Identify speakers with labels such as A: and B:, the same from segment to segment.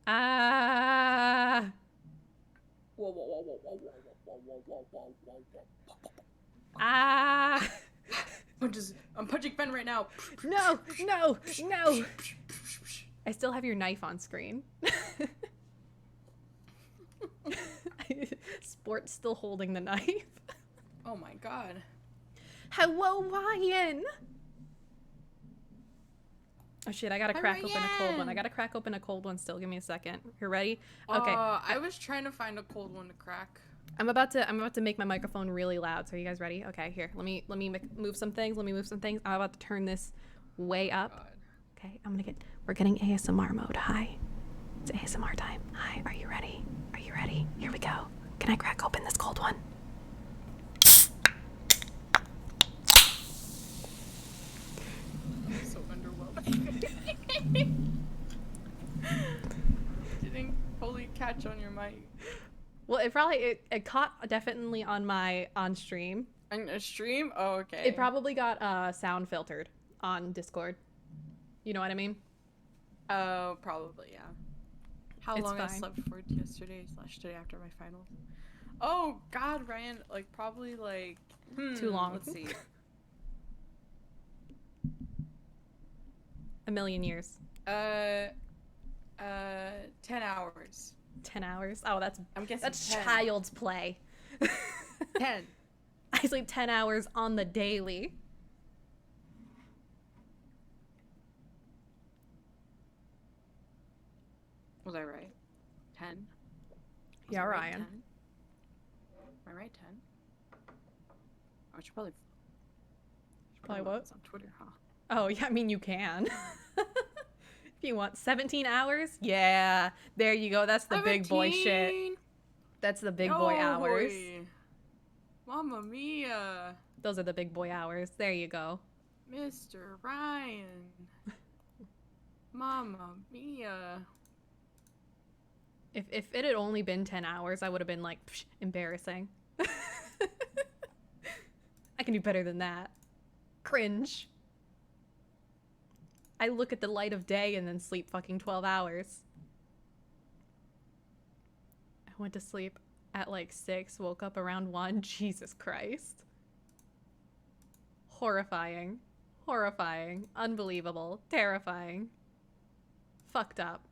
A: Ah.
B: Whoa, whoa, whoa, whoa, whoa, whoa, whoa, whoa, whoa, whoa, whoa.
A: Ah.
B: I'm punching Fen right now.
A: No, no, no. I still have your knife on screen. Sport's still holding the knife.
B: Oh my god.
A: Hello, Ryan. Oh shit, I gotta crack open a cold one. I gotta crack open a cold one still. Give me a second. You ready? Okay.
B: I was trying to find a cold one to crack.
A: I'm about to make my microphone really loud. So are you guys ready? Okay, here. Let me move some things. I'm about to turn this way up.
B: God.
A: Okay, we're getting ASMR mode. Hi. It's ASMR time. Hi, are you ready? Are you ready? Here we go. Can I crack open this cold one?
B: I'm so underwhelmed. Didn't fully catch on your mic.
A: Well, it caught definitely on stream.
B: On a stream? Oh, okay.
A: It probably got sound filtered on Discord. You know what I mean?
B: Oh, probably, yeah. How
A: It's
B: long I
A: fine.
B: slept for yesterday/today after my finals. Oh god, Ryan, like probably like
A: Too long.
B: Let's see.
A: A million years.
B: 10 hours.
A: 10 hours. Oh,
B: I'm guessing
A: that's
B: 10.
A: child's play.
B: 10.
A: I sleep 10 hours on the daily.
B: Was I right? 10?
A: Yeah, Ryan.
B: 10? Am I right? 10? I should probably
A: Probably what?
B: on Twitter, huh?
A: Oh, yeah, I mean, you can. If you want 17 hours, yeah. There you go. That's the big boy shit. That's the big boy hours.
B: Mamma mia.
A: Those are the big boy hours. There you go.
B: Mr. Ryan. Mamma mia.
A: If it had only been 10 hours, I would have been like, psh, embarrassing. I can do better than that. Cringe. I look at the light of day and then sleep fucking 12 hours. I went to sleep at like 6, woke up around 1. Jesus Christ. Horrifying. Horrifying. Unbelievable. Terrifying. Fucked up.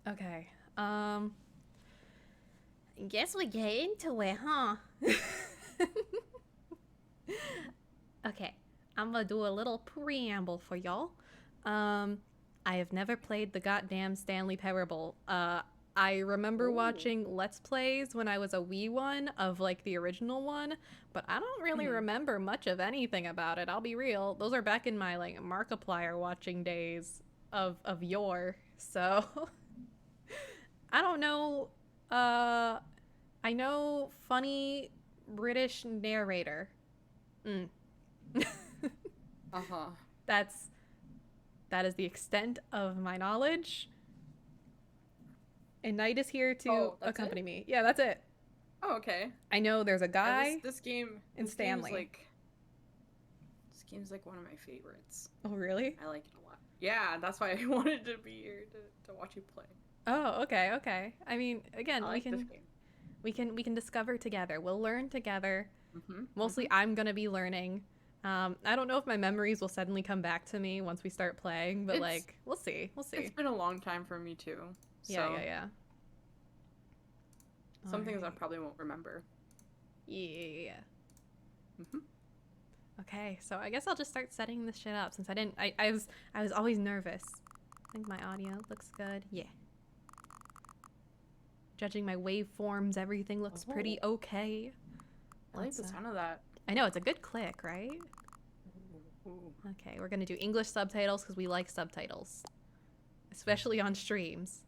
A: Okay. Guess we get into it, huh? Okay. I'm gonna do a little preamble for y'all. I have never played the goddamn Stanley Parable. I remember watching Let's Plays when I was a wee one of like the original one, but I don't really remember much of anything about it. I'll be real. Those are back in my like Markiplier watching days of yore. So I don't know. I know funny British narrator.
B: Uh-huh.
A: That is the extent of my knowledge. And Knight is here to accompany me. Yeah, that's it.
B: Oh, okay.
A: I know there's a guy.
B: This game
A: in Stanley.
B: This game's like one of my favorites.
A: Oh, really?
B: I like it a lot. Yeah, that's why I wanted to be here to watch you play.
A: Oh, okay. I mean, again,
B: I like this game.
A: we can discover together. We'll learn together. Mostly I'm gonna be learning. I don't know if my memories will suddenly come back to me once we start playing, but like we'll see.
B: It's been a long time for me too. So
A: Yeah.
B: Some things I probably won't remember.
A: Yeah. Okay, so I guess I'll just start setting this shit up since I was always nervous. I think my audio looks good. Yeah. Judging my waveforms, everything looks pretty okay.
B: I like the sound of that.
A: I know, it's a good click, right?
B: Ooh.
A: Okay, we're gonna do English subtitles because we like subtitles. Especially on streams.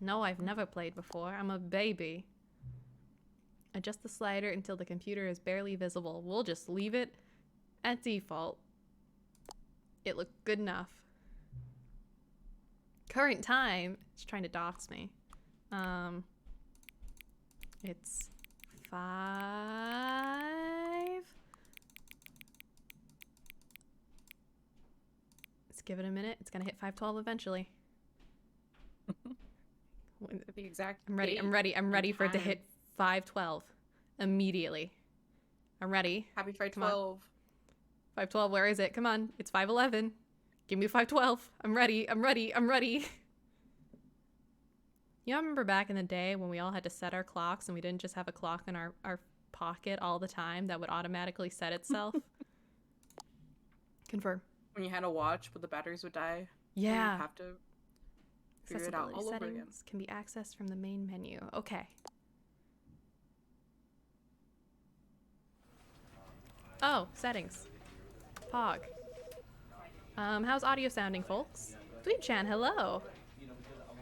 A: No, I've never played before. I'm a baby. Adjust the slider until the computer is barely visible. We'll just leave it at default. It looked good enough. Current time, it's trying to dox me. It's 5. Let's give it a minute. It's gonna hit 5:12 eventually.
B: the exact
A: I'm ready.
B: date
A: I'm ready. I'm ready
B: and
A: for it to
B: time.
A: hit 512 immediately. I'm ready.
B: Happy
A: Come on.
B: 512.
A: 512, where is it? Come on. It's 511. Give me 512. I'm ready. I'm ready. I'm ready. You know, I remember back in the day when we all had to set our clocks and we didn't just have a clock in our pocket all the time that would automatically set itself? Confirm.
B: When you had a watch, but the batteries would die.
A: Yeah.
B: You'd have to figure it out
A: Accessibility
B: all over again.
A: settings can be accessed from the main menu. Okay. Oh, settings. Pog. How's audio sounding, folks? Dweeb-chan, hello!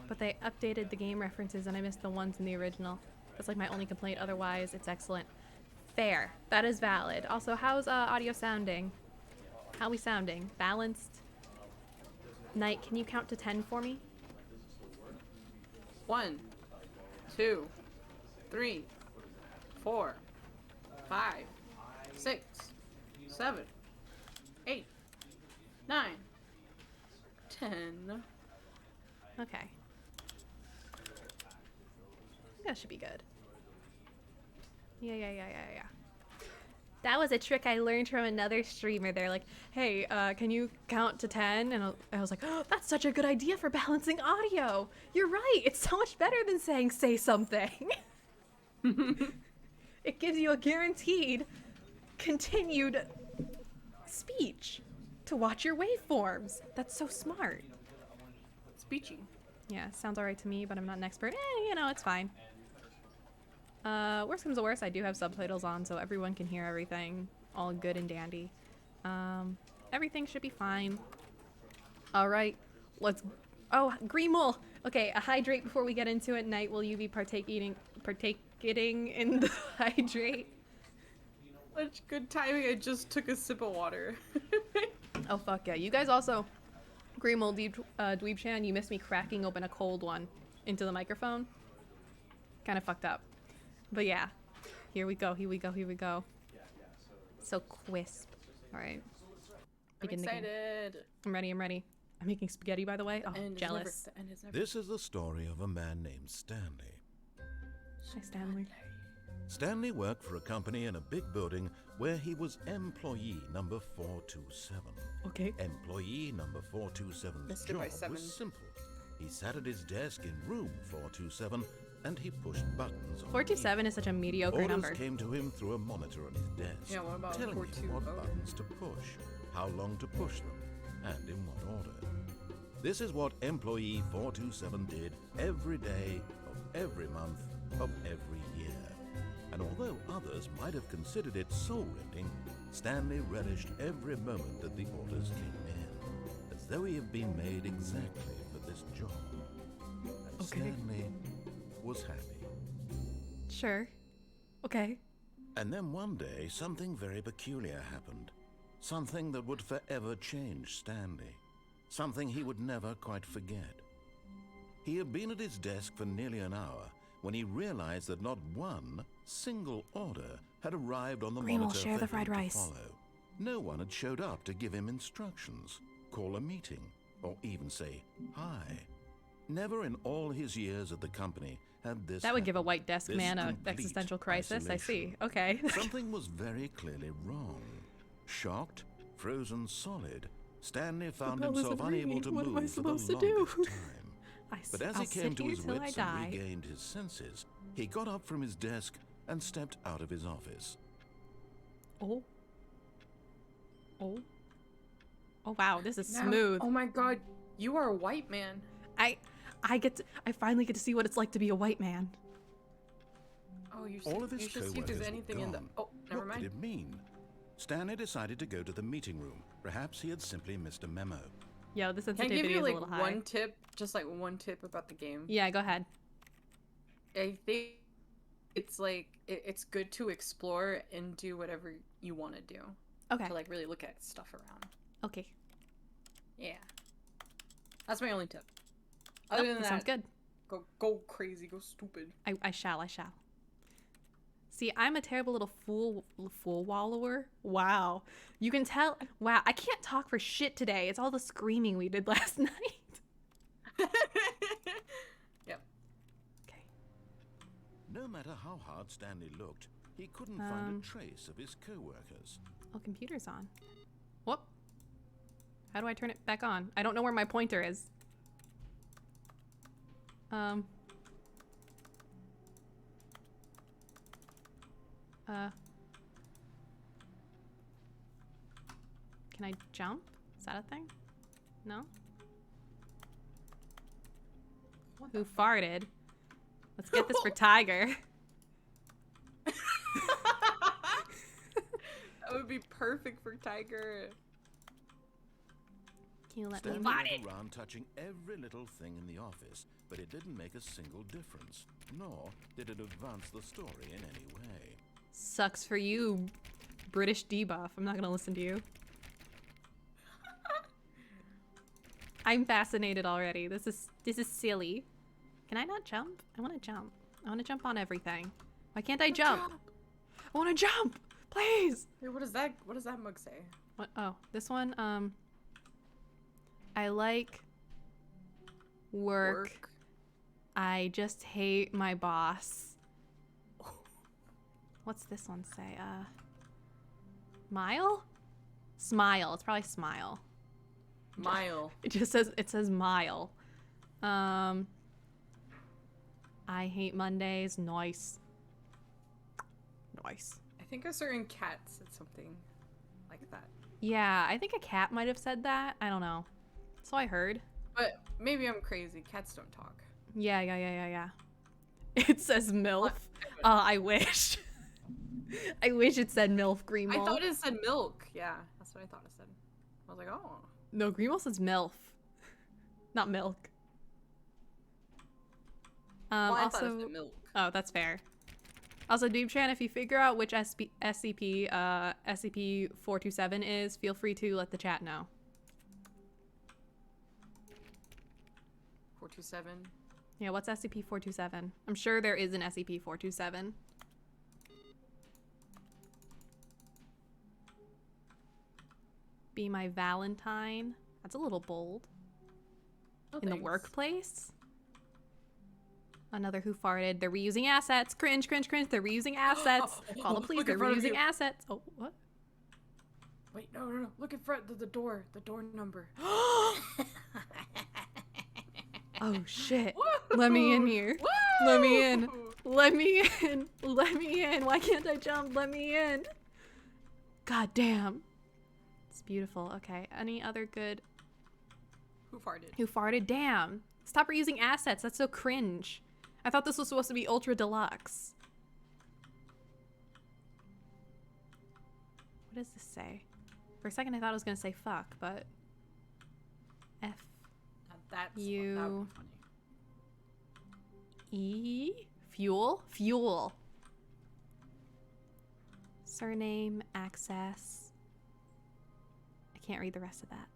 A: But they updated the game references and I missed the ones in the original. That's like my only complaint, otherwise it's excellent. Fair. That is valid. Also, how's audio sounding? How we sounding? Balanced? Knight, can you count to 10 for me?
B: 1, 2, 3, 4, 5, 6, 7, 8, 9, 10.
A: Okay. That should be good. Yeah. That was a trick I learned from another streamer. They're like, hey, can you count to 10? And I was like, oh, that's such a good idea for balancing audio. You're right. It's so much better than saying, say something. It gives you a guaranteed continued speech to watch your waveforms. That's so smart.
B: Speechy.
A: Yeah, sounds alright to me, but I'm not an expert. It's fine. Worst comes to worst, I do have subtitles on, so everyone can hear everything. All good and dandy. Everything should be fine. Alright, let's... Oh, Greenwool! Okay, a hydrate before we get into it. Night, will you be partaking in the hydrate?
B: Such good timing, I just took a sip of water.
A: Oh, fuck yeah. You guys also... Greenwool, Dweeb-chan, you missed me cracking open a cold one into the microphone. Kind of fucked up. But yeah, here we go. So crisp. All right.
B: I'm excited.
A: I'm ready. I'm making spaghetti, by the way. Oh, jealous.
C: This is the story of a man named Stanley.
A: Hi, Stanley.
C: Stanley worked for a company in a big building where he was employee number 427.
A: Okay.
C: Employee number 427's
B: Missed it by
C: job
B: 7.
C: was simple. He sat at his desk in room 427 and he pushed buttons on
A: 427 is such a mediocre
C: Orders
A: number.
C: came to him through a monitor on his desk,
B: Yeah, what about
C: telling him
B: 420?
C: what buttons to push, how long to push them, and in what order. This is what employee 427 did every day of every month of every year. And although others might have considered it soul-rending, Stanley relished every moment that the orders came in, as though he had been made exactly for this job. And
A: Okay.
C: Stanley was happy.
A: Sure. Okay.
C: And then one day, something very peculiar happened. Something that would forever change Stanley. Something he would never quite forget. He had been at his desk for nearly an hour when he realized that not one single order had arrived on the
A: Green will
C: monitor
A: share
C: for
A: the fried
C: him to
A: rice.
C: follow. No one had showed up to give him instructions, call a meeting, or even say hi. Never in all his years at the company had this
A: That would give a
C: happened.
A: white desk
C: This
A: man an
C: complete
A: existential crisis. I see.
C: isolation.
A: Okay.
C: Something was very clearly wrong. Shocked, frozen solid, Stanley found
A: bell
C: himself
A: isn't
C: unable
A: ringing.
C: to
A: What am
C: move
A: I
C: for the
A: supposed to
C: longest
A: do?
C: time. But as
A: I'll
C: he came
A: sit
C: to
A: here
C: his
A: till I
C: wits
A: die.
C: and regained his senses, he got up from his desk and stepped out of his office.
A: Oh. Wow, this is
B: Now-
A: smooth.
B: Oh my god, you are a white man.
A: I finally get to see what it's like to be a white man.
B: Oh, you
C: All of
B: should
C: his
B: see if
C: co-workers
B: there's
C: were
B: anything in the...
C: gone.
B: Oh, never
C: What
B: mind.
C: did it mean? Stanley decided to go to the meeting room. Perhaps he had simply missed a memo.
A: Yo, the
B: Can I
A: sensitivity
B: give you
A: is a
B: like
A: little high.
B: one tip? Just like one tip about the game?
A: Yeah, go ahead.
B: I think it's like, it's good to explore and do whatever you want to do.
A: Okay.
B: To like really look at stuff around.
A: Okay.
B: Yeah. That's my only tip. Other than that,
A: sounds good.
B: Go crazy, go stupid.
A: I shall. See, I'm a terrible little fool wallower. Wow. You can tell. Wow, I can't talk for shit today. It's all the screaming we did last night.
B: Yep.
C: No matter how hard Stanley looked, he couldn't find a trace of his co-workers.
A: Oh, computer's on. Whoop. How do I turn it back on? I don't know where my pointer is. Can I jump? Is that a thing? No? Who farted? Let's get this for Tiger.
B: That would be perfect for Tiger.
A: Can you let me
C: Stanley
A: fart
C: went
A: it?
C: around touching every little thing in the office, but it didn't make a single difference, nor did it advance the story in any way.
A: Sucks for you, British debuff. I'm not gonna listen to you. I'm fascinated already. This is silly. Can I not jump? I want to jump. I want to jump on everything. Why can't I jump? I want to jump, please.
B: Hey, what does that mug say?
A: What? Oh, this one. I like work. I just hate my boss. What's this one say? Mile? Smile. It's probably smile.
B: Mile.
A: It says mile. I hate Mondays. Nice. Nice.
B: I think a certain cat said something like that.
A: Yeah, I think a cat might have said that. I don't know. So I heard.
B: But maybe I'm crazy. Cats don't talk.
A: Yeah. It says MILF. I wish. I wish it said MILF Greenwald.
B: I thought it said milk. Yeah, that's what I thought it said. I was like, oh.
A: No, Greenwald says MILF. Not milk.
B: Well, I
A: also,
B: thought it said milk.
A: Oh, that's fair. Also, Doobchan, if you figure out which SCP-427 is, feel free to let the chat know.
B: 427.
A: Yeah, what's SCP-427? I'm sure there is an SCP-427. Be my Valentine. That's a little bold.
B: Oh,
A: In the
B: thanks.
A: workplace? Another who farted. They're reusing assets. Cringe. They're reusing assets. Call the police.
B: Look
A: They're
B: in front of
A: reusing
B: you.
A: assets. Oh, what?
B: Wait, no. Look in front of the door number.
A: Oh, shit. Let me in here. Let me in. Let me in. Let me in. Why can't I jump? Let me in. God damn. It's beautiful. Okay. Any other good?
B: Who farted?
A: Who farted? Damn. Stop reusing assets. That's so cringe. I thought this was supposed to be ultra deluxe. What does this say? For a second I thought it was gonna say fuck, but F
B: That would
A: U
B: be funny.
A: E fuel. Surname, access. I can't read the rest of that.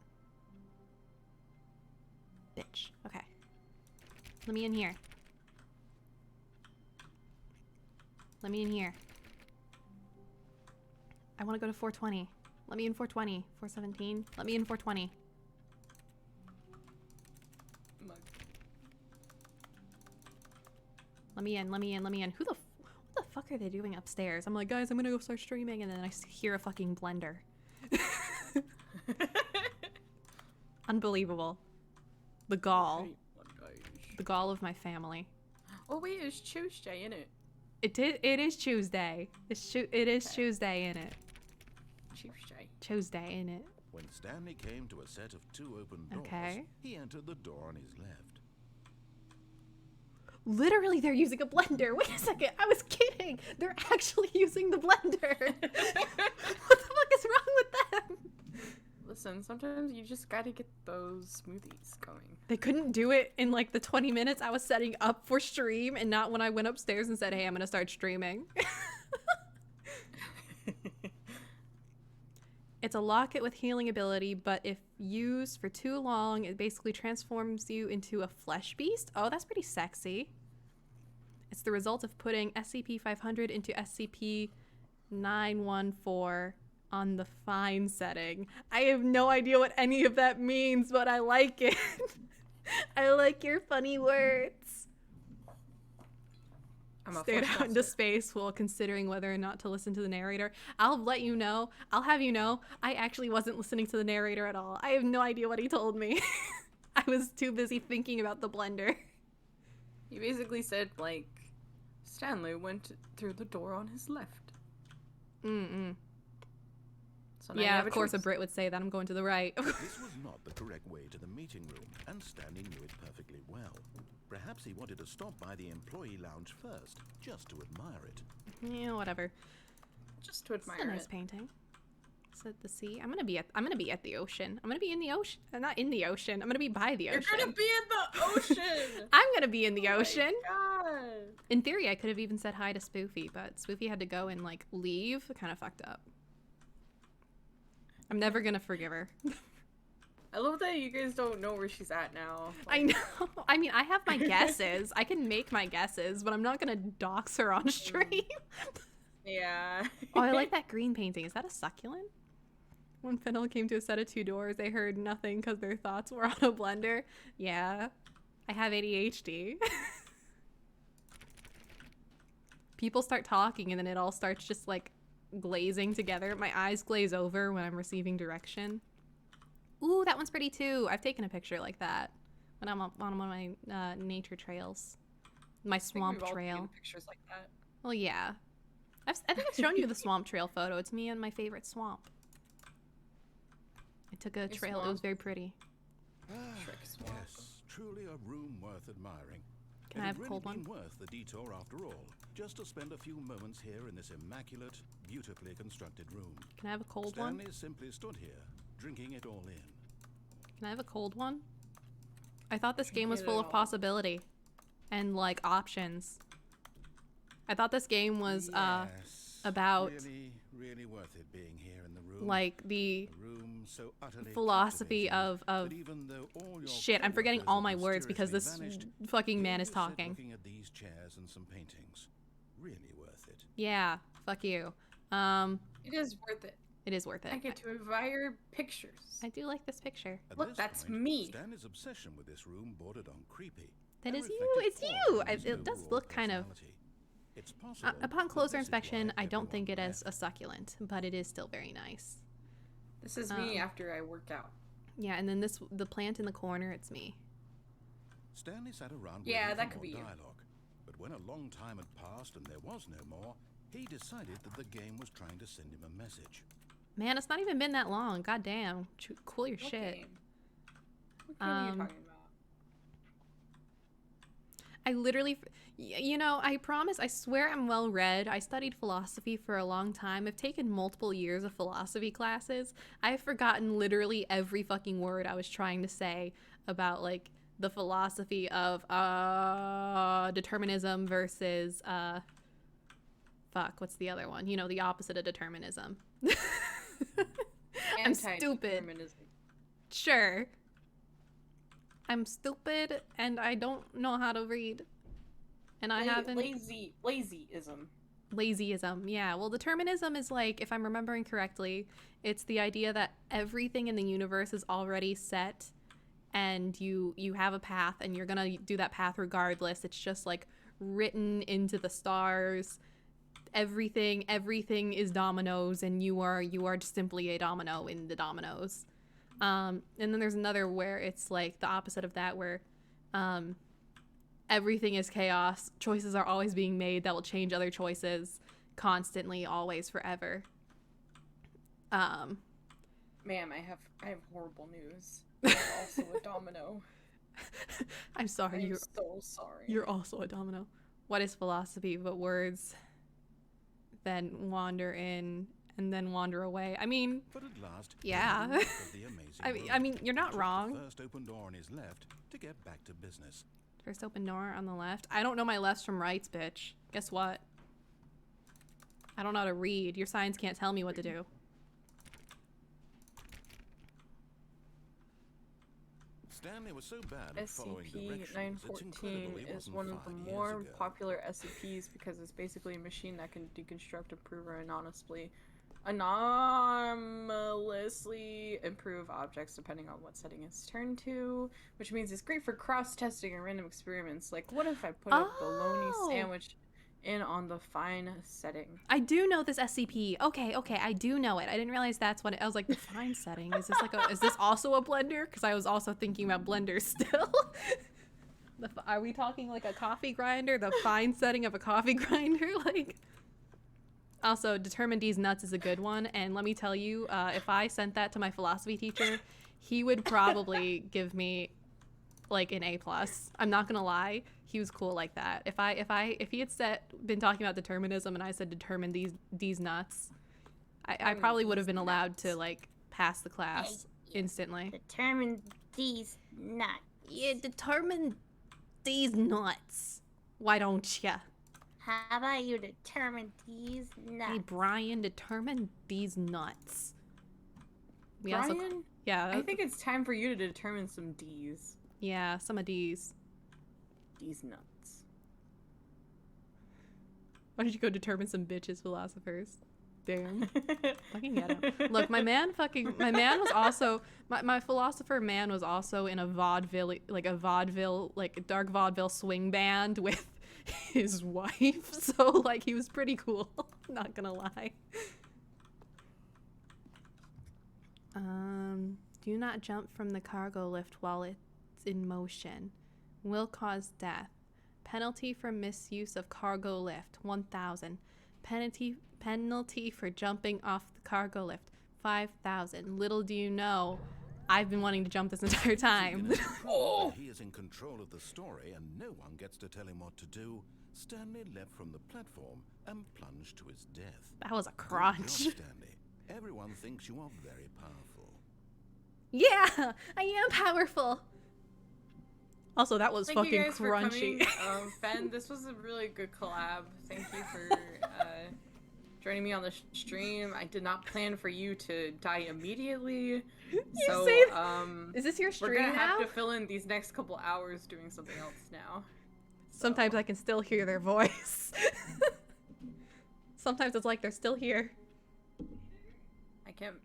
A: Bitch. Okay. Let me in here. Let me in here. I want to go to 420. Let me in 420. 417. Let me in 420.
B: Mug.
A: Let me in. What the fuck are they doing upstairs? I'm like, guys, I'm gonna go start streaming, and then I hear a fucking blender. Unbelievable. The gall. The gall of my family.
B: Oh wait, it's Tuesday, innit?
A: It is Tuesday. It is Tuesday, innit? Tuesday, innit?
C: When Stanley came to a set of 2 open doors,
A: Okay.
C: he entered the door on his left.
A: Literally, they're using a blender. Wait a second. I was kidding. They're actually using the blender. What the fuck is wrong with them?
B: Listen, sometimes you just gotta get those smoothies going.
A: They couldn't do it in like the 20 minutes I was setting up for stream, and not when I went upstairs and said, hey, I'm gonna start streaming. It's a locket with healing ability, but if used for too long, it basically transforms you into a flesh beast. Oh, that's pretty sexy. It's the result of putting SCP-500 into SCP-914 on the fine setting. I have no idea what any of that means, but I like it. I like your funny words.
B: I'm a
A: stared
B: flesh
A: out into
B: monster.
A: space while considering whether or not to listen to the narrator. I'll have you know, I actually wasn't listening to the narrator at all. I have no idea what he told me. I was too busy thinking about the blender.
B: He basically said, like, Stanley went through the door on his left.
A: Mm-mm.
B: So now you
A: Yeah,
B: have
A: of course a
B: choice.
A: Brit would say that. I'm going to the right.
C: This was not the correct way to the meeting room, and Stanley knew it perfectly well. Perhaps he wanted to stop by the employee lounge first, just to admire it.
A: Yeah, whatever.
B: Just to
A: It's a
B: admire
A: nice
B: it.
A: painting. It's at the sea. I'm gonna be at the ocean. I'm gonna be in the ocean. Not in the ocean. I'm gonna be by the ocean.
B: You're gonna be in the ocean!
A: I'm gonna be in the
B: Oh my
A: ocean.
B: God.
A: In theory, I could have even said hi to Spoofy, but Spoofy had to go and like leave. Kind of fucked up. I'm never gonna forgive her.
B: I love that you guys don't know where she's at now.
A: I know. I mean, I have my guesses. I can make my guesses, but I'm not gonna dox her on stream.
B: Yeah.
A: Oh, I like that green painting. Is that a succulent? When Fennel came to a set of 2 doors, they heard nothing because their thoughts were on a blender. Yeah, I have ADHD. People start talking and then it all starts just like glazing together. My eyes glaze over when I'm receiving direction. Ooh, that one's pretty too. I've taken a picture like that when I'm on one of my nature trails. My
B: I think
A: swamp
B: we've all taken
A: trail.
B: pictures like that.
A: Well, yeah. I think I've shown you the swamp trail photo. It's me and my favorite swamp. I took a trail. It was
B: swamp.
A: very pretty.
B: Shrek swamp.
C: Yes, truly a room worth admiring.
A: Can
C: it
A: I have
C: had
A: a cold
C: really
A: one?
C: been worth the detour after all, just to spend a few moments here in this immaculate, beautifully constructed room.
A: Can I have a cold one?
C: Stanley simply stood here, drinking it all in.
A: Can I have a cold one? I thought this game was
B: Get
A: full
B: it
A: of
B: all.
A: possibility and like options. I thought this game was
C: Yes,
A: about
C: really worth it being here in the room.
A: like the
C: A room so utterly
A: philosophy
C: captivating
A: of
C: that even though all your
A: shit. I'm forgetting
C: coworkers
A: all
C: have
A: my words because this
C: mysteriously vanished,
A: fucking man
C: here
A: is
C: you sit
A: talking.
C: looking at these chairs and some paintings. Really worth it.
A: Yeah, fuck you.
B: It is worth it.
A: It is worth it.
B: I get to admire pictures.
A: I do like this picture.
C: At
B: Look,
C: this
B: that's
C: point,
B: me.
C: Stanley's obsession with this room bordered on creepy.
A: That
C: and
A: is you.
C: reflected
A: It's
C: flaws
A: you.
C: in his
A: It does
C: overall
A: look kind of.
C: personality. It's possible
A: Upon
C: that
A: closer
C: this is
A: inspection,
C: why
A: I don't think it
C: everyone
A: is a
C: left.
A: succulent, but it is still very nice.
B: This is me after I work out.
A: Yeah, and then the plant in the corner, it's me.
C: Stanley sat around
B: Yeah,
C: waiting
B: that
C: for
B: could
C: more
B: be you.
C: dialogue. But when a long time had passed and there was no more, he decided that the game was trying to send him a message.
A: Man, it's not even been that long. God damn. Cool your
B: What
A: shit.
B: game? What game are you talking about?
A: I literally, you know, I promise, I swear I'm well read. I studied philosophy for a long time. I've taken multiple years of philosophy classes. I've forgotten literally every fucking word I was trying to say about like the philosophy of determinism versus fuck, what's the other one? You know, the opposite of determinism. I'm stupid.
B: Anti-determinism.
A: Sure. I'm stupid and I don't know how to read. And I haven't.
B: Lazyism.
A: Lazyism, yeah. Well, determinism is like, if I'm remembering correctly, it's the idea that everything in the universe is already set and you have a path and you're gonna do that path regardless. It's just like written into the stars. Everything is dominoes and you are just simply a domino in the dominoes. And then there's another where it's like the opposite of that, where everything is chaos. Choices are always being made that will change other choices constantly, always, forever.
B: Ma'am, I have horrible news. I'm also a domino.
A: I'm sorry.
B: I'm so sorry.
A: You're also a domino. What is philosophy but words? Then wander in and then wander away. I mean,
C: But at last,
A: yeah.
C: he of the amazing
A: I mean, you're not
C: took
A: wrong.
C: The first open door on his left to get back to business.
A: First open door on the left. I don't know my lefts from rights, bitch. Guess what? I don't know how to read. Your signs can't tell me what to do.
C: Stanley was so bad at following directions, it's incredible
B: SCP-914
C: he
B: is
C: wasn't
B: one of
C: fired
B: the
C: years
B: more
C: ago.
B: popular SCPs because it's basically a machine that can deconstruct, improve, or anomalously improve objects depending on what setting it's turned to, which means it's great for cross-testing and random experiments. Like, what if I put a bologna
A: Oh.
B: sandwich in on the fine setting.
A: I do know this SCP. Okay, I do know it. I didn't realize that's what I was like, the fine setting. Is this like is this also a blender? Because I was also thinking about blenders still. Are we talking like a coffee grinder? The fine setting of a coffee grinder? Like. Also, determine these nuts is a good one, and let me tell you, if I sent that to my philosophy teacher, he would probably give me like an A+. I'm not gonna lie, he was cool like that. If he had been talking about determinism and I said determine these nuts, I probably would have been allowed to like pass the class instantly.
D: Determine these nuts.
A: Yeah, determine these nuts. Why don't ya?
D: How about you determine these nuts?
A: Hey, Brian, determine these nuts.
B: Brian?
A: Yeah.
B: I think it's time for you to determine some D's.
A: Yeah, some of these.
B: These nuts.
A: Why don't you go determine some bitches philosophers? Damn. Fucking get him. Look, my man was also, my philosopher man was also in a vaudeville, like a dark vaudeville swing band with his wife, so like he was pretty cool. Not gonna lie. Do not jump from the cargo lift while it's in motion. Will cause death. Penalty for misuse of cargo lift, 1,000. Penalty for jumping off the cargo lift, 5,000. Little do you know, I've been wanting to jump this entire time.
C: He is in control of the story and no one gets to tell him what to do. Stanley leapt from the platform and plunged to his death.
A: That was a
C: Good
A: crunch.
C: job, Stanley. Everyone thinks you are very powerful.
A: Yeah, I am powerful. Also, that was
B: Thank you
A: fucking
B: guys for
A: crunchy.
B: coming. Fen, this was a really good collab. Thank you for joining me on the stream. I did not plan for you to die immediately. So,
A: is this your stream
B: we're gonna
A: now?
B: have to fill in these next couple hours doing something else now.
A: Sometimes I can still hear their voice. Sometimes it's like they're still here.
B: I can't.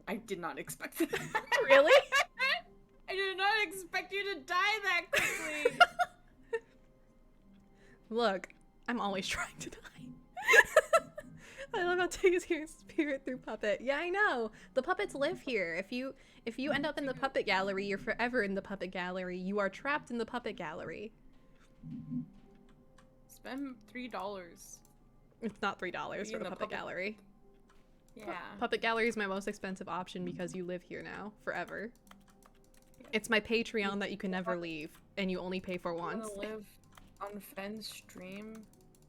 B: I did not expect that.
A: Really?
B: I did not expect you to die that quickly.
A: Look, I'm always trying to die. I love how Tig is here in spirit through puppet. Yeah, I know. The puppets live here. If you end up in the puppet gallery, you're forever in the puppet gallery. You are trapped in the puppet gallery.
B: Spend $3.
A: It's not $3 for the puppet gallery.
B: Yeah.
A: Puppet gallery is my most expensive option because you live here now forever. It's my Patreon that you can never leave, and you only pay for once.
B: You wanna live on Fenn's stream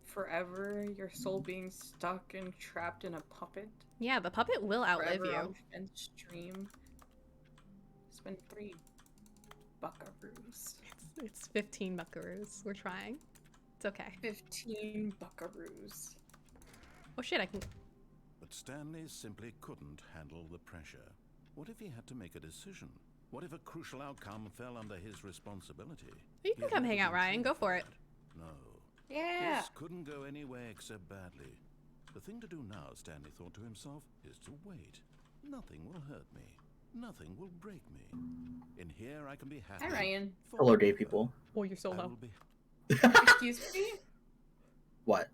B: forever, your soul being stuck and trapped in a puppet?
A: Yeah, the puppet will outlive
B: Forever
A: you.
B: on Fenn's stream. Spend 3 buckaroos.
A: It's 15 buckaroos. We're trying. It's okay.
B: 15 buckaroos.
A: Oh shit, I can...
C: But Stanley simply couldn't handle the pressure. What if he had to make a decision? What if a crucial outcome fell under his responsibility?
A: You can come hang out, Ryan. Go for it.
C: No.
B: Yeah.
C: This couldn't go any way except badly. The thing to do now, Stanley thought to himself, is to wait. Nothing will hurt me. Nothing will break me. In here, I can be happy.
B: Hi, Ryan.
E: Hello, gay people.
A: Oh, you're so
C: I
A: low.
C: will be
B: Excuse me?
E: What?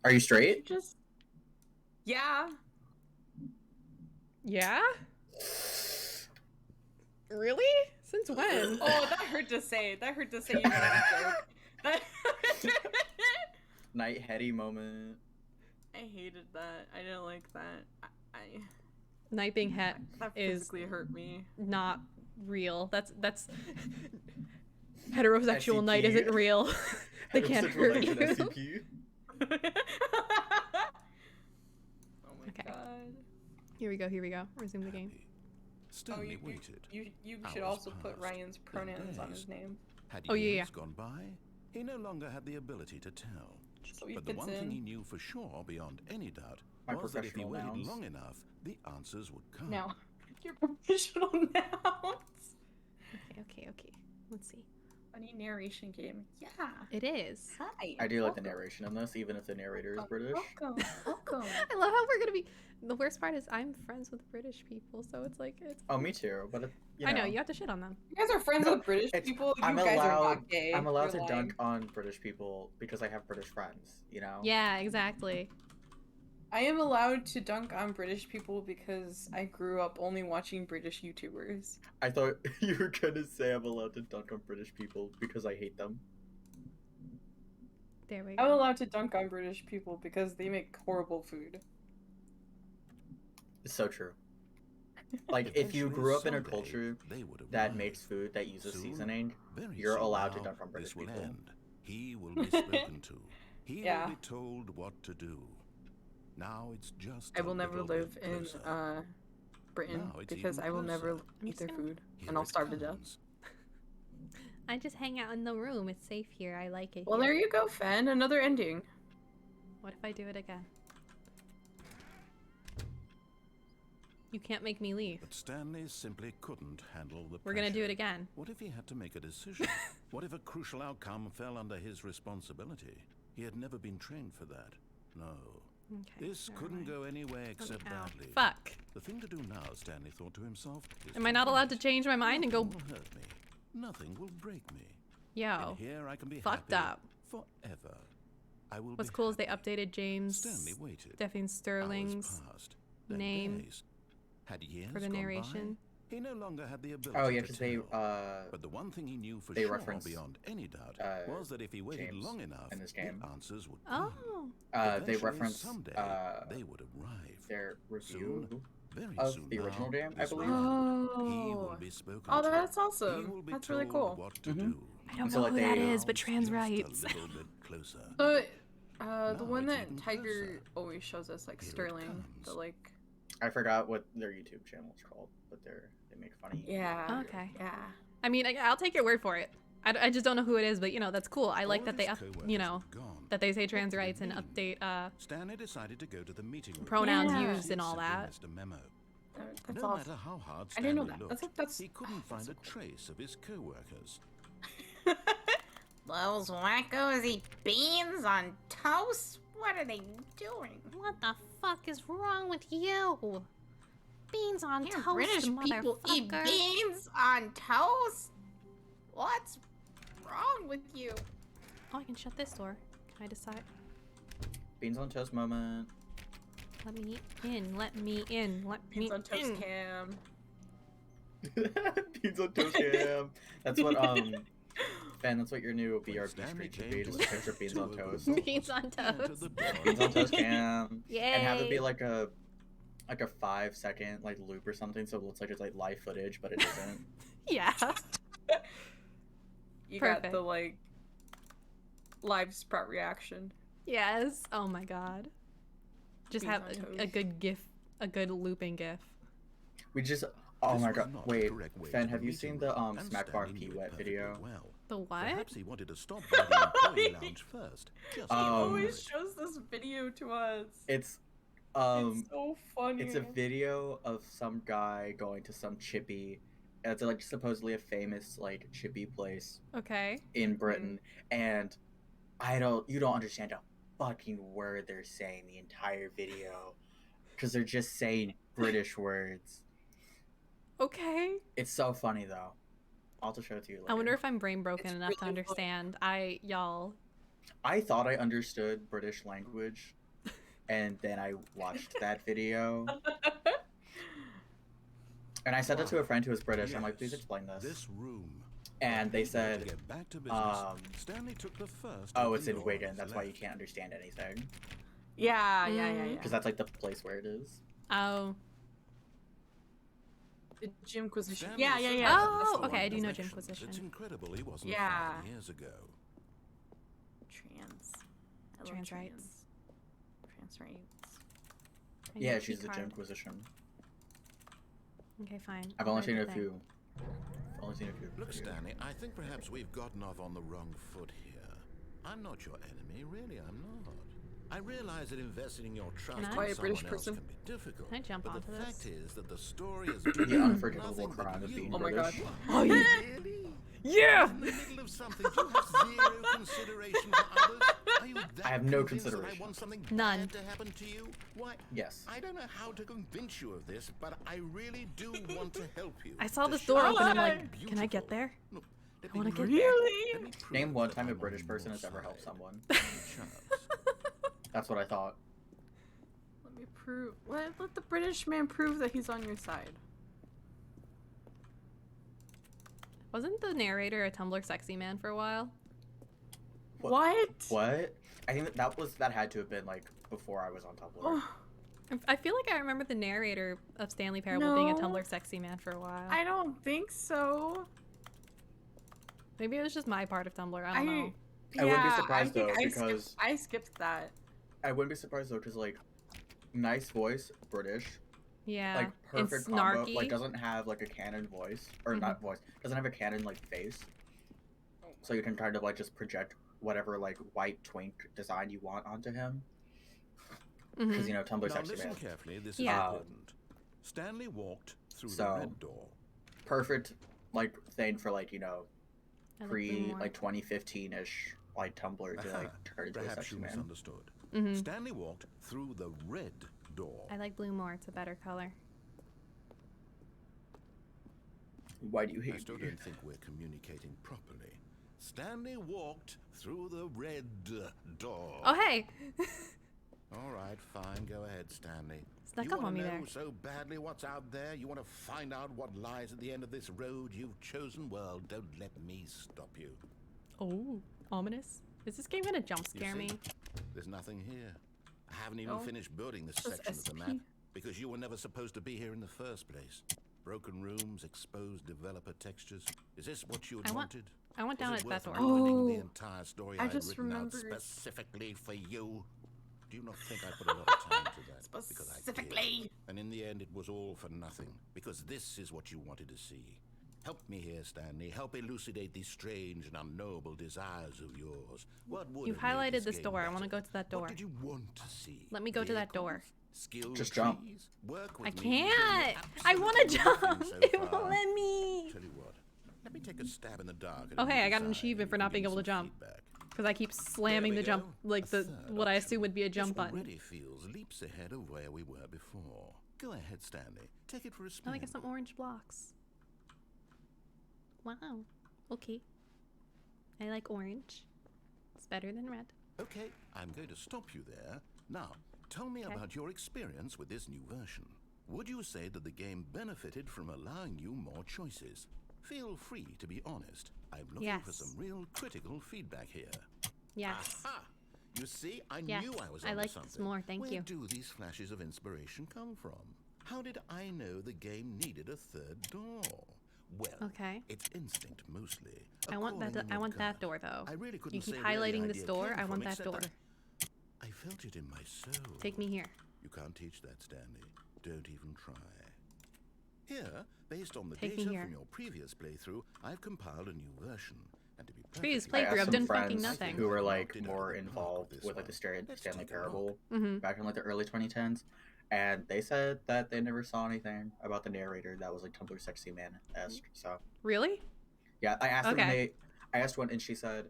E: Are you straight?
B: Just... Yeah.
A: Yeah? Really? Since when?
B: Oh, that hurt to say. That hurt to say you got a joke. That...
E: Night heady moment.
B: I hated that. I didn't like that.
A: Night being het
B: That
A: is
B: physically hurt me.
A: not real. That's heterosexual night
E: SCP.
A: isn't real. They can't hurt you.
E: SCP.
B: Oh my
A: Okay.
B: god.
A: Here we go. Resume the game.
C: happy. Stanley waited.
B: You should
C: Hours
B: also put
C: passed,
B: Ryan's
C: then
B: pronouns on
C: days.
B: his name.
C: Had
A: Oh, yeah,
C: years gone by, he no longer had the ability to tell.
B: So he
C: But the
B: fits
C: one thing
B: in.
C: he knew for sure, beyond any doubt,
E: My
C: was that if he
E: professional
C: waited
E: nouns.
C: long enough, the answers would come.
B: Now, your professional nouns.
A: Okay. Let's see.
B: Funny narration game. Yeah.
A: It is.
B: Hi.
E: I do like the
B: welcome.
E: narration in this, even if the narrator is British.
B: Welcome. Welcome.
A: I love how we're gonna be. The worst part is I'm friends with British people, so it's like it's.
E: Oh, me too. But it,
A: I know you have to shit on them.
B: You guys are friends
E: No,
B: with British
E: it's-
B: people. You
E: I'm
B: guys are
E: allowed.
B: not gay.
E: I'm allowed
B: You're
E: to
B: lying.
E: dunk on British people because I have British friends. You know.
A: Yeah, exactly.
B: I am allowed to dunk on British people because I grew up only watching British YouTubers.
E: I thought you were gonna say I'm allowed to dunk on British people because I hate them.
A: There we
B: I'm
A: go.
B: allowed to dunk on British people because they make horrible food.
E: It's so true. Like, if you
C: Eventually,
E: grew up in a
C: someday,
E: culture
C: they would
E: that
C: arrive.
E: makes food that uses
C: Soon,
E: seasoning,
C: very
E: you're
C: soon
E: allowed to
C: now,
E: dunk on British
C: this will
E: people.
C: end. He will be spoken to. He
B: Yeah.
C: will be told what to do. Now it's just.
B: I
C: a
B: will never
C: little
B: live
C: bit
B: in
C: closer.
B: Britain
C: Now it's
B: because
C: even
B: I will never
C: closer.
A: I'm
B: eat
A: just
B: their
A: gonna-
B: food
C: Here
B: and I'll
C: it
B: starve to death.
C: comes.
A: I just hang out in the room. It's safe here. I like it.
B: Well,
A: here.
B: there you go, Fen. Another ending.
A: What if I do it again? You can't make me leave.
C: But Stanley simply couldn't handle the
A: We're gonna do
C: pressure.
A: it again.
C: What if he had to make a decision? What if a crucial outcome fell under his responsibility? He had never been trained for that. No.
A: Okay.
C: This
A: never
C: couldn't
A: mind.
C: go anywhere
A: Let me
C: except
A: out.
C: badly.
A: Fuck.
C: The thing to do now, Stanley thought to himself, is
A: Am I not allowed to
C: wait.
A: change my mind and go?
C: Nothing will hurt me. Nothing will break me.
A: Yo.
C: And here I can be
A: Fucked
C: happy
A: up.
C: forever. I will
A: What's
C: be
A: cool is they
C: happy.
A: updated James
C: Stanley waited.
A: Stephen Sterling's
C: Hours passed, then
A: name
C: days. Had years
A: for the
C: gone by?
A: narration.
C: He no longer had the ability
E: Oh yeah,
C: to
E: because they
C: tell. But the one thing he knew for
E: they
C: sure,
E: reference,
C: beyond any doubt, was that if he waited
E: James
C: long enough,
E: in this game.
C: the answers would come.
A: Oh.
E: they
C: Eventually,
E: reference
C: someday, they would arrive.
E: their review
C: Soon, very
E: of
C: soon
E: the original
C: now,
E: game, I
C: this
E: believe.
C: one, he will
B: Oh.
C: be spoken
B: Oh,
C: to.
B: that's
C: He
B: awesome.
C: will be
B: That's really
C: told
B: cool.
C: what to
E: Mhm.
C: do.
A: I don't
E: So,
A: know
E: like,
A: who that
E: they-
A: is, but
C: Now
A: trans
C: it's
A: rights.
C: just a little bit closer.
B: The
C: Now
B: one
C: it's
B: that
C: even
B: Tiger
C: closer.
B: always shows us, like
C: Here it
B: Sterling, the
C: comes.
B: like.
E: I forgot what their YouTube channel is called, but they make funny.
B: Yeah.
A: Okay.
B: Yeah.
A: I mean, I'll take your word for it. I just don't know who it is, but you know that's cool. I like
C: All
A: that
C: of
A: they
C: his
A: up,
C: co-workers
A: you know,
C: were gone.
A: that they say
C: What
A: trans
C: did it
A: rights and
C: mean?
A: update
C: Stanley decided to go to the meeting room.
A: pronouns
B: Yeah.
A: used and all
C: Simply
A: that.
C: missed a memo.
B: That's
C: No
B: awesome.
C: matter how hard
B: I didn't know
C: Stanley
B: that.
C: looked,
B: That's
C: he couldn't find
B: that's
C: a trace of his co-workers.
D: Those wackos eat beans on toast? What are they doing?
A: What the fuck is wrong with you? Beans on
D: You
A: toast,
D: British people eat
A: motherfucker.
D: beans on toast? What's wrong with you?
A: Oh, I can shut this door. Can I decide?
E: Beans on toast moment.
A: Let me in. Let me in. Let me
B: Beans on toast
A: in.
B: cam.
E: Beans on toast cam. That's what Ben, that's what your new BRB
C: Stanley
E: stream should
C: came
E: be.
C: to
E: Just a picture of beans
C: to
E: on
C: open
E: toast.
C: the door,
A: Beans on
C: he entered
A: toast.
C: the door.
E: Beans on toast cam.
A: Yay.
E: And have it be like a 5-second like loop or something, so it looks like it's like live footage, but it isn't.
A: Yeah.
B: You got
A: Perfect.
B: the like live Sprout reaction.
A: Yes. Oh my god. Just
B: Beans
A: have
B: on
A: a
B: toast.
A: good gif, a good looping gif.
E: We just oh
C: This
E: my
C: was
E: god.
C: not the
E: Wait,
C: correct way
E: Fen,
C: to
E: have you
C: meet
E: seen
C: him,
E: the
C: and
E: Smack Bar
C: Stanley
E: P
C: knew it
E: Wet
C: perfectly
E: video?
C: well.
A: The what?
C: Perhaps he wanted to stop by the employee lounge first. Just
E: He
B: He
C: to
B: always
C: admire it.
B: shows this video to us.
E: It's
B: It's so funny.
E: it's a video of some guy going to some chippy. It's like supposedly a famous like chippy place
A: Okay.
E: in Britain, and you don't understand a fucking word they're saying the entire video, because they're just saying British words.
A: Okay.
E: It's so funny though. I'll just show it to you later.
A: I wonder if I'm brain broken
B: It's
A: enough to
B: really
A: understand. Y'all.
E: I thought I understood British language, and then I watched that video, and I sent it to a friend who was British. I'm like, please
C: Yes,
E: explain this.
C: This room.
E: And they
C: To
E: said,
C: get back to business, Stanley took the first
E: oh,
C: of
E: it's
C: the
E: in Wigan.
C: doors
E: That's why you
C: left.
E: can't understand anything.
B: Yeah, yeah, yeah,
A: Mm.
B: yeah.
E: Because that's like the place where it is.
A: Oh.
B: The Gymquisition.
C: Stanley
B: Yeah, yeah,
C: said
B: yeah.
C: that
A: Oh,
C: was the
A: okay, I
C: one
A: do know
C: connection.
A: Gymquisition.
C: It's incredible he wasn't
B: Yeah.
C: 5 years ago.
B: Trans. I love
A: Trans rights.
B: Trans rights.
A: I need
E: Yeah,
A: a
E: she's
A: key
E: the
A: card.
E: Gymquisition.
A: Okay, fine.
E: I've
A: I'll
E: only
A: write
E: seen
A: it
E: a
A: down.
E: few. Only seen a few.
C: Look,
E: videos.
C: Stanley, I think perhaps we've gotten off on the wrong foot here. I'm not your enemy, really, I'm not. I realize that investing in your trust
A: Can I?
C: in
B: Why a British
C: someone else
B: person?
C: can be difficult.
A: Can I jump
C: but
A: onto
C: the
A: this?
C: fact is that the story is
E: The
C: doing
E: unforgivable
C: nothing but
E: crime of
C: you.
E: being
B: Oh my
E: British.
B: god.
A: Oh, yeah.
C: Really?
A: Yeah!
C: In the middle of something, do you have zero consideration for others? Are you that
E: I have no
C: convinced that
E: consideration.
C: I want something
A: None.
C: bad to happen to you? Why?
E: Yes.
C: I don't know how to convince you of this, but I really do want to help you.
A: I saw
C: To
A: this door
C: show
A: open. I'm
C: you
A: like,
C: how
A: can I get
C: beautiful.
A: there?
C: Look, let
A: I wanna
C: me
A: get
C: know.
A: there.
B: Really?
C: Let me prove
E: Name one
C: that
E: time a
C: I'm
E: British
C: on
E: person
C: your
E: has ever helped
C: side.
E: someone.
C: Any chance?
E: That's what I thought.
B: Let me prove. Let the British man prove that he's on your side.
A: Wasn't the narrator a Tumblr sexy man for a while?
B: What?
E: What? I think that had to have been like before I was on Tumblr.
B: Oh,
A: I feel like I remember the narrator of Stanley Parable being a
B: No.
A: Tumblr sexy man for a while.
B: I don't think so.
A: Maybe it was just my part of Tumblr. I don't know.
E: I wouldn't be
B: Yeah,
E: surprised,
B: think
E: though, because-
B: I skipped that.
E: I wouldn't be surprised though, because like, nice voice, British,
A: Yeah.
E: like
A: and
E: perfect combo,
A: snarky.
E: like doesn't have like a canon voice or not voice, doesn't have a canon like face, so you can kind of like just project whatever like white twink design you want onto him, because you know Tumblr
C: Now
E: sexy
C: listen
E: man.
C: carefully. This
A: Yeah.
C: is important. Stanley walked through the
E: So-
C: red door.
E: Perfect like thing for like, you know,
A: I like
E: pre
A: blue more.
E: like 2015-ish like Tumblr to like turn into a
C: Perhaps
E: sexy
C: you
E: man.
C: misunderstood.
A: Mhm.
C: Stanley walked through the red door.
A: I like blue more. It's a better color.
E: Why do you
C: I
E: hate
C: still
E: me?
C: don't think we're communicating properly. Stanley walked through the red door.
A: Oh, hey!
C: All right, fine. Go ahead, Stanley.
A: Snuck
C: You
A: up on
C: want
A: me
C: to know
A: there.
C: so badly what's out there? You want to find out what lies at the end of this road you've chosen? Well, don't let me stop you.
A: Oh, ominous. Is this game gonna jump
C: You
A: scare
C: see,
A: me?
C: There's nothing here. I haven't even
B: No.
C: finished building this
B: Just
C: section of the
B: SP.
C: map because you were never supposed to be here in the first place. Broken rooms, exposed developer textures. Is this what you had
A: I want-
C: wanted?
A: I went down
C: Was
A: at
C: it
A: that
C: worth
A: door.
C: ruining the
B: Oh,
C: entire story
B: I
C: I'd
B: just
C: written out
B: remembered.
C: specifically for you? Do you not think I put a lot of time to that? Because I did.
B: Specifically.
C: And in the end, it was all for nothing. Because this is what you wanted to see. Help me here, Stanley. Help elucidate these strange and unknowable desires of yours. What would
A: You've
C: have made
A: highlighted this
C: game
A: door. I want to
C: better?
A: go to that door.
C: What did you want to see?
A: Let me go to that door.
C: Vehicles? Skill
E: Just jump.
C: trees? Work with
A: I
C: me. You've given me
A: can't! I want to
C: absolutely
A: jump!
C: nothing so
A: It won't
C: far.
A: let me!
C: Tell you what. Let me take a stab in the dark.
A: Oh, hey, I got an
C: decide
A: achievement
C: if
A: for
C: you
A: not
C: can
A: being
C: give
A: able to
C: some
A: jump.
C: feedback.
A: Because I keep slamming
C: There
A: the
C: we
A: jump,
C: go.
A: like
C: A
A: the
C: third
A: what I
C: option.
A: assume would be a jump
C: This
A: button.
C: already feels leaps ahead of where we were before. Go ahead, Stanley. Take it for a spin.
A: Oh, I got some orange blocks. Wow. Okay. I like orange. It's better than red.
C: Okay, I'm going to stop you there. Now, tell me
A: Okay.
C: about your experience with this new version. Would you say that the game benefited from allowing you more choices? Feel free to be honest. I'm looking for
A: Yes.
C: some real critical feedback here.
A: Yes.
C: Aha! You see, I
A: Yes,
C: knew I was
A: I
C: onto
A: like this
C: something.
A: more, thank
C: Where
A: you.
C: do these flashes of inspiration come from? How did I know the game needed a third door? Well,
A: Okay.
C: it's instinct mostly.
A: I want that.
C: Calling in
A: I
C: your
A: want that
C: gut.
A: door though.
C: I really couldn't
A: You keep
C: say where the
A: highlighting this
C: idea
A: door.
C: came
A: I want
C: from,
A: that
C: except
A: door.
C: I felt it in my soul.
A: Take me here.
C: You can't teach that, Stanley. Don't even try. Here, based on the
A: Take me
C: data
A: here.
C: from your previous playthrough, I've compiled a new version. And to be
A: Previous
C: perfectly
E: I
A: playthrough,
E: asked
A: I've
E: some
A: done
E: friends
A: fucking nothing.
E: who were like
C: Knocked it
E: more
C: out of the park
E: involved
C: this
E: with like the
C: one. Let's
E: Stanley
C: take a look.
E: Parable
A: Mm-hmm.
E: back in like the early 2010s, and they said that they never saw anything about the narrator that was like Tumblr sexy man esque. So
A: Really?
E: yeah, I asked them, and
A: Okay.
E: I asked one, and she said,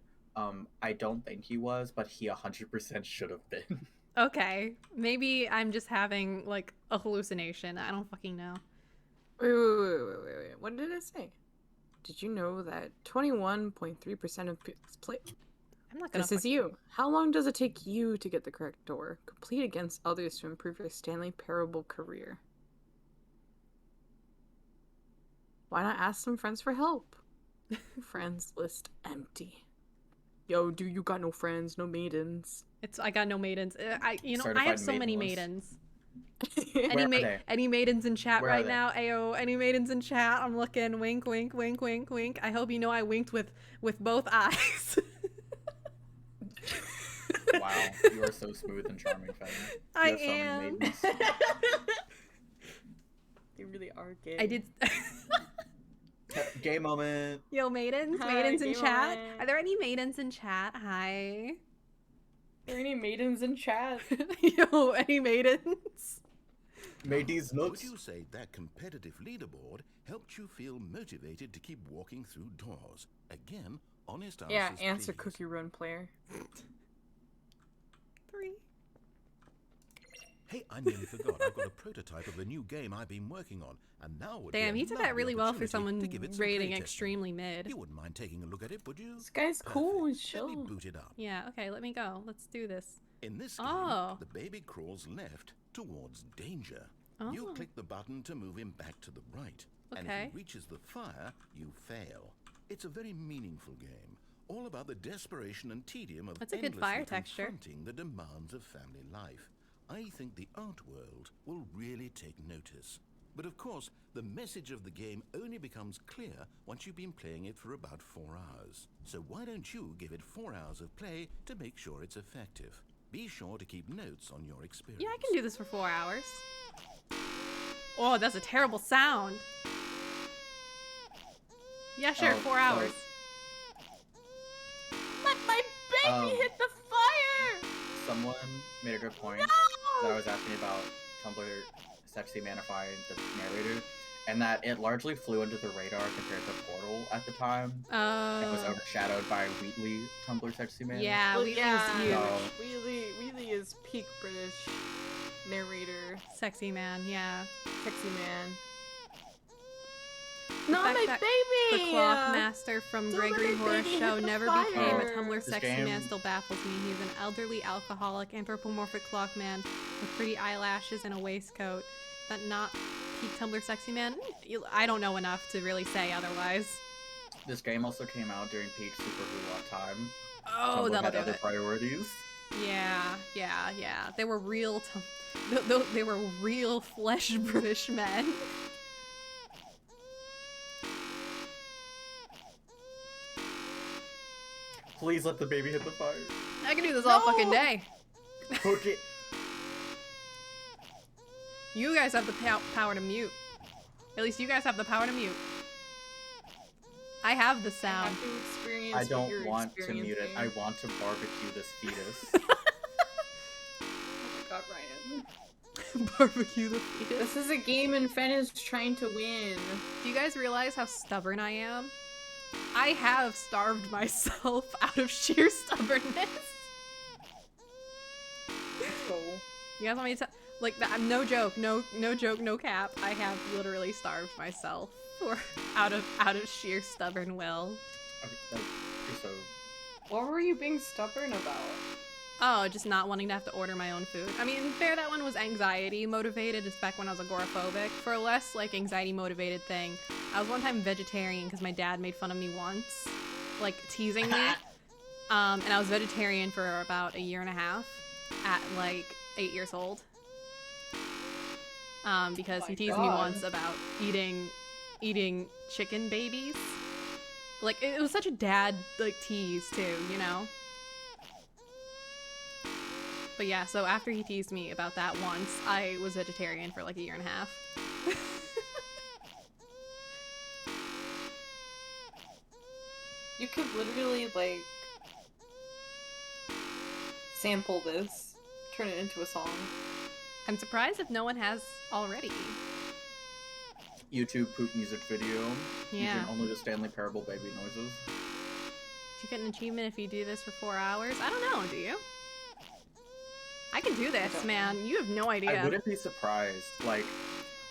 E: I don't think he was, but he 100% should have been.
A: Okay. Maybe I'm just having like a hallucination. I don't fucking know.
B: Wait. What did it say? Did you know that 21.3% of play?
A: I'm not gonna.
B: This is you. How long does it take you to get the correct door? Complete against others to improve your Stanley Parable career. Why not ask some friends for help? Friends list empty. Yo, do you got no friends, no maidens?
A: I got no maidens. I I
E: Certified
A: have so many
E: maidenless.
A: maidens.
E: Where are they?
A: Any maidens in chat
E: Where are
A: right
E: they?
A: now? Ayo, any maidens in chat? I'm looking. Wink, wink, wink, wink, wink. I hope you know I winked with both eyes.
E: Wow, you are so smooth and charming, Fennel. You
A: I
E: have so many
A: am.
E: maidens.
B: They really are gay.
A: I did.
E: Gay moment.
A: Yo, maidens,
B: Hi,
A: maidens in
B: gay
A: chat.
B: moment.
A: Are there any maidens in chat? Hi.
B: Are there any maidens in chat?
A: Yo, any maidens?
E: Mateys
C: Would
E: nuts.
C: you say that competitive leaderboard helped you feel motivated to keep walking through doors? Again, honest answers,
B: Yeah, answer
C: please.
B: Cookie Run player.
A: 3.
C: Hey, I nearly forgot. I've got a prototype of a new game I've been working on, and now would be
A: Damn,
C: a
A: he did that
C: lovely
A: really well for
C: opportunity
A: someone
C: to give it some
A: rating
C: playtesting.
A: extremely mid.
C: You wouldn't mind taking a look at it, would you?
B: This guy's cool and
C: Perfect. Let me
B: chill.
C: boot it up.
A: Yeah, okay, let me go. Let's do this.
C: In this game,
A: Oh.
C: the baby crawls left towards danger.
A: Oh.
C: You click the button to move him back to the right. And if
A: Okay.
C: he reaches the fire, you fail. It's a very meaningful game, all about the desperation and tedium of
A: That's a good fire
C: endlessly
A: texture.
C: confronting the demands of family life. I think the art world will really take notice. But of course, the message of the game only becomes clear once you've been playing it for about 4 hours. So why don't you give it 4 hours of play to make sure it's effective? Be sure to keep notes on your experience.
A: Yeah, I can do this for 4 hours. Oh, that's a terrible sound. Yeah, sure,
E: Oh,
A: 4
E: so-
A: hours.
B: Let my baby hit the fire!
E: Someone made a good point that I was asking about Tumblr sexy manifying the narrator, and that it largely flew under the radar compared to Portal at the time. It was overshadowed by Wheatley Tumblr sexy man.
A: Yeah,
B: Well,
A: Wheatley's
B: yeah,
A: huge.
E: No.
B: Wheatley is peak British narrator,
A: Sexy man, yeah.
B: sexy man.
A: The
B: Not
A: fact
B: my
A: that
B: baby!
A: The clock master from
B: Don't
A: Gregory
B: let my
A: Horror
B: baby
A: Show
B: hit the
A: never became a
B: fire.
A: Tumblr
E: This
A: sexy
E: game-
A: man still baffles me. He's an elderly alcoholic anthropomorphic clock man with pretty eyelashes and a waistcoat. That not peak Tumblr sexy man? I don't know enough to really say otherwise.
E: This game also came out during peak Super Hula time.
A: Oh,
E: Tumblr
A: that'll
E: had
A: do
E: other
A: it.
E: priorities.
A: Yeah. They were real. They were real flesh British men.
E: Please let the baby hit the fire.
A: I can do this all fucking day.
E: Cook it.
A: You guys have the power to mute. At least you guys have the power to mute. I have the
B: I
A: sound.
B: have to experience
E: I
B: what
E: don't
B: you're
E: want to mute it. I
B: experiencing.
E: want to barbecue this fetus.
B: Oh my god, Ryan.
A: Barbecue the fetus.
B: This is a game and Fen is trying to win.
A: Do you guys realize how stubborn I am? I have starved myself out of sheer stubbornness.
B: Let's go.
A: You guys want me to like that? No joke, no joke, no cap. I have literally starved myself for out of sheer stubborn will.
E: Like, so
B: What were you being stubborn about?
A: Oh, just not wanting to have to order my own food. I mean, fair, that one was anxiety motivated, just back when I was agoraphobic. For a less, like, anxiety motivated thing, I was one time vegetarian because my dad made fun of me once, like, teasing me. And I was vegetarian for about 1.5 years at, like, 8 years old. Because
B: Oh
A: he
B: my
A: teased me
B: God.
A: once about eating chicken babies. Like, it was such a dad, like, tease, too, you know? But yeah, so after he teased me about that once, I was vegetarian for like 1.5 years.
B: You could literally, like, sample this, turn it into a song.
A: I'm surprised if no one has already.
E: YouTube poop music video.
A: Yeah.
E: Using only the Stanley Parable baby noises.
A: Do you get an achievement if you do this for 4 hours? I don't know, do you? I can do this,
B: don't
A: man. You have no
E: I
A: idea.
E: wouldn't be surprised. Like,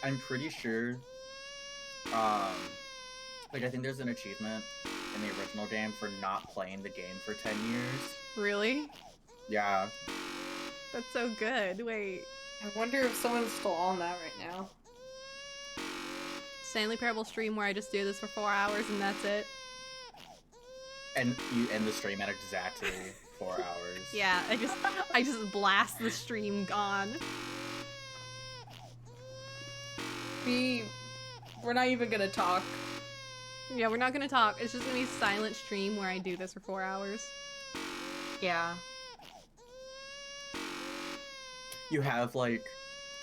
E: I'm pretty sure. Like, I think there's an achievement in the original game for not playing the game for 10 years.
A: Really?
E: Yeah.
A: That's so good. Wait.
B: I wonder if someone's still on that right now.
A: Stanley Parable stream where I just do this for 4 hours and that's it.
E: And you end the stream at exactly 4 hours.
A: Yeah, I just blast the stream gone.
B: We're not even gonna talk.
A: Yeah, we're not gonna talk. It's just gonna be silent stream where I do this for 4 hours.
B: Yeah.
E: You have like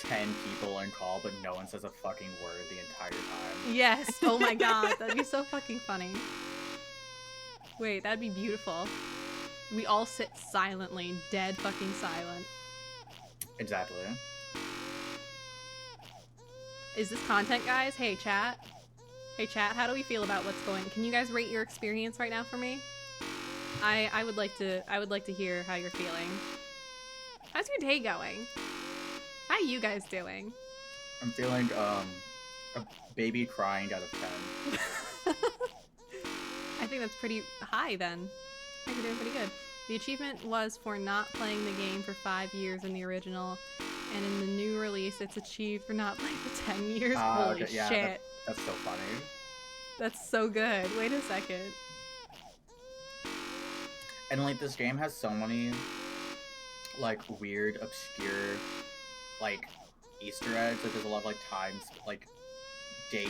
E: 10 people in call, but no one says a fucking word the entire time.
A: Yes. Oh my god, that'd be so fucking funny. Wait, that'd be beautiful. We all sit silently, dead fucking silent.
E: Exactly.
A: Is this content, guys? Hey, chat. Hey, chat. How do we feel about what's going? Can you guys rate your experience right now for me? I would like to hear how you're feeling. How's your day going? How you guys doing?
E: I'm feeling a baby crying out of 10.
A: I think that's pretty high then. I think you're doing pretty good. The achievement was for not playing the game for 5 years in the original, and in the new release, it's achieved for not playing for 10 years. Holy
E: okay, yeah,
A: shit.
E: That's so funny.
A: That's so good. Wait a second.
E: And like this game has so many like weird, obscure, like Easter eggs. Like there's a lot of like times, like date,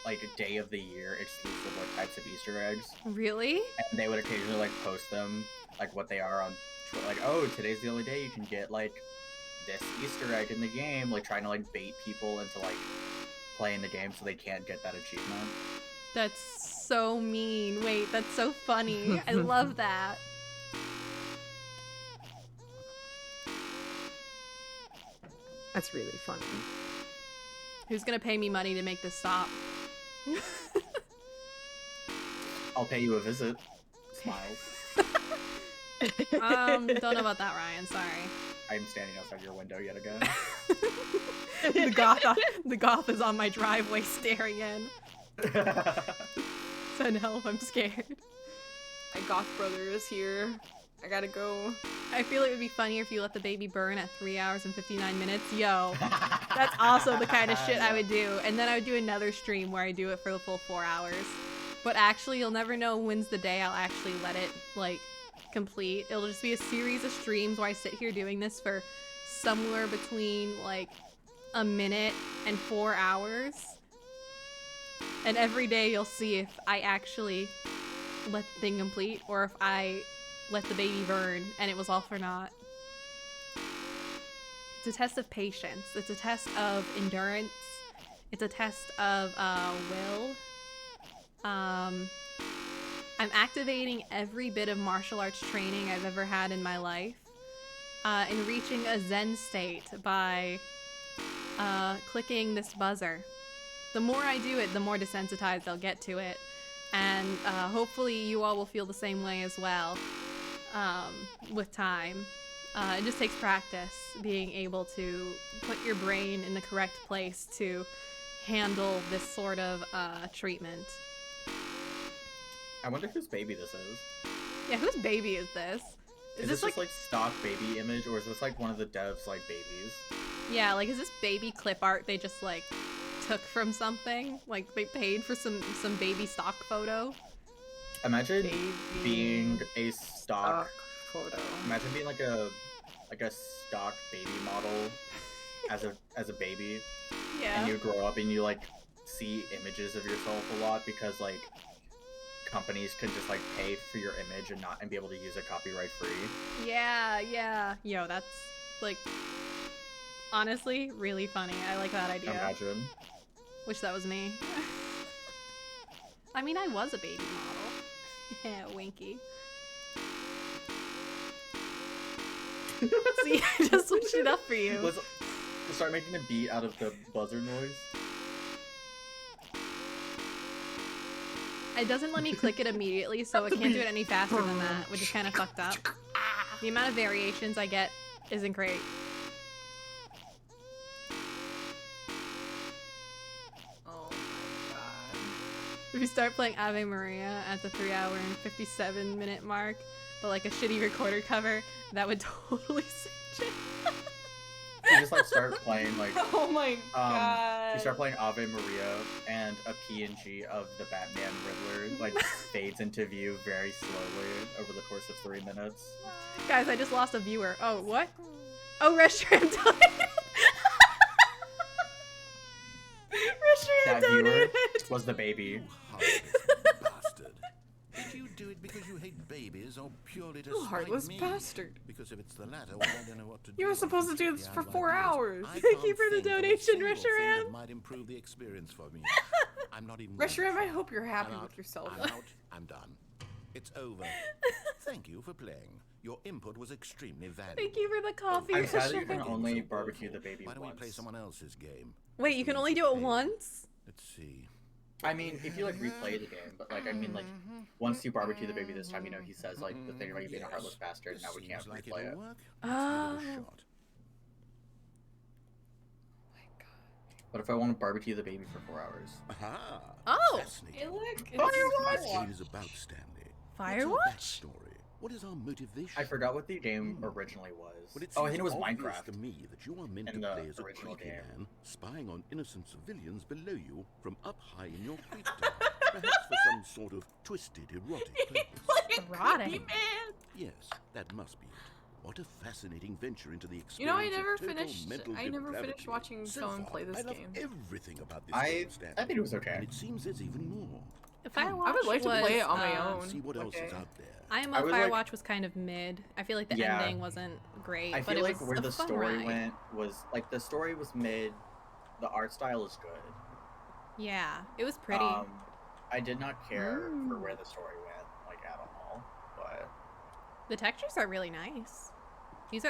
E: like a day of the year exclusive like types of Easter eggs.
A: Really?
E: And they would occasionally like post them, like what they are on Twitter. Like, oh, today's the only day you can get like this Easter egg in the game. Like trying to like bait people into like playing the game so they can't get that achievement.
A: That's so mean. Wait, that's so funny. I love that.
F: That's really funny.
A: Who's gonna pay me money to make this stop?
E: I'll pay you a visit. Smiles.
A: Don't know about that, Ryan. Sorry.
E: I'm standing outside your window yet again.
A: The goth is on my driveway staring in. Send help, I'm scared.
B: My goth brother is here. I gotta go.
A: I feel it would be funnier if you let the baby burn at 3 hours and 59 minutes. Yo, that's also the kind of shit I would do. And then I would do another stream where I do it for the full 4 hours. But actually, you'll never know when's the day I'll actually let it, like, complete. It'll just be a series of streams where I sit here doing this for somewhere between, like, a minute and 4 hours. And every day you'll see if I actually let the thing complete or if I let the baby burn and it was all for naught. It's a test of patience. It's a test of endurance. It's a test of will. I'm activating every bit of martial arts training I've ever had in my life and reaching a Zen state by clicking this buzzer. The more I do it, the more desensitized I'll get to it. And hopefully you all will feel the same way as well with time. It just takes practice, being able to put your brain in the correct place to handle this sort of treatment.
E: I wonder whose baby this is.
A: Yeah, whose baby is this?
E: Is this just like stock baby image, or is this like one of the devs like babies?
A: Yeah, like is this baby clip art they just like took from something? Like they paid for some baby stock photo?
E: Imagine
B: Baby
E: being a stock.
B: photo.
E: Imagine being like a stock baby model as a baby,
A: Yeah.
E: and you grow up and you like see images of yourself a lot because like companies could just like pay for your image and be able to use it copyright free.
A: Yeah. Yo, that's like honestly really funny. I like that idea.
E: Imagine.
A: Wish that was me. I mean, I was a baby model. Yeah, winky. See, I just switched it up for you.
E: Let's start making a beat out of the buzzer noise.
A: It doesn't let me click it immediately, so it can't do it any faster than that, which is kind of fucked up. The amount of variations I get isn't great.
B: Oh my god.
A: If you start playing Ave Maria at the 3 hour and 57 minute mark, but like a shitty recorder cover, that would totally cinch it.
E: You just like start playing like
B: Oh my god.
E: you start playing Ave Maria and a PNG of the Batman Riddler like fades into view very slowly over the course of 3 minutes.
A: Guys, I just lost a viewer. Oh, what? Oh, Restaurant donated!
E: That
A: Restaurant
E: viewer
A: donated!
E: was the baby.
C: You heartless bastard. Did you do it because you hate babies or purely to
B: You
C: spite
B: heartless
C: me?
B: bastard.
C: Because if it's the latter, well, I don't know what to do.
B: You were supposed to do
C: The
B: this for
C: idea
B: 4
C: is
B: hours.
C: I
A: Thank
C: can't
A: you for the
C: think of a
A: donation,
C: single thing
A: Reshiram.
C: that might improve the experience for me. I'm not even.
B: Reshiram, I hope you're
C: I'm
B: happy
C: out.
B: with yourself.
C: I'm out. I'm done. It's over. Thank you for playing. Your input was extremely valuable.
A: Thank you for the coffee.
E: I'm sad that you
C: Everything
E: can
C: was
E: only
C: awful.
E: barbecue the baby
C: Why don't we
E: once.
C: play someone else's game?
A: Wait, you can only do it once?
C: Let's see.
E: I mean, if you like replay the game, but like I mean, like once you barbecue the baby this time, you know he says like the thing about you being a heartless bastard. Now we can't
C: Seems like
E: replay
C: it'll
E: it.
C: work. Let's give it a shot.
E: But if I want to barbecue the baby for 4 hours,
C: Aha!
A: Oh!
C: Fascinating.
B: look.
C: What this game is about, Stanley. What's our
A: Firewatch?
C: backstory? What is our motivation?
E: I forgot what the game originally was.
C: Well,
E: Oh, I think it was
C: seems obvious
E: Minecraft.
C: to me that you are meant
E: in
C: to
E: the
C: play as a
E: original
C: creepy
E: game.
C: man, spying on innocent civilians below you from up high in your creep tower, perhaps for some sort of twisted erotic purpose.
A: Erotic.
B: Man.
C: Yes, that must be it. What a fascinating venture into the experience.
B: You know, I
C: of
B: never
C: total
B: finished.
C: mental
B: I never
C: depravity.
B: finished watching
C: So
B: someone
C: far,
B: play this
C: I love
B: game.
C: everything about this
E: I
C: game, Stanley.
E: think it was okay.
C: And it seems there's even more.
A: Firewatch
B: I would like to
A: was,
B: play it on my own.
C: See what else
B: Okay.
C: is out there.
A: IMO
E: I was like-
A: Firewatch was kind of mid. I feel like the
E: Yeah.
A: ending wasn't great,
E: I
A: but
E: feel
A: it
E: like
A: was
E: where
A: a
E: the
A: fun
E: story
A: ride.
E: went was like the story was mid, the art style is good.
A: Yeah, it was pretty.
E: I did not care for where the story went, like at all. But
A: The textures are really nice.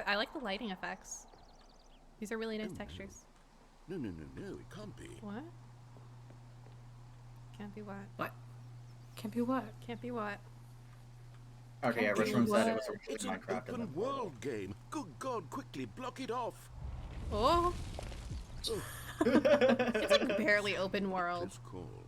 A: I like the lighting effects. These are really nice textures.
C: No, it can't be.
A: What? Can't be what?
B: What? Can't be what?
A: Can't be what?
E: okay, yeah,
B: Can't be
E: Restaurant said it
B: what?
E: was originally
C: It's an
E: Minecraft and
C: open
E: then Portal.
C: world game. Good God, quickly block it off.
A: Oh, it's like barely open world.
C: Close call.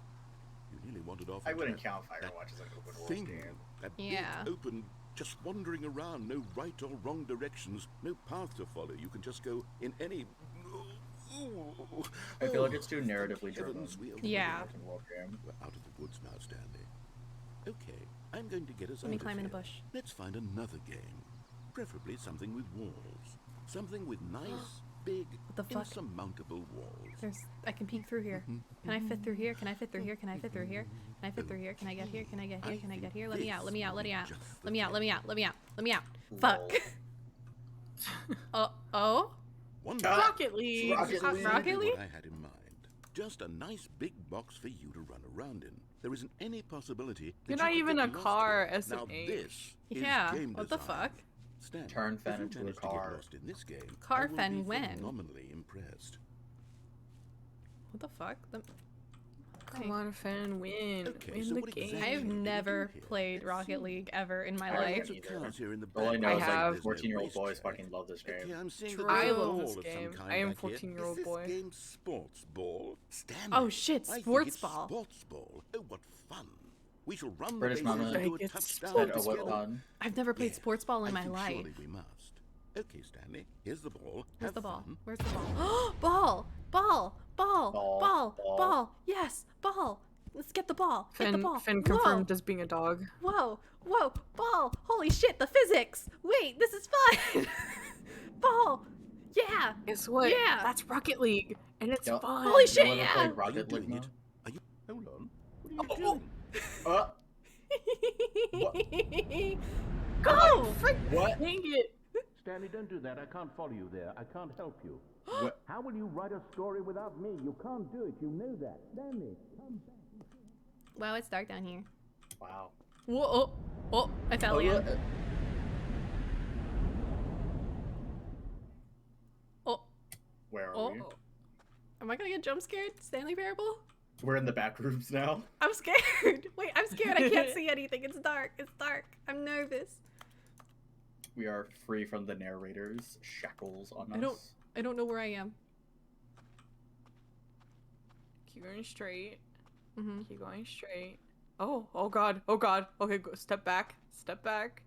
C: You nearly wandered off.
E: I
C: into
E: wouldn't
C: that-
E: count
C: that
E: Firewatch as an open world
C: thing.
E: game.
C: That
A: Yeah.
C: big open, just wandering around, no right or wrong directions, no path to follow. You can just go in any.
E: I feel like it's too narratively driven.
C: Heavens, we are
A: Yeah.
E: Open world game.
C: We're out of the woods now, Stanley. Okay, I'm going to get us
A: Let me
C: out of
A: climb in a
C: here.
A: bush.
C: Let's find another game. Preferably something with walls. Something with nice, big,
A: the fuck?
C: insurmountable walls.
A: I can peek through here. Can I fit through here? Can I fit through here? Can I fit through here? Can I fit through here? Can I get here? Can I get here? Can I get here? Let me out. Let me out. Let me out. Let me out. Let me out. Let me out. Let me out. Fuck. Oh?
C: Wonderful.
B: Rocket League.
E: Rocket League.
A: Rocket League?
C: What I had in mind. Just a nice big box for you to run around in. There isn't any possibility that
B: You're
C: you
B: not
C: could
B: even
C: get
B: a
C: lost
B: car,
C: in it. Now
B: SMH.
C: this is
A: Yeah.
C: game
A: What the
C: design.
A: fuck?
C: Stanley,
E: Turn
C: if
E: Fen
C: you
E: into a
C: manage to get
E: car.
C: lost in this game,
A: Car
C: I will
A: Fen
C: be
A: when?
C: phenomenally impressed.
A: What the fuck?
B: Come on, Finn, win.
C: Okay,
B: Win
C: so
B: the
C: what
B: game.
C: exactly-
A: I have
C: What do you do
A: never
C: here?
A: played Rocket League ever in my
E: I
A: life.
E: haven't
C: Lots of
E: either.
C: cars here in the
E: All I
C: back.
E: know
B: I
E: is
B: have.
E: like 14-year-old boys
C: racetrack.
E: fucking love this game.
C: Okay, I'm seeing
A: True.
C: that there's
B: I
C: a
B: love
C: ball
B: this
C: of some
B: game.
C: kind
B: I am
C: back here.
B: 14-year-old
C: Is
B: boy.
C: This game sports ball? Stanley.
A: Oh shit,
C: I think
A: sports
C: it's
A: ball.
C: Sports ball. Oh, what fun! We shall run
E: British
C: the bases
E: Mama
C: and do a
B: It's
C: touchdown
E: Said,
B: sports
E: oh, what
C: together.
E: fun.
A: I've never played
C: Yeah,
A: sports ball in
C: I
A: my
C: think
A: life.
C: surely we must. Okay, Stanley. Here's the ball.
A: Where's
C: Have
A: the ball?
C: fun.
A: Where's the ball? Ball! Ball! Ball!
E: Ball,
A: Ball!
E: ball.
A: Ball! Yes! Ball! Let's get the ball! Get the
B: Finn,
A: ball!
B: Finn
A: Whoa.
B: confirmed as being a dog.
A: Whoa! Whoa! Ball! Holy shit! The physics! Wait, this is fun! Ball! Yeah!
B: Guess what?
A: Yeah.
B: That's Rocket League, and it's
E: Yep.
B: fun.
A: Holy
E: You
A: shit,
E: wanna
A: yeah!
E: play
C: Are you
E: Rocket League
C: doing
E: now?
C: it? Are you? Hold on. What are you doing?
A: Go!
E: What?
B: Dang it.
G: Stanley, don't do that. I can't follow you there. I can't help you.
E: What?
G: How will you write a story without me? You can't do it. You know that. Stanley, come back.
A: Wow, it's dark down here.
E: Wow.
A: Whoa! Oh! Oh! I fell in. Oh!
E: Where are
A: Oh!
E: we?
A: Am I gonna get jump scared? Stanley Parable?
E: We're in the back rooms now.
A: I'm scared. Wait, I'm scared. I can't see anything. It's dark. It's dark. I'm nervous.
E: We are free from the narrator's shackles on us.
A: I don't know where I am.
B: Keep going straight.
A: Mm-hmm.
B: Keep going straight. Oh god. Oh god. Okay, go, step back. Step back.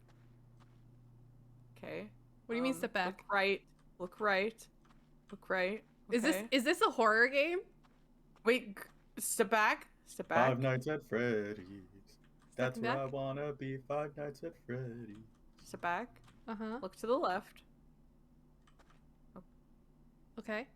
B: Okay.
A: What do you mean step back?
B: Look right. Look right. Look right.
A: Is
B: Okay.
A: this a horror game?
B: Wait, step back. Step back.
E: Five Nights at Freddy's. That's
A: Stepping
E: where I
A: back?
E: wanna be. Five Nights at Freddy's.
B: Step back.
A: Uh-huh.
B: Look to the left.
A: Okay.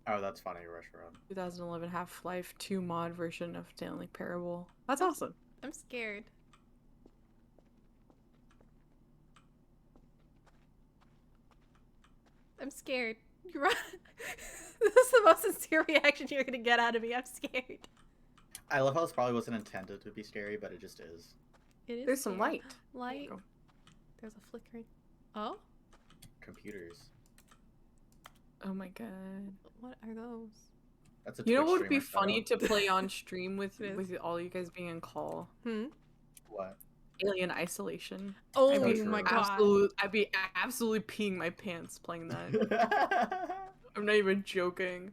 E: Oh, that's funny, restaurant.
B: 2011 Half-Life 2 mod version of Stanley Parable. That's awesome.
A: I'm scared. I'm scared. You're right. This is the most sincere reaction you're gonna get out of me. I'm scared.
E: I love how this probably wasn't intended to be scary, but it just is.
A: It is.
B: There's some
A: scary.
B: light.
A: Light.
B: Go.
A: There's a flickering. Oh,
E: Computers.
B: Oh my god.
A: what are those?
E: That's a
B: You know
E: Twitch
B: what would be
E: streamer
B: funny
E: setup.
B: to play on stream with
A: It is.
B: with all you guys being in call?
E: What?
B: Alien Isolation.
A: Oh
B: I'd be
E: true.
A: my god.
B: I'd be absolutely peeing my pants playing that. I'm not even joking.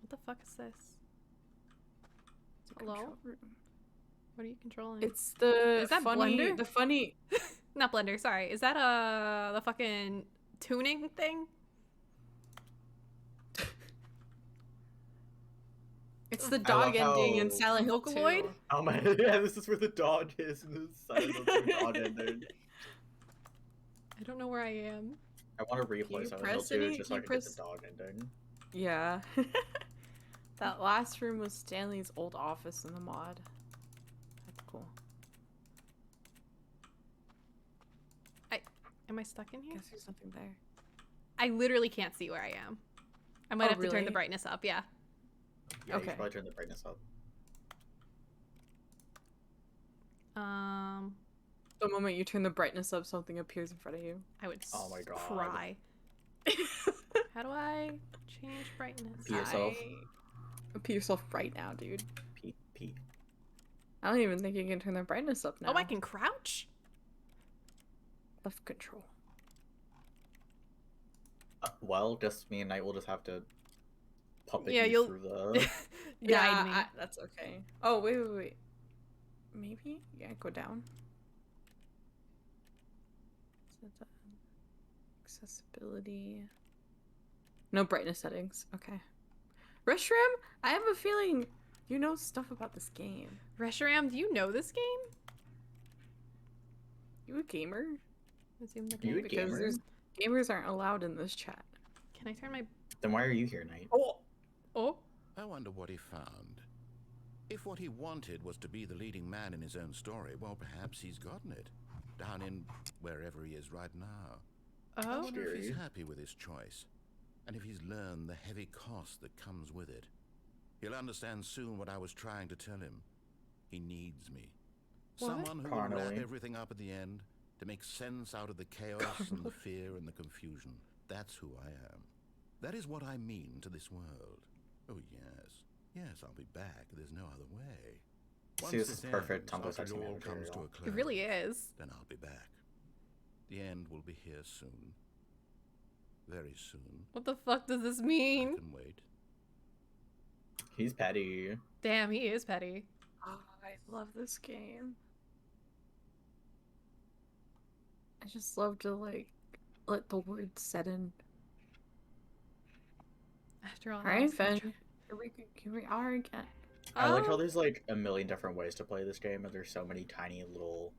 A: What the fuck is this?
B: It's a
A: Hello?
B: control room.
A: What are you controlling?
B: It's the
A: Is that
B: funny,
A: Blender?
B: the funny.
A: Not Blender. Sorry. Is that the fucking tuning thing?
B: It's the
E: I
B: dog
E: love
B: ending
E: how-
B: in Silent Hill 2.
A: Vocaloid?
E: Oh my, yeah, this is where the dog is, and the Silent Hill 2 dog ended.
A: I don't know where I am.
E: I want to
B: you
E: replay Silent Hill
B: press
E: 2
B: any-
E: just so
B: you
E: I can get
B: press-
E: the dog ending.
B: Yeah. That last room was Stanley's old office in the mod. That's cool.
A: Am I stuck in here?
B: Guess there's nothing there.
A: I literally can't see where I am. I might
B: Oh,
A: have to turn the
B: really?
A: brightness up. Yeah.
E: Yeah, you
B: Okay.
E: should probably turn the brightness up.
B: The moment you turn the brightness up, something appears in front of you.
A: I would
E: Oh my God.
A: cry. How do I change brightness?
E: Pee yourself.
B: Pee yourself right now, dude.
E: Pee.
B: I don't even think you can turn the brightness up now.
A: Oh, I can crouch?
B: Left control.
E: Well, just me and Knight will just have to puppet
A: Yeah,
E: you
A: you'll-
E: through the...
A: Guide me.
B: That's okay. Oh, wait. Maybe? Yeah, go down. Is that accessibility? No brightness settings. Okay. Restroom? I have a feeling you know stuff about this game.
A: Reshiram, do you know this game?
B: You a gamer?
A: Resume the
E: You
A: game.
E: a gamer?
B: Because gamers aren't allowed in this chat.
A: Can I turn my...
E: Then why are you here, Knight?
A: Oh.
C: I wonder what he found. If what he wanted was to be the leading man in his own story, well, perhaps he's gotten it. Down in wherever he is right now. I
A: Oh.
C: wonder if he's
E: Scary.
C: happy with his choice, and if he's learned the heavy cost that comes with it. He'll understand soon what I was trying to tell him. He needs me.
A: What?
C: Someone who will wrap
E: Carnally.
C: everything up at the end, to make sense out of the chaos and the fear and the confusion. That's who I am. That is what I mean to this world. Oh, yes. Yes, I'll be back. There's no other way.
E: See, this is
C: this
E: perfect
C: ends,
E: Tumblr
C: after
E: sexy
C: it all
E: man
C: comes to a
E: material.
C: close,
A: It really is.
C: then I'll be back. The end will be here soon. Very soon.
A: What the fuck does this
C: I
A: mean?
C: can wait.
E: He's petty.
A: Damn, he is petty.
B: Oh, I love this game. I just love to like let the words set in.
A: After all,
B: Alright,
A: else,
B: Fen. Here we are again.
E: I like how
A: Oh.
E: there's like a million different ways to play this game, and there's so many tiny little,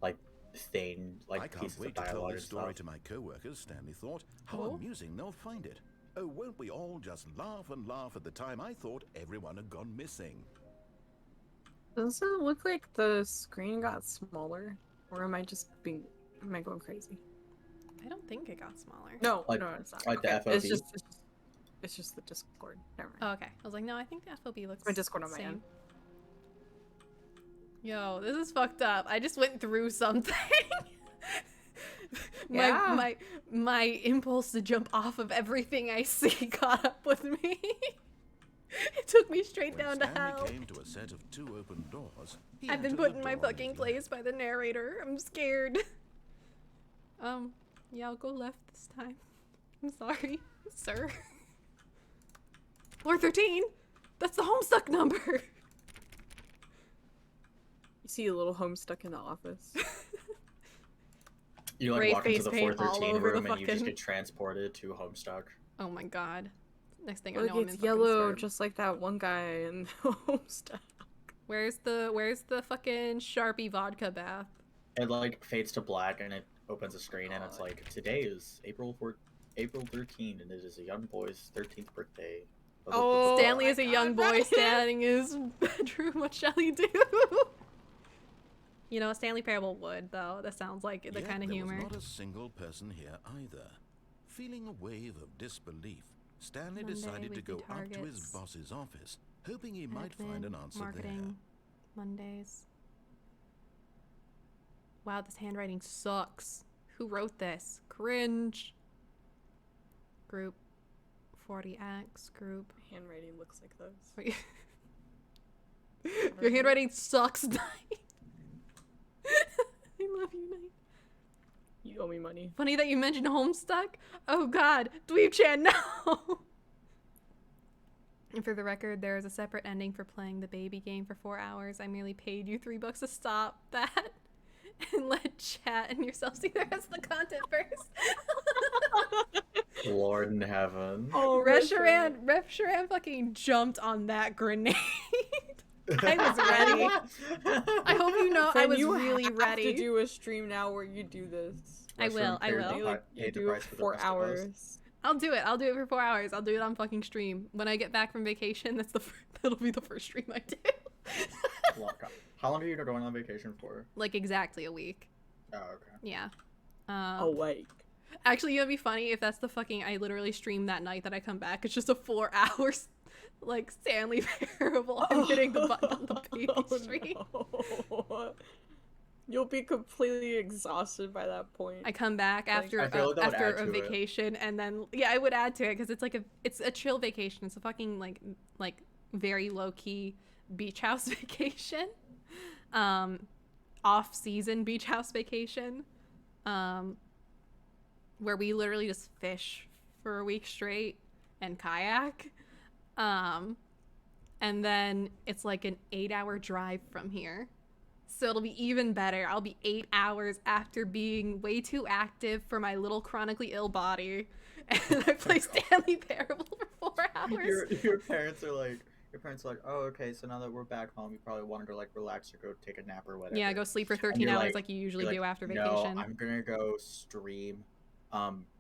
E: like,
C: I
E: pieces
C: can't
E: of
C: wait to tell
E: dialogue and
C: this story
E: stuff.
C: to my co-workers, Stanley thought. How
A: Oh.
C: amusing they'll find it. Oh, won't we all just laugh and laugh at the time I thought everyone had gone missing?
B: Does it look like the screen got smaller? Or am I going crazy?
A: I don't think it got smaller.
B: No,
E: Like-
B: no, it's not.
E: like the
B: Okay,
E: FOV?
B: It's just the Discord. Never mind.
A: Oh, okay. I was like, no, I think the FOB looks
B: my Discord on my
A: same.
B: end.
A: Yo, this is fucked up. I just went through something.
B: Yeah.
A: my impulse to jump off of everything I see caught up with me. It took me straight
C: When
A: down to
C: Stanley
A: hell.
C: came to a set of 2 open doors, he
A: I've been
C: entered
A: put
C: the
A: in my
C: door on
A: fucking
C: his
A: place
C: left.
A: by the narrator. I'm scared. Yeah, I'll go left this time. I'm sorry, sir. Floor 13! That's the Homestuck number!
B: You see a little home stuck in the office.
E: You like
A: Gray
E: walk into
A: face
E: the
A: paint all
E: 413
A: over the
E: room and you just
A: fucking-
E: get transported to Homestuck.
A: Oh my god. Next thing I
B: Look,
A: know, I'm in
B: it's
A: fucking
B: yellow,
A: Swerve.
B: just like that one guy in the home stuff.
A: Where's the fucking Sharpie vodka bath?
E: It like fades to black and it opens a screen and it's like, today is April 13 and it is a young boy's 13th birthday. Blah, blah, blah, blah,
B: Oh,
E: blah.
A: Stanley
B: my
A: is a
B: God,
A: young boy
B: right.
A: standing in his bedroom. What shall he do? You know, a Stanley Parable would, though. That sounds like the
C: Yet
A: kind of
C: there
A: humor.
C: was not a single person here either. Feeling a wave of disbelief, Stanley
A: Monday,
C: decided to
A: weekly
C: go up to his
A: targets.
C: boss's office, hoping he might find an answer
A: Marketing Mondays. Wow, this handwriting sucks. Who wrote this? Cringe. Group 40X group.
B: Handwriting looks like those.
A: Wait. Your handwriting sucks, Knight. I love you, Knight.
B: You owe me money.
A: Funny that you mentioned Homestuck. Oh god, Dweeb-chan, no! And for the record, there is a separate ending for playing the baby game for 4 hours. I merely paid you $3 to stop that and let chat and yourself see the rest of the content first.
E: Lord in heaven.
B: Oh,
A: Ref Sharan fucking jumped on that grenade. I was ready. I hope you know I was really ready.
B: You have to do a stream now where you do this.
A: I will.
B: You do it for 4 hours.
A: I'll do it. I'll do it for 4 hours. I'll do it on fucking stream. When I get back from vacation, that'll be the first stream I do.
E: How long are you going on vacation for?
A: Like exactly a week.
E: Oh, okay.
A: Yeah.
B: A week.
A: Actually, it'd be funny if that's the fucking I literally stream that night that I come back. It's just a 4 hours like Stanley parable. I'm hitting the button on the baby stream.
B: No. You'll be completely exhausted by that point.
A: I come back after
E: after
A: a vacation, and then I would add to it because it's a chill vacation. It's a fucking like very low key beach house vacation, off season beach house vacation, where we literally just fish for a week straight and kayak, and then it's like an 8-hour drive from here. So it'll be even better. I'll be 8 hours after being way too active for my little chronically ill body. And I play Stanley Parable for 4 hours.
E: Your parents are like, oh, okay, so now that we're back home, you probably wanted to like relax or go take a nap or whatever.
A: Yeah, go sleep for 13 hours like you usually do after vacation.
E: No, I'm gonna go stream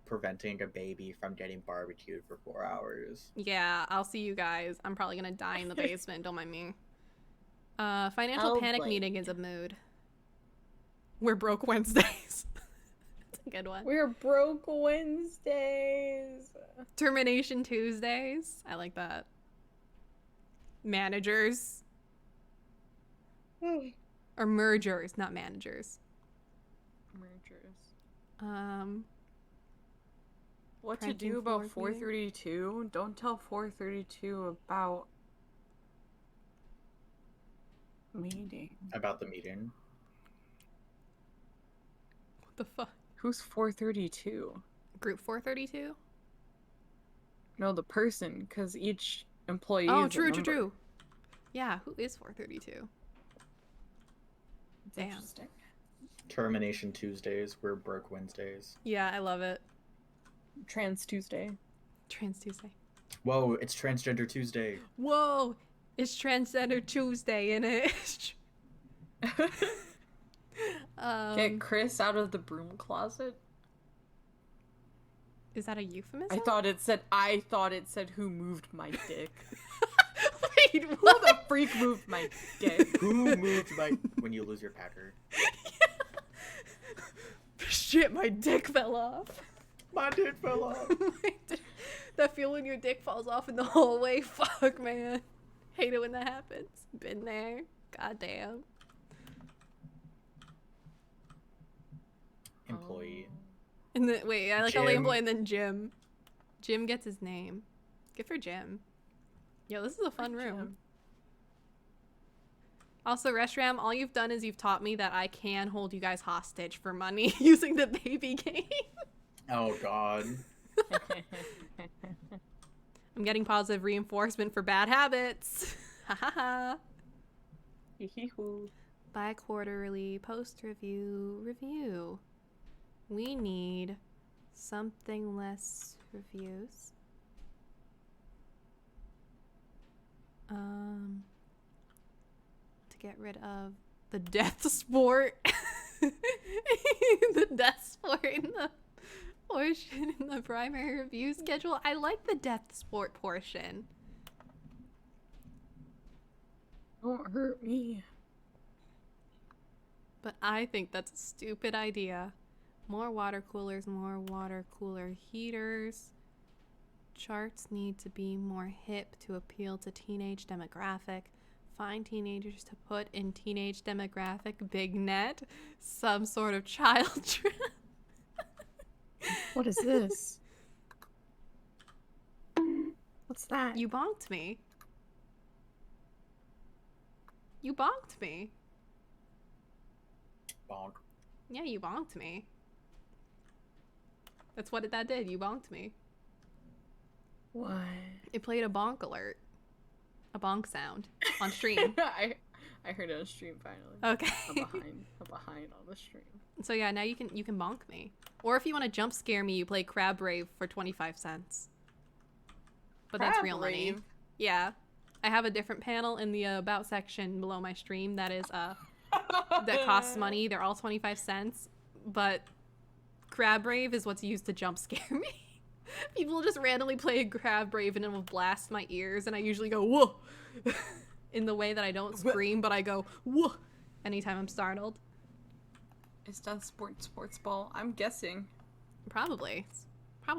E: preventing a baby from getting barbecued for 4 hours.
A: Yeah, I'll see you guys. I'm probably gonna die in the basement, don't mind me. Financial panic meeting is a mood. We're broke Wednesdays. That's a good one.
B: We're broke Wednesdays.
A: Termination Tuesdays. I like that. Managers. Or mergers, not managers.
B: Mergers. What to do about 432? Don't tell 432 about meeting.
E: About the meeting.
A: What the fuck?
B: Who's 432?
A: Group 432?
B: No, the person, because each employee.
A: Oh,
B: is
A: true. Yeah, who is 432? Damn.
B: Interesting.
E: Termination Tuesdays. We're broke Wednesdays.
A: Yeah, I love it.
B: Trans Tuesday.
A: Trans Tuesday.
E: Whoa, it's Transgender Tuesday.
A: Whoa, it's Transgender Tuesday, innit?
B: Get Chris out of the broom closet.
A: Is that a euphemism?
B: I thought it said who moved my dick.
A: Wait,
B: Who
A: what?
B: the freak moved my dick?
E: Who moved my... When you lose your packer.
A: Shit, my dick fell off.
E: My dick fell off.
A: That feel when your dick falls off in the hallway. Fuck, man. Hate it when that happens. Been there. Goddamn.
E: Employee.
A: And then wait, I like how
E: Jim.
A: the employee and then Jim. Jim gets his name. Good for Jim. Yo, this is a fun room.
B: Jim.
A: Also, Restram, all you've done is you've taught me that I can hold you guys hostage for money using the baby game.
E: Oh, God.
A: I'm getting positive reinforcement for bad habits. Ha ha ha. Bi-quarterly post-review. We need something less reviews. To get rid of the death sport. The death sport in the portion in the primary review schedule. I like the death sport portion.
B: Don't hurt me.
A: But I think that's a stupid idea. More water coolers, more water cooler heaters. Charts need to be more hip to appeal to teenage demographic. Find teenagers to put in teenage demographic. Big net. Some sort of child trap.
F: What is this? What's that?
A: You bonked me. You bonked me.
E: Bonk.
A: Yeah, you bonked me. That's what that did. You bonked me.
F: What?
A: It played a bonk alert. A bonk sound on stream.
B: I heard it on stream finally.
A: Okay.
B: I'm behind on the stream.
A: So yeah, now you can bonk me. Or if you want to jump scare me, you play Crab Rave for 25 cents. But that's
B: Crab
A: real money.
B: Rave?
A: Yeah. I have a different panel in the about section below my stream that is that costs money. They're all 25 cents, but Crab Rave is what's used to jump scare me. People just randomly play Crab Rave and it will blast my ears, and I usually go whoa in the way that I don't scream, but I go whoa anytime I'm startled.
B: Is that sports ball? I'm guessing.
A: Probably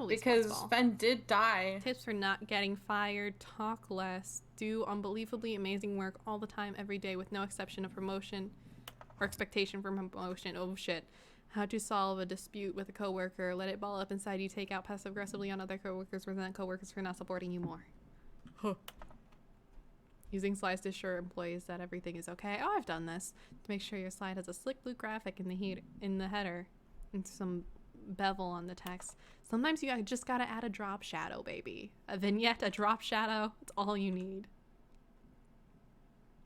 B: Because
A: sports ball.
B: Fen did die.
A: Tips for not getting fired: talk less, do unbelievably amazing work all the time, every day, with no exception of promotion or expectation for promotion. Oh shit. How to solve a dispute with a coworker: let it ball up inside you, take out passive aggressively on other coworkers, resent coworkers for not supporting you more. Huh. Using slides to assure employees that everything is okay. Oh, I've done this. To make sure your slide has a slick blue graphic in the header and some bevel on the text. Sometimes you just gotta add a drop shadow, baby. A vignette, a drop shadow. It's all you need.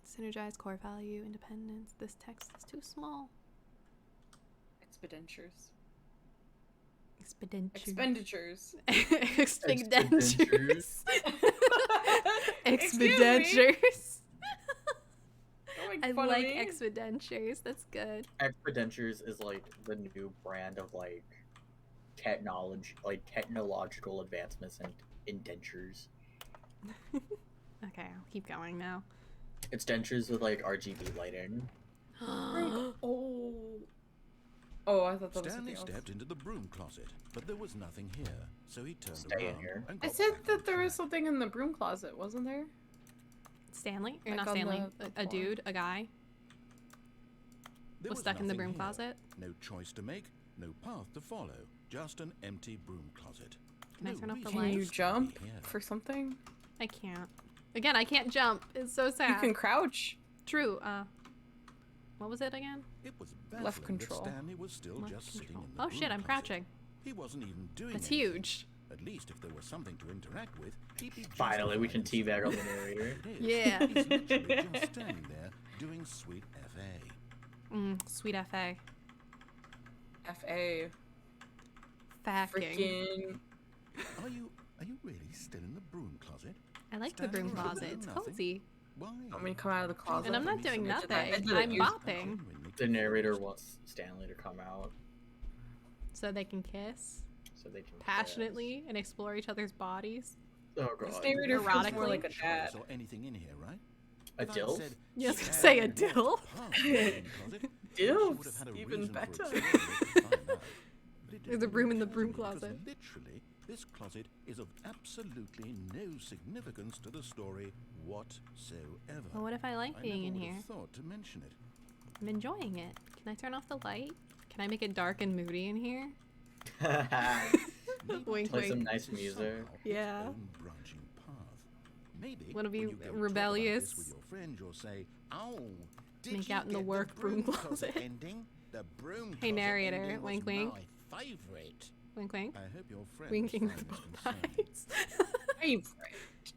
A: Synergize core value, independence. This text is too small.
B: Expenditures.
A: Expenditures.
B: Expenditures.
A: Expenditures.
B: Excuse me?
A: Expenditures.
B: Don't make
A: I
B: fun of
A: like
B: me.
A: expenditures. That's good.
E: Expedentures is like the new brand of like technological advancements and indentures.
A: Okay, I'll keep going now.
E: It's dentures with like RGB lighting.
B: Oh, I thought that was
C: Stanley
B: something else.
C: stepped into the broom closet, but there was nothing here, so he turned
E: Stay in
C: around
E: here.
C: and
B: I
C: got
B: said
C: back on
B: that there was
C: track.
B: something in the broom closet, wasn't there?
A: Stanley? Or
B: Like
A: not
B: on
A: Stanley.
B: the
A: A
B: floor.
A: dude, a guy,
C: There
A: was stuck in the
C: nothing
A: broom
C: here.
A: closet.
C: No choice to make, no path to follow, just an empty broom closet.
A: Can I turn off the
C: reason
A: lights?
B: Can you
C: to be
B: jump
C: here.
B: for something?
A: I can't. Again, I can't jump. It's so sad.
B: You can crouch.
A: True. What was it again?
C: It was
B: Left
C: baffling
B: control.
C: that Stanley was still
A: Left
C: just sitting
A: control.
C: in the
A: Oh
C: broom
A: shit, I'm
C: closet.
A: crouching.
C: He wasn't even doing
A: That's
C: anything.
A: huge.
C: At least if there was something to interact with, he'd be
E: Finally, we can
C: justified in
E: teabag on the
C: saying
E: narrator.
C: it is.
A: Yeah.
C: He's literally just standing there doing sweet FA.
A: Sweet FA.
B: FA.
A: Facking.
B: Freaking.
C: Are you really still in the broom closet?
A: I like the broom
C: Standing
A: closet.
C: around
A: It's
C: doing
A: cozy.
C: Why?
B: Want me to come out of the closet?
A: And I'm not doing
B: I did that. I
A: nothing.
B: did it
A: I'm
B: usually.
A: bopping.
E: The narrator wants Stanley to come out
A: So they can kiss
E: so they can
A: passionately and explore each other's bodies.
E: kiss. Oh
B: This
E: god.
B: narrator feels
A: Erotically.
B: more like a dad.
C: Or anything in here, right?
E: A
C: If I'd
E: dilf?
C: said,
A: Yeah, I was gonna
C: "Stand
A: say a
C: in the
A: dilf."
C: past broom closet, she
B: Dilf's
C: would have had a
B: even
C: reason for
B: better.
C: explaining it to find out. But it
A: There's a
C: didn't
A: broom in the
C: occur to
A: broom
C: me because
A: closet.
C: Literally, this closet is of absolutely no significance to the story whatsoever.
A: Well, what if I like
C: I
A: being in
C: never would
A: here?
C: have thought to mention it.
A: I'm enjoying it. Can I turn off the light? Can I make it dark and moody in here?
C: Maybe
A: Wink,
C: take
E: some
A: wink.
E: nice music.
C: somehow its
A: Yeah.
C: own branching path. Maybe
A: Wanna be
C: when you go to talk about
A: rebellious?
C: this with your friend, you'll say, "Oh, did
A: Make
C: you
A: out in the
C: get
A: work broom closet."
C: ending? The broom
A: Hey,
C: closet
A: narrator,
C: ending was
A: wink, wink.
C: my favorite."
A: Wink, wink.
C: I hope your friend
A: Winking
C: finds
A: with
C: this
A: both
C: concerning.
A: eyes.
B: Favorite.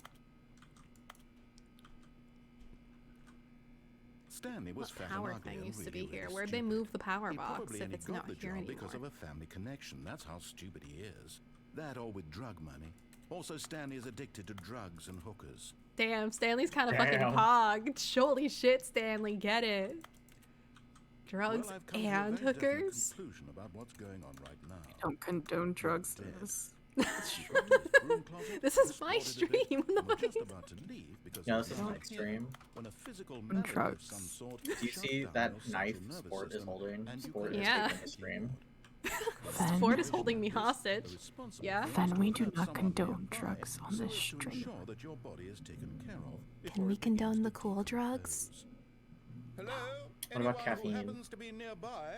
C: Stanley was
A: What
C: fat
A: power
C: and ugly
A: thing
C: and
A: used to
C: really,
A: be here?
C: really
A: Where'd they
C: stupid.
A: move the power
C: He
A: box
C: probably
A: if
C: only
A: it's
C: got
A: not
C: the
A: here
C: job
A: anymore?
C: because of a family connection. That's how stupid he is. That or with drug money. Also, Stanley is addicted to drugs and hookers.
A: Damn, Stanley's kind of fucking
E: Damn.
A: pog. Holy shit, Stanley, get it. Drugs
C: Well, I've come to a
A: and
C: very definite
A: hookers?
C: conclusion about what's going on right now.
B: Don't condone drugs to
C: Dead.
B: this.
C: He got to his broom closet,
A: This is my
C: explored it a bit,
A: stream,
C: and was just
A: nobody's-
C: about to leave because
E: Yeah,
C: he
E: this is
C: was
E: my
C: not here
E: stream.
C: when a physical
B: And
C: malady of
B: drugs.
C: some sort
E: Do you
C: shut
E: see
C: down
E: that
C: your
E: knife
C: central nervous
E: Sport is
C: system,
E: holding?
C: and you
E: Sport
C: couldn't
E: is
A: Yeah.
E: taking the stream.
F: Fen,
A: Ford is holding me hostage. Yeah?
F: Fen, we do not condone drugs on this stream.
A: Can we condone the cool drugs?
C: Hello?
E: What about
C: Anyone who
E: caffeine?
C: happens to be nearby?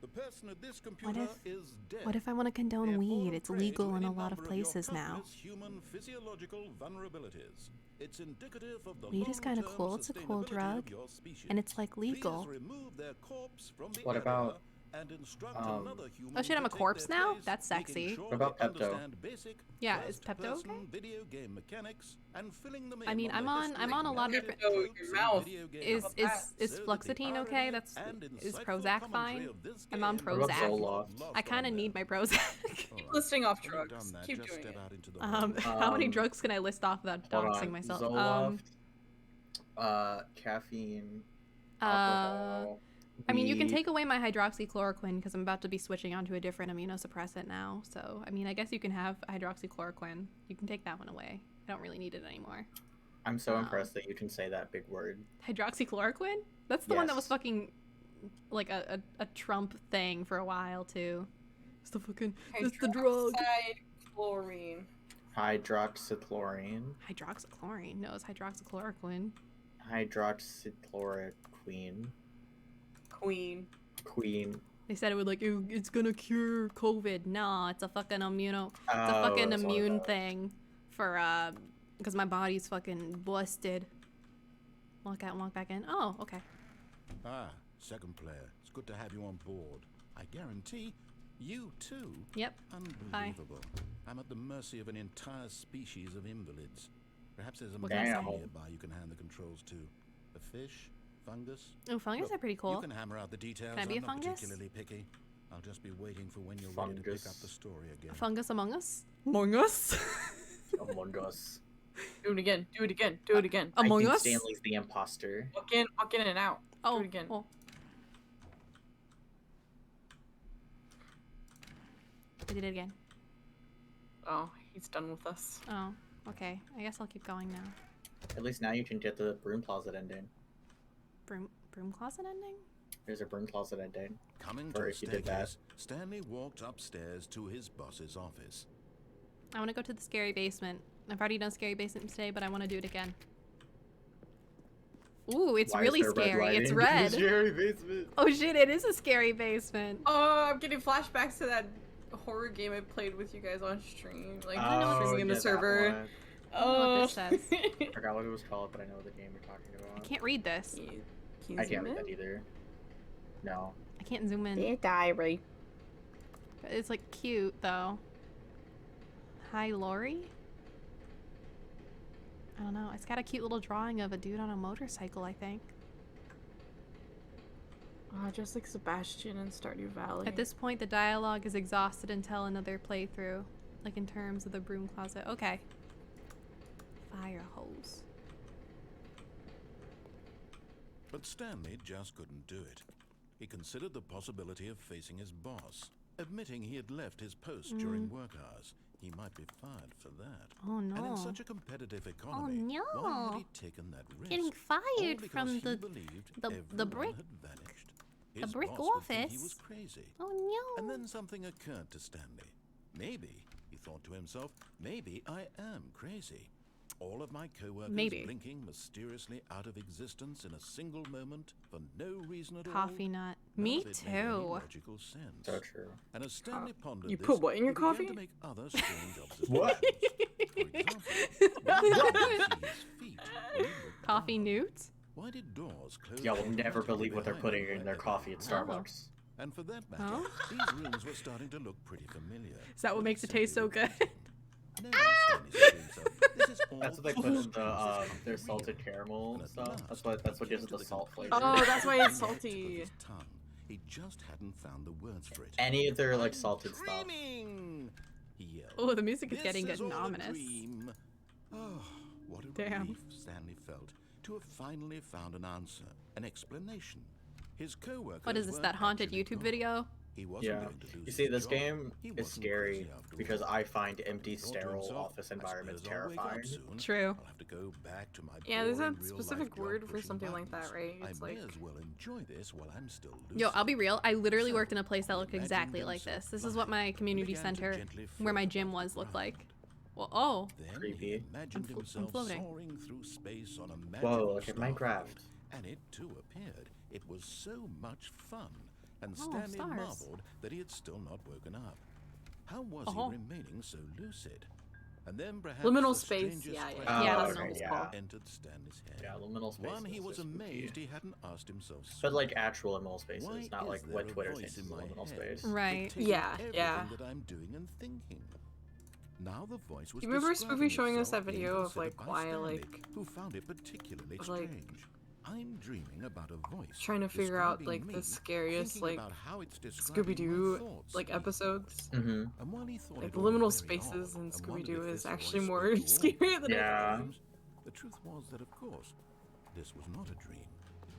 C: The person at this
A: What
C: computer
A: if,
C: is dead.
A: what if I want to condone
C: Therefore,
A: weed? It's
C: prey
A: legal
C: to
A: in
C: any
A: a lot of
C: number your
A: places now.
C: countless human physiological vulnerabilities. It's indicative of the
A: Weed is kinda
C: long-term
A: cool. It's a cool
C: sustainability
A: drug,
C: of your species.
A: and it's like legal.
C: Please remove their corpse from the
E: What
C: area
E: about,
C: and instruct
E: um,
C: another human
A: Oh shit, I'm
C: to
A: a
C: take
A: corpse
C: their
A: now?
C: place,
A: That's
C: making
A: sexy.
C: sure
E: What about
C: they
E: Pepto?
C: understand basic
A: Yeah, is Pepto
C: first-person
A: okay?
C: video game mechanics and filling them
A: I
C: in
A: mean,
C: the
A: I'm on a lot of
C: history,
A: different.
B: Oh,
C: tropes,
B: your
C: and
B: mouth.
C: video game
A: Is
C: development.
A: is
C: So that the
A: fluoxetine okay?
C: irony
A: That's
C: and
A: is
C: insightful
A: Prozac
C: commentary
A: fine?
C: of this
A: I'm on
C: game
E: What about
A: Prozac.
E: Zoloft?
A: I kind of need my Prozac.
C: Alright,
B: Listing off
C: when you've
B: drugs.
C: done that,
B: Keep
C: just
B: doing
C: step
B: it.
C: out into the hallway.
A: How many drugs can I list off without
E: Hold
A: doxing
E: on.
A: myself?
E: Zoloft, caffeine,
A: Uh,
E: alcohol,
A: I mean, you can
E: weed.
A: take away my hydroxychloroquine because I'm about to be switching onto a different immunosuppressant now. So, I mean, I guess you can have hydroxychloroquine. You can take that one away. I don't really need it anymore.
E: I'm so impressed that you can say that big word.
A: Hydroxychloroquine? That's the one that was
E: Yes.
A: fucking like a Trump thing for a while too. It's the fucking it's the drug.
B: Chlorine.
E: Hydroxychlorine.
A: Hydroxychlorine. No, it's hydroxychloroquine.
E: Hydroxychloroquine.
B: Queen.
E: Queen.
A: They said it would like it's gonna cure COVID. No, it's a fucking It's a
E: Oh,
A: fucking
E: that's one of
A: immune
E: those.
A: thing for because my body's fucking busted. Walk out and walk back in. Oh, okay.
C: Ah, second player. It's good to have you on board. I guarantee you too.
A: Yep.
C: Unbelievable. I'm at the mercy of an entire species of invalids. Perhaps there's a
A: What can I
C: mouse
E: say?
C: nearby you can hand the controls to. A fish? Fungus?
A: Oh, fungus
C: Look,
A: are pretty
C: You
A: cool.
C: can hammer out the details.
A: Can I be
C: I'm
A: a
C: not
A: fungus?
C: particularly picky. I'll just be waiting for when you're ready to pick up
E: Fungus.
C: the story again.
A: A fungus among us? Among us?
E: Among Us.
B: Do it again. Do it again. Do it again.
E: I
A: Among
E: think
A: us?
E: Stanley's the imposter.
B: Walk in and out.
A: Oh,
B: Do it again.
A: oh. I did it again.
B: Oh, he's done with us.
A: Oh, okay. I guess I'll keep going now.
E: At least now you can get the broom closet ending.
A: Broom closet ending?
E: There's a broom closet ending.
C: Coming
E: Or
C: to a
E: if you did that.
C: staircase, Stanley walked upstairs to his boss's office.
A: I want to go to the scary basement. I've already done scary basement today, but I want to do it again. Ooh, it's
E: Why is
A: really
E: there red
A: scary. It's
E: lighting?
A: red.
E: Scary basement.
A: Oh shit, it is a scary basement.
B: Oh, I'm getting flashbacks to that horror game I played with you guys on stream. Like, streaming in the
E: yeah, that
B: server.
E: one.
A: I don't know what this says.
E: I forgot what it was called, but I know the game you're talking
A: I
E: about.
A: can't read this.
B: Can you
E: I
B: zoom
E: can't read
B: in?
E: that either. No.
A: I can't zoom in.
B: Dear diary.
A: It's like cute though. Hi, Lori? I don't know. It's got a cute little drawing of a dude on a motorcycle, I think.
B: Just like Sebastian in Stardew Valley.
A: At this point, the dialogue is exhausted until another playthrough. Like in terms of the broom closet. Okay. Fire hose.
C: But Stanley just couldn't do it. He considered the possibility of facing his boss, admitting he had left his post during work hours. He might be fired for that.
A: Oh
C: And in
A: no.
C: such a competitive economy,
A: no.
C: why had he taken that risk?
A: Getting
C: All
A: fired
C: because
A: from
C: he
A: the
C: believed
A: the
C: everyone
A: brick-
C: had vanished.
A: the
C: His
A: brick
C: boss would think he
A: office.
C: was crazy.
A: Oh no.
C: And then something occurred to Stanley. Maybe, he thought to himself, maybe I am crazy. All of my co-workers
A: Maybe.
C: blinking mysteriously out of existence in a single moment for no reason at all.
A: Coffee nut.
C: None
A: Me
C: of it made any
A: too.
C: logical sense.
E: So true.
C: And as Stanley pondered
B: You
C: this,
B: put what in your
C: he began
B: coffee?
C: to make other strange observations.
E: What?
C: For example, why did he see his feet when he looked
A: Coffee
C: down?
A: newts?
C: Why did doors close?
E: Y'all will never
C: automatically
E: believe what they're
C: behind
E: putting
C: him
E: in their
C: wherever
E: coffee at
C: he
E: Starbucks.
C: And for that matter,
A: Oh.
C: these rooms were starting to look pretty familiar.
A: Is that what makes it taste so good?
C: No, Stanley said to himself, this is all
E: That's what they put in
C: just
E: the
C: confusing.
E: their salted caramel
C: And at
E: stuff.
C: last,
E: That's what
C: he
E: gives it
C: came
E: the
C: to
E: salt flavor.
B: Oh, that's why it's
C: Tip of
B: salty.
C: his tongue. He just hadn't found the words for it.
E: Any of their like salted stuff.
C: Dreaming! He yelled.
A: Oh, the music is
C: This
A: getting
C: is
A: good and
C: all a
A: ominous.
C: dream. Oh, what a
A: Damn.
C: relief Stanley felt to have finally found an answer, an explanation. His co-workers
A: What is this,
C: weren't
A: that haunted
C: actually
A: YouTube
C: gone.
A: video?
C: He wasn't
E: Yeah.
C: going to lose
E: You see,
C: his
E: this
C: job.
E: game
C: He
E: is
C: wasn't
E: scary
C: crazy after
E: because
C: all.
E: I find empty,
C: He thought to
E: sterile
C: himself,
E: office
C: "I
E: environments
C: suppose I'll wake up
E: terrifying.
C: soon.
A: True.
C: I'll have to go back to my
B: Yeah, there's a
C: boring real-life
B: specific
C: job
B: word for
C: pushing
B: something like that,
C: buttons.
B: right?
C: I
B: It's
C: may
B: like-
C: as well enjoy this while I'm still lucid.
A: Yo, I'll be real. I literally
C: So,
A: worked in a place that
C: he
A: looked
C: imagined
A: exactly like
C: himself
A: this. This is
C: flying
A: what my
C: and
A: community
C: began to
A: center,
C: gently
A: where my
C: float
A: gym
C: above
A: was,
C: the
A: looked
C: ground.
A: like. Well, oh.
C: Then
E: Creepy.
C: he imagined
A: I'm
C: himself
A: floating.
C: soaring through space on a magical
E: Whoa, look at
C: star
E: Minecraft.
C: field, and it too appeared. It was so much fun, and
A: Oh,
C: Stanley
A: stars.
C: marveled that he had still not woken up. How was
A: Oh.
C: he remaining so lucid? And then perhaps
B: Liminal
C: the
B: space,
C: strangest
B: yeah,
C: question
E: yeah.
A: Yeah,
E: Oh,
A: that's
E: okay,
A: what it's
E: yeah.
A: called.
C: entered Stanley's head.
E: Yeah, liminal space.
C: One, he
E: is
C: was
E: just spooky.
C: amazed he hadn't asked himself
E: But like
C: sooner.
E: actual liminal spaces,
C: Why
E: not
C: is
E: like
C: there
E: what
C: a
E: Twitter
C: voice
E: thinks
C: in
E: is a
C: my
E: liminal
C: head
E: space.
A: Right.
C: dictating
B: Yeah,
C: everything
B: yeah.
C: that I'm doing and thinking? Now the voice was
B: You remember
C: describing
B: Spoofy showing us
C: itself
B: that
C: being
B: video of,
C: considered
B: like,
C: by
B: why,
C: Stanley,
B: like-
C: who found it particularly
B: of, like,
C: strange. I'm dreaming about a voice
B: Trying to figure out,
C: describing
B: like,
C: me,
B: the scariest,
C: thinking
B: like,
C: about how it's describing my
B: Scooby-Doo,
C: thoughts,
B: like,
C: he
B: episodes.
C: thought.
E: Mm-hmm.
C: And while he thought
B: Like,
C: it
B: the
C: all
B: liminal
C: very
B: spaces
C: odd
B: in
C: and wondered
B: Scooby-Doo
C: if
B: is
C: this
B: actually
C: voice
B: more
C: spoke to all
B: scarier than
E: Yeah.
C: dreams, the truth was that, of course, this was not a dream.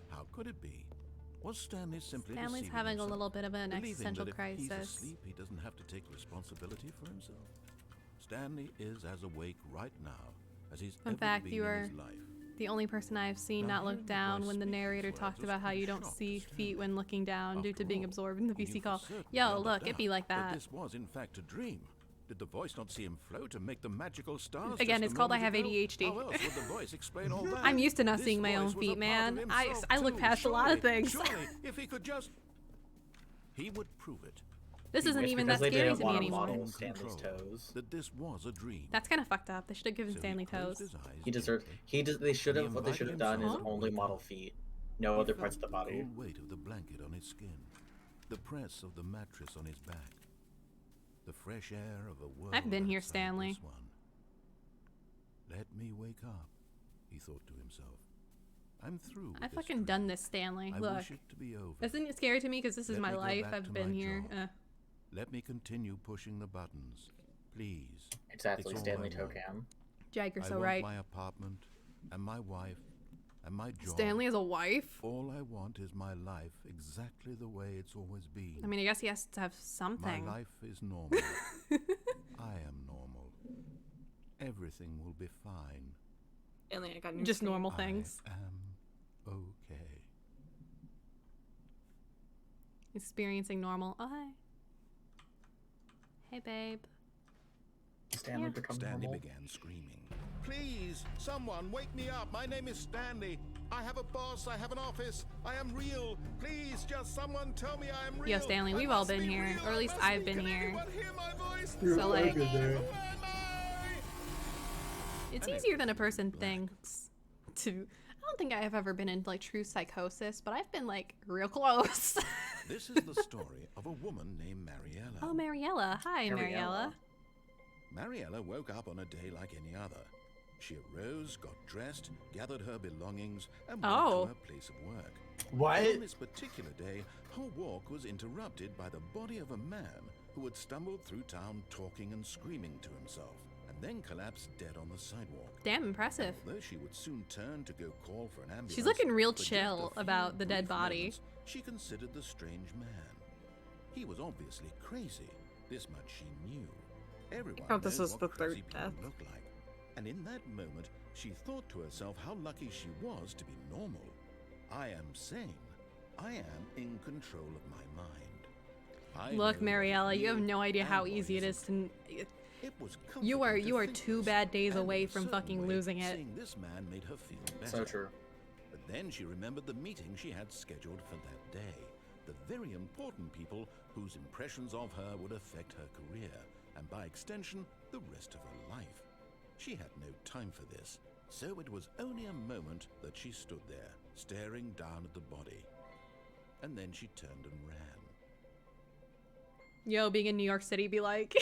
C: How could it be? Was Stanley simply
A: Stanley's
C: deceiving
A: having a
C: himself,
A: little bit of an
C: believing
A: existential
C: that if
A: crisis.
C: he's asleep, he doesn't have to take responsibility for himself? Stanley is as awake right now as he's
A: In
C: ever
A: fact,
C: been
A: you
C: in
A: are
C: his life.
A: the only person I've seen
C: Now,
A: not look
C: hearing the
A: down
C: voice
A: when the
C: speak these
A: narrator
C: words
A: talked
C: was
A: about how
C: quite
A: you
C: a
A: don't
C: shock
A: see
C: to
A: feet
C: Stanley.
A: when looking down due
C: After
A: to being
C: all,
A: absorbed in the
C: he knew
A: VC
C: for
A: call.
C: certain
A: Yo,
C: beyond a
A: look, it be
C: doubt
A: like that.
C: This was in fact a dream. Did the voice not see him float and make the magical stars?
A: Again,
C: just a
A: it's called I
C: moment
A: have
C: ago?
A: ADHD.
C: How else would the voice explain all that?
A: I'm used to not
C: This
A: seeing my own
C: voice was a
A: feet,
C: part
A: man.
C: of
A: I
C: himself,
A: look
C: too.
A: past a lot of
C: Surely,
A: things.
C: Surely, if he could just, he would prove it.
A: This
C: He
A: isn't
C: was
A: even
E: because
A: that
E: they
A: scary
E: didn't
A: to me
E: want to
A: anymore.
E: model
C: in
E: Stanley's
C: control,
E: toes.
C: That this was a dream.
A: That's kind of fucked up. They should have given
C: So
A: Stanley
C: closed
A: toes.
C: his eyes
E: He deserves.
C: gently,
E: He does. They should
C: and he
E: have. What they should have
C: invited
E: done is
C: himself to
E: only
C: wake
E: model
C: up.
E: feet, no
C: He
E: other
C: felt
E: parts of the body.
C: cold weight of the blanket on his skin, the press of the mattress on his back, the fresh air of a world.
A: I've been here,
C: outside
A: Stanley.
C: this one. Let me wake up, he thought to himself. I'm through. with
A: I've
C: this
A: fucking
C: dream.
A: done this, Stanley.
C: I
A: Look.
C: wish it to be over.
A: Isn't it scary to me because this is
C: Let
A: my
C: me go
A: life?
C: back
A: I've
C: to
A: been
C: my
A: here.
C: job. Let me continue pushing the buttons, please.
E: Exactly,
C: It's all
E: Stanley
C: I want.
E: Tocam.
A: Jag, you're
C: I
A: so
C: want
A: right.
C: my apartment, and my wife, and my job.
A: Stanley has a wife?
C: All I want is my life exactly the way it's always been.
A: I mean, I guess he has to have something.
C: My life is normal. I am normal. Everything will be fine.
B: Stanley, I got news
A: Just
B: for you.
A: normal things.
C: I am okay.
A: Experiencing normal. Oh, hi. Hey, babe.
E: Stanley
A: Yeah.
E: becomes
C: Stanley
E: normal.
C: began screaming. Please, someone, wake me up. My name is Stanley. I have a boss. I have an office. I am real. Please, just someone tell me I am real.
A: Yo, Stanley,
C: I
A: we've all
C: must
A: been
C: be
A: here,
C: real.
A: or at
C: I
A: least
C: must
A: I've
C: be.
A: been
C: Can
A: here.
C: anyone hear my voice?
A: So, like,
C: Who am I?
A: it's
C: Anyway,
A: easier than a person
C: black.
A: thinks to. I don't think I have ever been in like true psychosis, but I've been like real close.
C: This is the story of a woman named Mariella.
A: Oh, Mariella. Hi, Mariella.
C: Mariella woke up on a day like any other. She arose, got dressed, gathered her belongings, and walked
A: Oh.
C: to her place of work.
E: What?
C: On this particular day, her walk was interrupted by the body of a man who had stumbled through town talking and screaming to himself, and then collapsed dead on the sidewalk.
A: Damn impressive.
C: Although she would soon turn to go call for an ambulance,
A: She's looking real
C: for just
A: chill
C: a few
A: about the dead
C: brief
A: body.
C: moments, she considered the strange man. He was obviously crazy. This much she knew. Everyone
B: Oh, this
C: knows
B: is
C: what
B: the third
C: crazy people
B: death.
C: look like. And in that moment, she thought to herself how lucky she was to be normal. I am sane. I am in control of my mind. I
A: Look,
C: know what
A: Mariella,
C: is
A: you have
C: real
A: no idea
C: and
A: how
C: what
A: easy it is
C: isn't.
A: to.
C: It was
A: You are
C: comforting to think
A: 2
C: this,
A: bad days
C: and
A: away
C: in a
A: from
C: certain
A: fucking
C: way,
A: losing it.
C: seeing this man made her feel better.
E: So true.
C: But then she remembered the meeting she had scheduled for that day. The very important people whose impressions of her would affect her career, and by extension, the rest of her life. She had no time for this, so it was only a moment that she stood there, staring down at the body. And then she turned and ran.
A: Yo, being in New York City, be like.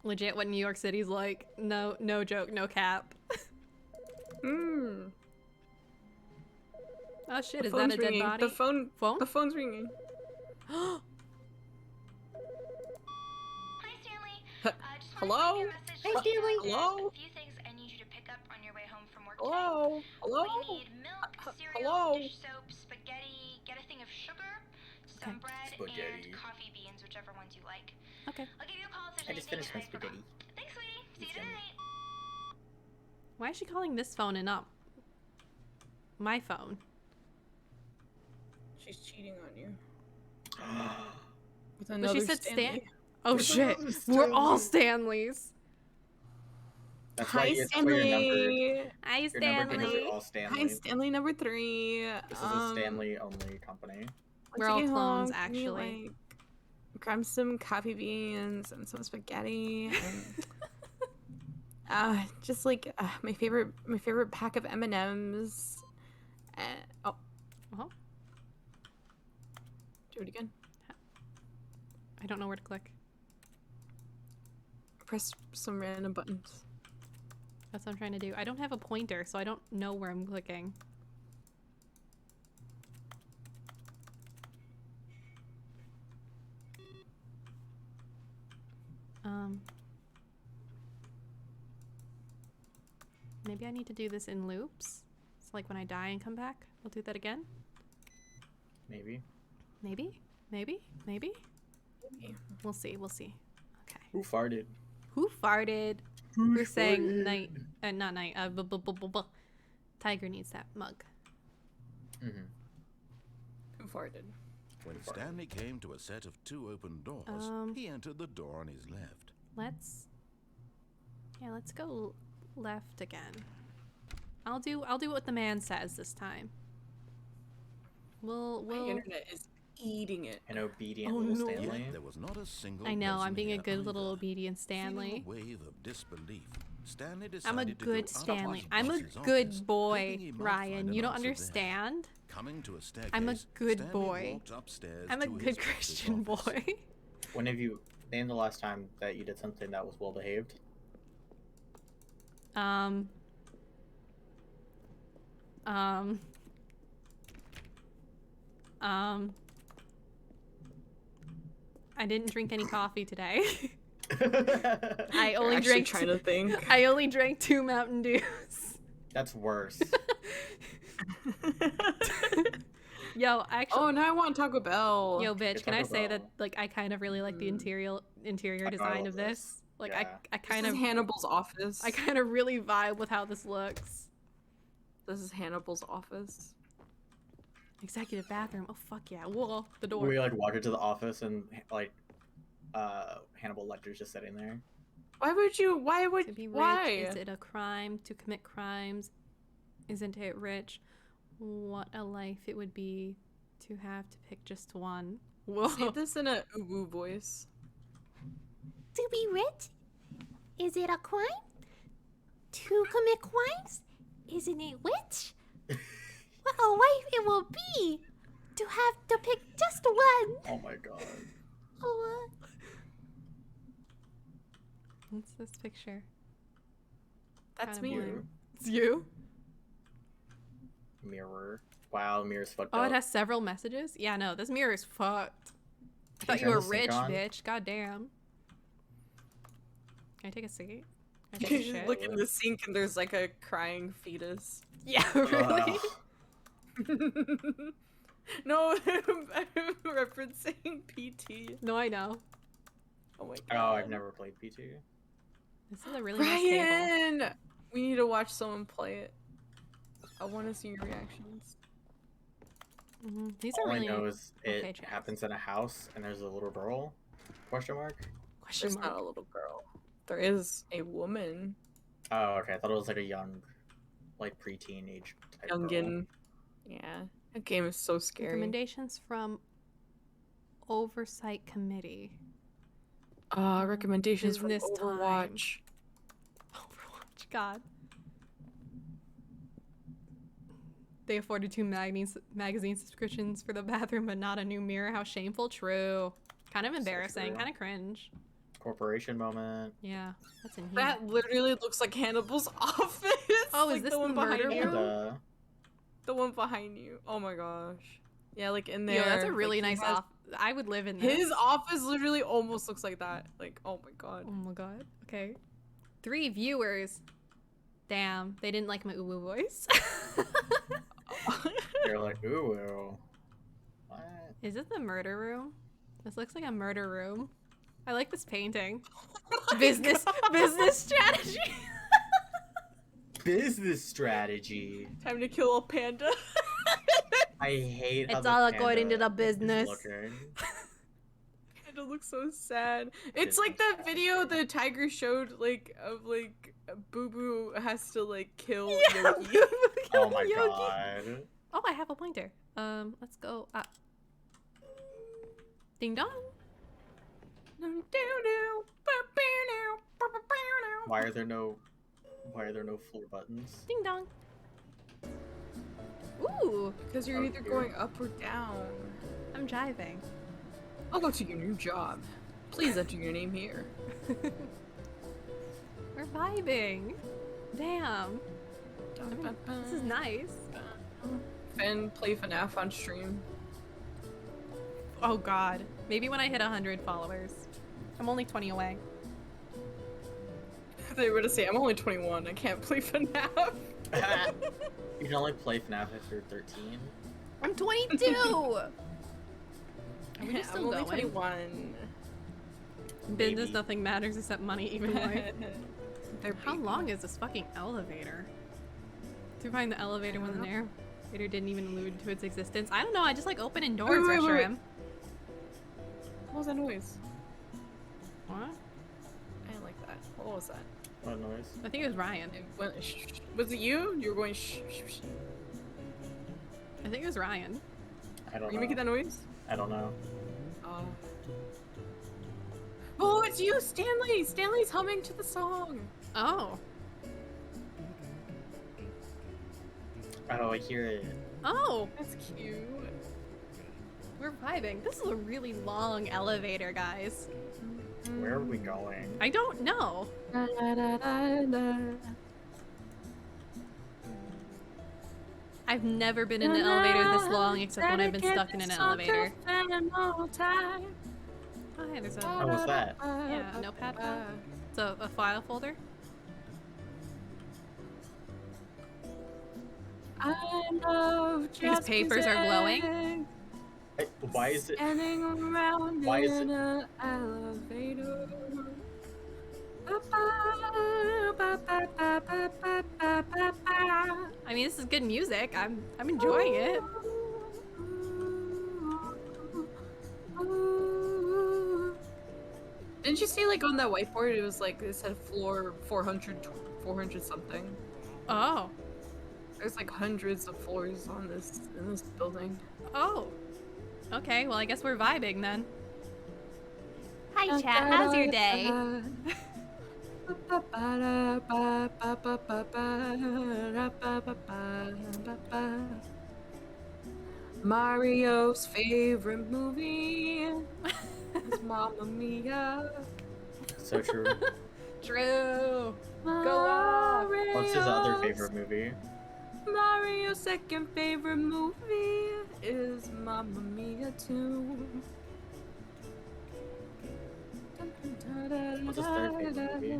A: Legit, what New York City's like. No joke, no cap.
B: Mm.
A: Oh shit,
B: The
A: is that
B: phone's
A: a dead
B: ringing.
A: body?
B: The phone.
A: Phone?
B: The phone's ringing.
H: Hi, Stanley. Just wanted to
B: Hello?
H: leave you a message
D: Hi,
H: to let you know
D: Stanley.
H: there's
B: Hello?
H: a few things I need you to pick up on your way home from work
B: Hello? Hello?
H: We need milk, cereal,
B: Hello?
H: dish soap, spaghetti, get a thing of sugar, some bread,
E: Spaghetti.
H: and coffee beans, whichever ones you like.
A: Okay.
H: I'll give you a call if there's
E: I just
H: anything
E: finished my
H: I forgot.
E: spaghetti.
H: Thanks, sweetie. See you
E: Yummy.
H: tonight.
A: Why is she calling this phone and not my phone?
B: She's cheating on you. With
A: But
B: another
A: she said
B: Stanley.
A: Oh
E: There's
A: shit.
E: another
A: We're all
E: Stanley.
A: Stanleys.
E: That's
B: Hi,
E: why that's why you're numbered.
B: Stanley.
A: Hi,
E: You're numbered because
A: Stanley.
E: you're all
B: Hi,
E: Stanley.
B: Stanley number 3.
E: This is a Stanley only company.
A: We're all clones, actually.
B: Like, grab some coffee beans and some spaghetti and just like my favorite pack of M&Ms. Oh,
A: Uh-huh.
B: do it again.
A: I don't know where to click.
B: Press some random buttons.
A: That's what I'm trying to do. I don't have a pointer, so I don't know where I'm clicking. Maybe I need to do this in loops. It's like when I die and come back. I'll do that again.
E: Maybe.
A: Maybe? Maybe? Maybe? We'll see. We'll see. Okay.
E: Who farted?
A: Who farted? We're saying night. Not night. Tiger needs that mug.
E: Mm-hmm.
B: Who farted?
C: When Stanley came to a set of 2 open doors, he entered the door on his left.
A: Let's go left again. I'll do what the man says this time.
B: My internet is eating it.
E: An obedient
A: Oh,
E: little
A: no.
E: Stanley.
C: Yet there was not a single
A: I know, I'm
C: person
A: being a
C: here
A: good little
C: either.
A: obedient Stanley.
C: Feeling a wave of disbelief, Stanley
A: I'm a
C: decided to
A: good
C: go up
A: Stanley.
C: to his
A: I'm a
C: boss's
A: good
C: office,
A: boy,
C: hoping he might
A: Ryan.
C: find
A: You
C: an
A: don't
C: answer there.
A: understand?
C: Coming to a staircase,
A: I'm a good
C: Stanley
A: boy.
C: walked upstairs
A: I'm a
C: to his
A: good
C: boss's
A: Christian
C: office.
A: boy.
E: When have you named the last time that you did something that was well behaved?
A: I didn't drink any coffee today. I
B: You're
A: only
B: actually
A: drank
B: trying to think.
A: I only drank 2 Mountain Dews.
E: That's worse.
A: Yo, actually,
B: Oh, now I want Taco Bell.
A: yo, bitch,
E: It's
A: can I
E: Taco
A: say that
E: Bell.
A: like I kind of really like the interior
E: I
A: design
E: love
A: of
E: this.
A: this. Like
E: Yeah.
A: I
B: This
A: kind
B: is
A: of
B: Hannibal's office.
A: I kind of really vibe with how this looks.
B: This is Hannibal's office.
A: Executive bathroom. Oh fuck yeah. Whoa, the door.
E: We like walk into the office and like Hannibal Lecter's just sitting there.
B: Why would you? Why would?
A: To be rich,
B: why?
A: is it a crime to commit crimes? Isn't it rich? What a life it would be to have to pick just one. Whoa.
B: Say this in a uwu voice.
I: To be rich? Is it a crime? To commit crimes? Isn't it rich? What a life it will be to have to pick just one.
E: Oh my god.
I: Oh,
A: What's this picture?
B: That's
A: Kinda
B: me.
A: boring. It's you?
E: Mirror. Wow, mirror's fucked
A: Oh,
E: up.
A: it has several messages? Yeah, no, this mirror is fucked. I
E: Can
A: thought you
E: turn
A: were
E: the sync
A: rich,
E: on?
A: bitch. God damn. Can I take a seat? Can I take a
B: You
A: shit?
B: look in the sink and there's like a crying fetus.
A: Yeah, really?
E: Ugh.
B: No, I'm referencing PT.
A: No, I know.
B: Oh my
E: Oh,
B: god.
E: I've never played PT.
A: This is a really nice table.
B: Ryan! We need to watch someone play it. I want to see your reactions.
A: These
E: All
A: are really
E: I know is it
A: okay chats.
E: happens in a house and there's a little girl. Question mark?
A: Question
B: There's
A: mark.
B: not a little girl. There is a woman.
E: Oh, okay. I thought it was like a young, like preteen age type girl.
B: Youngin. Yeah. That game is so scary.
A: Recommendations from Oversight Committee.
B: Recommendations from
A: Business time.
B: Overwatch.
A: Overwatch, God. They afforded 2 magazine subscriptions for the bathroom, but not a new mirror. How shameful. True. Kind of embarrassing.
E: true.
A: Kind of cringe.
E: Corporation moment.
A: Yeah, that's in here.
B: That literally looks like Hannibal's office.
A: Oh, is
B: like
A: this
B: the one
A: the murder
B: behind you?
A: room?
B: The one behind you. Oh my gosh. Yeah, like in there.
A: Yo, that's a really
B: like, he
A: nice
B: has-
A: off. I would live in this.
B: His office literally almost looks like that. Like, oh my god.
A: Oh my god. Okay. 3 viewers. Damn, they didn't like my uwu voice.
E: They're like, ooh. What?
A: Is it the murder room? This looks like a murder room. I like this painting. Business strategy.
E: Business strategy.
B: Time to kill a panda.
E: I hate how
A: It's
E: the
A: all according to
E: panda
A: the business.
E: is looking.
B: Panda looks so sad. It's like that video the tiger showed, like, of like Boo Boo has to like kill Yogi.
E: Oh my
A: Yogi.
E: god.
A: Oh, I have a pointer. Let's go up. Ding dong.
E: Why are there no floor buttons?
A: Ding dong. Ooh,
B: Because you're either going up or down.
A: I'm jiving.
B: Welcome to your new job. Please enter your name here.
A: We're vibing. Damn. This is nice.
B: Fen, play FNAF on stream.
A: Oh god. Maybe when I hit 100 followers. I'm only 20 away.
B: They were to say, I'm only 21. I can't play FNAF.
E: You can only play FNAF if you're 13.
A: I'm 22! Are we just
B: I'm
A: still
B: only
A: going?
B: 21.
A: Business,
E: Maybe.
A: nothing matters except money, even life.
B: They're
A: How
B: baby.
A: long is this fucking elevator? To find the elevator when the narrator didn't even allude to its existence. I don't know, I just like opening doors,
B: wait, wait.
A: Reshiram.
B: What was that noise?
A: What?
B: I didn't like that. What was that?
E: What noise?
A: I think it was Ryan.
B: It went, was it you? You were going shh, shh, shh.
A: I think it was Ryan.
E: I don't
B: Were you
E: know.
B: making that noise?
E: I don't know.
B: Oh. Oh, it's you, Stanley! Stanley's humming to the song.
A: Oh.
E: Oh, I hear it.
A: Oh!
B: That's cute.
A: We're vibing. This is a really long elevator, guys.
E: Where are we going?
A: I don't know. I've never been in an elevator this long except when I've been stuck in an elevator. Oh, hey, there's a
E: How was that?
A: yeah, a notepad. It's a file folder.
B: I love
A: These papers are glowing.
E: Why is it?
B: Standing around
E: Why is
B: in
E: it?
B: an elevator.
A: I mean, this is good music. I'm enjoying it.
B: Didn't you see, like, on that whiteboard, it was like, it said floor 400 something.
A: Oh.
B: There's like hundreds of floors on this, in this building.
A: Oh. Okay, well I guess we're vibing then.
I: Hi, chat. How's your day?
B: Mario's favorite movie is Mamma Mia.
E: So true.
A: True. Go off.
E: What's his other favorite movie?
B: Mario's second favorite movie is Mamma Mia 2.
E: What's his third favorite movie?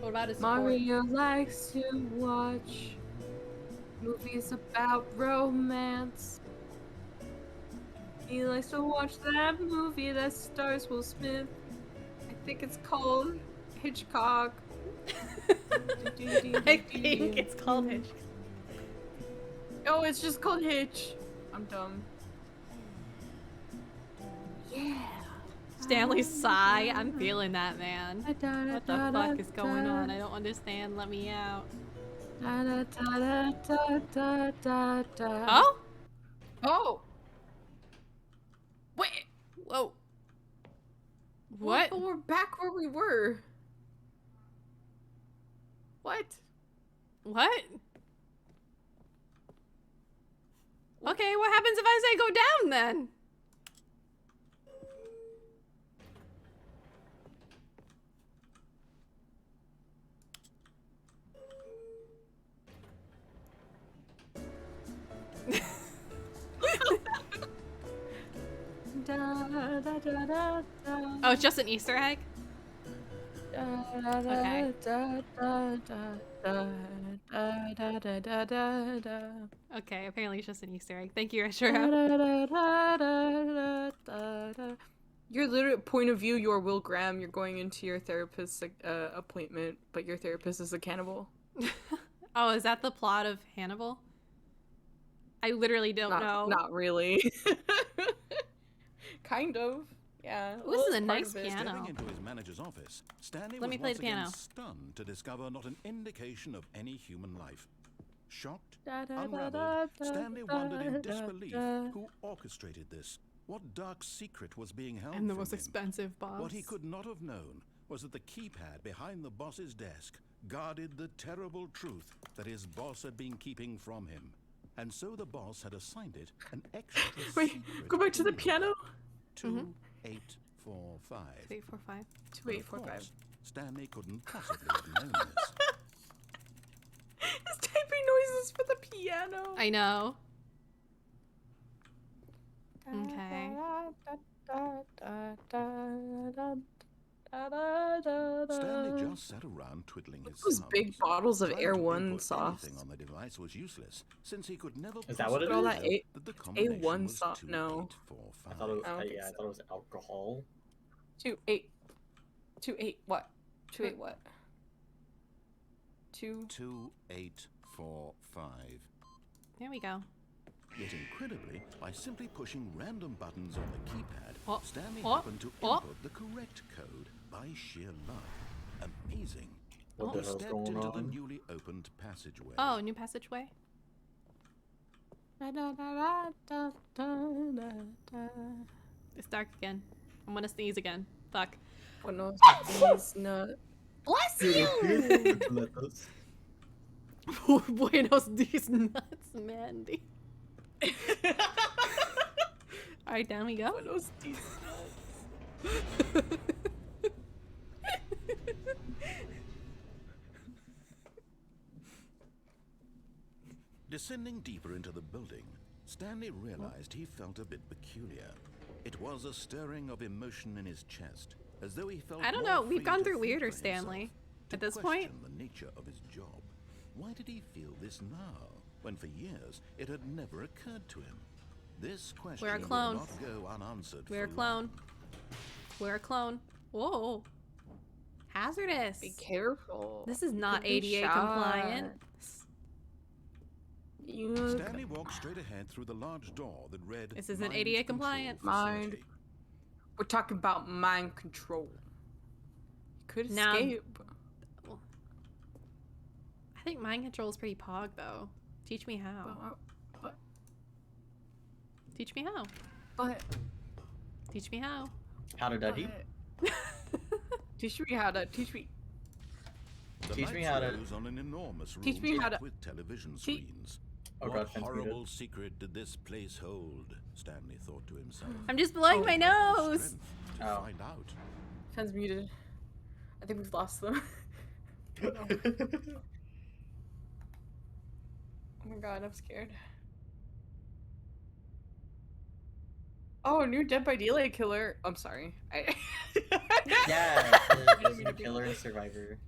A: What about his
B: Mario likes to watch movies about romance. He likes to watch that movie that stars Will Smith. I think it's called Hitchcock.
A: I think it's called Hitch.
B: Oh, it's just called Hitch. I'm dumb. Yeah.
A: Stanley's sigh. I'm feeling that, man. What the fuck is going on? I don't understand. Let me out. Oh?
B: Oh! Wait!
A: Whoa. What?
B: Oh, we're back where we were. What?
A: What? Okay, what happens if I say go down then? Oh, it's just an Easter egg? Okay, apparently it's just an Easter egg. Thank you, Ashura.
B: Your literal point of view, you're Will Graham. You're going into your therapist's appointment, but your therapist is a cannibal.
A: Oh, is that the plot of Hannibal? I literally don't know.
B: Not really. Kind of. Yeah.
A: Ooh, this is a
B: it's part
A: nice
B: of it.
A: piano.
C: Stepping into his manager's office, Stanley
A: Let
C: was
A: me play
C: once
A: the piano.
C: again stunned to discover not an indication of any human life. Shocked, unraveled, Stanley wondered in disbelief who orchestrated this. What dark secret was being held
A: And the
C: from
A: most
C: him?
A: expensive boss.
C: What he could not have known was that the keypad behind the boss's desk guarded the terrible truth that his boss had been keeping from him. And so the boss had assigned it an extra
B: Wait,
C: secret
B: go back to the
C: number.
B: piano.
C: 2845.
A: 845.
C: But of
B: 2845.
C: course, Stanley couldn't possibly have known this.
B: He's typing noises for the piano.
A: I know. Okay.
C: Stanley just sat around twiddling his
B: Those
C: thumbs.
B: big bottles of
C: Trying
B: Air
C: to
B: One
C: input
B: soft.
C: anything on the device was useless, since he could never
E: Is that what it
C: possibly
E: is?
B: All that
C: know that the combination
B: A1
C: was
B: soft. No.
C: 2845.
E: I thought it was,
B: I don't think
E: I
B: so.
E: thought it was alcohol.
B: 28. 28 what? 28 what? 2.
C: 2845.
A: There we go.
C: Yet incredibly, by simply pushing random buttons on the keypad,
A: Oh,
C: Stanley
A: oh,
C: happened to
A: oh.
C: input the correct code by sheer luck. Amazing.
E: What
C: He
E: the hell's
C: stepped
E: going
C: into the
E: on?
C: newly opened passageway.
A: Oh, new passageway. It's dark again. I'm gonna sneeze again. Fuck.
B: Buenos dias, nut.
D: Bless you!
A: Buenos dias nuts, Mandy. Alright, down we go.
B: Buenos dias,
C: Descending deeper into the building, Stanley realized he felt a bit peculiar. It was a stirring of emotion in his chest, as though he felt
A: I don't
C: more
A: know, we've
C: free
A: gone
C: to
A: through
C: think
A: weirder,
C: for
A: Stanley.
C: himself, to
A: At this
C: question
A: point.
C: the nature of his job. Why did he feel this now, when for years it had never occurred to him? This question
A: We're a
C: would
A: clone.
C: not go unanswered.
A: We're a
C: for
A: clone.
C: long.
A: We're a clone. Whoa. Hazardous.
B: Be careful.
A: This is not
B: Could be
A: ADA compliant.
B: You
C: Stanley walked straight ahead through the large door that read,
A: This isn't
C: "Mind
A: ADA
C: Control
A: compliant."
B: Mind.
C: Facility."
B: We're talking about mind control. You could
A: Now-
B: escape.
A: I think mind control is pretty pog, though. Teach me how. Teach me how.
B: But
A: Teach me how.
E: How to duddy?
B: teach me how to teach me.
C: The
E: Teach me
C: lights
E: how to-
C: rose on an enormous room
B: Teach me how to-
C: with television
B: Te-
C: screens.
E: Oh
C: What
E: god, Fenn's muted.
C: horrible secret did this place hold? Stanley thought to himself.
A: I'm just blowing my nose.
C: Strength to
E: Oh.
C: find out.
B: Fenn's muted. I think we've lost them. Oh my god, I'm scared. Oh, new Dead by Daylight killer. I'm sorry.
E: Yeah,
B: didn't
E: there's
B: mean
E: a
B: to be-
E: killer and survivor.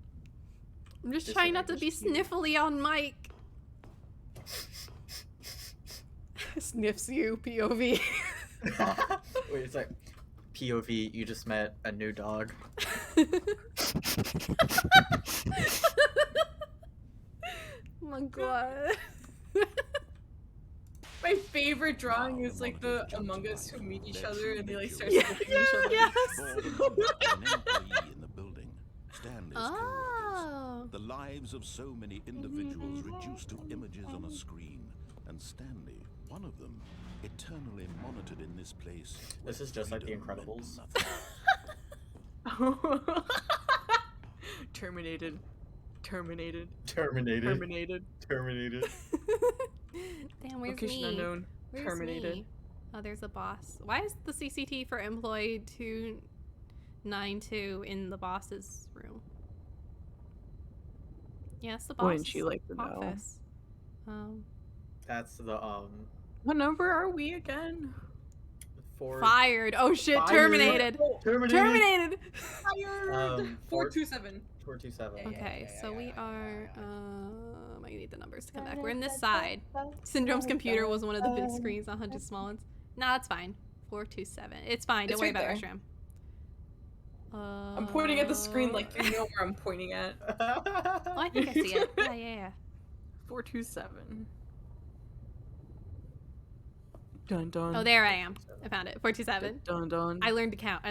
A: I'm just
E: This
A: trying not to
E: is
A: be
E: cute.
A: sniffly on mic. Sniffs you, POV.
E: Wait, it's like POV, you just met a new dog.
A: Oh my god.
B: My favorite drawing is like the Among Us who meet each other and they like start
A: Yeah,
B: sniffing each other.
A: yes.
C: More than an employee in the building, Stanley's coworkers.
A: Oh.
C: The lives of so many individuals reduced to images on a screen, and Stanley, one of them, eternally monitored in this place.
E: This
C: where
E: is just like The
C: freedom meant
E: Incredibles.
C: nothing.
B: Terminated. Terminated.
E: Terminated.
B: Terminated.
E: Terminated.
A: Damn, where's
B: Location
A: me?
B: unknown.
A: Where's
B: Terminated.
A: me? Oh, there's a boss. Why is the CCT for employee 292 in the boss's room? Yes, the boss.
B: Wouldn't you like to know?
A: office.
E: That's the
B: What number are we again?
E: four.
A: Fired. Oh shit,
E: Fired.
A: terminated.
E: Terminated.
A: Terminated.
B: Fired.
E: 427. 427.
A: Okay, so we are. I need the numbers to come back. We're in this side. Syndrome's computer was one of the big screens, 100 small ones. No, that's fine. 427. It's fine. Don't
B: It's
A: worry
B: right
A: about our
B: there.
A: stream.
B: I'm pointing at the screen like you know where I'm pointing at.
A: Oh, I think I see it. Yeah.
B: 427.
F: Dun dun.
A: Oh, there I am. I found it. 427.
F: Dun dun.
A: I learned to count.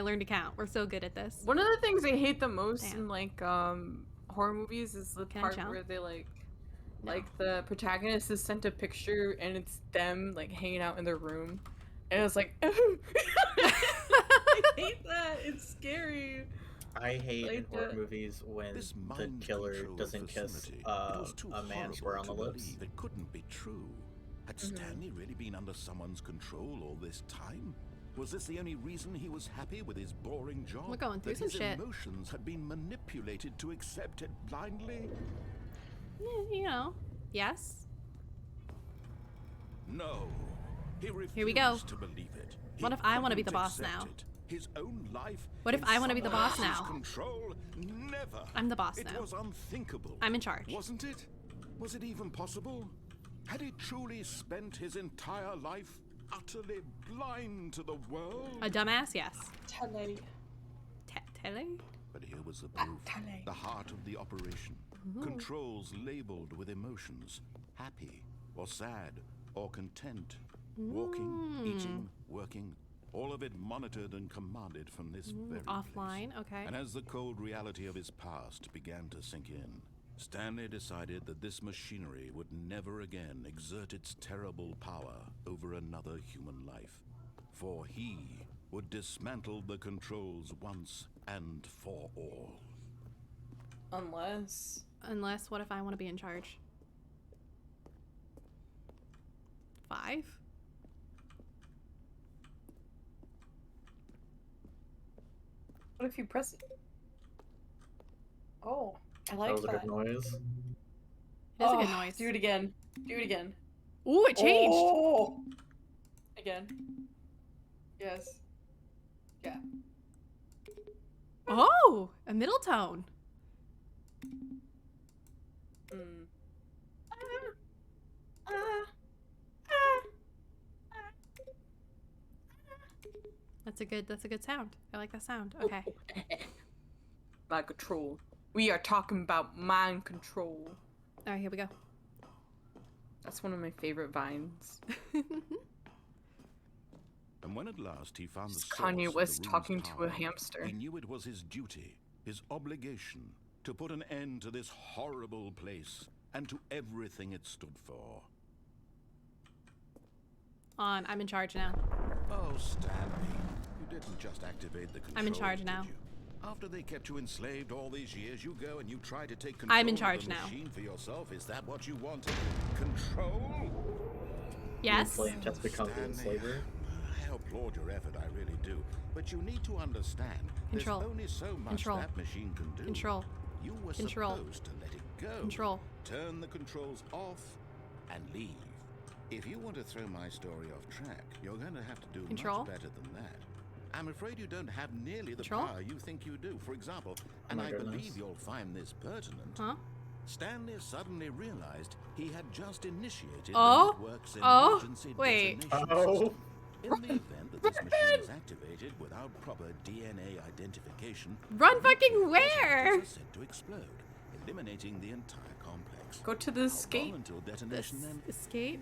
A: We're so good at this.
B: One of the things I hate the most
A: Damn.
B: in like horror movies is the
A: Can I
B: part
A: count?
B: where they like
A: No.
B: like the protagonist is sent a picture and it's them like hanging out in their room, and it's like I hate that. It's scary.
E: I hate in
B: Like
E: horror
B: the-
E: movies when
C: This
E: the
C: mind
E: killer
C: control
E: doesn't kiss
C: facility, it was too
E: a man
C: horrible
E: square on
C: to
E: the lips.
C: believe it couldn't be true. Had Stanley really been under someone's control all this time? Was this the only reason he was happy with his boring job?
A: We're going through
C: that
A: some
C: his
A: shit.
C: emotions had been manipulated to accept it blindly?
A: Yeah, you know. Yes.
C: No. He refused
A: Here we go.
C: to believe it.
A: What if I wanna be the
C: couldn't
A: boss
C: accept
A: now?
C: it. His own life.
A: What if
C: in
A: I wanna be the
C: someone
A: boss
C: else's
A: now?
C: Control? Never.
A: I'm the boss
C: It
A: now.
C: was unthinkable.
A: I'm in charge.
C: Wasn't it? Was it even possible? Had he truly spent his entire life utterly blind to the world?
A: A dumbass? Yes.
B: Tele.
A: Tele?
C: But here was the proof. The heart of the operation. Controls labeled with emotions. Happy or sad or content. Walking, eating, working. All of it monitored and commanded from this very
A: Offline,
C: place.
A: okay.
C: And as the cold reality of his past began to sink in, Stanley decided that this machinery would never again exert its terrible power over another human life. For he would dismantle the controls once and for all.
B: Unless
A: What if I want to be in charge? 5?
B: what if you press it? Oh, I
E: That
B: like
E: was a
B: that.
E: good noise.
A: That's a good noise.
B: Do it again. Do it again.
A: Ooh, it changed.
B: Oh! Again. Yes. Yeah.
A: Oh, a middle tone.
B: Mm.
A: That's a good sound. I like that sound. Okay.
B: Mind control. We are talking about mind control.
A: All right, here we go.
B: That's one of my favorite vines.
C: And when at last he found the
B: Just
C: source
B: Kanye
C: of
B: West
C: the room's
B: talking to a
C: power,
B: hamster.
C: he knew it was his duty, his obligation, to put an end to this horrible place and to everything it stood for.
A: On. I'm in charge now.
C: Oh, Stanley, you didn't just activate the controls,
A: I'm in charge now.
C: did you? After they kept you enslaved all these years, you go and you try to take control
A: I'm in
C: of
A: charge
C: the
A: now.
C: machine for yourself. Is that what you wanted? Control?
A: Yes.
E: Enslaved has become the
C: Stanley,
E: enslaver.
C: I applaud your effort, I really do. But you need to understand,
A: Control.
C: there's only so much
A: Control.
C: that machine can do.
A: Control.
C: You were
A: Control.
C: supposed to let it go.
A: Control.
C: Turn the controls off and leave. If you want to throw my story off track, you're going to have to do
A: Control.
C: much better than that. I'm afraid you don't have nearly the
A: Control.
C: power you think you do. For example, and
E: my
C: I
E: goodness.
C: believe you'll find this pertinent,
A: Huh?
C: Stanley suddenly realized he had just initiated
A: Oh?
C: the network's
A: Oh?
C: emergency
A: Wait.
C: detonation
E: Oh.
C: system. In the event that this machine is activated without proper DNA identification,
A: Run fucking
C: the
A: where?
C: detonators are set to explode, eliminating the entire complex.
B: Go to the
C: How long
B: escape.
C: until
A: This
C: detonation then?
A: escape.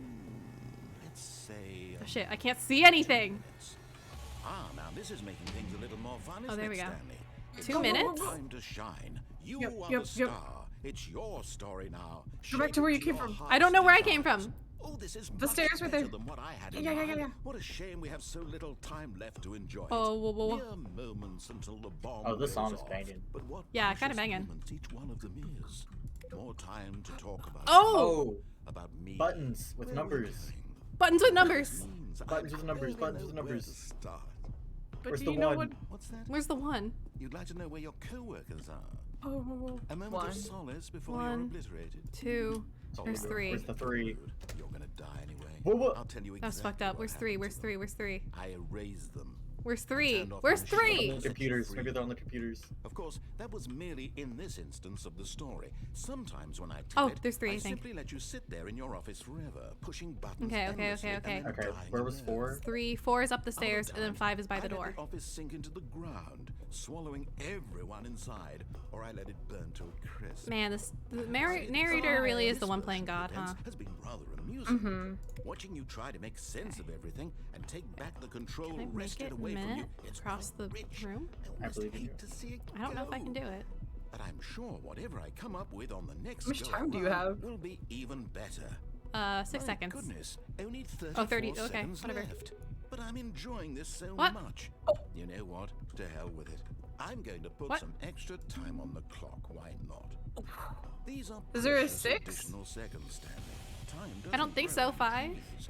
C: Let's say.
A: Oh shit! I can't see anything.
C: minutes. Ah, now this is making things a little more fun,
A: Oh,
C: isn't
A: there
C: it,
A: we go.
C: Stanley?
A: 2 minutes.
C: Time to shine. You
B: Yep,
C: are
B: yep,
C: the
B: yep.
C: star. It's your story now.
B: Go back to where you came from.
A: I don't know where I came from.
C: Oh, this is
B: The
C: much
B: stairs were
C: better
B: there.
C: than what I had in
B: Yeah,
C: mind.
B: yeah.
C: What a shame we have so little time left to enjoy
A: Oh,
C: it.
A: whoa, whoa, whoa.
C: Mere moments until the bomb
E: Oh, this
C: goes
E: song is
C: off.
E: banging.
C: But what
A: Yeah, kinda
C: precious
A: banging.
C: moments each one of them is. More time to talk about.
A: Oh!
C: About me.
E: Buttons with
C: Where we're
E: numbers.
C: going.
A: Buttons with numbers.
C: Means I
E: Buttons with numbers,
C: barely
E: buttons with
C: know where
E: numbers.
C: to start.
B: But
E: Where's
B: do
E: the
B: you know
E: one?
B: what?
C: What's that?
A: Where's the one?
C: You'd like to know where your co-workers are.
B: Oh,
C: A moment
B: one.
C: of solace before
A: One.
C: you're obliterated.
A: 2. There's 3.
E: Where's the 3?
C: You're gonna die anyway.
E: Whoa, whoa.
C: I'll tell you exactly
A: That was fucked up.
C: what
A: Where's 3?
C: happened
A: Where's
C: to
A: 3?
C: them.
A: Where's 3?
C: I erased them.
A: Where's 3?
C: Turned off
A: Where's
C: my
A: 3?
C: shield.
E: On the computers. Maybe they're on the computers.
C: Of course, that was merely in this instance of the story. Sometimes when I
A: Oh,
C: tell it,
A: there's 3, I
C: I
A: think.
C: simply let you sit there in your office forever, pushing buttons
A: Okay,
C: endlessly and then
E: Okay,
C: dying
E: where
C: of
E: was
C: nerves.
E: 4?
A: 3, 4 is up the
C: Other
A: stairs, and then
C: times,
A: 5 is by
C: I
A: the
C: let
A: door.
C: the office sink into the ground, swallowing everyone inside, or I let it burn to a crisp.
A: Man, the narrator really is the one playing God, huh?
C: Has been rather amusing. Watching you try to make sense of everything and take back the control
A: Can I make
C: wrested
A: it a
C: away from you.
A: minute
C: It's
A: across the
C: quite rich.
A: room?
E: I believe in you.
C: Hate to see it
A: I don't know if I can
C: go.
A: do it.
C: But I'm sure whatever I come up with on the next
B: How much
C: go
B: time do you
C: around
B: have?
C: will be even better.
A: 6
C: My
A: seconds.
C: Goodness, only 34
A: Oh, 30, okay,
C: seconds
A: whatever.
C: left. But I'm enjoying this so
A: What?
C: much. You know what? To hell with it. I'm going to put
A: What?
C: some extra time on the clock. Why not? These are
B: Is there a
C: precious
B: 6?
C: additional seconds, Stanley. Time
A: I don't
C: doesn't
A: think
C: grow
A: so,
C: on
A: 5.
C: trees.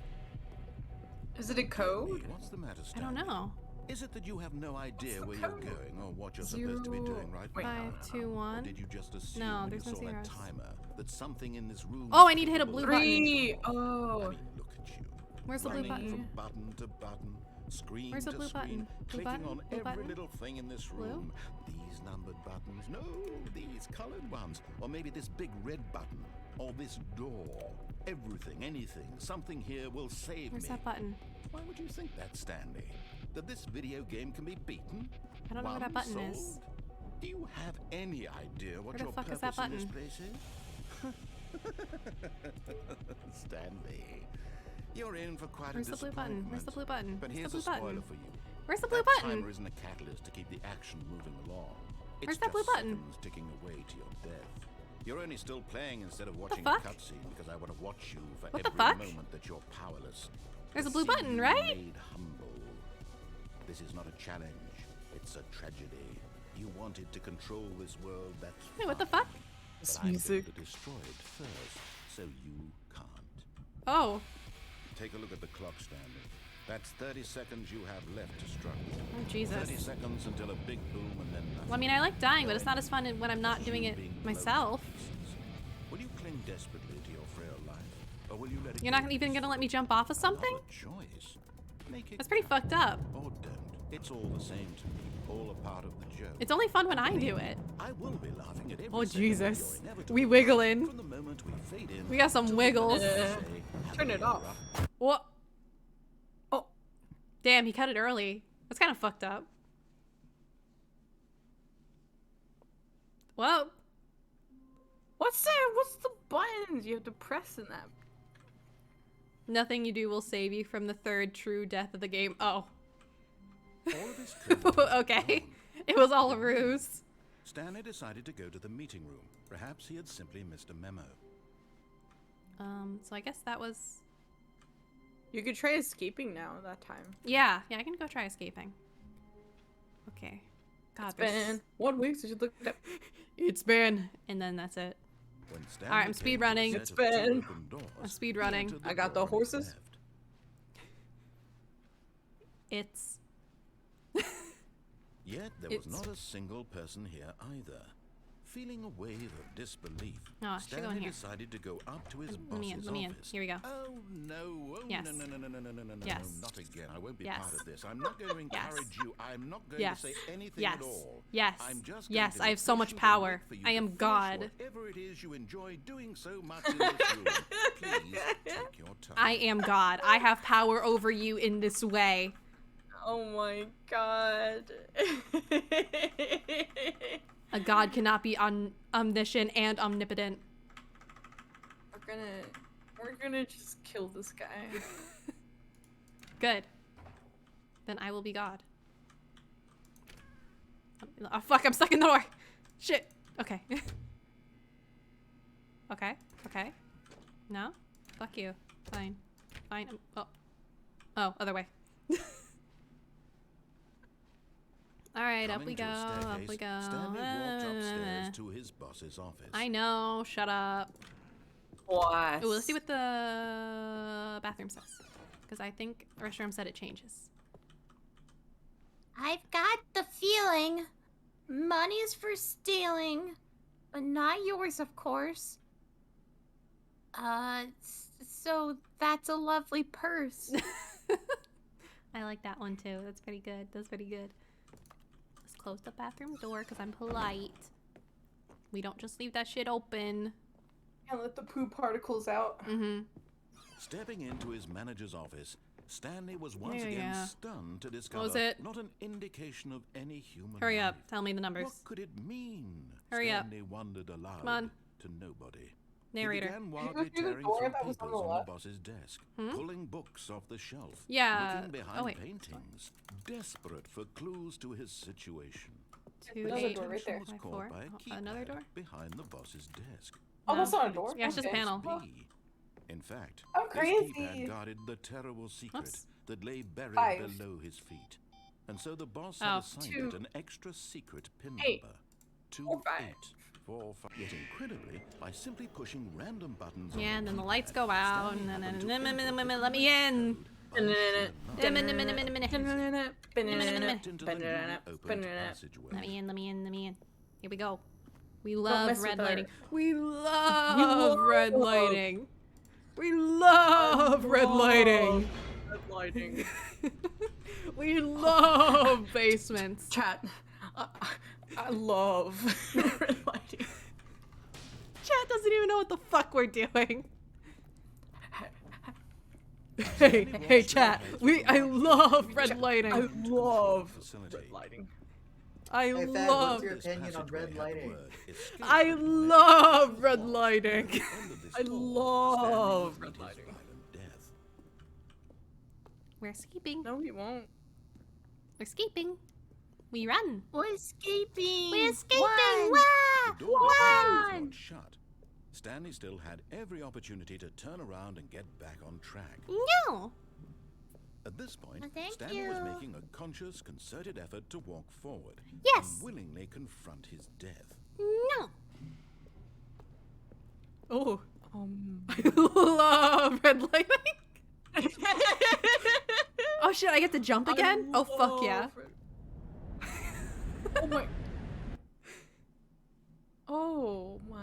B: Is it a
C: Tell me,
B: code?
C: what's the matter,
A: I
C: Stanley?
A: don't know.
C: Is it that you have no idea
B: the
C: where you're
B: code?
C: going or what you're supposed to be
B: 0.
C: doing right
B: Wait,
C: now?
A: 5, 2,
C: Or
A: 1.
C: did you just assume
A: No,
C: when
A: there's
C: you
A: no
C: saw that
A: zeros.
C: timer that something in this room
A: Oh,
C: was
A: I need to hit a
C: capable
A: blue
C: of-
A: button.
B: 3.
C: I
B: Oh.
C: mean, look at you.
A: Where's the blue
C: Running
A: button?
C: from button to button, screen
A: Where's the
C: to
A: blue
C: screen,
A: button? Blue
C: clicking
A: button?
C: on
A: Blue
C: every
A: button?
C: little thing in this
A: Blue?
C: room. These numbered buttons, no, these colored ones, or maybe this big red button, or this door. Everything, anything, something here will save
A: Where's
C: me.
A: that button?
C: Why would you think that, Stanley? That this video game can be beaten?
A: I don't know where that
C: Won,
A: button is.
C: sold? Do you have any idea what
A: Where the
C: your
A: fuck is
C: purpose
A: that
C: in this
A: button?
C: place is? Stanley, you're in for quite
A: Where's
C: a
A: the blue button? Where's the blue button?
C: But
A: Where's
C: here's
A: the
C: a
A: blue
C: spoiler
A: button?
C: for you.
A: Where's the blue
C: That
A: button?
C: timer isn't a catalyst to keep the action moving along. It's
A: Where's that blue
C: just
A: button?
C: seconds ticking away to your death. You're only still playing instead of watching
A: fuck?
C: a cutscene because I want to watch you for
A: What the
C: every
A: fuck?
C: moment that you're powerless.
A: There's a
C: To
A: blue
C: see
A: button,
C: you
A: right?
C: made humble. This is not a challenge. It's a tragedy. You wanted to control this world. That's
A: Wait, what the
C: fine.
A: fuck?
B: This
C: But I'm going
B: music.
C: to destroy it first, so you can't.
A: Oh.
C: Take a look at the clock, Stanley. That's 30 seconds you have left to struggle.
A: Oh, Jesus.
C: 30 seconds until a big boom and then nothing.
A: Well, I mean, I like dying, but it's not as fun when I'm not doing it myself.
C: Will you cling desperately to your frail life, or will you let it
A: You're
C: go
A: not even
C: easy?
A: gonna let me jump off of something?
C: Another choice. Make it
A: That's pretty
C: count,
A: fucked up.
C: or don't. It's all the same to me. All a part of the joke.
A: It's only fun when I do it.
C: I will be laughing at every
A: Oh,
C: second of
A: Jesus.
C: your inevitable
A: We wiggling.
C: From the moment we fade in,
A: We got some
C: till the
A: wiggles.
C: moment we
B: Yeah.
C: say,
B: Turn it
C: "Happy
B: off."
C: ever
A: What?
B: Oh.
A: Damn, he cut it early. That's kind of fucked up. Whoa.
B: What's that? What's the buttons you have to press in that?
A: Nothing you do will save you from the third true death of the game. Oh.
C: All of this could have been
A: Okay.
C: wrong.
A: It was all a ruse.
C: Stanley decided to go to the meeting room. Perhaps he had simply missed a memo.
A: So I guess that was...
B: You could try escaping now that time.
A: Yeah, I can go try escaping. Okay. God,
B: It's been 1 week since you looked up.
A: It's been... And then that's it.
C: When
A: All right, I'm
C: Stanley
A: speed
C: came to a
A: running.
C: set
B: It's
C: of two
B: been-
C: open doors,
A: I'm speed
C: he
A: running.
C: entered
B: I got the
C: door and
B: horses.
C: left.
A: It's...
C: Yet there was
A: It's-
C: not a single person here either. Feeling a wave of disbelief,
A: Oh, I should go in
C: Stanley
A: here.
C: decided to go up to his
A: Let me in,
C: boss's
A: let me in.
C: office.
A: Here we go.
C: Oh no! Oh
A: Yes.
C: no!
A: Yes.
C: Not again! I won't be
A: Yes.
C: part of this. I'm not going to
A: Yes.
C: encourage you. I'm not going
A: Yes.
C: to say anything
A: Yes.
C: at all.
A: Yes.
C: I'm just
A: Yes,
C: going to
A: I
C: be
A: have so much
C: patient and
A: power.
C: wait for you
A: I
C: to
A: am
C: finish
A: God.
C: Whatever it is you enjoy doing so much in this room, please take your time.
A: I am God. I have power over you in this way.
B: Oh my god.
A: A god cannot be omniscient and omnipotent.
B: We're gonna just kill this guy.
A: Good. Then I will be God. Oh fuck, I'm stuck in the door. Shit. Okay. Okay. Okay. No? Fuck you. Fine. Fine. Oh. Oh, other way. Alright, up we
C: Coming to
A: go.
C: a
A: Up we
C: staircase,
A: go.
C: Stanley walked upstairs to his boss's office.
A: I know. Shut up.
B: What?
A: Ooh, let's see what the bathroom says. Because I think the restroom said it changes.
D: I've got the feeling money's for stealing, but not yours, of course. So that's a lovely purse.
A: I like that one too. That's pretty good. That's pretty good. Let's close the bathroom door because I'm polite. We don't just leave that shit open.
B: And let the poo particles out.
A: Mm-hmm.
C: Stepping into his manager's office, Stanley was once
A: Yeah,
C: again
A: yeah.
C: stunned to discover
A: What was it?
C: not an indication of any human
A: Hurry up.
C: life.
A: Tell me the numbers.
C: What could it mean?
A: Hurry up.
C: Stanley wondered aloud
A: Come on.
C: to nobody.
A: Narrator.
C: He began wildly
B: through the
C: tearing
B: door
C: through
B: that was
C: papers
B: on the
C: on
B: left?
C: the boss's desk,
A: Hmm?
C: pulling books off the shelf,
A: Yeah.
C: looking behind
A: Oh, wait.
C: paintings, desperate for clues to his situation.
A: 2,
B: Another
A: 8,
B: door right there.
C: was
A: 5,
C: caught
A: 4.
C: by a
A: Oh, another
C: keypad
A: door?
C: behind the boss's desk.
B: Oh, that's not a door.
A: Yeah, it's just a
B: Okay.
A: panel.
C: B. In fact,
B: I'm
C: this
B: crazy.
C: keypad guarded the terrible secret
A: Oops.
C: that lay buried
B: 5.
C: below his feet. And so the boss
A: Oh.
C: had assigned
B: 2.
C: it an extra secret pin
B: 8.
C: number. 2,
B: 4, 5.
C: 8, 4, 5. Yet incredibly, by simply pushing random buttons on
A: Yeah, and then the
C: keypad,
A: lights go out, and
C: Stanley
A: then
C: happened to enter the
A: let me in.
C: by accident. Into the newly opened passageway.
A: Let me in. Let me in. Let me in. Here we go. We
B: mess
A: love
B: with
A: red
B: our-
A: lighting. We love red lighting. We love red lighting.
B: Red lighting.
A: We love basements.
B: Chat. I love red lighting.
A: Chat doesn't even know what the fuck we're doing. Hey, hey, chat. I love red lighting.
B: I love
C: Facility.
B: red lighting.
A: I
E: Hey, Fad, what's
A: love.
E: your
C: This
E: opinion on red
C: passageway had the
E: lighting?
C: word escape
A: I
C: written on it.
A: love red lighting.
C: At the end of this
B: I
C: hall,
B: love
C: Stanley would
B: red
C: meet his
B: lighting.
C: violent death.
A: We're escaping.
B: No, you won't.
A: We're escaping. We run.
D: We're escaping.
I: We're escaping!
D: One.
I: Wah!
C: The door behind was
D: One.
C: not shut. Stanley still had every opportunity to turn around and get back on track.
I: No!
C: At this point,
D: Oh, thank
C: Stanley was
D: you.
C: making a conscious, concerted effort to walk forward.
I: Yes.
C: And willingly confront his death.
I: No!
A: Oh. I love red lighting. Oh shit, I get to jump again? Oh fuck yeah.
B: Oh my. Oh my.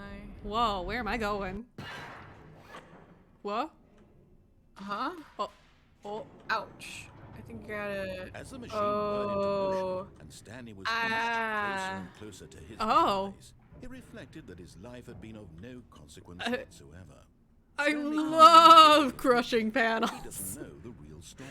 A: Whoa, where am I going? What?
B: Huh?
A: Oh. Oh.
B: Ouch. I think you gotta.
C: As the machine whirled into motion,
B: Oh.
C: and Stanley was inched closer and closer to his
A: Oh.
C: demise, he reflected that his life had been of no consequence
A: Uh,
C: whatsoever.
A: I
C: Stanley can't
A: love crushing panels.
C: He doesn't know the real story.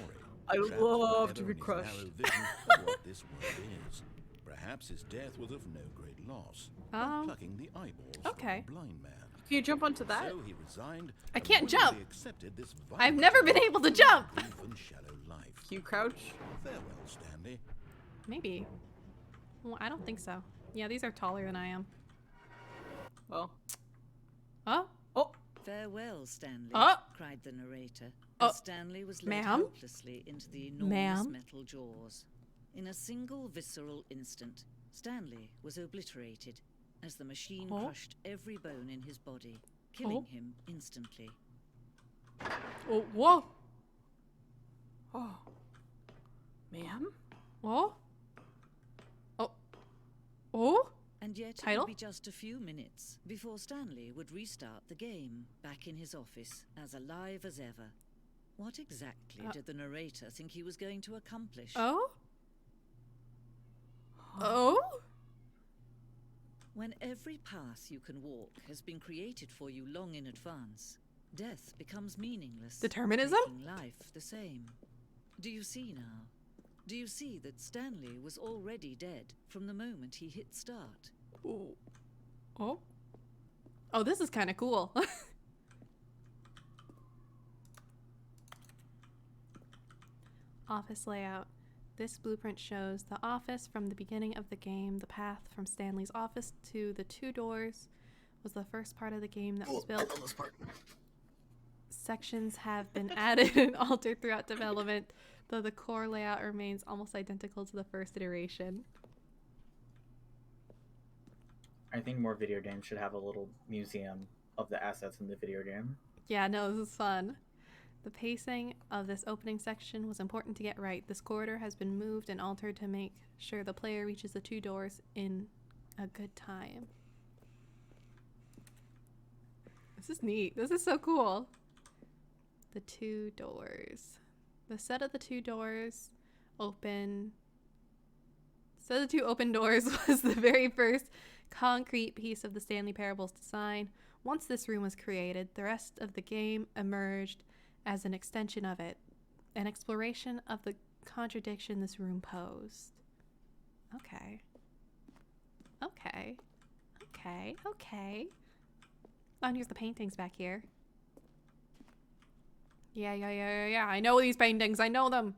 B: I
C: trapped
B: love to
C: forever
B: be
C: in his
B: crushed.
C: narrow vision of what this world is. Perhaps his death was of no great loss, like plucking the eyeballs
A: okay.
C: from a blind man.
B: Can you jump onto that?
C: So he resigned.
A: I
C: and
A: can't
C: willingly
A: jump.
C: accepted this
A: I've
C: violent
A: never been
C: life
A: able to
C: of
A: jump.
C: brief and shallow life.
B: Can you crouch?
C: Farewell, Stanley.
A: Maybe. Well, I don't think so. Yeah, these are taller than I am.
B: Well.
A: Oh.
B: Oh.
J: Farewell, Stanley,
A: Oh.
J: cried the narrator,
A: Oh.
J: as Stanley was led
A: Ma'am?
J: helplessly into the enormous
A: Ma'am?
J: metal jaws. In a single visceral instant, Stanley was obliterated as the machine
A: Oh.
J: crushed every bone in his body, killing
A: Oh.
J: him instantly.
A: Oh. Whoa.
B: Oh. Ma'am?
A: Oh. Oh. Oh.
J: And yet
A: Title?
J: it would be just a few minutes before Stanley would restart the game, back in his office, as alive as ever. What exactly did the narrator think he was going to accomplish?
A: Oh. Oh.
J: When every path you can walk has been created for you long in advance, death becomes meaningless.
A: Determinism?
J: Making life the same. Do you see now? Do you see that Stanley was already dead from the moment he hit start?
A: Oh. Oh. Oh, this is kind of cool. Office layout. This blueprint shows the office from the beginning of the game. The path from Stanley's office to the 2 doors was the first part of the game that was built. Sections have been added and altered throughout development, though the core layout remains almost identical to the first iteration.
E: I think more video games should have a little museum of the assets in the video game.
A: Yeah, no, this is fun. The pacing of this opening section was important to get right. This corridor has been moved and altered to make sure the player reaches the 2 doors in a good time. This is neat. This is so cool. The 2 doors. The set of the two doors open. So the two open doors was the very first concrete piece of the Stanley Parable's design. Once this room was created, the rest of the game emerged as an extension of it, an exploration of the contradiction this room posed. Okay. Okay. Okay. Okay. Oh, and here's the paintings back here. Yeah. I know these paintings. I know them.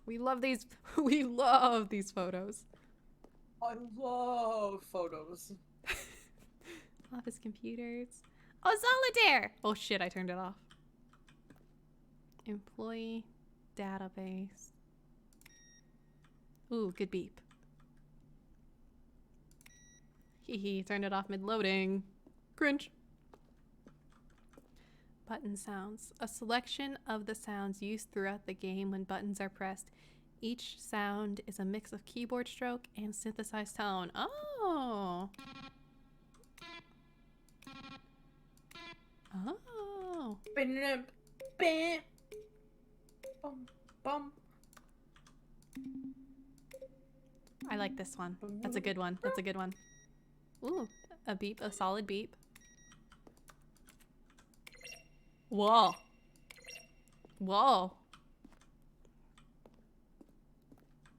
A: We love these. We love these photos.
B: I love photos.
A: Office computers. Oh, solitaire! Oh shit, I turned it off. Employee database. Ooh, good beep. Hee, turned it off mid-loading. Cringe. Button sounds. A selection of the sounds used throughout the game when buttons are pressed. Each sound is a mix of keyboard stroke and synthesized tone. Oh! Oh! I like this one. That's a good one. That's a good one. Ooh, a beep, a solid beep. Whoa. Whoa.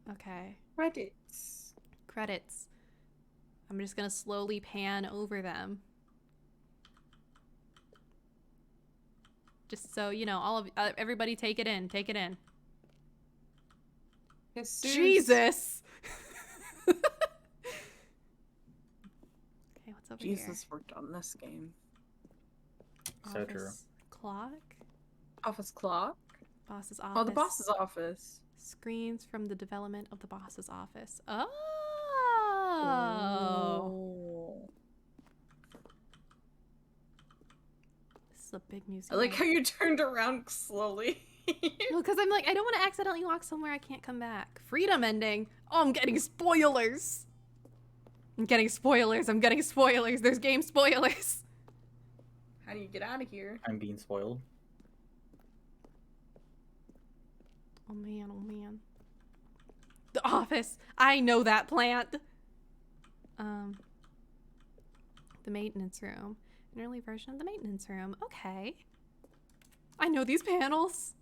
A: Okay.
B: Credits.
A: Credits. I'm just gonna slowly pan over them. Just so, you know, all of everybody take it in. Take it in.
B: Jesus.
A: Jesus! Okay, what's over here?
B: Jesus worked on this game.
E: So true.
A: Clock.
B: Office clock.
A: Boss's office.
B: Oh, the boss's office.
A: Screens from the development of the boss's office. Oh. This is a big museum.
B: I like how you turned around slowly.
A: Well, because I'm like, I don't want to accidentally walk somewhere I can't come back. Freedom ending. Oh, I'm getting spoilers. I'm getting spoilers. I'm getting spoilers. There's game spoilers.
B: How do you get out of here?
E: I'm being spoiled.
A: Oh man, oh man. The office. I know that plant. The maintenance room. An early version of the maintenance room. Okay. I know these panels.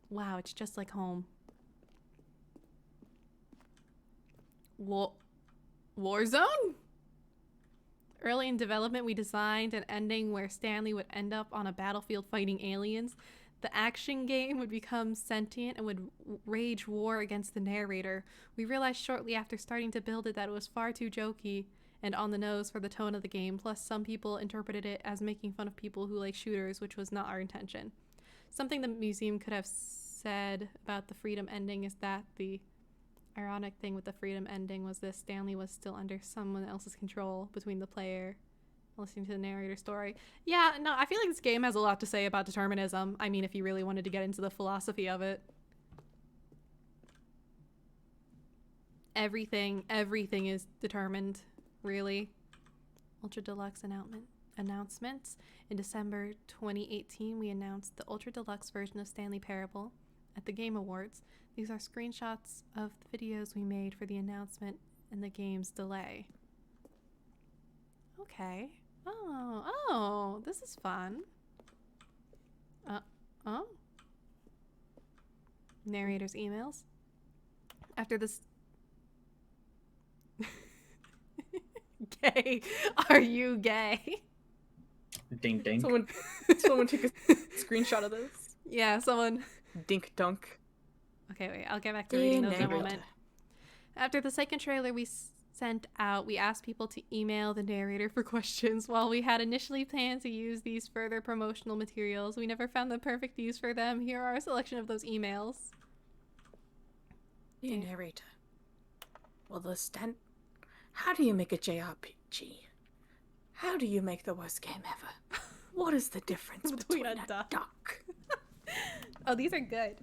A: Wow, it's just like home. Warzone? Early in development, we designed an ending where Stanley would end up on a battlefield fighting aliens. The action game would become sentient and would wage war against the narrator. We realized shortly after starting to build it that it was far too jokey and on the nose for the tone of the game, plus some people interpreted it as making fun of people who like shooters, which was not our intention. Something the museum could have said about the freedom ending is that the ironic thing with the freedom ending was that Stanley was still under someone else's control between the player listening to the narrator story. Yeah, no, I feel like this game has a lot to say about determinism. I mean, if you really wanted to get into the philosophy of it. Everything is determined, really. Ultra Deluxe announcements. In December 2018, we announced the Ultra Deluxe version of Stanley Parable at the Game Awards. These are screenshots of the videos we made for the announcement and the game's delay. Okay. Oh, this is fun. Oh. Narrator's emails. After this... Gay. Are you gay?
E: Ding ding.
B: Someone took a screenshot of this.
A: Yeah, someone.
B: Dink dunk.
A: Okay, wait. I'll get back to reading those in a moment. After the second trailer we sent out, we asked people to email the narrator for questions. While we had initially planned to use these further promotional materials, we never found the perfect use for them. Here are a selection of those emails.
B: Dear narrator, how do you make a JRPG? How do you make the worst game ever? What is the difference between a duck?
A: Oh, these are good.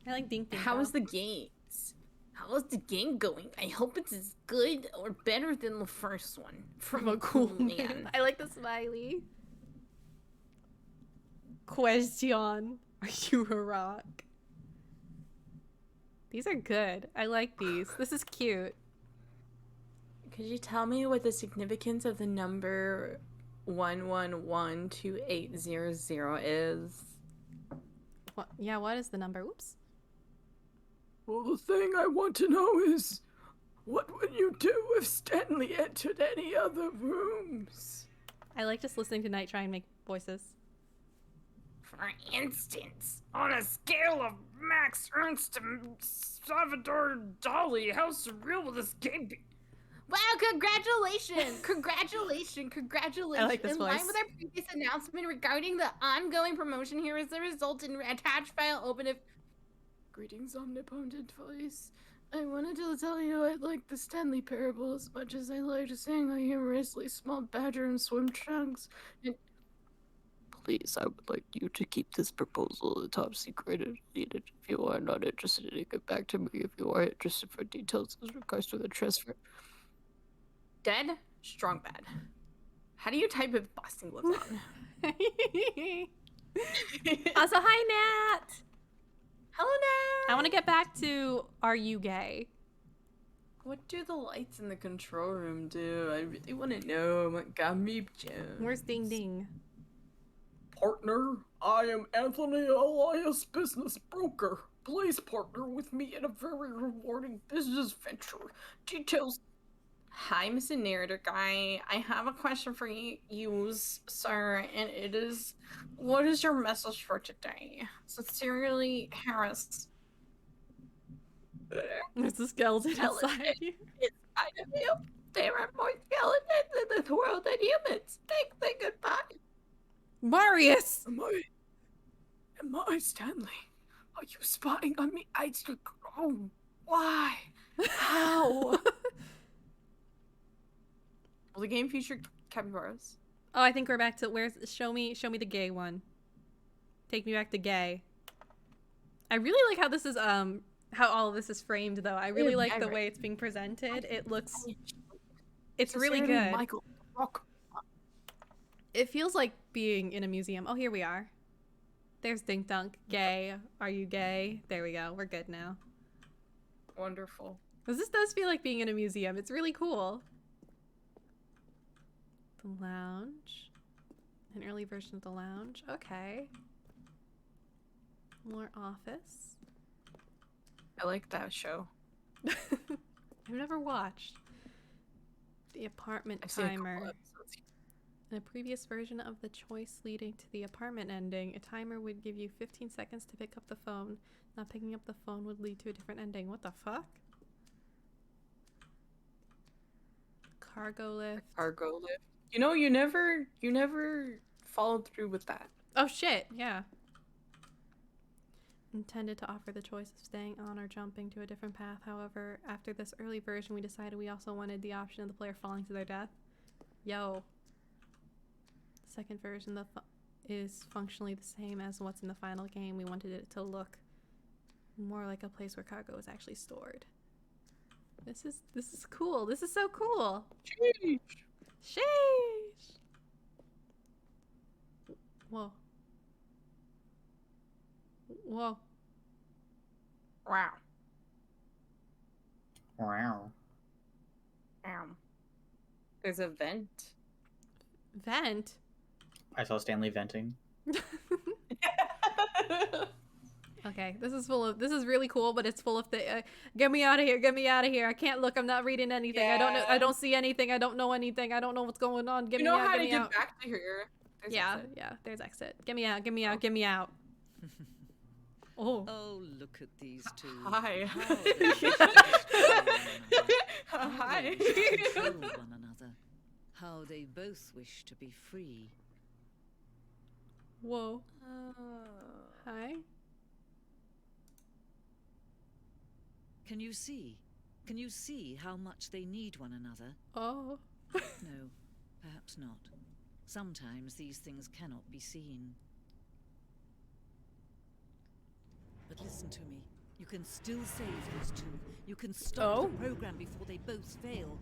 A: I like Dink Dink.
B: How is the game? How's the game going? I hope it's as good or better than the first one. From a cool man.
A: I like the smiley. Question. Are you a rock? These are good. I like these. This is cute.
B: Could you tell me what the significance of the number 1112800 is?
A: What? Yeah, what is the number? Oops.
F: Well, the thing I want to know is, what would you do if Stanley entered any other rooms?
A: I like just listening to Night try and make voices.
K: For instance, on a scale of Max Ernst to Salvador Dali, how surreal will this game be?
D: Wow, congratulations! Congratulations!
A: I like this
D: In
A: voice.
D: line with our previous announcement regarding the ongoing promotion, here is the result in attached file open if...
F: Greetings, omnipotent voice. I wanted to tell you I like the Stanley Parable as much as I liked seeing a humorously small badger in swim trunks. And please, I would like you to keep this proposal the top secret and read it. If you are not interested in it, get back to me. If you are interested for details as regards to the transfer.
B: Dead, strong bad. How do you type with boxing gloves on?
A: Also, hi, Nat!
B: Hello, Nat!
A: I want to get back to Are You Gay?
B: What do the lights in the control room do? I really want to know. What got me Jones?
A: Where's Ding Ding?
F: Partner, I am Anthony Elias, business broker. Please partner with me in a very rewarding business venture. Details.
B: Hi, Mr. Narrator Guy. I have a question for you, sir, and it is, what is your message for today? Sincerely, Harris.
A: There's a skeleton inside you.
D: Inside of you, there are more skeletons in this world than humans. Say goodbye.
A: Marius!
F: Am I Stanley? Are you spying on me? Oh, why? How?
B: Will the game feature capybaras?
A: Oh, I think we're back to show me the gay one. Take me back to gay. I really like how this is how all of this is framed though. I really like the way it's being presented. It's really good.
F: Michael, rock.
A: It feels like being in a museum. Oh, here we are. There's Dink Dunk. Gay. Are you gay? There we go. We're good now.
B: Wonderful.
A: Because this does feel like being in a museum. It's really cool. The lounge. An early version of the lounge. Okay. More office.
B: I like that show.
A: I've never watched. The apartment timer. In a previous version of the choice leading to the apartment ending, a timer would give you 15 seconds to pick up the phone. Not picking up the phone would lead to a different ending. What the fuck? Cargo lift.
B: Cargo lift. You know, you never followed through with that.
A: Oh shit, yeah. Intended to offer the choice of staying on or jumping to a different path. However, after this early version, we decided we also wanted the option of the player falling to their death. Yo. Second version is functionally the same as what's in the final game. We wanted it to look more like a place where cargo is actually stored. This is cool. This is so cool.
B: Sheesh.
A: Sheesh. Whoa. Whoa.
B: Wow.
E: Wow.
B: There's a vent.
A: Vent?
E: I saw Stanley venting.
A: Okay, this is really cool, but it's full of the get me out of here, get me out of here. I can't look, I'm not reading anything.
B: Yeah.
A: I don't know, I don't see anything, I don't know anything, I don't know what's going on. Get me out,
B: how
A: get
B: to
A: me
B: get
A: out.
B: back to here. There's exit.
A: Yeah, there's exit. Get me out, get me out, get me out. Oh.
J: Oh, look at these two.
B: Hi.
J: How they
B: Hi.
J: control one another. How they both wish to be free.
A: Whoa. Hi.
J: Can you see? Can you see how much they need one another?
A: Oh.
J: No, perhaps not. Sometimes these things cannot be seen. But listen to me. You can still save these two. You can stop the program before they both fail.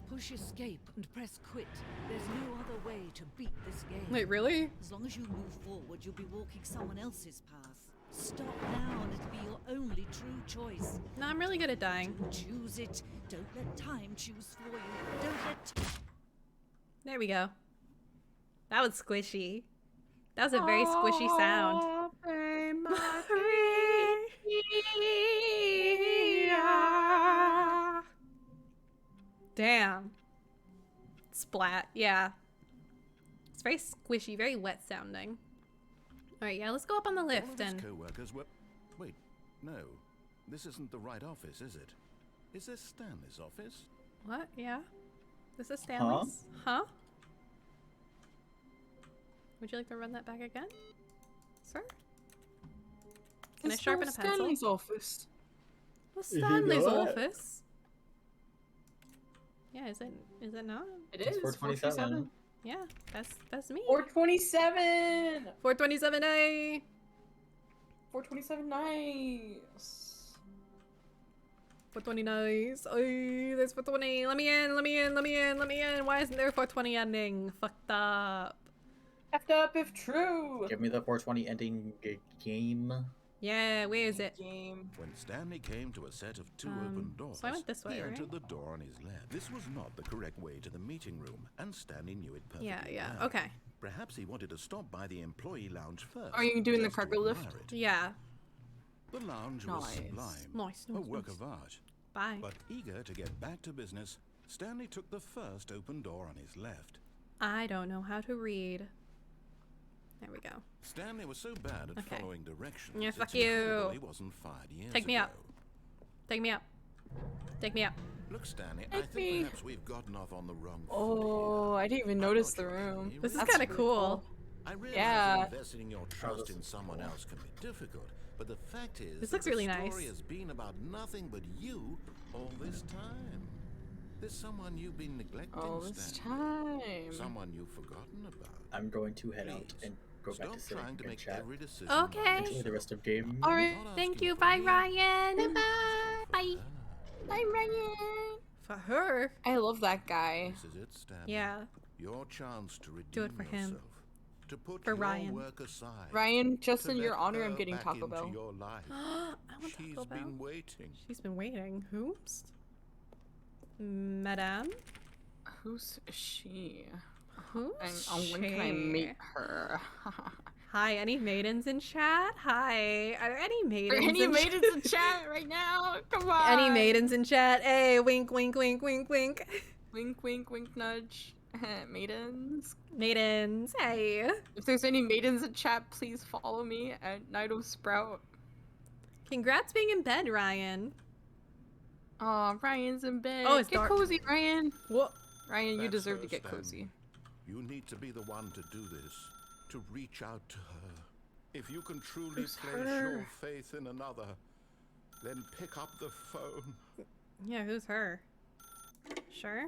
J: Push escape and press quit. There's no other way to beat this game.
A: Wait, really?
J: As long as you move forward, you'll be walking someone else's path. Stop now and it'll be your only true choice.
A: No, I'm really good at dying.
J: Choose it. Don't let time choose for you. Don't let...
A: There we go. That was squishy. That was a very squishy sound. Damn. Splat, yeah. It's very squishy, very wet sounding. Alright, yeah, let's go up on the lift and...
C: co-workers were... Wait, no. This isn't the right office, is it? Is this Stanley's office?
A: What? Yeah? This is Stanley's? Huh? Would you like to run that back again? Sir? Can I sharpen a pencil?
B: Stanley's office.
A: The Stanley's office? Yeah, is it not?
B: It is. 427.
A: Yeah, that's me.
B: 427.
A: 427A.
B: 427 nice.
A: 420 nice. Ay, there's 420. Let me in. Why isn't there a 420 ending? Fucked up.
B: Effed up if true.
E: Give me the 420 ending game.
A: Yeah, where is it?
C: When Stanley came to a set of two open doors,
A: so I went this way,
C: he
A: right?
C: entered the door on his left. This was not the correct way to the meeting room, and Stanley knew it perfectly.
A: Yeah,
C: well.
A: okay.
C: Perhaps he wanted to stop by the employee lounge first.
B: Are you doing the
C: just to
B: cargo lift?
C: admire it.
A: Yeah.
C: The lounge was sublime,
A: Nice.
C: a work of art.
A: Bye.
C: But eager to get back to business, Stanley took the first open door on his left.
A: I don't know how to read. There we go.
C: Stanley was so bad at following directions.
A: Yeah,
C: it's
A: fuck you.
C: incredible he wasn't fired years
A: Take me
C: ago.
A: up. Take me up. Take me up.
C: Look, Stanley, I
B: Take
C: think
B: me.
C: perhaps we've gotten off on the wrong foot
B: Oh, I didn't even notice the room.
A: This is
B: That's
A: kind of
B: really
A: cool.
C: I realize
B: Yeah.
C: investing your trust in someone else can be difficult, but the fact is
A: This
C: that
A: looks really
C: the
A: nice.
C: story has been about nothing but you all this time. There's someone you've been neglecting,
B: All this
C: Stanley.
B: time.
C: Someone you've forgotten about.
E: I'm going to head out and go back
C: Stop
E: to sitting
C: trying to
E: in
C: make
E: chat.
C: every decision.
A: Okay.
E: Enjoy the rest of game.
A: All right. Thank you. Bye, Ryan.
D: Bye.
A: Bye.
D: Bye, Ryan.
A: For her.
B: I love that guy.
C: This is it, Stanley.
A: Yeah.
C: Your chance to redeem
A: Do it for him.
C: yourself. To put
A: For
C: your
A: Ryan.
C: work aside.
B: Ryan, just
C: to
B: in your
C: let
B: honor,
C: her
B: I'm getting
C: back
B: Taco
C: into
B: Bell.
C: your life.
A: I want
C: She's
A: Taco Bell.
C: been waiting.
A: She's been waiting. Whomst? Madame?
B: Who's she?
A: Who's
B: When can I meet her?
A: Hi, any maidens in chat? Hi. Are there any maidens
B: Any
A: in
B: maidens in chat right now? Come on.
A: Any maidens in chat? Hey, wink, wink, wink, wink, wink.
B: Wink, wink, wink, nudge. Maidens.
A: Maidens, hey.
B: If there's any maidens in chat, please follow me at Nightosprout.
A: Congrats being in bed, Ryan.
B: Aw, Ryan's in bed.
A: Oh, it's
B: get
A: dark.
B: cozy, Ryan.
A: What?
B: Ryan, you
C: That's
B: deserve
C: her,
B: to get
C: Stanley.
B: cozy.
C: You need to be the one to do this. To reach out to her. If you can truly
B: Who's
C: place
B: her?
C: your faith in another, then pick up the phone.
A: Yeah, who's her? Sure.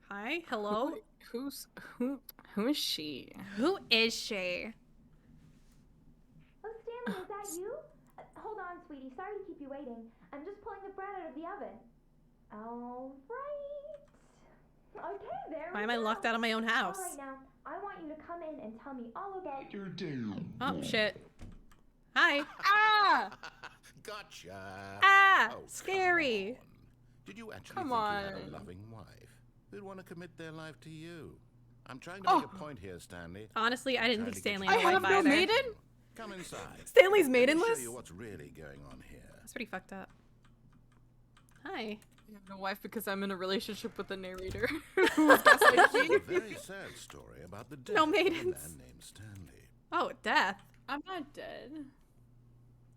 A: Hi, hello.
B: Who is she?
A: Who is she?
I: Oh, Stanley, is that you? Hold on, sweetie. Sorry to keep you waiting. I'm just pulling the bread out of the oven. All right. Okay, there
A: Why
I: we
A: am I
I: go.
A: locked out of my own house?
I: All right, now, I want you to come in and tell me all about your
A: Oh, shit. Hi.
B: Ah!
C: Gotcha.
A: Ah,
C: Oh, come
A: scary.
C: on. Did you actually
B: Come
C: think you had
B: on.
C: a loving wife who'd want to commit their life to you? I'm trying to
B: Oh.
C: make a point here, Stanley.
A: Honestly, I didn't
C: Trying
A: think
C: to get
A: Stanley
C: you-
A: had
B: I
A: a
B: have
A: wife
B: no
A: either.
B: maiden?
C: Come inside.
A: Stanley's
C: Let me show
A: maidenless?
C: you what's really going on here.
A: That's pretty fucked up. Hi.
B: I have no wife because I'm in a relationship with the narrator. Who's gaslighting
C: This is
B: me.
C: a very sad story about the death
A: No
C: of a
A: maidens.
C: man named Stanley.
A: Oh, death.
B: I'm not dead.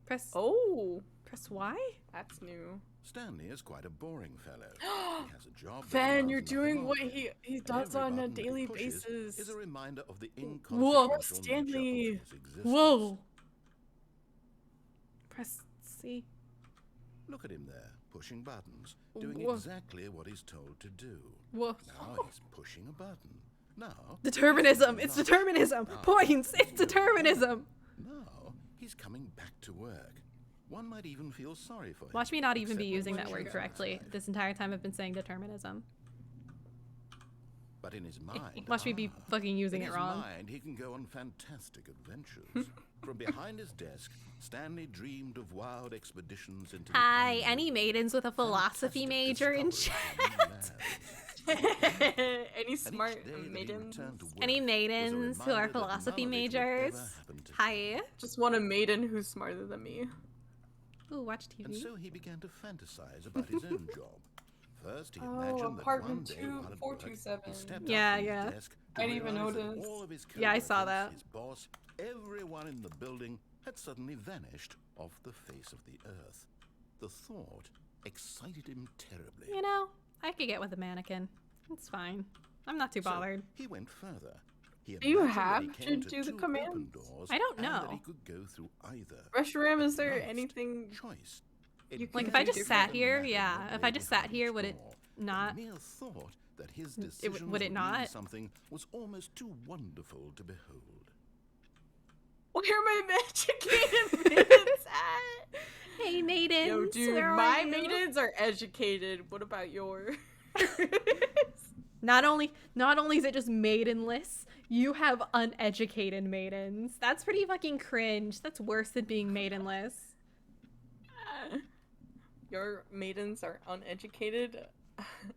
A: Press
B: Oh,
A: press Y?
B: that's new.
C: Stanley is quite a boring fellow. He has a job. that
B: Fan,
C: demands
B: you're
C: nothing
B: doing
C: of
B: what
C: him,
B: he
C: and
B: does
C: every
B: on a
C: button that he
B: daily
C: pushes
B: basis.
C: is a reminder of the
A: Whoa.
C: inconsequential
B: Stanley.
C: nature of his existence.
A: Whoa. Press C.
C: Look at him there, pushing buttons, doing
A: Whoa.
C: exactly what he's told to do.
A: Whoa.
C: Now he's pushing a button. Now
A: Determinism.
C: he's
A: It's
C: not.
A: determinism.
C: Now
A: Points.
C: he's
A: It's determinism.
C: Now he's coming back to work. One might even feel sorry for him.
A: Watch me not even be
C: except
A: using
C: when
A: that word
C: she's
A: correctly.
C: outside.
A: This entire time I've been saying determinism.
C: But in his mind,
A: Watch me be fucking using
C: in
A: it
C: his
A: wrong.
C: mind, he can go on fantastic adventures. From behind his desk, Stanley dreamed of wild expeditions into the
A: Hi,
C: unknown,
A: any maidens with a philosophy
C: fantastic
A: major in
C: discoveries
A: chat?
C: of new lands.
B: Any
C: And each
B: smart
C: day that he
B: maidens?
C: returned to work
A: Any
C: was a
A: maidens who are
C: reminder that
A: philosophy
C: none of it would ever
A: majors?
C: happen to him.
A: Hi.
B: Just want a maiden who's smarter than me.
A: Ooh, watch TV.
C: And so he began to fantasize about his own job. First, he
B: Oh,
C: imagined that one
B: apartment
C: day while at work,
B: 2427.
C: he stepped
A: Yeah,
C: up from
A: yeah.
C: his desk to
B: I didn't even
C: realize that
B: notice.
C: all of his
A: Yeah, I saw
C: coworkers,
A: that.
C: his boss, everyone in the building had suddenly vanished off the face of the earth. The thought excited him terribly.
A: You know, I could get with a mannequin. It's fine. I'm not too bothered.
C: So he went further. He
B: Do you
C: imagined that
B: have
C: he
B: to
C: came
B: do the
C: two
B: commands?
C: open doors
A: I don't
C: and that he
A: know.
C: could go through either.
B: Reshiram, is
C: At
B: there
C: last,
B: anything
C: choice.
B: you
A: Like,
B: can
A: if I
B: do
A: just sat
B: different?
A: here,
C: Matter
A: yeah.
C: what
A: If
C: lay
A: I just sat
C: behind
A: here,
C: each
A: would it
C: door.
A: not?
C: The mere thought that his
A: would
C: decisions
A: it
C: would mean
A: not?
C: something was almost too wonderful to behold.
B: Where are my educated maidens at?
A: Hey, maidens.
B: Yo, dude,
A: where are
B: my
A: you?
B: maidens are educated. What about yours?
A: Not only is it just maidenless, you have uneducated maidens. That's pretty fucking cringe. That's worse than being maidenless.
B: Your maidens are uneducated.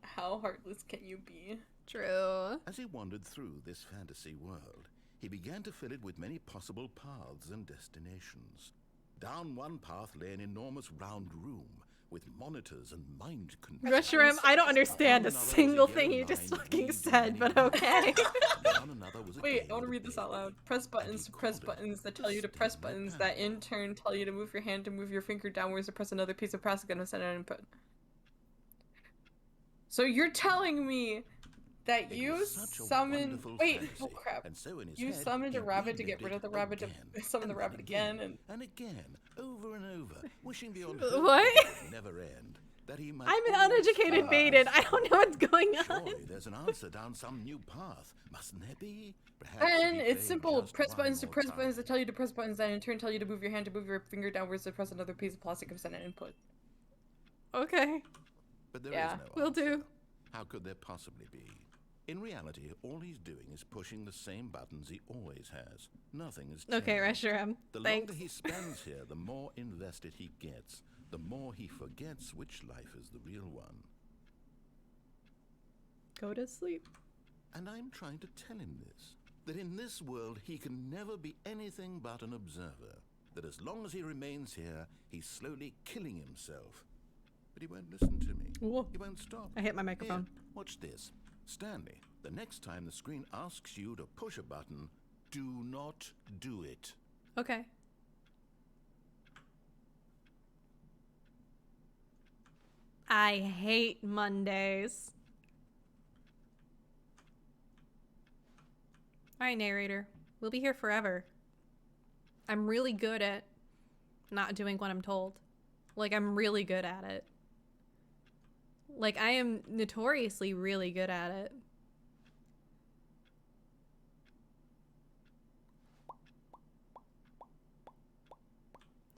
B: How heartless can you be?
A: True.
C: As he wandered through this fantasy world, he began to fill it with many possible paths and destinations. Down one path lay an enormous round room with monitors and mind control.
A: Reshiram, I don't understand a
C: Down another was
A: single
C: yellow
A: thing you
C: line
A: just
C: with
A: fucking
C: leaves
A: said,
C: and
A: but
C: many
A: okay.
C: Down another was a
B: Wait,
C: game
B: I want to
C: with
B: read
C: a
B: this out
C: baby.
B: loud. Press buttons to press
C: called it
B: buttons that
C: the
B: tell you to press
C: Stanley
B: buttons that in
C: Parable.
B: turn tell you to move your hand to move your finger downwards to press another piece of plastic and send an input. So you're telling me that
C: It
B: you
C: was such a
B: summoned.
C: wonderful
B: Wait,
C: fantasy,
B: oh crap.
C: and so in his
B: You
C: head,
B: summoned a
C: he
B: rabbit to get
C: relived
B: rid of the
C: it
B: rabbit
C: again,
B: to summon the
C: and
B: rabbit
C: then
B: again, and
C: again, over and over, wishing beyond
A: What?
C: hope that it would never end. That he might
A: I'm an
C: always
A: uneducated
C: find
A: maiden. I don't know what's going on.
C: Surely there's an answer down some new path, mustn't there be? Perhaps if
B: and
C: he
B: it's
C: played
B: simple.
C: just
B: Press
C: one
B: buttons to
C: more
B: press buttons that
C: time.
B: tell you to press buttons that in turn tell you to move your hand to move your finger downwards to press another piece of plastic and send an input.
A: Okay,
C: But there
B: Yeah.
C: is no
A: will
C: answer.
A: do.
C: How could there possibly be? In reality, all he's doing is pushing the same buttons he always has. Nothing has changed.
A: Okay, Reshiram.
C: The
A: Thanks.
C: longer he spends here, the more invested he gets. The more he forgets which life is the real one.
A: Go to sleep.
C: And I'm trying to tell him this. That in this world he can never be anything but an observer. That as long as he remains here, he's slowly killing himself. But he won't listen to me.
A: Whoa.
C: He won't stop.
A: I hit my
C: Here,
A: microphone.
C: watch this. Stanley, the next time the screen asks you to push a button, do not do it.
A: Okay. I hate Mondays. Alright, narrator. We'll be here forever. I'm really good at not doing what I'm told. Like, I'm really good at it. Like, I am notoriously really good at it.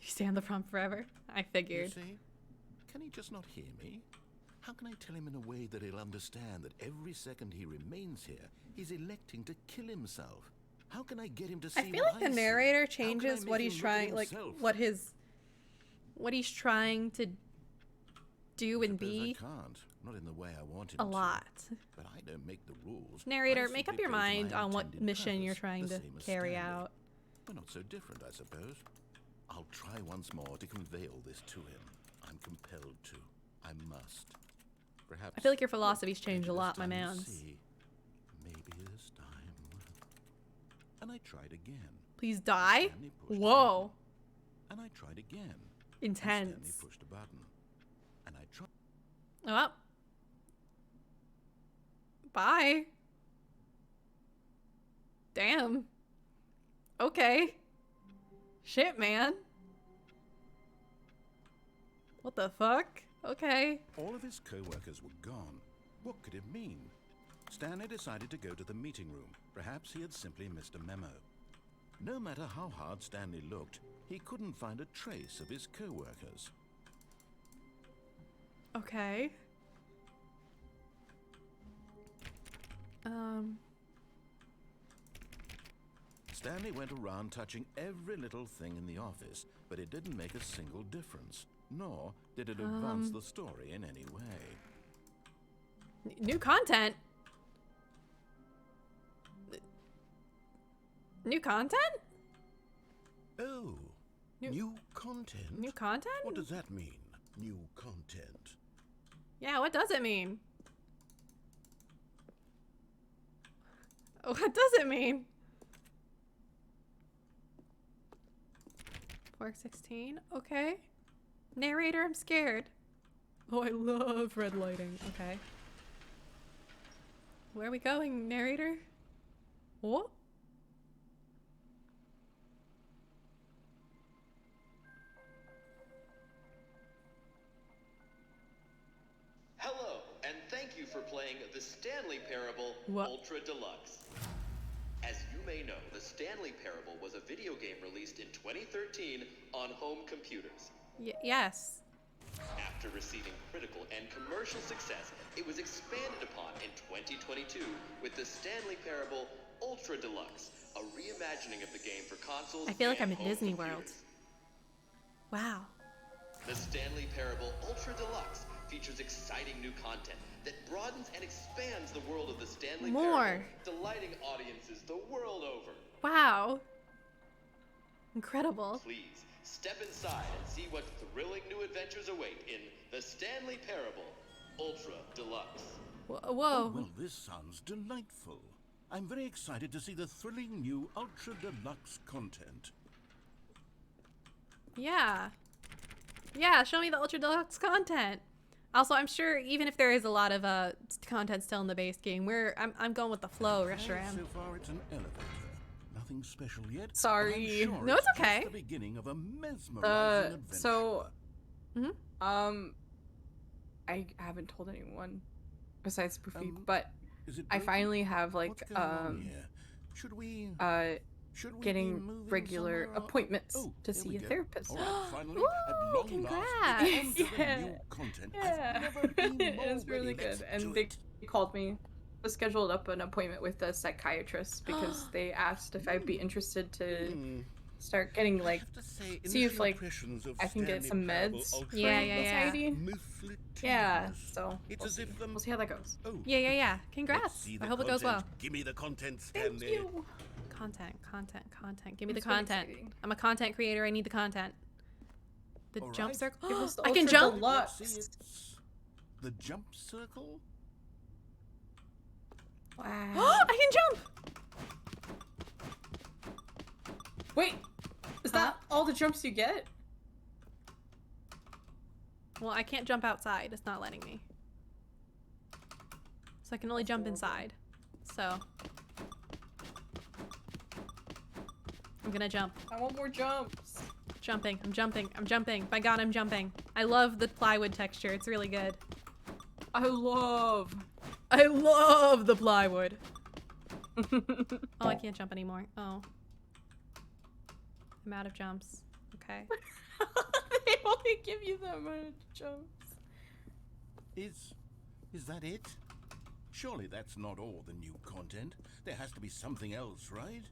A: You stay on the prompt forever? I
C: You
A: figured.
C: see? Can he just not hear me? How can I tell him in a way that he'll understand that every second he remains here, he's electing to kill himself? How can I get him to see
A: I feel
C: what
A: like the
C: I see?
A: narrator
C: How can I
A: changes
C: make
A: what
C: him
A: he's
C: look at
A: trying, like,
C: himself?
A: what he's trying to do and
C: Suppose
A: be
C: I can't. Not in the way I want him
A: a
C: to.
A: lot.
C: But I don't make the rules.
A: Narrator,
C: I
A: make up
C: simply
A: your
C: play to
A: mind
C: my
A: on what
C: intended
A: mission you're
C: purpose,
A: trying
C: the
A: to
C: same as
A: carry
C: Stanley.
A: out.
C: We're not so different, I suppose. I'll try once more to convey all this to him. I'm compelled to. I must. Perhaps.
A: I feel like your philosophy's changed a
C: maybe
A: lot,
C: this
A: my
C: time we'll
A: mans.
C: see. Maybe this time. And I tried again.
A: Please die?
C: Stanley pushed a
A: Whoa.
C: button. And I tried again. And Stanley
A: Intense.
C: pushed a button. And I tried.
A: Oh. Bye. Damn. Okay. Shit, man. What the fuck? Okay.
C: All of his co-workers were gone. What could it mean? Stanley decided to go to the meeting room. Perhaps he had simply missed a memo. No matter how hard Stanley looked, he couldn't find a trace of his co-workers.
A: Okay.
C: Stanley went around touching every little thing in the office, but it didn't make a single difference, nor did it advance the story in any way.
A: New content? New content?
C: Oh, new content?
A: New content?
C: What does that mean, new content?
A: Yeah, what does it mean? What does it mean? 416, okay. Narrator, I'm scared. Oh, I love red lighting. Okay. Where are we going, narrator? What?
L: Hello, and thank you for playing the Stanley Parable Ultra Deluxe. As you may know, the Stanley Parable was a video game released in 2013 on home computers.
A: Yes.
L: After receiving critical and commercial success, it was expanded upon in 2022 with the Stanley Parable Ultra Deluxe, a reimagining of the game for consoles.
A: I feel like I'm
L: and
A: at
L: home
A: Disney
L: computers.
A: World. Wow.
L: The Stanley Parable Ultra Deluxe features exciting new content that broadens and expands the world of the Stanley Parable, delighting audiences the world over.
A: Wow. Incredible.
L: Please step inside and see what thrilling new adventures await in the Stanley Parable Ultra Deluxe.
A: Whoa.
C: Oh, well, this sounds delightful. I'm very excited to see the thrilling new Ultra Deluxe content.
A: Yeah. Yeah, show me the Ultra Deluxe content. Also, I'm sure even if there is a lot of content still in the base game, I'm going with the flow, Reshiram.
C: So far, it's an elevator. Nothing special yet.
B: Sorry.
C: Sure
A: No, it's okay.
C: Just the beginning of a mesmerizing adventure.
B: So, I haven't told anyone besides Poofy, but I finally have like
C: should we
B: getting regular appointments to see a therapist.
C: Finally,
A: Ooh, congrats!
B: It's really good. And they called me, scheduled up an appointment with a psychiatrist because they asked if I'd be interested to start getting like, see if like I can get some meds for anxiety. Yeah, so we'll see how that goes.
A: Yeah. Congrats. I hope it goes well.
C: Give me the content, Stanley.
B: Thank you.
A: Content. Give me the content. I'm a content creator. I need the content. The jump circle. I can jump.
C: The jump circle.
B: Wow.
A: I can jump.
B: Wait, is that all the jumps you get?
A: Well, I can't jump outside. It's not letting me. So I can only jump inside. So I'm gonna jump.
B: I want more jumps.
A: Jumping. I'm jumping. By God, I'm jumping. I love the plywood texture. It's really good.
B: I love
A: the plywood. Oh, I can't jump anymore. Oh. I'm out of jumps. Okay.
B: They only give you that much jumps.
C: Is that it? Surely that's not all the new content. There has to be something else, right?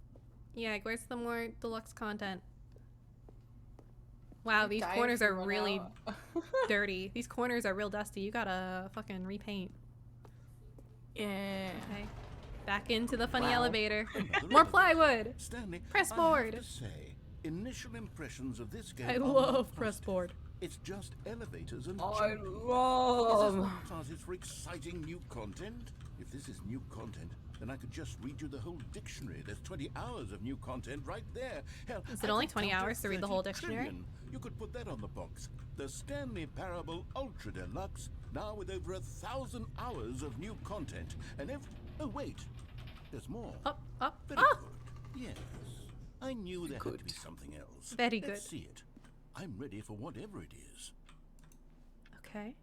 A: Yeah, where's the more deluxe content? Wow, these corners are really dirty. These corners are real dusty. You gotta fucking repaint.
B: Yeah.
A: Okay. Back into the funny elevator. More plywood.
C: Stanley,
A: press board.
C: I have to say, initial impressions of this game.
A: I love press board.
C: It's just elevators and
B: I
C: jumping.
B: love.
C: Is this what classes for exciting new content? If this is new content, then I could just read you the whole dictionary. There's 20 hours of new content right there. Hell,
A: is it only 20 hours to read the whole dictionary?
C: Trillion. You could put that on the box. The Stanley Parable Ultra Deluxe, now with over 1,000 hours of new content. And oh wait, there's more.
A: Up.
C: Very good. Yes, I knew there had to be something else.
A: Very good.
C: Let's see it. I'm ready for whatever it is.
A: Okay.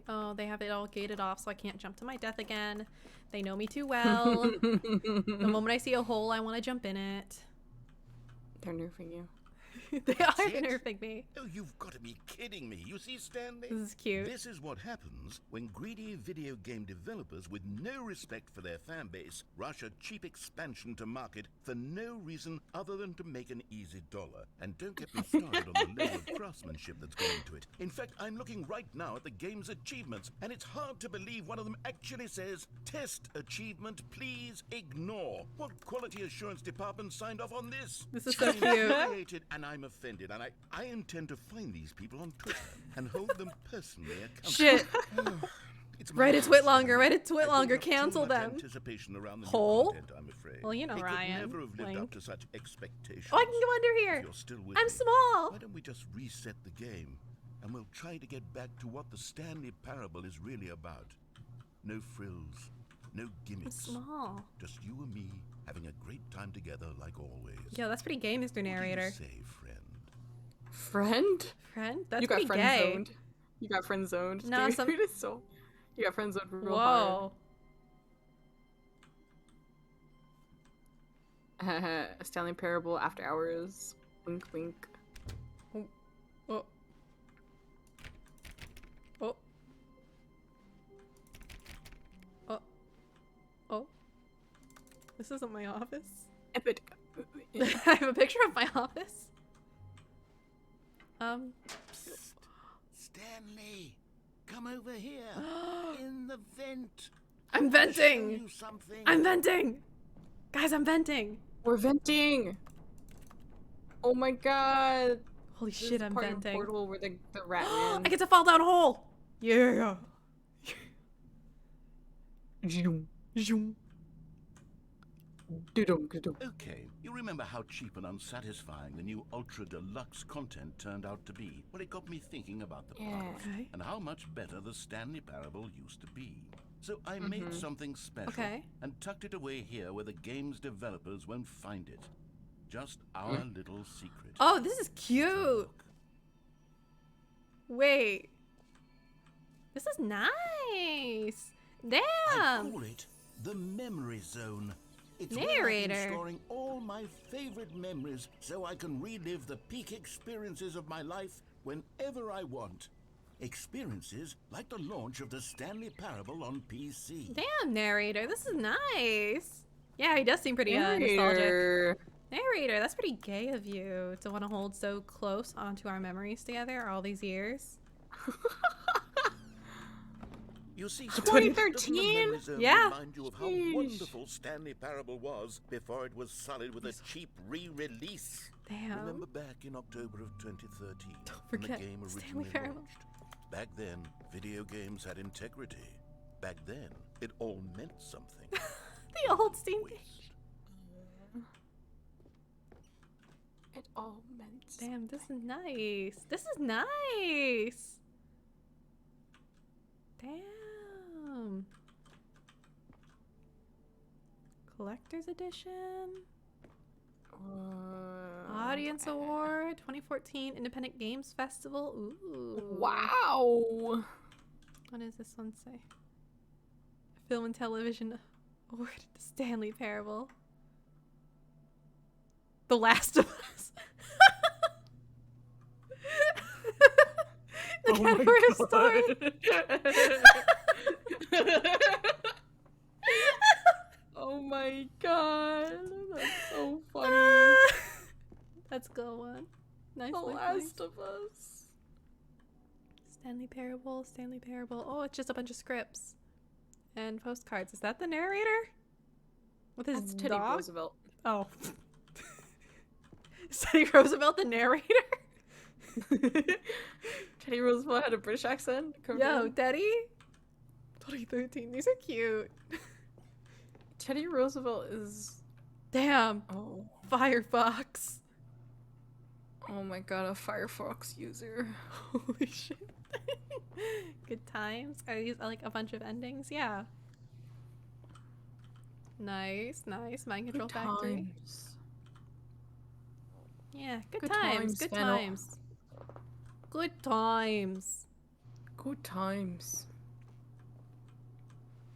A: Oh, they have it all gated off, so I can't jump to my death again. They know me too well. The moment I see a hole, I want to jump in it.
B: They're nerfing you.
A: They are
C: See it?
A: nerfing me.
C: Oh, you've got to be kidding me. You see, Stanley?
A: This is cute.
C: This is what happens when greedy video game developers with no respect for their fan base rush a cheap expansion to market for no reason other than to make an easy dollar. And don't get me started on the level of craftsmanship that's going into it. In fact, I'm looking right now at the game's achievements, and it's hard to believe one of them actually says, "Test achievement, please ignore." What quality assurance department signed off on this?
A: This is so
C: I'm
A: cute.
C: infuriated and I'm offended, and I intend to find these people on Twitter and hold them personally accountable.
A: Shit.
C: It's
A: Reddit twit longer, Reddit twit longer, cancel
C: too much
A: them.
C: Anticipation around the new
A: Hole?
C: content, I'm afraid.
A: Well, you know,
C: it
A: Ryan.
C: could never have lived
A: Link.
C: up to such expectations.
A: Oh, I can go under here.
C: If you're still with
A: I'm
C: me,
A: small.
C: why don't we just reset the game, and we'll try to get back to what the Stanley Parable is really about. No frills, no
A: I'm
C: gimmicks.
A: small.
C: Just you and me having a great time together like always.
A: Yo, that's pretty gay, Mr. Narrator.
C: What do you say, friend?
B: Friend?
A: Friend? That's
B: You got
A: pretty
B: friend
A: gay.
B: zoned. You got friend zoned.
A: No,
B: dude.
A: some-
B: So, you got friend zoned real hard.
A: Whoa.
B: A Stanley Parable after hours. Wink, wink.
A: Oh. Oh. Oh. Oh. Oh. This isn't my office.
B: Epic.
A: I have a picture of my office.
C: Psst. Stanley, come over here. In the vent.
A: I'm
C: Show
A: venting.
C: you something.
A: I'm venting. Guys, I'm venting.
B: We're venting. Oh my god.
A: Holy
B: This
A: shit,
B: is
A: I'm
B: part of
A: venting.
B: Portal where the rat man.
A: I get to fall down a hole. Yeah.
B: Zoom.
A: Zoom.
C: Okay, you remember how cheap and unsatisfying the new Ultra Deluxe content turned out to be? Well, it got me thinking about the past
A: Okay.
C: and how much better the Stanley Parable used to be. So I made something special
A: Okay.
C: and tucked it away here where the game's developers won't find it. Just our little secret.
A: Oh, this is cute. Wait. This is nice.
C: I
A: Damn.
C: call it the Memory Zone. It's
A: Narrator.
C: where I've been storing all my favorite memories so I can relive the peak experiences of my life whenever I want. Experiences like the launch of the Stanley Parable on PC.
A: Damn, narrator. This is nice. Yeah, he does seem pretty nostalgic.
B: Narrator.
A: Narrator, that's pretty gay of you to want to hold so close onto our memories together all these years.
C: You see,
B: 2013?
A: Yeah.
C: Remind you of how wonderful Stanley Parable was before it was sullied with a cheap re-release.
A: Damn.
C: Remember back in October of 2013
A: Don't
C: when
A: forget
C: the game
A: Stanley
C: originally
A: Parable.
C: launched? Back then, video games had integrity. Back then, it all meant something.
A: The old Steam
C: Waste.
B: It all meant.
A: Damn, this is nice. This is nice. Damn. Collector's edition. Audience Award 2014 Independent Games Festival. Ooh.
B: Wow.
A: What does this one say? Film and Television Award, The Stanley Parable. The Last of Us. The category story.
B: Oh my god. That's so funny.
A: That's a good one. Nice.
B: The
A: nice,
B: Last
A: nice.
B: of Us.
A: Stanley Parable, Stanley Parable. Oh, it's just a bunch of scripts and postcards. Is that the narrator? With his
B: That's Teddy
A: dog?
B: Roosevelt.
A: Oh. Is Teddy Roosevelt the narrator?
B: Teddy Roosevelt had a British accent.
A: Yo, Teddy. 2013. These are cute.
B: Teddy Roosevelt is.
A: Damn.
B: Oh.
A: Firefox.
B: Oh my god, a Firefox user.
A: Holy shit. Good times. Are these like a bunch of endings? Yeah. Nice, nice. Mind Control Factory.
B: Times.
A: Yeah, good
B: Good
A: times.
B: times,
A: Good
B: Fennel.
A: times. Good times.
B: Good times.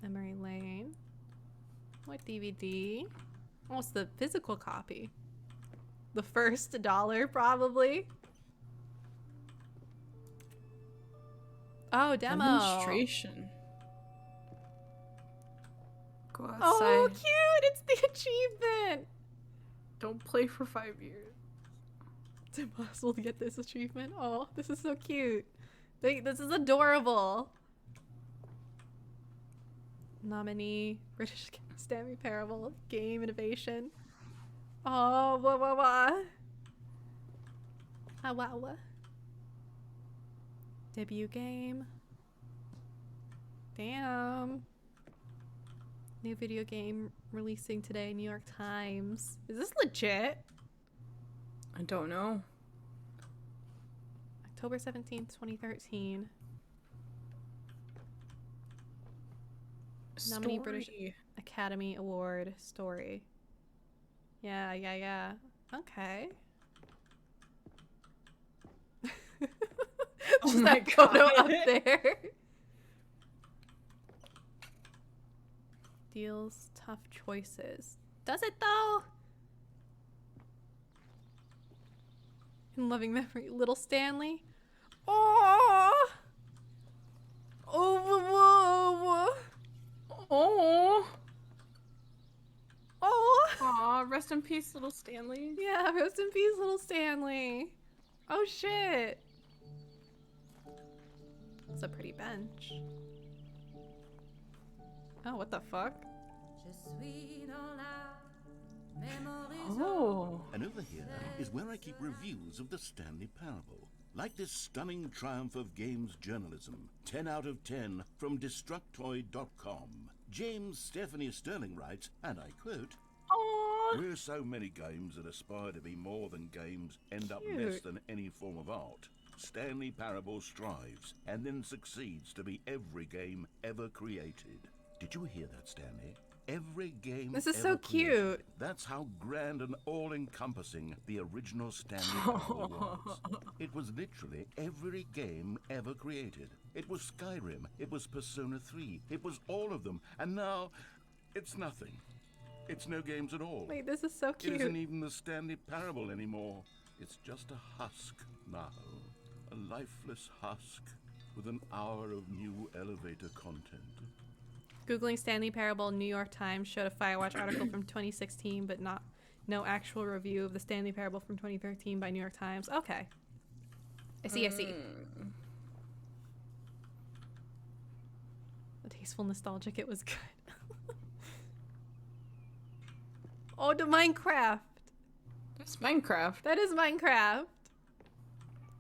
A: Memory Lane. What DVD? Oh, it's the physical copy. the first $1 probably. Oh, demo.
B: Demonstration. Go outside.
A: Oh, cute! It's the achievement!
B: Don't play for 5 years.
A: It's impossible to get this achievement. Oh, this is so cute. This is adorable. Nominee, British Stanley Parable, Game Innovation. Oh, wah. Ah, wow. Debut game. Damn. New video game releasing today, New York Times. Is this legit?
B: I don't know.
A: October 17th, 2013. Nominee British Academy Award story. Yeah. Okay. Just that photo up there. Deals tough choices. Does it though? In loving memory, little Stanley. Oh. Oh.
B: Aw, rest in peace, little Stanley.
A: Yeah, rest in peace, little Stanley. Oh shit. It's a pretty bench. Oh, what the fuck?
B: Oh.
C: And over here is where I keep reviews of the Stanley Parable. Like this stunning triumph of games journalism, 10 out of 10 from Destructoid.com. James Stephanie Sterling writes, and I quote, "Where so many games that aspire to be more than games end up less than any form of art, Stanley Parable strives and then succeeds to be every game ever created." Did you hear that, Stanley? Every game
A: This is
C: ever
A: so
C: created.
A: cute.
C: That's how grand and all-encompassing the original Stanley Parable was. It was literally every game ever created. It was Skyrim, it was Persona 3, it was all of them, and now it's nothing. It's no games at all.
A: Wait, this is so cute.
C: It isn't even the Stanley Parable anymore. It's just a husk now. A lifeless husk with an hour of new elevator content.
A: Googling Stanley Parable, New York Times showed a Firewatch article from 2016, but no actual review of the Stanley Parable from 2013 by New York Times. Okay. I see. The tasteful nostalgic, it was good. Oh, the Minecraft.
B: That's Minecraft.
A: That is Minecraft.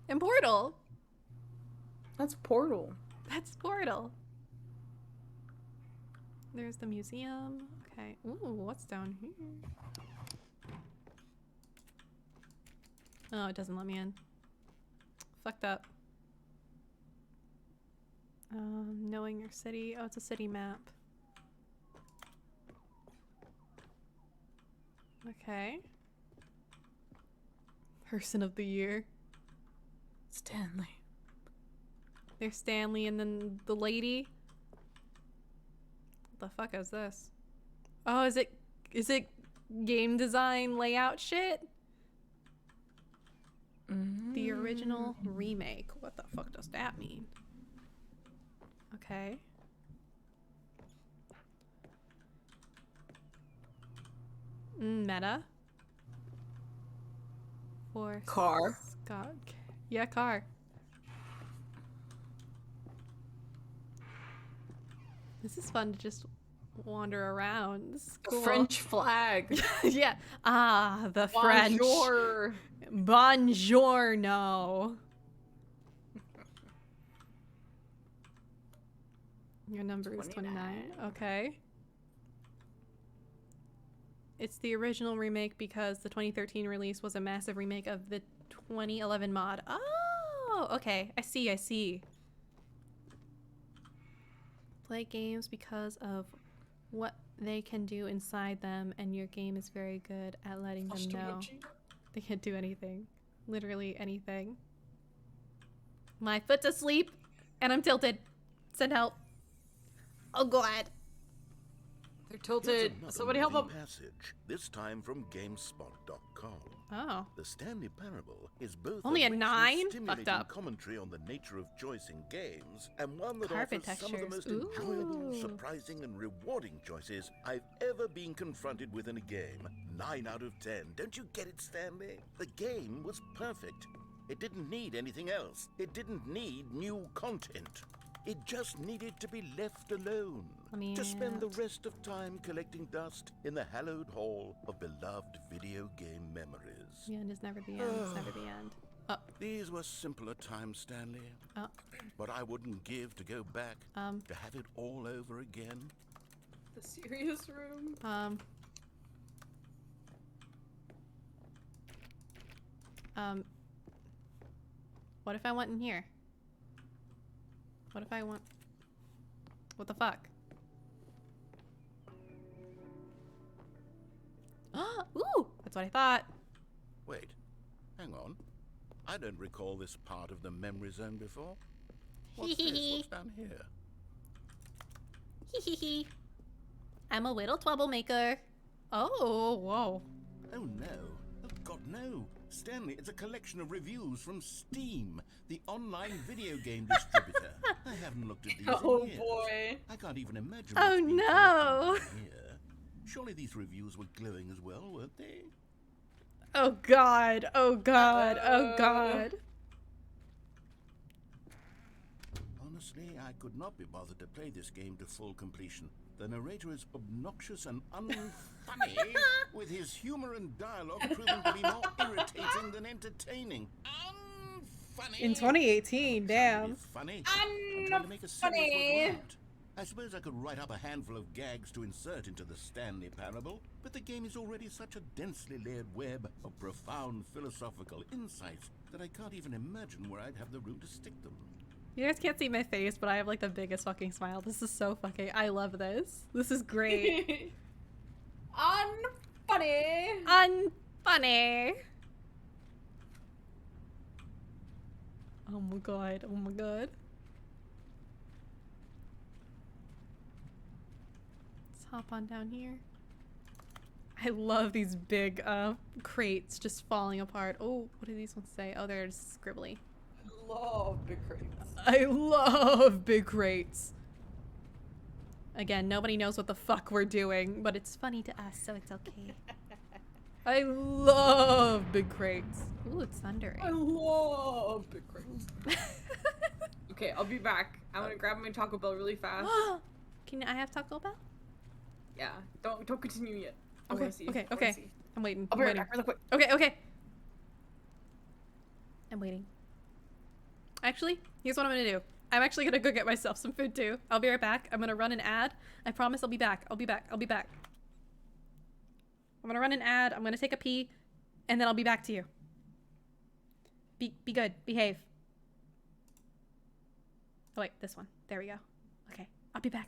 A: And Portal.
B: That's Portal.
A: That's Portal. There's the museum. Okay. Ooh, what's down here? Oh, it doesn't let me in. Fucked up. Knowing your city. Oh, it's a city map. Okay. Person of the year.
B: Stanley.
A: There's Stanley and then the lady. What the fuck is this? Oh, is it game design layout shit? The original remake. What the fuck does that mean? Okay. Meta. For
B: Car.
A: Scott. Yeah, car. This is fun to just wander around. This is cool.
B: French flag.
A: Yeah. Ah, the French.
B: Bonjour.
A: Buongiorno. Your number is 29. Okay. It's the original remake because the 2013 release was a massive remake of the 2011 mod. Oh, okay. I see. Play games because of what they can do inside them, and your game is very good at letting them know they can't do anything. Literally anything. My foot's asleep, and I'm tilted. Send help. Oh god.
B: They're
C: Here's
B: tilted.
C: another
B: Somebody help
C: moving
B: them.
C: passage, this time from GameSpot.com.
A: Oh.
C: The Stanley Parable is both
A: Only a
C: rich and
A: 9?
C: stimulating
A: Fucked up.
C: commentary on the nature of choice in games, and one that
A: Carpet
C: offers some of the most
A: textures.
C: enjoyable,
A: Ooh.
C: surprising, and rewarding choices I've ever been confronted with in a game. 9 out of 10. Don't you get it, Stanley? The game was perfect. It didn't need anything else. It didn't need new content. It just needed to be left alone. To spend the rest of time collecting dust in the hallowed hall of beloved video game memories.
A: The end is never the end. It's never the end. Oh.
C: These were simpler times, Stanley.
A: Oh.
C: But I wouldn't give to go back to have it all over again.
B: The serious room.
A: What if I went in here? What if I want... What the fuck? Ooh! That's what I thought.
C: Wait, hang on. I don't recall this part of the memory zone before. What's this? What's down here?
A: Hee. I'm a little troublemaker. Oh, whoa.
C: Oh no. Oh God, no. Stanley, it's a collection of reviews from Steam, the online video game distributor. I haven't looked at these in years.
B: Boy.
C: I can't even imagine
A: Oh
C: what's been
A: no.
C: collected here. Surely these reviews were glowing as well, weren't they?
A: Oh god. Oh god. Oh god.
C: Honestly, I could not be bothered to play this game to full completion. The narrator is obnoxious and unfunny, with his humor and dialogue proving to be more irritating than entertaining. Unfunny.
A: In 2018, damn.
C: Funny. I'm trying to make a serious word out. I suppose I could write up a handful of gags to insert into the Stanley Parable, but the game is already such a densely layered web of profound philosophical insights that I can't even imagine where I'd have the room to stick them.
A: You guys can't see my face, but I have like the biggest fucking smile. This is so fucking... I love this. This is great.
B: Unfunny.
A: Unfunny. Oh my god. Oh my god. Let's hop on down here. I love these big crates just falling apart. Oh, what do these ones say? Oh, they're just scribbly.
B: Love big crates.
A: I love big crates. Again, nobody knows what the fuck we're doing, but it's funny to us, so it's okay. I love big crates. Ooh, it's thundering.
B: I love big crates. Okay, I'll be back. I'm gonna grab my Taco Bell really fast.
A: Can I have Taco Bell?
B: Yeah, don't continue yet. I
A: Okay,
B: wanna see.
A: okay,
B: I wanna
A: okay.
B: see.
A: I'm waiting.
B: I'll
A: I'm
B: be right
A: waiting.
B: back really quick.
A: Okay. I'm waiting. Actually, here's what I'm gonna do. I'm actually gonna go get myself some food too. I'll be right back. I'm gonna run an ad. I promise I'll be back. I'll be back. I'm gonna run an ad. I'm gonna take a pee, and then I'll be back to you. Be good. Behave. Oh wait, this one. There we go. Okay. I'll be back.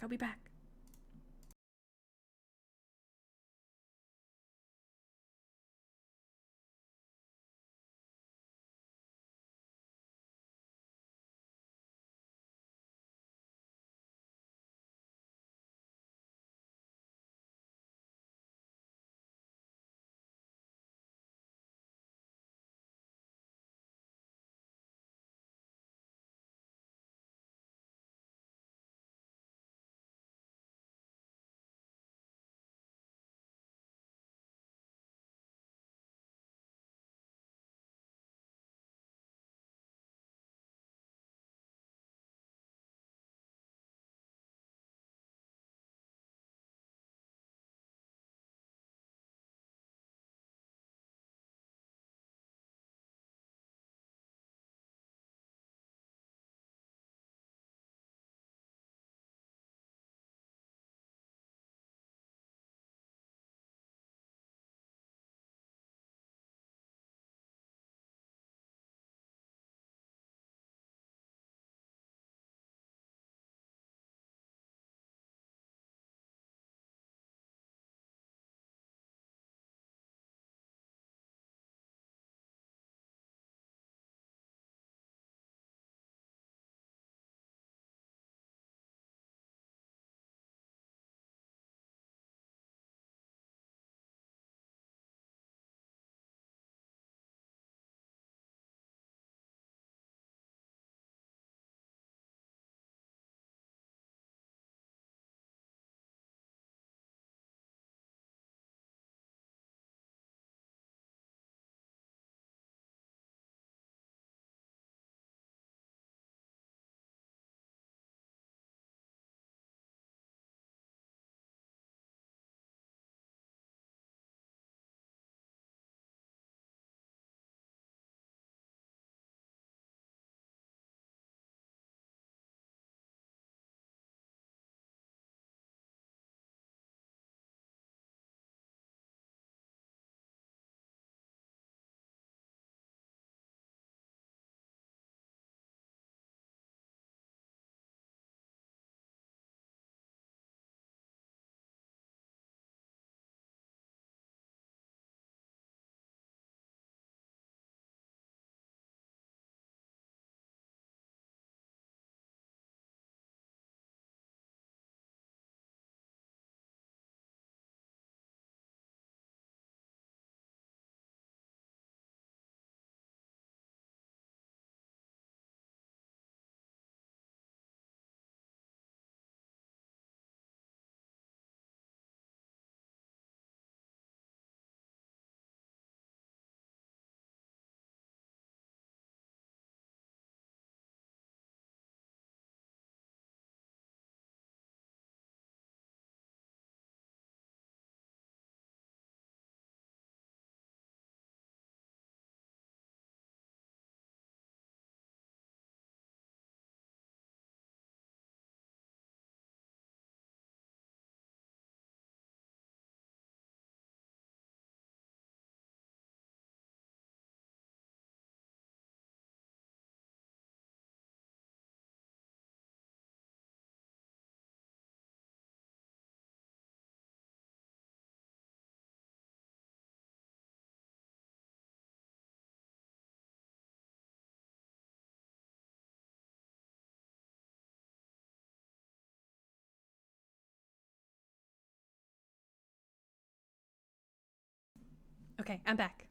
A: Okay, I'm back.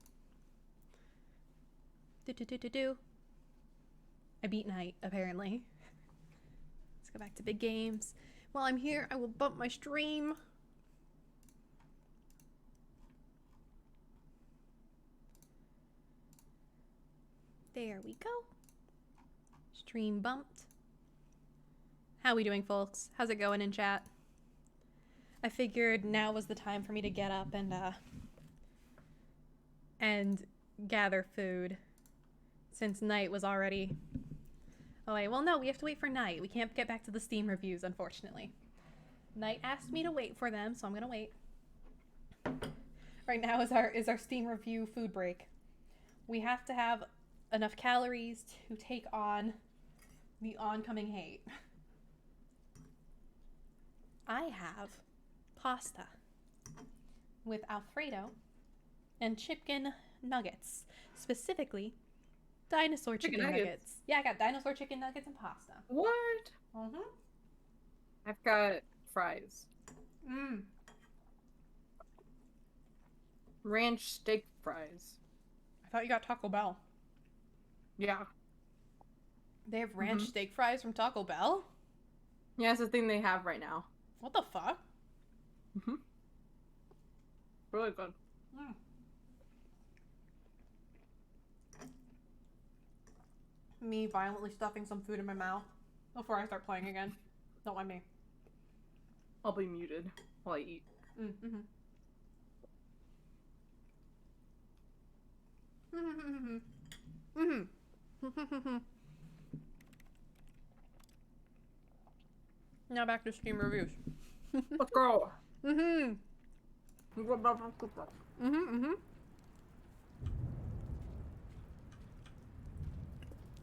A: Do. I beat Night, apparently. Let's go back to big games. While I'm here, I will bump my stream. There we go. Stream bumped. How we doing, folks? How's it going in chat? I figured now was the time for me to get up and gather food, since Night was already... Oh wait, well no, we have to wait for Night. We can't get back to the Steam reviews, unfortunately. Night asked me to wait for them, so I'm gonna wait. Right now is our Steam review food break. We have to have enough calories to take on the oncoming hate. I have pasta with Alfredo and chicken nuggets. Specifically, dinosaur chicken nuggets. Yeah, I got dinosaur chicken nuggets and pasta.
B: What?
A: Mm-hmm.
B: I've got fries. Ranch steak fries.
A: I thought you got Taco Bell.
B: Yeah.
A: They have ranch steak fries from Taco Bell?
B: Yeah, it's the thing they have right now.
A: What the fuck?
B: Really good.
A: Me violently stuffing some food in my mouth before I start playing again. Don't mind me.
B: I'll be muted while I eat.
A: Now back to Steam reviews.
B: Let's go.
A: I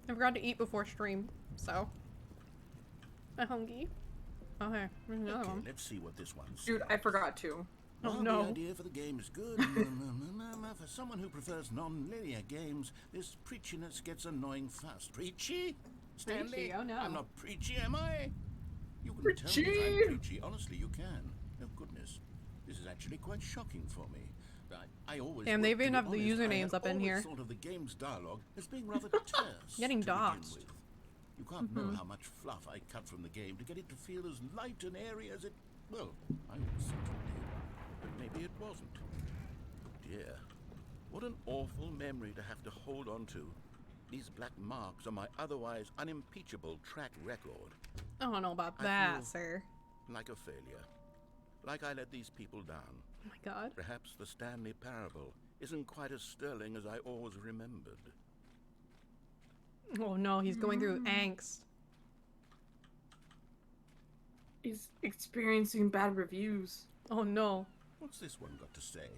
A: forgot to eat before stream, so I'm hungry. Okay, there's another one.
C: Let's see what this one's.
B: Dude, I forgot to.
A: Oh
C: Well,
A: no.
C: The idea for the game is good. For someone who prefers non-linear games, this preachiness gets annoying fast. Preachy? Stanley?
A: Preachy, oh no.
C: I'm not preachy, am I? You can tell
B: Preachy!
C: me if I'm preachy. Honestly, you can. Oh, goodness. This is actually quite shocking for me. I always...
A: Damn, they
C: worked, to
A: even
C: be
A: have the
C: honest, I
A: usernames
C: had
A: up in
C: always
A: here.
C: thought of the game's dialogue as being rather terse.
A: Getting
C: to begin
A: doxxed.
C: with. You can't know how much fluff I cut from the game to get it to feel as light and airy as it... Well, I certainly did. But maybe it wasn't. Dear, what an awful memory to have to hold on to. These black marks on my otherwise unimpeachable track record.
A: I don't know about
C: I
A: that,
C: feel
A: sir.
C: like a failure. Like I let these people down.
A: Oh my god.
C: Perhaps the Stanley parable isn't quite as sterling as I always remembered.
A: Oh no, he's going through angst.
B: He's experiencing bad reviews.
A: Oh no.
C: What's this one got to say?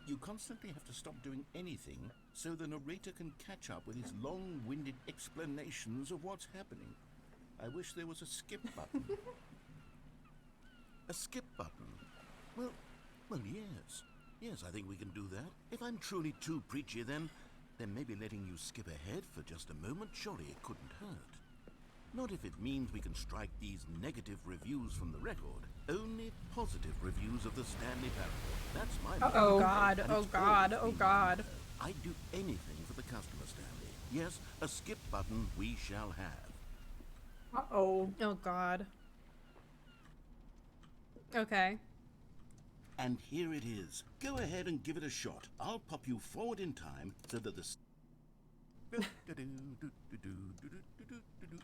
C: You constantly have to stop doing anything so the narrator can catch up with his long-winded explanations of what's happening. I wish there was a skip button. A skip button? Well, yes. Yes, I think we can do that. If I'm truly too preachy, then maybe letting you skip ahead for just a moment, surely it couldn't hurt. Not if it means we can strike these negative reviews from the record. Only positive reviews of the Stanley parable. That's my
A: Oh
C: motto.
A: god,
C: And
A: oh
C: it's
A: god,
C: always
A: oh
C: been
A: god.
C: my motto. I'd do anything for the customer, Stanley. Yes, a skip button we shall have.
B: Uh-oh.
A: Oh god. Okay.
C: And here it is. Go ahead and give it a shot. I'll pop you forward in time so that the...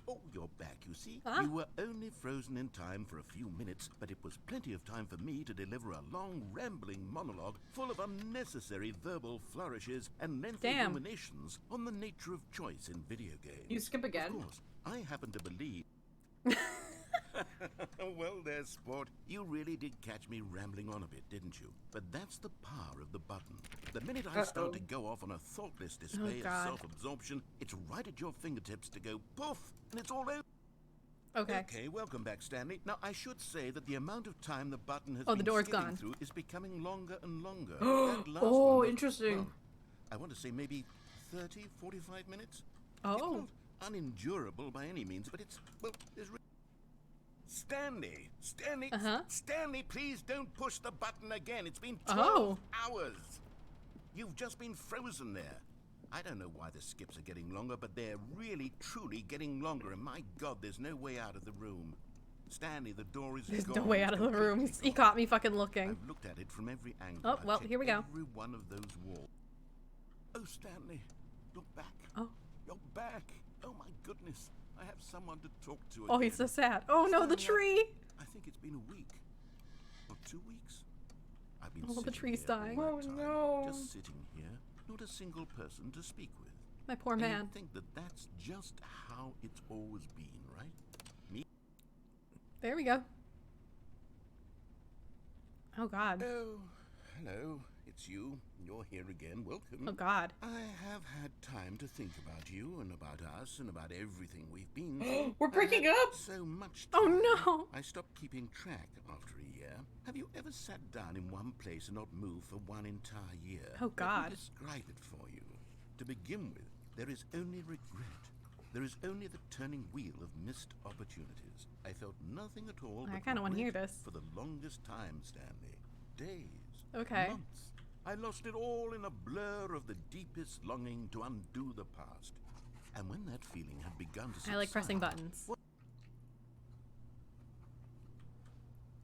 C: Oh, you're back, you see?
A: Huh?
C: You were only frozen in time for a few minutes, but it was plenty of time for me to deliver a long, rambling monologue full of unnecessary verbal flourishes and lengthy
A: Damn.
C: ruminations on the nature of choice in video games.
B: You skip again?
C: Of course, I happen to believe... Well there, sport. You really did catch me rambling on a bit, didn't you? But that's the power of the button. The minute I start to go off on a thoughtless display of
A: God.
C: self-absorption, it's right at your fingertips to go poof, and it's all over.
A: Okay.
C: Okay, welcome back, Stanley. Now, I should say that the amount of time the button has
A: Oh,
C: been
A: the door's
C: skipping
A: gone.
C: through is becoming longer and longer. That last
B: Oh,
C: one was,
B: interesting.
C: well, I want to say maybe 30, 45 minutes.
A: Oh.
C: It's not unendurable by any means, but it's, well, there's... Stanley! Stanley! Stanley, please don't push the button again. It's been 12 hours. You've just been frozen there. I don't know why the skips are getting longer, but they're really, truly getting longer. And my God, there's no way out of the room. Stanley, the door is gone.
A: There's no way out of the room. He caught me fucking looking.
C: I've looked at it from every angle.
A: Oh, well, here we go.
C: Every one of those walls. Oh, Stanley, you're back.
A: Oh.
C: You're back. Oh, my goodness. I have someone to talk to again.
A: Oh, he's so sad. Oh, no, the tree.
C: I think it's been a week. Or 2 weeks. I've been
A: the tree's
C: here
A: dying.
C: all
B: Oh,
C: that time,
B: no.
C: Just sitting here. Not a single person to speak with.
A: My poor
C: And
A: man.
C: you'd think that that's just how it's always been, right? Me.
A: There we go. Oh, God.
C: Oh, hello. It's you. You're here again. Welcome.
A: Oh, God.
C: I have had time to think about you and about us and about everything we've been through.
B: We're breaking
C: I had
B: up!
C: So much
A: Oh,
C: time.
A: no.
C: I stopped keeping track after a year. Have you ever sat down in one place and not moved for one entire year?
A: Oh, God.
C: Let me describe it for you. To begin with, there is only regret. There is only the turning wheel of missed opportunities. I felt nothing at all.
A: I kind of want to hear this.
C: For the longest time, Stanley. Days.
A: Okay.
C: Months. I lost it all in a blur of the deepest longing to undo the past. And when that feeling had begun to subside,
A: I like pressing buttons.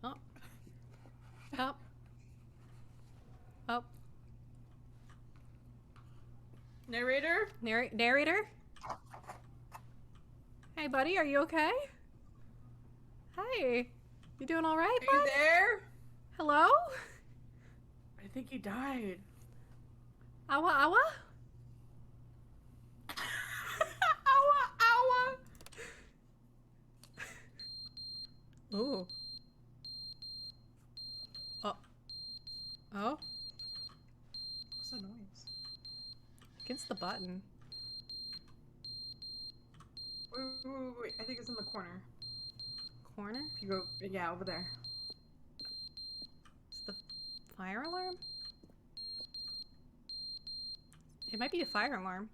A: Oh. Up. Up.
B: Narrator?
A: Narrator? Hey, buddy, are you okay? Hey. You doing all right,
B: Are you there?
A: Hello?
B: I think he died.
A: Awa awa?
B: Ow!
A: Ooh. Oh. Oh?
B: What's the noise?
A: Against the button.
B: Wait. I think it's in the corner.
A: Corner?
B: If you go, yeah, over there.
A: It's the fire alarm? It might be a fire alarm.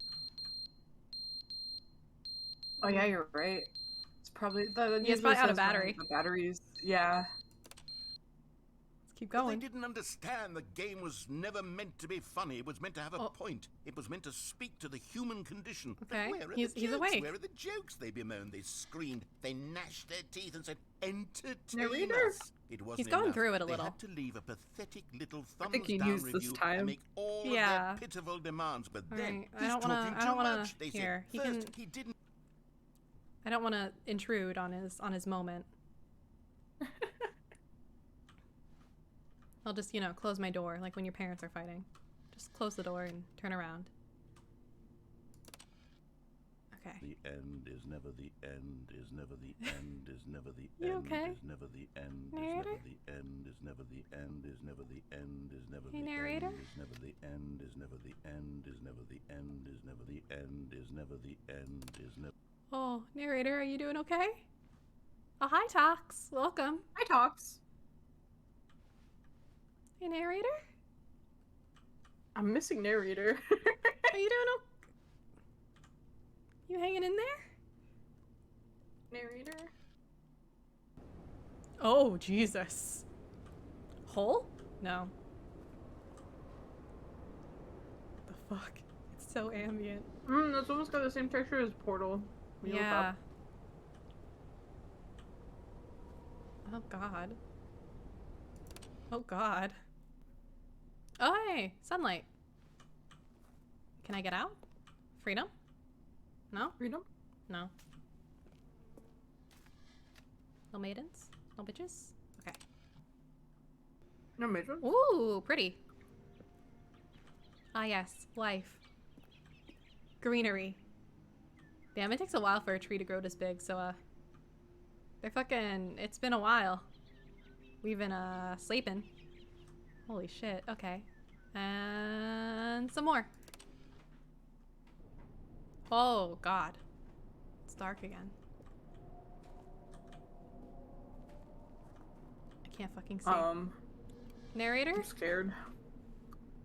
B: Oh yeah, you're right. It's probably the
A: Yeah, it's probably out of battery.
B: The batteries, yeah.
A: Let's keep
C: But
A: going.
C: they didn't understand the game was never meant to be funny. It was meant to have a point. It was meant to speak to the human condition.
A: Okay,
C: But where are
A: he's
C: the jokes?
A: awake.
C: Where are the jokes? They bemoaned, they screamed, they gnashed their teeth and said, "Entertain
B: Narrator?
C: us." It wasn't
A: He's going
C: enough.
A: through it a
C: They
A: little.
C: had to leave a pathetic little
B: I think
C: thumbs
B: he
C: down
B: used this
C: review
B: time.
C: and make all of
A: Yeah.
C: their pitiful demands. But
A: All
C: then
A: right, I
C: he's
A: don't
C: talking
A: wanna- I
C: too
A: don't wanna
C: much. They
A: hear.
C: said,
A: He
C: first,
A: can-
C: he didn't.
A: I don't want to intrude on his moment. I'll just, close my door, like when your parents are fighting. Just close the door and turn around. Okay.
C: The end is never the end, is never the end, is never the
A: You
C: end,
A: okay?
C: is never the end, is
A: Narrator?
C: never the end, is never the end, is never the end, is never
A: Hey,
C: the
A: narrator?
C: end, is never the end, is never the end, is never the end, is never the end, is never the end, is never.
A: Oh, narrator, are you doing okay? Oh, hi, Tox. Welcome.
B: Hi, Tox.
A: Hey, narrator?
B: I'm missing narrator.
A: Are you doing okay? You hanging in there?
B: Narrator?
A: Oh, Jesus. Hole? No. What the fuck? It's so ambient.
B: That's almost got the same texture as Portal. when you look
A: Yeah.
B: up.
A: Oh, God. Oh, God. Oh, hey! Sunlight. Can I get out? Freedom? No?
B: Freedom?
A: No. No maidens? No bitches? Okay.
B: No major?
A: Ooh, pretty. Ah, yes. Life. Greenery. Damn, it takes a while for a tree to grow this big, so, they're fucking... It's been a while. We've been, sleeping. Holy shit. Okay. And some more. Oh, God. It's dark again. I can't fucking see. Narrator?
B: I'm scared.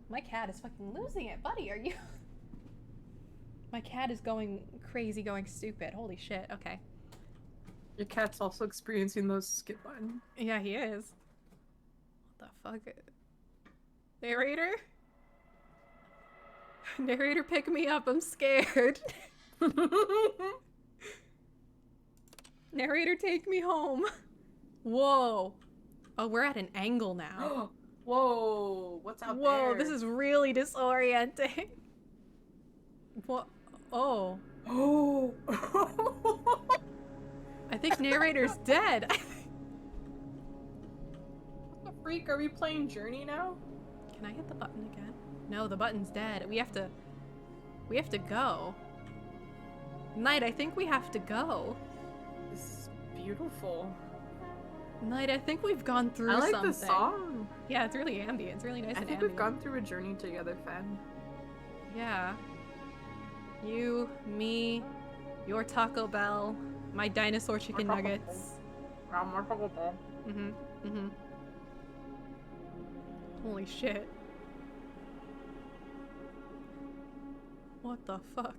A: My cat is fucking losing it. Buddy, are you... My cat is going crazy, going stupid. Holy shit. Okay.
B: Your cat's also experiencing those skip buttons.
A: Yeah, he is. What the fuck? Narrator? Narrator, pick me up. I'm scared. Narrator, take me home. Whoa. Oh, we're at an angle now.
B: Whoa, what's out there?
A: Whoa, this is really disorienting. What? Oh.
B: Oh.
A: I think narrator's dead.
B: What the freak? Are we playing Journey now?
A: Can I hit the button again? No, the button's dead. We have to go. Knight, I think we have to go.
B: This is beautiful.
A: Knight, I think we've gone through
B: I like
A: something.
B: the song.
A: Yeah, it's really ambient. It's really nice and
B: I think
A: ambient.
B: we've gone through a journey together, Fen.
A: Yeah. You, me, your Taco Bell, my dinosaur chicken nuggets. Mm-hmm. Holy shit. What the fuck?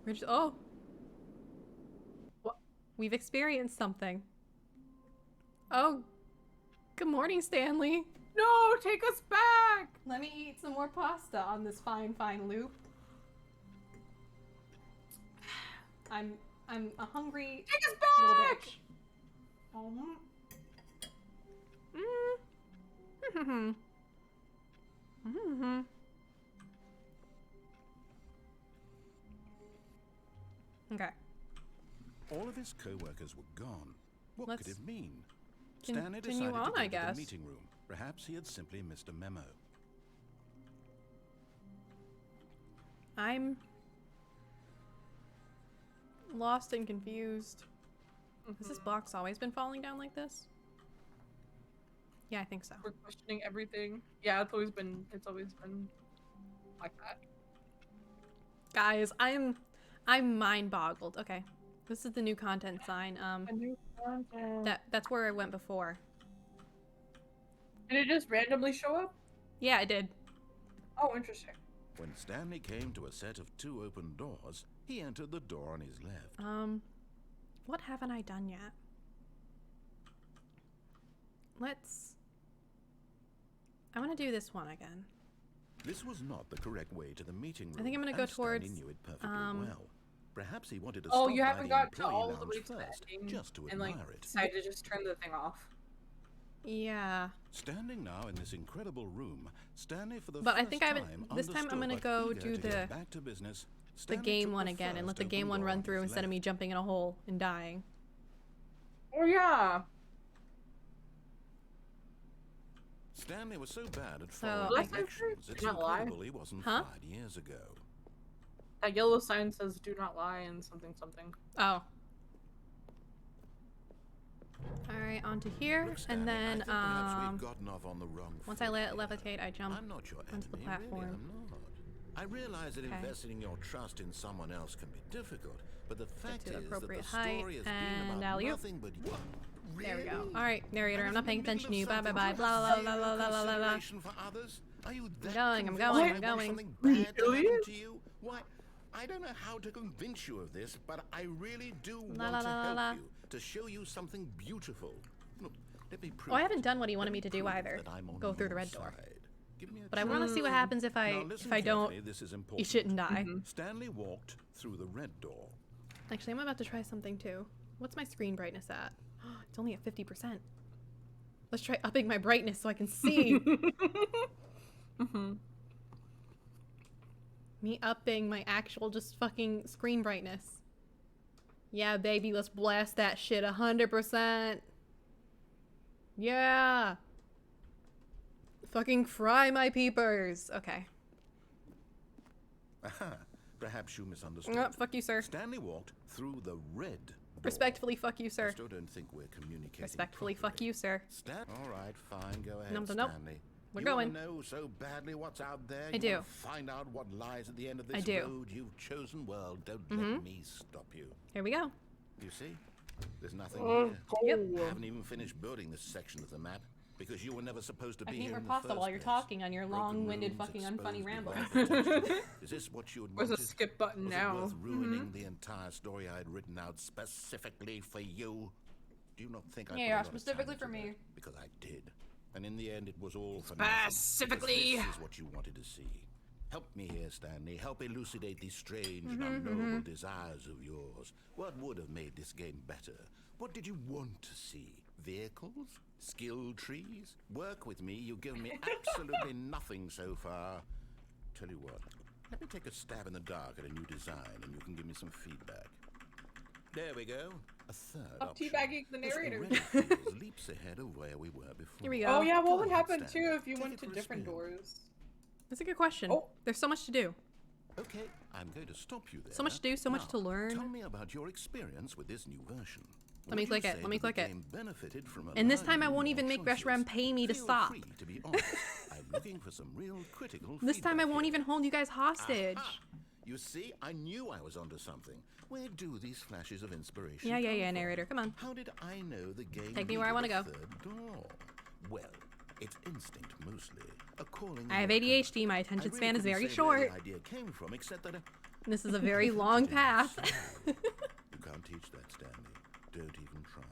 A: We're just— oh! What? We've experienced something. Oh! Good morning, Stanley!
B: No! Take us back!
A: Let me eat some more pasta on this fine loop. I'm a hungry—
B: take us
A: little
B: back!
A: bitch. Okay.
C: All of his co-workers were gone. What could it mean?
A: Continue
C: Stanley decided
A: on,
C: to go
A: I
C: to
A: guess.
C: the meeting room. Perhaps he had simply missed a memo.
A: I'm lost and confused. Has this box always been falling down like this? Yeah, I think so.
B: We're questioning everything. Yeah, it's always been like that.
A: Guys, I'm mind boggled. Okay. This is the new content sign.
B: A new content.
A: That's where I went before.
B: Did it just randomly show up?
A: Yeah, it did.
B: Oh, interesting.
C: When Stanley came to a set of 2 open doors, he entered the door on his left.
A: What haven't I done yet? I want to do this one again.
C: This was not the correct way to the meeting room.
A: I think I'm gonna go
C: and
A: towards,
C: Stanley knew it perfectly well. Perhaps he wanted to
B: Oh,
C: stop
B: you
C: by
B: haven't
C: the
B: got to
C: employee
B: all the
C: lounge
B: way to the
C: first,
B: ending
C: just to
B: and
C: admire it.
B: decided to just turn the thing off.
A: Yeah.
C: Standing now in this incredible room, Stanley for the
A: But
C: first
A: I think I haven't.
C: time
A: This time I'm
C: understood
A: gonna
C: what
A: go
C: eager
A: do
C: to get back to business,
A: the
C: Stanley
A: game
C: took
A: one
C: the
A: again and let
C: first
A: the game
C: open
A: one
C: door
A: run
C: on
A: through
C: his
A: instead of me
C: left.
A: jumping in a hole and dying.
B: Oh yeah.
C: Stanley was so bad at
A: So,
C: following
A: I-
C: directions, it's
B: Do not lie.
C: incredible he wasn't
A: Huh?
C: 5 years ago.
B: That yellow sign says "Do not lie" and something something.
A: Oh. Alright, onto here,
C: Look, Stanley,
A: and then,
C: I think perhaps we've gotten off on the wrong
A: once
C: foot
A: I
C: here.
A: levitate, I jump
C: I'm not your
A: onto the
C: enemy,
A: platform.
C: Really, I'm not. I realize that
A: Okay.
C: investing your trust in someone else can be difficult, but the fact
A: to the
C: is that the
A: appropriate
C: story
A: height,
C: has
A: and
C: been about
A: alley-oop.
C: nothing but
A: There we go.
C: Really?
A: Alright, narrator,
C: I
A: I'm
C: was
A: not
C: in
A: paying
C: the middle
A: attention to you.
C: of
A: Bye bye
C: something
A: bye.
C: with
A: Blah blah blah
C: zero
A: blah blah blah blah.
C: consideration for others? Are you that
A: going, I'm
C: convinced
A: going,
C: I
A: I'm
C: want
A: going.
C: something bad to
B: Really?
C: happen to you? Why? I don't know how to convince you of this, but I really do
A: La,
C: want
A: la,
C: to
A: la, la,
C: help
A: la.
C: you, to show you something beautiful. Look, let me prove
A: Oh, I haven't done what he
C: Let
A: wanted me to do
C: prove
A: either.
C: that I'm on
A: Go through the
C: your
A: red door.
C: side. Give me a
A: But I want to see what happens if
C: Now,
A: I
C: listen
A: don't
C: carefully, this is
A: eat
C: important.
A: shit and die.
C: Stanley walked through the red door.
A: Actually, I'm about to try something too. What's my screen brightness at? It's only at 50%. Let's try upping my brightness so I can see. Me upping my actual just fucking screen brightness. Yeah, baby, let's blast that shit 100%. Yeah. Fucking fry my peepers. Okay.
C: Aha, perhaps you misunderstood.
A: Oh, fuck you, sir.
C: Stanley walked through the red door.
A: Respectfully, fuck you,
C: I
A: sir.
C: still don't think we're communicating
A: Respectfully,
C: properly.
A: fuck you, sir.
C: All right, fine, go ahead,
A: Nope, nope.
C: Stanley.
A: We're
C: you
A: going.
C: wanna know so badly what's out there.
A: I
C: You
A: do.
C: wanna find out what lies at the end of this
A: I do.
C: road you've chosen. Well, don't let me stop you.
A: Here we go.
C: You see, there's nothing here.
A: Yep.
C: I haven't even finished building this section of the map. Because you were never supposed to
A: I
C: be
A: can eat
C: here
A: more
C: in the
A: pasta
C: first
A: while you're
C: place.
A: talking on your
C: Broken
A: long-winded,
C: rooms,
A: fucking unfunny
C: exposed
A: rambles.
C: potential. Is this what you had
B: There's a
C: wanted?
B: skip button
C: Was
B: now.
C: it worth ruining the entire story I had written out specifically for you? Do you not think I put a
A: Yeah,
C: lot of
A: specifically
C: time
A: for
C: into
A: me.
C: that? Because I did. And in the end, it was all for nothing.
K: Specifically.
C: Because this is what you wanted to see. Help me here, Stanley. Help elucidate these strange and unknowable desires of yours. What would have made this game better? What did you want to see? Vehicles? Skill trees? Work with me. You've given me absolutely nothing so far. Tell you what, let me take a stab in the dark at a new design and you can give me some feedback. There we go. A third
B: Stop
C: option.
B: teabagging the narrator.
C: This already feels leaps ahead of where we were before.
A: Here we go.
B: Oh yeah, what
C: Go
B: would
C: ahead,
B: happen
C: Stanley.
B: too if you
C: Take
B: went
C: it
B: to
C: for a
B: different
C: spin.
B: doors?
A: That's a good question.
B: Oh.
A: There's so much to do.
C: Okay, I'm going to stop you there.
A: So much to do, so much
C: Now,
A: to learn.
C: Tell me about your experience with this new version.
A: Let me
C: Would
A: click
C: you
A: it,
C: say
A: let me
C: that the
A: click it.
C: game benefited from
A: And this
C: allowing
A: time I
C: you
A: won't
C: more
A: even make
C: choices?
A: Reshiram pay me to
C: Feel
A: stop.
C: free to be honest. I'm looking for some real critical
A: This time I
C: feedback
A: won't
C: here.
A: even hold you guys hostage.
C: Aha! You see, I knew I was onto something. Where do these flashes of inspiration
A: Yeah,
C: come from?
A: narrator, come on.
C: How did I know the game
A: Take me where I
C: needed
A: wanna
C: a
A: go.
C: third door? Well, it's instinct mostly. A calling
A: I have
C: in your
A: ADHD, my
C: I
A: attention
C: really
A: span is
C: couldn't
A: very
C: say where
A: short.
C: the idea came from, except that
A: This is a very long path.
C: You can't teach that, Stanley. Don't even try.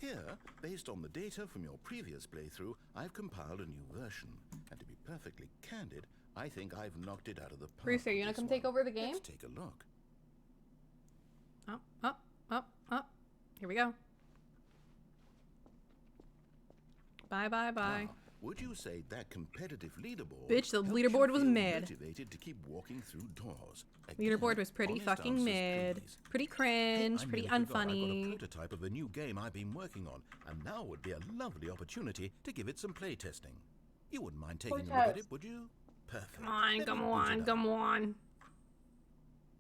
C: Here, based on the data from your previous playthrough, I've compiled a new version. And to be perfectly candid, I think I've knocked it out of the park.
A: Bruce, are you
C: with
A: gonna
C: this
A: come take
C: one.
A: over the game?
C: Let's take a look.
A: Up. Here we go. Bye.
C: Now, would you say that competitive leaderboard?
A: Bitch, the
C: helped
A: leaderboard
C: you
A: was
C: feel
A: mid.
C: Motivated to keep walking through doors.
A: Leaderboard was pretty
C: honest
A: fucking
C: answers,
A: mid.
C: please.
A: Pretty
C: Hey,
A: cringe,
C: I
A: pretty
C: nearly forgot I got a
A: unfunny.
C: prototype of a new game I've been working on, and now would be a lovely opportunity to give it some playtesting. You wouldn't mind taking a look at it, would you? Perfect.
A: Come on,
C: Let me
A: come
C: boot
A: on,
C: it up.
A: come on.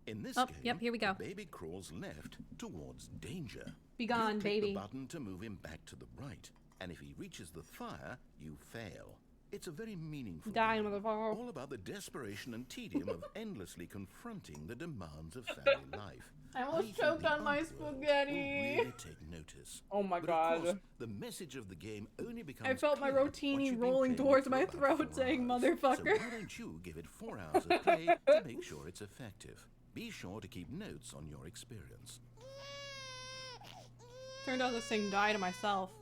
C: In this
A: Oh,
C: game,
A: yep, here we go.
C: the baby crawls left towards danger.
A: Be gone,
C: you click
A: baby.
C: the button to move him back to the right, and if he reaches the fire, you fail. It's a very meaningful
A: Die,
C: game,
A: motherfucker.
C: all about the desperation and tedium of endlessly confronting the demands of family life.
A: I almost
C: think
A: choked
C: the
A: on my
C: art world
A: spaghetti.
C: will really take notice.
B: Oh my
C: But
B: god.
C: Of course, the message of the game only becomes
A: I felt my
C: clear once
A: rotini
C: you've been
A: rolling
C: playing
A: towards
C: it
A: my
C: for about
A: throat
C: 4
A: saying,
C: hours.
A: "Motherfucker."
C: So why don't you give it 4 hours of play to make sure it's effective? Be sure to keep notes on your experience.
A: Turned out this thing died to myself.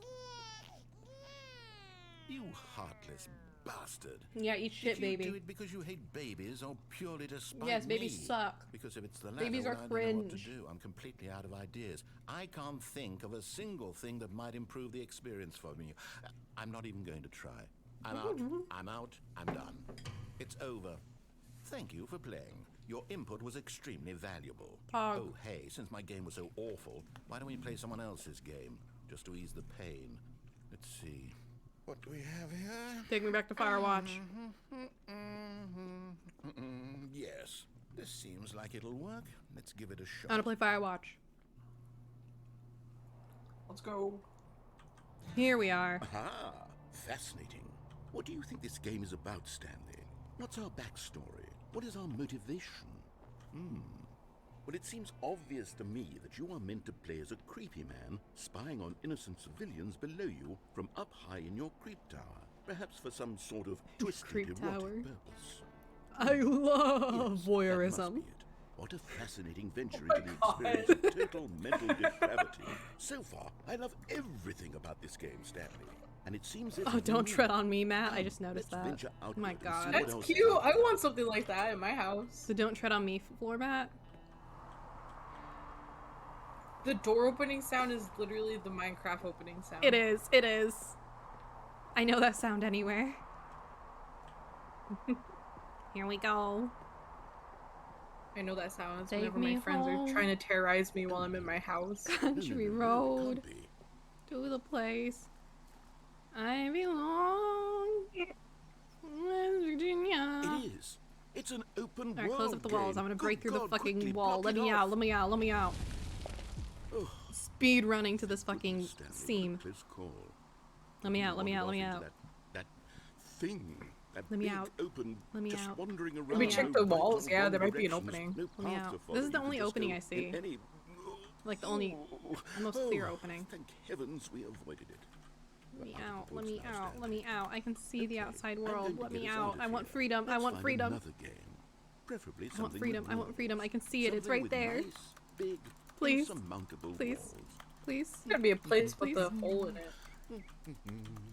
C: You heartless bastard.
A: Yeah, eat shit,
C: Did you
A: baby.
C: do it because you hate babies or purely to spite
A: Yes, babies
C: me?
A: suck.
C: Because if it's the latter,
A: Babies are
C: well, I don't know what to
A: cringe.
C: do. I'm completely out of ideas. I can't think of a single thing that might improve the experience for me. I'm not even going to try. I'm out. I'm out. I'm done. It's over. Thank you for playing. Your input was extremely valuable.
A: Pog.
C: Oh, hey, since my game was so awful, why don't we play someone else's game? Just to ease the pain. Let's see. What do we have here?
A: Take me back to Firewatch.
C: Yes, this seems like it'll work. Let's give it a shot.
A: I want to play Firewatch.
B: Let's go.
A: Here we are.
C: Aha! Fascinating. What do you think this game is about, Stanley? What's our backstory? What is our motivation? Well, it seems obvious to me that you are meant to play as a creepy man, spying on innocent civilians below you from up high in your creep tower. Perhaps for some sort of twisted
A: creep
C: erotic
A: tower.
C: purpose.
A: I love
C: Yes, that must
A: voyeurism.
C: be it. What a fascinating venture into the experience of total mental depravity. So far, I love everything about this game, Stanley. And it seems that
A: Oh, don't tread on me, Matt. I just noticed
C: let's
A: that.
C: venture
A: Oh my
C: outward and see
A: god.
C: what
B: That's
C: else
B: cute.
C: is out
B: I
C: there.
B: want something like that in my house.
A: The don't tread on me floor mat.
B: The door opening sound is literally the Minecraft opening sound.
A: It is. It is. I know that sound anywhere. Here we go.
B: I know that sound
A: Take
B: whenever
A: me
B: my friends
A: home.
B: are trying to terrorize me while I'm in my house.
A: Country
C: No,
A: road
C: it can't be.
A: to the place I belong. West Virginia.
C: It is. It's an open
A: Alright,
C: world
A: close up the walls.
C: game.
A: I'm gonna break
C: Good
A: through the
C: God,
A: fucking
C: quickly
A: wall.
C: block
A: Let
C: it
A: me
C: off.
A: out. Let me out. Let me out.
C: Oh,
A: Speed running to this fucking
C: Stanley,
A: seam.
C: close call.
A: Let me out. Let me out. Let me
C: Wandered
A: out.
C: off into That thing. That
A: Let me
C: big
A: out.
C: Open,
A: Let me
C: just
A: out.
C: wandering
A: Let
C: around.
A: me
B: check
C: no
B: the
C: right or
B: walls. Yeah,
C: wrong
B: there might be an
C: directions,
B: opening.
C: no
A: Let me
C: path
A: out.
C: to follow.
A: This is the
C: You can
A: only
C: just
A: opening
C: go
A: I see.
C: in any...
A: Like the only most clear opening.
C: Thank heavens we avoided it.
A: me out.
C: Outputs
A: Let me
C: now,
A: out.
C: Stanley.
A: Let me out. I can see the outside
C: I'm
A: world.
C: going to
A: Let
C: get
A: me
C: us
A: out.
C: of
A: I want
C: here.
A: freedom. I
C: Let's
A: want
C: find
A: freedom.
C: Another game. Preferably
A: I want
C: something
A: freedom.
C: with
A: I want
C: rules.
A: freedom. I can see it. It's
C: Something
A: right
C: with
A: there.
C: Nice, big,
A: Please.
C: insurmountable
A: Please.
C: walls.
A: Please.
B: There's gotta be a place with
A: Please.
B: a hole in it.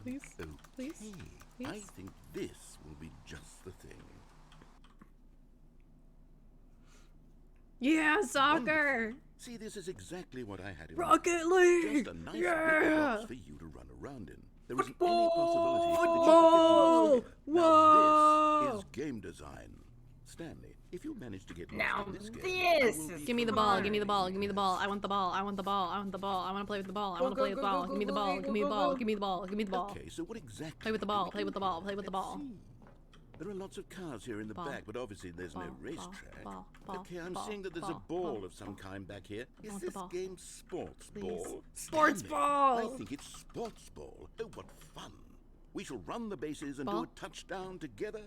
A: Please.
C: Okay.
A: Please.
C: I
A: Please.
C: think this will be just the thing.
A: Yeah, soccer.
C: Wonderful. See, this is exactly what I had in
A: Rocket
C: mind.
A: League.
C: Just a nice big
A: Yeah.
C: box for you to run around in. There isn't any possibility
A: Football.
C: that you could get lost
A: Whoa.
C: Now this is game design. Stanley, if you manage to get lost
K: Now
C: in this game,
K: this
C: I will
K: is
C: be
A: Give me the ball.
C: fine.
A: Give me the ball. Give me the ball. I want the ball. I want the ball. I want the ball. I want to play with the ball. I want to play with the ball. Give me the ball. Give me the ball. Give me the ball. Give me the ball.
C: Okay, so what exactly?
A: Play with the
C: do we
A: ball. Play
C: do
A: with the ball.
C: here?
A: Play with the
C: Let's
A: ball.
C: see. There are lots of cars here in the
A: Ball.
C: back, but obviously there's no
A: Ball.
C: racetrack.
A: Ball.
C: Okay, I'm
A: Ball.
C: seeing that there's
A: Ball.
C: a ball
A: Ball.
C: of some kind back here. Is
A: want the
C: this
A: ball.
C: game sports
A: Please.
C: ball?
A: Sports
C: Stanley,
A: ball.
C: I think it's sports ball. Oh, what fun! We shall run the bases and
A: Ball.
C: do a touchdown together.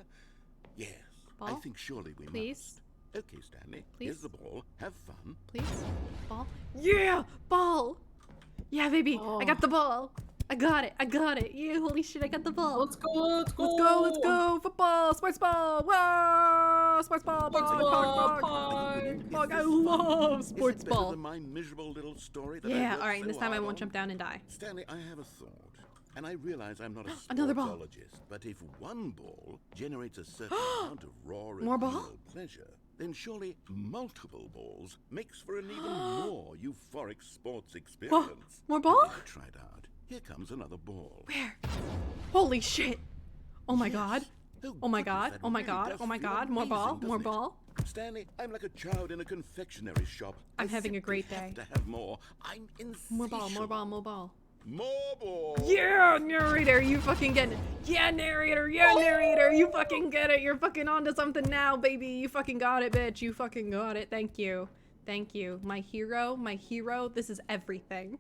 C: Yes, I
A: Ball.
C: think surely we
A: Please.
C: must. Okay, Stanley.
A: Please.
C: Here's the ball. Have fun.
A: Please. Ball. Yeah. Ball. Yeah, baby. I got the ball. I got it. I got it. Yeah, holy shit, I got the ball.
B: Let's go. Let's go.
A: Let's go. Let's go. Football. Sports ball. Whoa. Sports ball.
B: Sports
A: Ball.
B: ball.
A: Ball. I
C: Is this
A: love
C: fun?
A: sports
C: Is it better
A: ball.
C: than my miserable little story that I
A: Yeah,
C: worked
A: alright,
C: so
A: this time I
C: hard
A: won't
C: on?
A: jump down and die.
C: Stanley, I have a thought. And I realize I'm not a
A: Another ball.
C: sportsologist, but if one ball generates a certain amount of raw and
A: More ball?
C: real pleasure, then surely multiple balls makes for an even more euphoric sports experience.
A: More ball?
C: Okay, try it out. Here comes another ball.
A: Where? Holy shit. Oh my
C: Yes.
A: god. Oh my god.
C: that
A: Oh my
C: really
A: god.
C: does
A: Oh my
C: feel
A: god. More ball.
C: amazing,
A: More
C: doesn't it?
A: ball.
C: Stanley, I'm like a child in a confectionery shop.
A: I'm
C: I
A: having a great
C: simply
A: day.
C: have to have more. I'm insatiable.
A: More ball. More ball. More ball.
C: More ball.
A: Yeah, narrator, you fucking get it. Yeah, narrator, yeah, narrator, you fucking get it. You're fucking onto something now, baby. You fucking got it, bitch. You fucking got it. Thank you. Thank you. My hero, this is everything.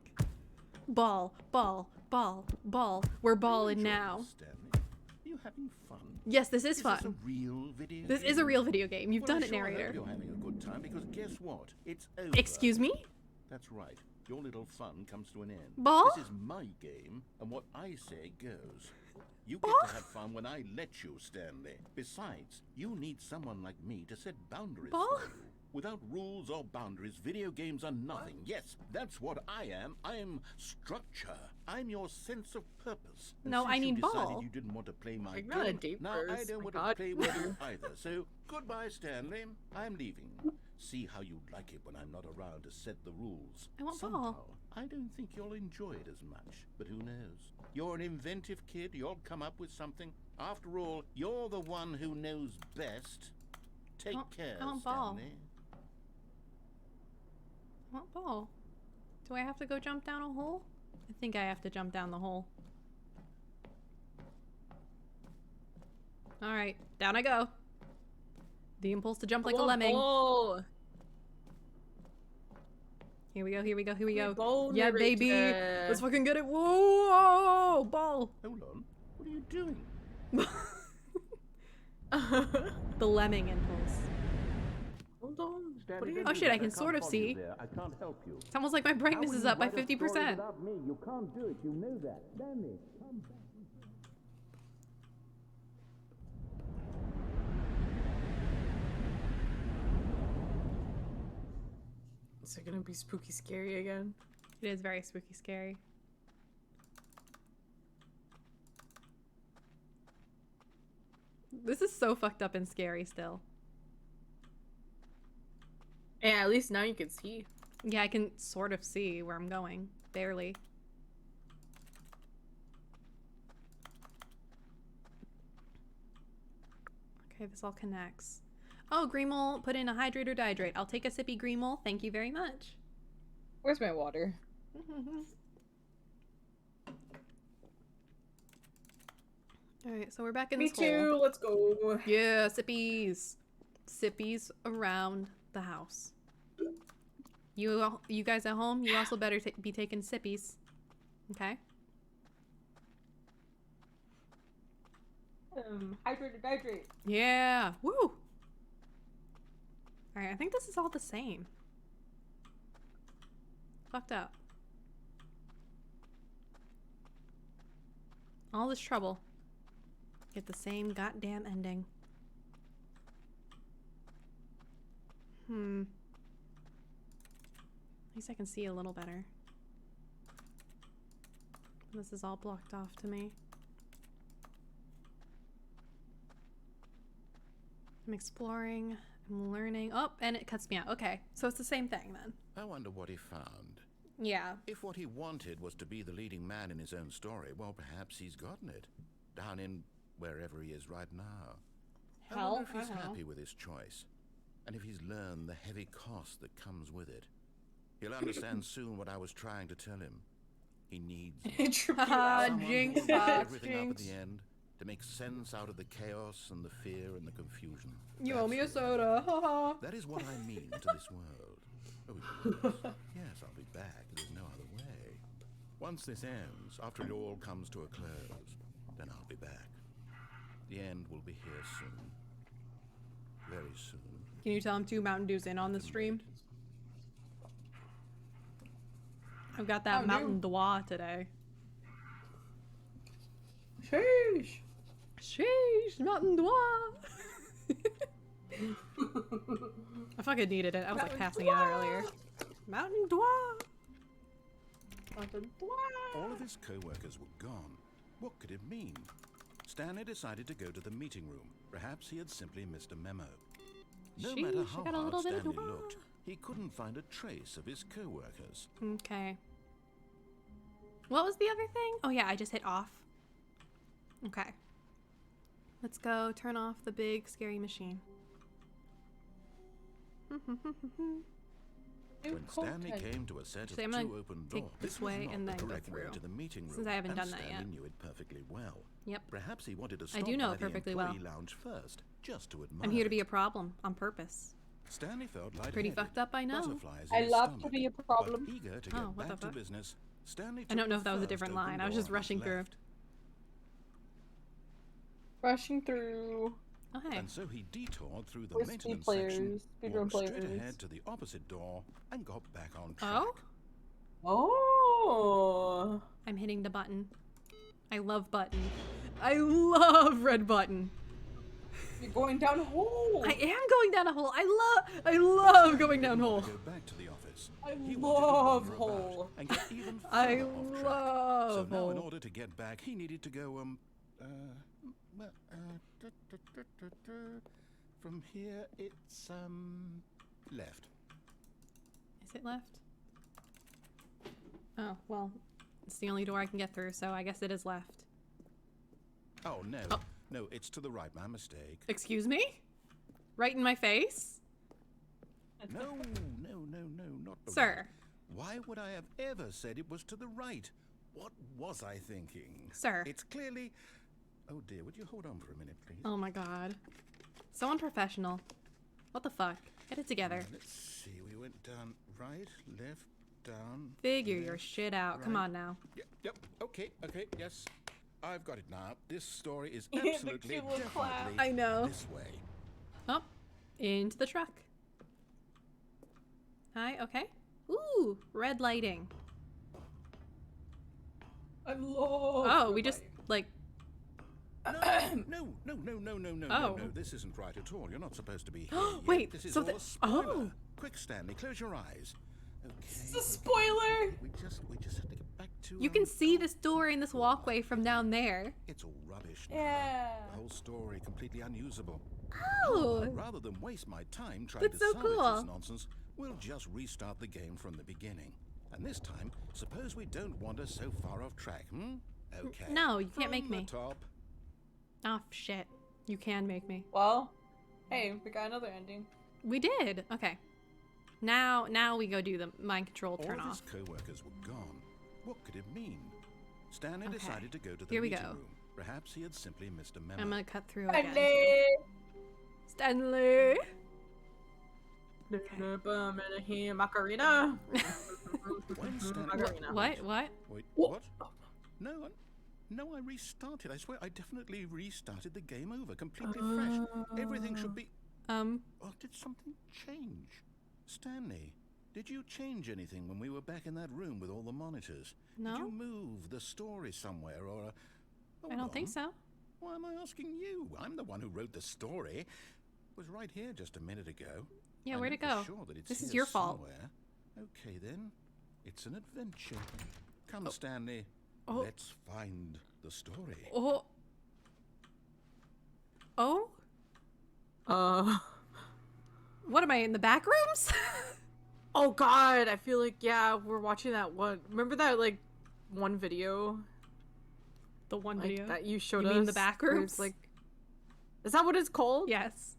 A: Ball, ball, ball, ball. We're balling now.
C: Stanley, are you having fun?
A: Yes, this is
C: Is
A: fun.
C: this a real video
A: This
C: game?
A: is a real video game. You've
C: Well,
A: done
C: I
A: it,
C: sure
A: narrator.
C: hope you're having a good time, because guess what? It's over.
A: Excuse me?
C: That's right. Your little fun comes to an end.
A: Ball?
C: This is my game, and what I say goes. You
A: Ball?
C: get to have fun when I let you, Stanley. Besides, you need someone like me to set boundaries
A: Ball?
C: for you. Without rules or boundaries, video games are nothing. Yes, that's what I am. I'm structure. I'm your sense of purpose. And
A: No,
C: since
A: I
C: you
A: need
C: decided
A: ball.
C: You didn't want to play my
B: Like, not a
C: game.
B: date
C: Now I
B: first,
C: don't
B: my
C: want
B: God.
C: to play with you either. So goodbye, Stanley. I'm leaving. See how you like it when I'm not around to set the rules.
A: I want
C: Somehow,
A: ball.
C: I don't think you'll enjoy it as much, but who knows? You're an inventive kid. You'll come up with something. After all, you're the one who knows best. Take care,
A: I want ball.
C: Stanley.
A: I want ball. Do I have to go jump down a hole? I think I have to jump down the hole. Alright, down I go. The impulse to jump like a lemming.
B: Ball.
A: Here we go, here we go, here we go.
B: Ball,
A: Yeah, baby.
B: narrator.
A: Let's fucking get it. Whoa, ball.
C: Hold on. What are you doing?
A: The lemming impulse.
B: Hold on. What are you
A: Oh shit, I can sort of see.
G: I can't help you.
A: It's almost like my brightness
G: How
A: is
G: will
A: up by
G: you write a story
A: 50%.
G: Without me, you can't do it. You know that. Stanley, come back.
B: Is it gonna be spooky scary again?
A: It is very spooky scary. This is so fucked up and scary still.
B: Yeah, at least now you can see.
A: Yeah, I can sort of see where I'm going. Barely. Okay, this all connects. Oh, Greemel put in a hydrate or dihydrate. I'll take a sippy Greemel. Thank you very much.
B: Where's my water?
A: Alright, so we're back in
B: Me
A: this hole.
B: too. Let's go.
A: Yeah, sippies. Sippies around the house. You guys at home, you also better be taking sippies. Okay?
B: Hydrate or dihydrate.
A: Yeah. Woo! Alright, I think this is all the same. Fucked up. All this trouble. Get the same goddamn ending. At least I can see a little better. This is all blocked off to me. I'm exploring, I'm learning. Oh, and it cuts me out. Okay, so it's the same thing then.
C: I wonder what he found.
A: Yeah.
C: If what he wanted was to be the leading man in his own story, well, perhaps he's gotten it. Down in wherever he is right now. I wonder if he's happy with his choice. And if he's learned the heavy cost that comes with it. He'll understand soon what I was trying to tell him. He needs someone
A: Jinx,
C: who will wrap everything up at the end to make sense out of the chaos and the fear and the confusion.
A: You owe me a soda.
C: That is what I mean to this world. Oh, yes, I'll be back. There's no other way. Once this ends, after it all comes to a close, then I'll be back. The end will be here soon. Very soon.
A: Can you tell him 2 Mountain Dews in on the stream? I've got that Mountain Dew today.
B: Sheesh.
A: Sheesh, Mountain Dew. I fucking needed it. I was like passing out earlier. Mountain Dew.
C: All of his co-workers were gone. What could it mean? Stanley decided to go to the meeting room. Perhaps he had simply missed a memo. No matter how hard Stanley looked, he couldn't find a trace of his co-workers.
A: Okay. What was the other thing? Oh yeah, I just hit off. Okay. Let's go turn off the big scary machine.
C: When Stanley came to a set of 2 open doors,
A: this way and then go through.
C: To the meeting room,
A: since I haven't done that yet.
C: Stanley knew it perfectly well.
A: Yep.
C: Perhaps he wanted to stop
A: I do know
C: by
A: it perfectly well.
C: the lounge first, just to admire.
A: I'm here to be a problem on purpose.
C: Stanley felt lightheaded.
A: Pretty fucked up, I know.
B: I love to be a problem.
C: But eager to get back to business, Stanley
A: I don't know if that was a different line. I was just rushing through.
B: Rushing through.
A: Oh, hey.
C: And so he detoured through the maintenance section, walked straight ahead to the opposite door, and got back on track.
B: Oh.
A: I'm hitting the button. I love button. I love red button.
B: You're going down a hole.
A: I am going down a hole. I love going down hole.
C: Go back to the office.
B: I love hole.
C: And get even
A: I
C: off
A: love
C: track. So now, in
A: hole.
C: order to get back, he needed to go from here it's left.
A: Is it left? Oh, well, it's the only door I can get through, so I guess it is left.
C: Oh no. No, it's to the right. My mistake.
A: Excuse me? Right in my face?
C: No, not the
A: Sir.
C: right. Why would I have ever said it was to the right? What was I thinking?
A: Sir.
C: It's clearly... Oh dear, would you hold on for a minute, please?
A: Oh my god. So unprofessional. What the fuck? Get it together.
C: Let's see, we went down right, left, down...
A: Figure
C: left,
A: your shit out.
C: right.
A: Come on now.
C: Yep, okay, yes. I've got it now. This story is absolutely, definitely
A: I know.
C: this way.
A: Up. Into the truck. Hi, okay. Ooh, red lighting.
B: I love
A: Oh, we just, like...
C: No,
A: Oh.
C: this isn't right at all. You're not supposed to be here yet.
A: Wait,
C: This is
A: so
C: all
A: the-
C: a spoiler.
A: oh.
C: Quick, Stanley, close your eyes. Okay.
B: It's a spoiler.
C: We just have to get back to...
A: You can see this door in this walkway from down there.
C: It's all rubbish now.
B: Yeah.
C: The whole story completely unusable.
A: Oh!
C: Rather than waste my time trying
A: That's
C: to
A: so
C: salvage
A: cool.
C: this nonsense, we'll just restart the game from the beginning. And this time, suppose we don't wander so far off track, Okay.
A: No, you can't make
C: From the
A: me.
C: top.
A: Oh, shit. You can make me.
B: Well, hey, we got another ending.
A: We did. Okay. Now we go do the mind control turn
C: All of
A: off.
C: his co-workers were gone. What could it mean? Stanley
A: Okay.
C: decided to go to the
A: Here we
C: meeting
A: go.
C: room. Perhaps he had simply missed a memo.
A: I'm gonna cut through again.
B: Stanley.
A: Stanley.
B: Macarena.
C: When Stanley...
B: Macarena.
A: What?
C: Wait, what? No, I restarted. I swear, I definitely restarted the game over, completely fresh. Everything should be... Oh, did something change? Stanley, did you change anything when we were back in that room with all the monitors?
A: No.
C: Did you move the story somewhere, or
A: I don't think so.
C: Why am I asking you? I'm the one who wrote the story. It was right here just a minute ago.
A: Yeah, where'd it go?
C: Sure that it's
A: This is
C: here
A: your fault.
C: somewhere. Okay, then. It's an adventure. Come, Stanley.
A: Oh.
C: Let's find the story.
A: Oh. Oh? What am I, in the back rooms?
B: Oh god, I feel like, yeah, we're watching that one. Remember that, like, one video?
A: The one
B: like,
A: video?
B: that you showed
A: You
B: us?
A: mean the back
B: where
A: rooms?
B: it's like, is that what it's called?
A: Yes.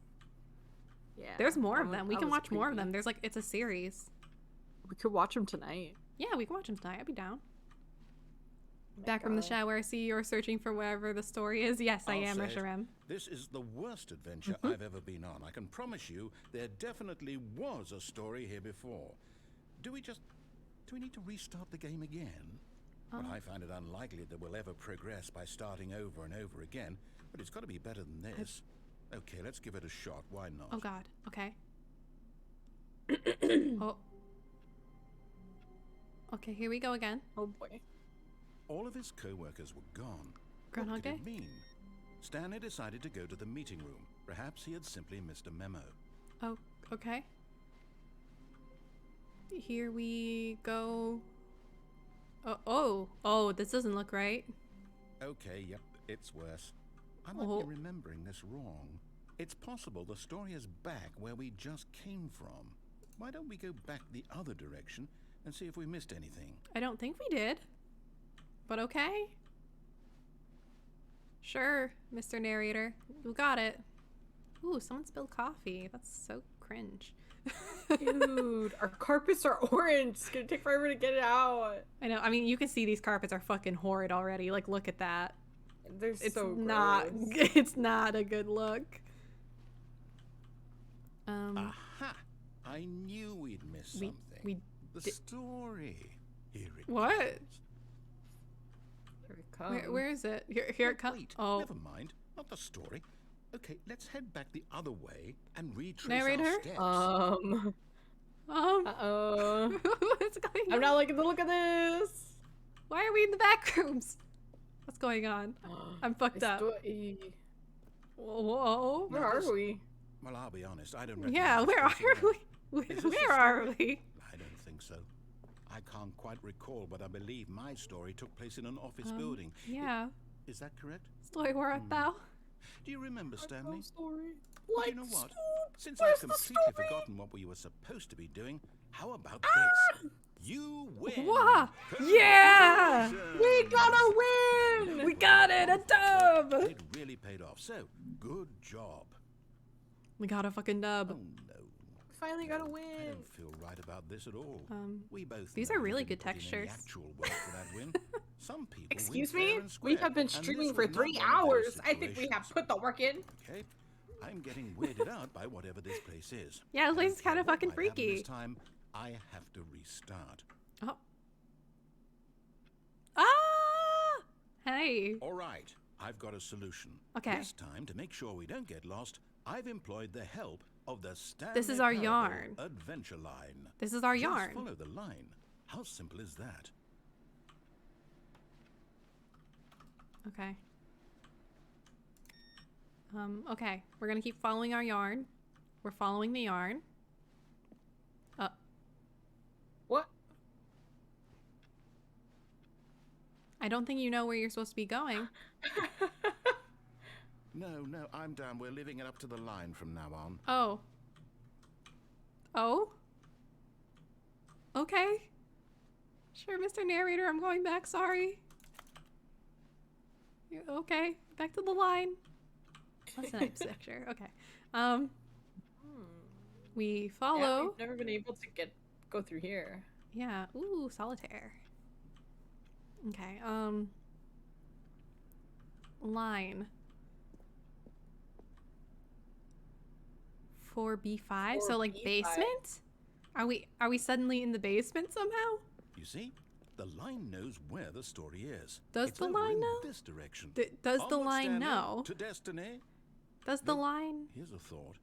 B: Yeah.
A: There's more of
B: that
A: them.
B: one-
A: We
B: that
A: can
B: was
A: watch more of
B: creepy.
A: them. There's like, it's a series.
B: We could watch them tonight.
A: Yeah, we can watch them tonight. I'd be down.
B: Oh my
A: Back from the
B: God.
A: shower, I see you're searching for wherever the story is. Yes, I
C: I'll
A: am,
C: say it.
A: Reshiram.
C: This is the worst adventure I've ever been on. I can promise you there definitely was a story here before. Do we need to restart the game again? Well, I find it unlikely that we'll ever progress by starting over and over again, but it's got to be better than this. Okay, let's give it a shot. Why not?
A: Oh god. Okay. Oh. Okay, here we go again.
B: Oh boy.
C: All of his co-workers were gone.
A: Groundhog
C: What could
A: Day?
C: it mean? Stanley decided to go to the meeting room. Perhaps he had simply missed a memo.
A: Oh, okay. Here we go. Oh, this doesn't look right.
C: Okay, yep, it's worse. I might be remembering this wrong. It's possible the story is back where we just came from. Why don't we go back the other direction and see if we missed anything?
A: I don't think we did. But okay. Sure, Mr. Narrator. You got it. Ooh, someone spilled coffee. That's so cringe.
B: Dude, our carpets are orange. It's gonna take forever to get it out.
A: I know. I mean, you can see these carpets are fucking horrid already. Like, look at that.
B: They're
A: It's
B: so
A: not.
B: gross.
A: It's not a good look.
C: Aha! I knew we'd miss something. The story. Here it
A: What?
C: comes.
B: Here it comes.
A: Where is it? Here it comes.
C: Wait,
A: Oh,
C: never mind. Not the story. Okay, let's head back the other way and retrace
A: Narrator?
C: our steps.
B: Uh-oh.
A: What's going on?
B: I'm not liking the look of this.
A: Why are we in the back rooms? What's going on? I'm fucked up. Whoa.
B: Where are we?
C: Well, I'll be honest. I don't recognize
A: Yeah,
C: this
A: where
C: place
A: are
C: at all.
A: we?
C: Is this
A: Where
C: the
A: are
C: story?
A: we?
C: I don't think so. I can't quite recall, but I believe my story took place in an office building.
A: Yeah.
C: Is that correct?
A: Story where art thou?
C: Do you remember, Stanley?
B: Story.
C: Well, you know what? Since
B: Where's
C: I've
B: the
C: completely
B: story?
C: forgotten what we were supposed to be doing, how about this? You win!
A: Wah! Yeah!
B: We gotta win!
A: We got it! A dub!
C: It really paid off. So, good job.
A: We got a fucking dub.
C: Oh no.
B: Finally got a
C: I
B: win.
C: don't feel right about this at all. We both
A: these
C: know
A: are
C: we
A: really
C: didn't
A: good
C: put in any
A: textures.
C: actual work for that win. Some people
B: Excuse
C: win fair
B: me?
C: and
B: We
C: square,
B: have been
C: and this
B: streaming
C: was
B: for
C: not
B: 3
C: one of those
B: hours. I think we have
C: situations.
B: put the work in.
C: Okay, I'm getting weirded out by whatever this place is.
A: Yeah, this
C: I
A: place
C: don't
A: is kinda
C: care what
A: fucking
C: might happen
A: freaky.
C: This time, I have to restart.
A: Oh. Ah! Hey.
C: All right, I've got a solution.
A: Okay.
C: This time, to make sure we don't get lost, I've employed the help of the Stanley
A: This is our
C: Parable
A: yarn.
C: Adventure line.
A: This is our
C: Just
A: yarn.
C: follow the line. How simple is that?
A: Okay. Okay. We're gonna keep following our yarn. We're following the yarn.
B: What?
A: I don't think you know where you're supposed to be going.
C: No, I'm down. We're leaving it up to the line from now on.
A: Oh. Oh? Okay. Sure, Mr. Narrator, I'm going back, sorry. Okay, back to the line. That's a nice picture. Okay. We
B: Yeah,
A: follow.
B: we've never been able to go through here.
A: Yeah. Ooh, solitaire. Okay. Line. 4B5. So like
B: 4B5.
A: basement? Are we suddenly in the basement somehow?
C: You see, the line knows where the story is.
A: Does
C: It's
A: the
C: over
A: line
C: in
A: know?
C: this direction.
A: Does the
C: Onward,
A: line
C: Stanley,
A: know?
C: To destiny.
A: Does the line
C: Here's a thought.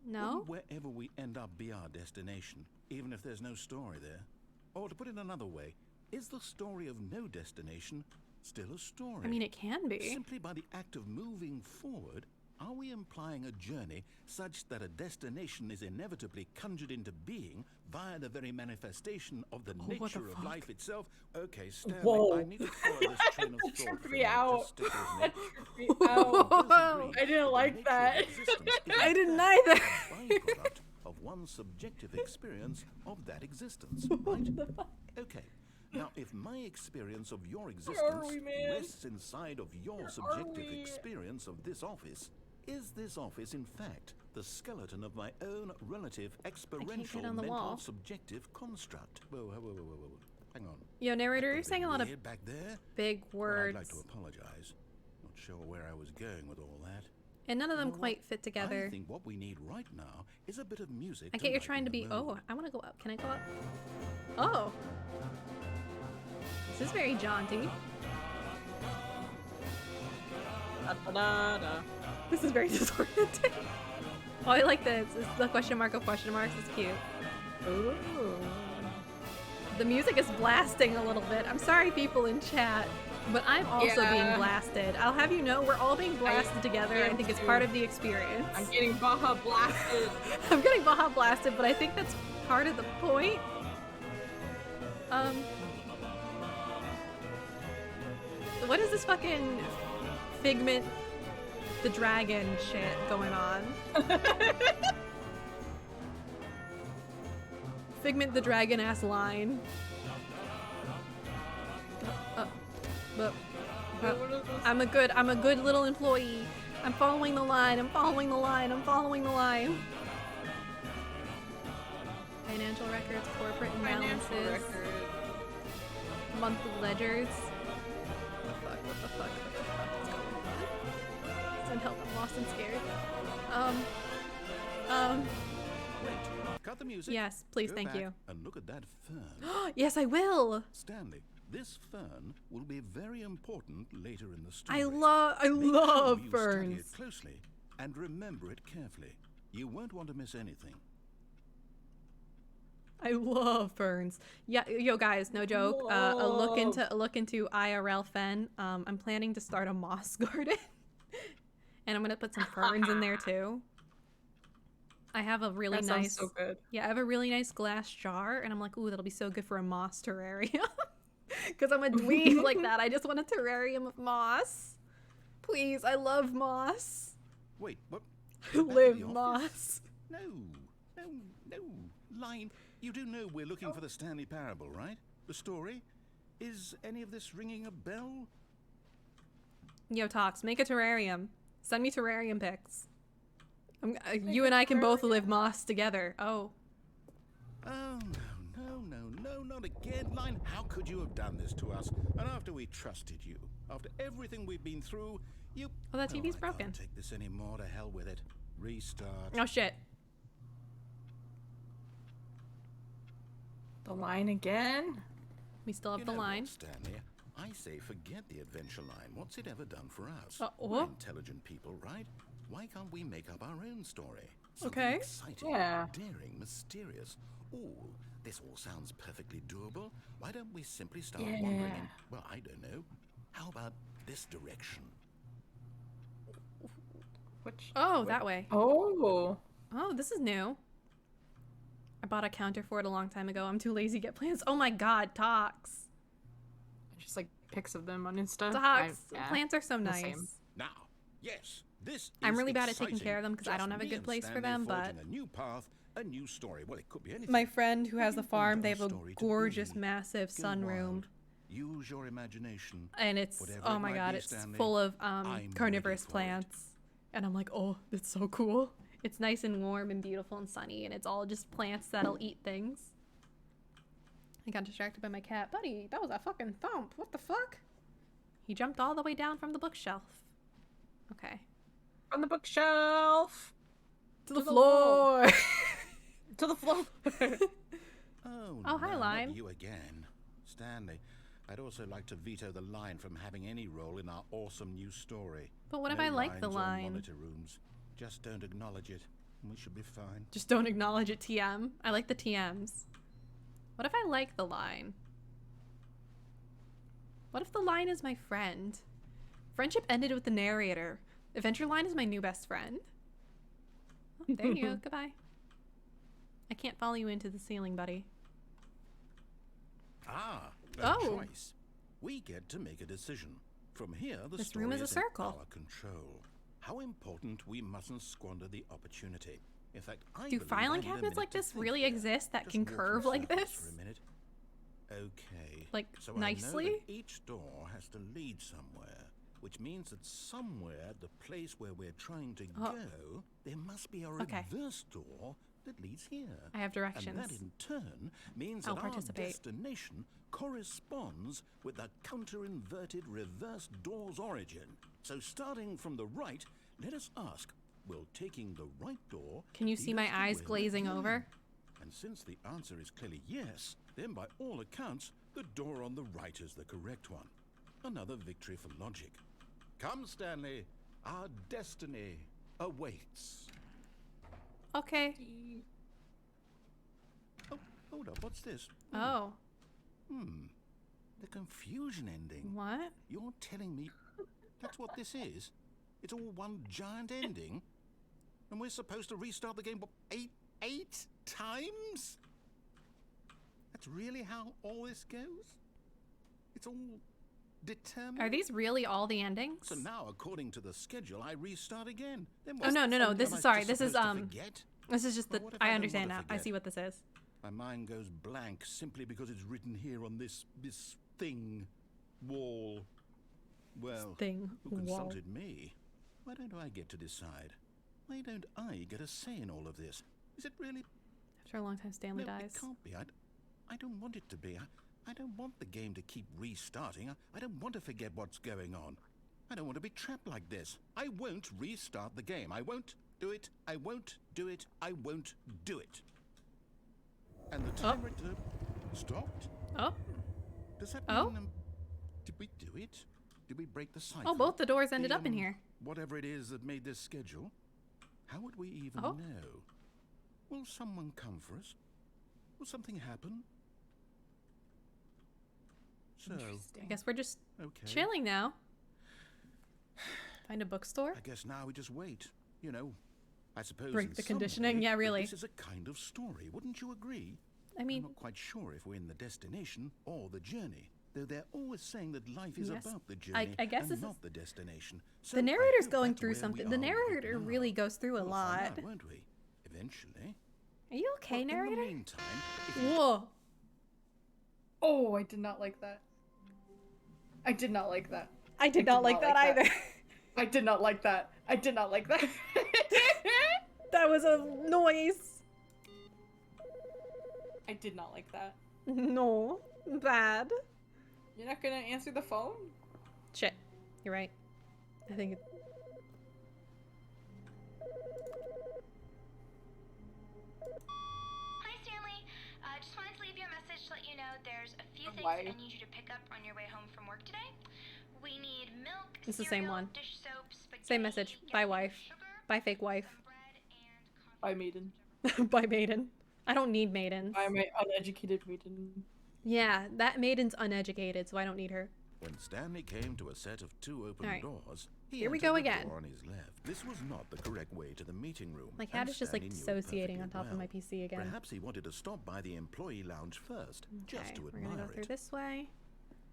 A: know?
C: Wouldn't wherever we end up be our destination, even if there's no story there? Or to put it another way, is the story of no destination still a story.
A: I mean, it can be.
C: Simply by the act of moving forward, are we implying a journey such that a destination is inevitably conjured into being via the very manifestation of the nature of life itself? Okay, Stanley,
B: Whoa.
C: I need to follow this train of
B: That
C: thought.
B: tripped
C: for
B: me
C: now.
B: out.
C: Just stick with me.
B: That tripped me out. I didn't like that.
A: I didn't either.
C: A byproduct of one's subjective experience of that existence, right? Okay. Now, if my experience of your existence rests inside of your subjective experience of this office, is this office, in fact, the skeleton of my own relative experiential mental subjective construct? Whoa. Hang on.
A: Yo, narrator, you're saying a lot of
C: back there?
A: big words.
C: Well, I'd like to apologize. Not sure where I was going with all that.
A: And none of them quite fit together.
C: I think what we need right now is a bit of music.
A: I get you're trying to be. Oh, I want to go up. Can I go up? Oh. This is very jaunty. This is very disorienting. Oh, I like this. It's the question mark of question marks. It's cute. Ooh. The music is blasting a little bit. I'm sorry, people in chat, but I'm also being blasted. I'll have you know, we're all being blasted together. I think it's part of the experience.
B: I'm getting Baja blasted.
A: I'm getting Baja blasted, but I think that's part of the point. What is this fucking Figment the Dragon shit going on? Figment the Dragon ass line. I'm a good little employee. I'm following the line. I'm following the line. I'm following the line. Financial records, corporate imbalances, monthly ledgers. What the fuck is going on? Send help, I'm lost and scared.
C: Wait, cut the music.
A: Yes, please,
C: Go
A: thank
C: back
A: you.
C: And look at that fern.
A: Yes, I will.
C: Stanley, this fern will be very important later in the story.
A: I love
C: Make sure
A: ferns.
C: you study it closely and remember it carefully. You won't want to miss anything.
A: I love ferns. Yeah, yo guys, no joke. A look into IRL Fen. I'm planning to start a moss garden, and I'm gonna put some ferns in there too. I have a really nice.
B: So good.
A: Yeah, I have a really nice glass jar, and I'm like, ooh, that'll be so good for a moss terrarium. Because I'm a dweeb like that. I just want a terrarium of moss. Please, I love moss.
C: Wait, what?
A: Live moss.
C: No. Line. You do know we're looking for the Stanley Parable, right? The story? Is any of this ringing a bell?
A: Yo, Tox, make a terrarium. Send me terrarium pics. You and I can both live moss together. Oh.
C: Oh, no, not again. Line, how could you have done this to us? And after we trusted you, after everything we've been through, you...
A: Oh, that TV's broken.
C: I can't take this anymore. To hell with it. Restart.
A: Oh, shit.
B: The line again?
A: We still have the line.
C: What, Stanley? I say forget the adventure line. What's it ever done for us?
A: We're
C: intelligent people, right? Why can't we make up our own story?
A: Okay.
C: Exciting, daring, mysterious. Ooh, this all sounds perfectly doable. Why don't we simply start wandering in, well, I don't know. How about this direction?
A: That way.
B: Oh,
A: this is new. I bought a counter for it a long time ago. I'm too lazy to get plants. Oh my god, Tox.
B: Just like pics of them on Insta.
A: Tox. Plants are so nice.
C: Same. Now, yes, this is
A: I'm really bad at
C: exciting.
A: taking care of them because I don't have a good place for them, but
C: a new path, a new story. Well, it could be anything.
A: My friend who has the farm, they have a gorgeous, massive sunroom.
C: Use your imagination.
A: And it's, oh my god, it's full of carnivorous plants. And I'm like, oh, that's so cool. It's nice and warm and beautiful and sunny, and it's all just plants that'll eat things. I got distracted by my cat. Buddy, that was a fucking thump. What the fuck? He jumped all the way down from the bookshelf. Okay.
B: From the bookshelf!
A: To the floor!
B: To the floor!
C: Oh,
A: hi,
C: no,
A: Lime.
C: Not you again. Stanley, I'd also like to veto the line from having any role in our awesome new story.
A: But what if I like the line?
C: Monitor rooms. Just don't acknowledge it, and we should be fine.
A: Just don't acknowledge it, TM. I like the TMs. What if I like the line? What if the line is my friend? Friendship ended with the narrator. Adventure line is my new best friend. Oh, there you go. Goodbye. I can't follow you into the ceiling, buddy.
C: Ah, a
A: Oh.
C: choice. We get to make a decision. From here, the
A: This
C: story
A: room is a
C: is in
A: circle.
C: our control. How important we mustn't squander the opportunity. In fact, I
A: Do
C: believe
A: filing
C: I need a
A: cabinets like
C: minute to
A: this
C: think
A: really
C: here.
A: exist that
C: Just
A: can
C: walk in
A: curve like
C: circles
A: this?
C: For a minute. Okay.
A: Like,
C: so I know
A: nicely?
C: that each door has to lead somewhere, which means that somewhere, the place where we're trying to go, there must be a reverse door that leads here.
A: I have directions.
C: And that in turn means
A: I'll
C: that our
A: participate.
C: destination corresponds with the counter-inverted reverse door's origin. So starting from the right, let us ask, will taking the right door...
A: Can you see
C: lead
A: my
C: us to
A: eyes
C: where we're
A: glazing
C: going?
A: over?
C: And since the answer is clearly yes, then by all accounts, the door on the right is the correct one. Another victory for logic. Come, Stanley. Our destiny awaits.
A: Okay.
C: Oh, hold up. What's this?
A: Oh.
C: The confusion ending.
A: What?
C: You're telling me that's what this is? It's all one giant ending? And we're supposed to restart the game, what, eight times? That's really how all this goes? It's all determined?
A: Are these really all the endings?
C: So now, according to the schedule, I restart again. Then
A: Oh, no, no, no. This is, sorry. This is,
C: forget?
A: this is just the,
C: Well, what if
A: I
C: I don't
A: understand
C: wanna
A: now. I
C: forget?
A: see what this is.
C: My mind goes blank simply because it's written here on this thing, wall. Well,
A: Thing,
C: who
A: wall.
C: consulted me? Why don't I get to decide? Why don't I get a say in all of this? Is it really?
A: After a long time, Stanley
C: No,
A: dies.
C: it can't be. I don't want it to be. I don't want the game to keep restarting. I don't want to forget what's going on. I don't want to be trapped like this. I won't restart the game. I won't do it. I won't do it. I won't do it. And the timer stopped?
A: Oh.
C: Does that
A: Oh.
C: mean, did we do it? Did we break the cycle?
A: Oh, both the doors ended up in here.
C: Whatever it is that made this schedule, how would we even know? Will someone come for us? Will something happen? So,
A: I guess we're just
C: okay.
A: chilling now. Find a bookstore?
C: I guess now we just wait. You know, I suppose
A: Break
C: in
A: the
C: some
A: conditioning?
C: way
A: Yeah,
C: that
A: really.
C: This is a kind of story, wouldn't you agree?
A: I mean,
C: I'm not quite sure if we're in the destination or the journey, though they're always saying that life is
A: Yes.
C: about the journey
A: I guess
C: and
A: this is-
C: not the destination. So
A: the
C: I
A: narrator's
C: hope
A: going
C: that's
A: through
C: where we
A: something.
C: are
A: The
C: right
A: narrator
C: now.
A: really goes through a
C: We'll
A: lot.
C: find out, won't we? Eventually.
A: Are you okay,
C: In the
A: narrator?
C: meantime, if you
A: Whoa.
B: Oh, I did not like that. I did not like that.
A: I did not like that either.
B: I did not like that. I did not like that.
A: That was a noise.
B: I did not like that.
A: No. Bad.
B: You're not gonna answer the phone?
A: Shit. You're right. I think it...
H: Hi, Stanley. Just wanted to leave you a message to let you know there's a few things
B: Why?
H: I need you to pick up on your way home from work today. We need milk,
A: It's the same
H: cereal,
A: one.
H: dish soap, spaghetti,
A: Same message. Bye, wife. Bye, fake wife.
B: Bye, maiden.
A: Bye, maiden. I don't need maidens.
B: Bye, my uneducated maiden.
A: Yeah, that maiden's uneducated, so I don't need her.
C: When Stanley came to a set of two open
A: Alright.
C: doors, he
A: Here we
C: entered
A: go
C: the
A: again.
C: door on his left. This was not the correct way to the meeting room.
A: My
C: and
A: cat is just like
C: Stanley knew it
A: dissociating on
C: perfectly
A: top of my
C: well.
A: PC again.
C: Perhaps he wanted to stop by the employee lounge first, just
A: Okay,
C: to
A: we're
C: admire
A: gonna go through
C: it.
A: this way.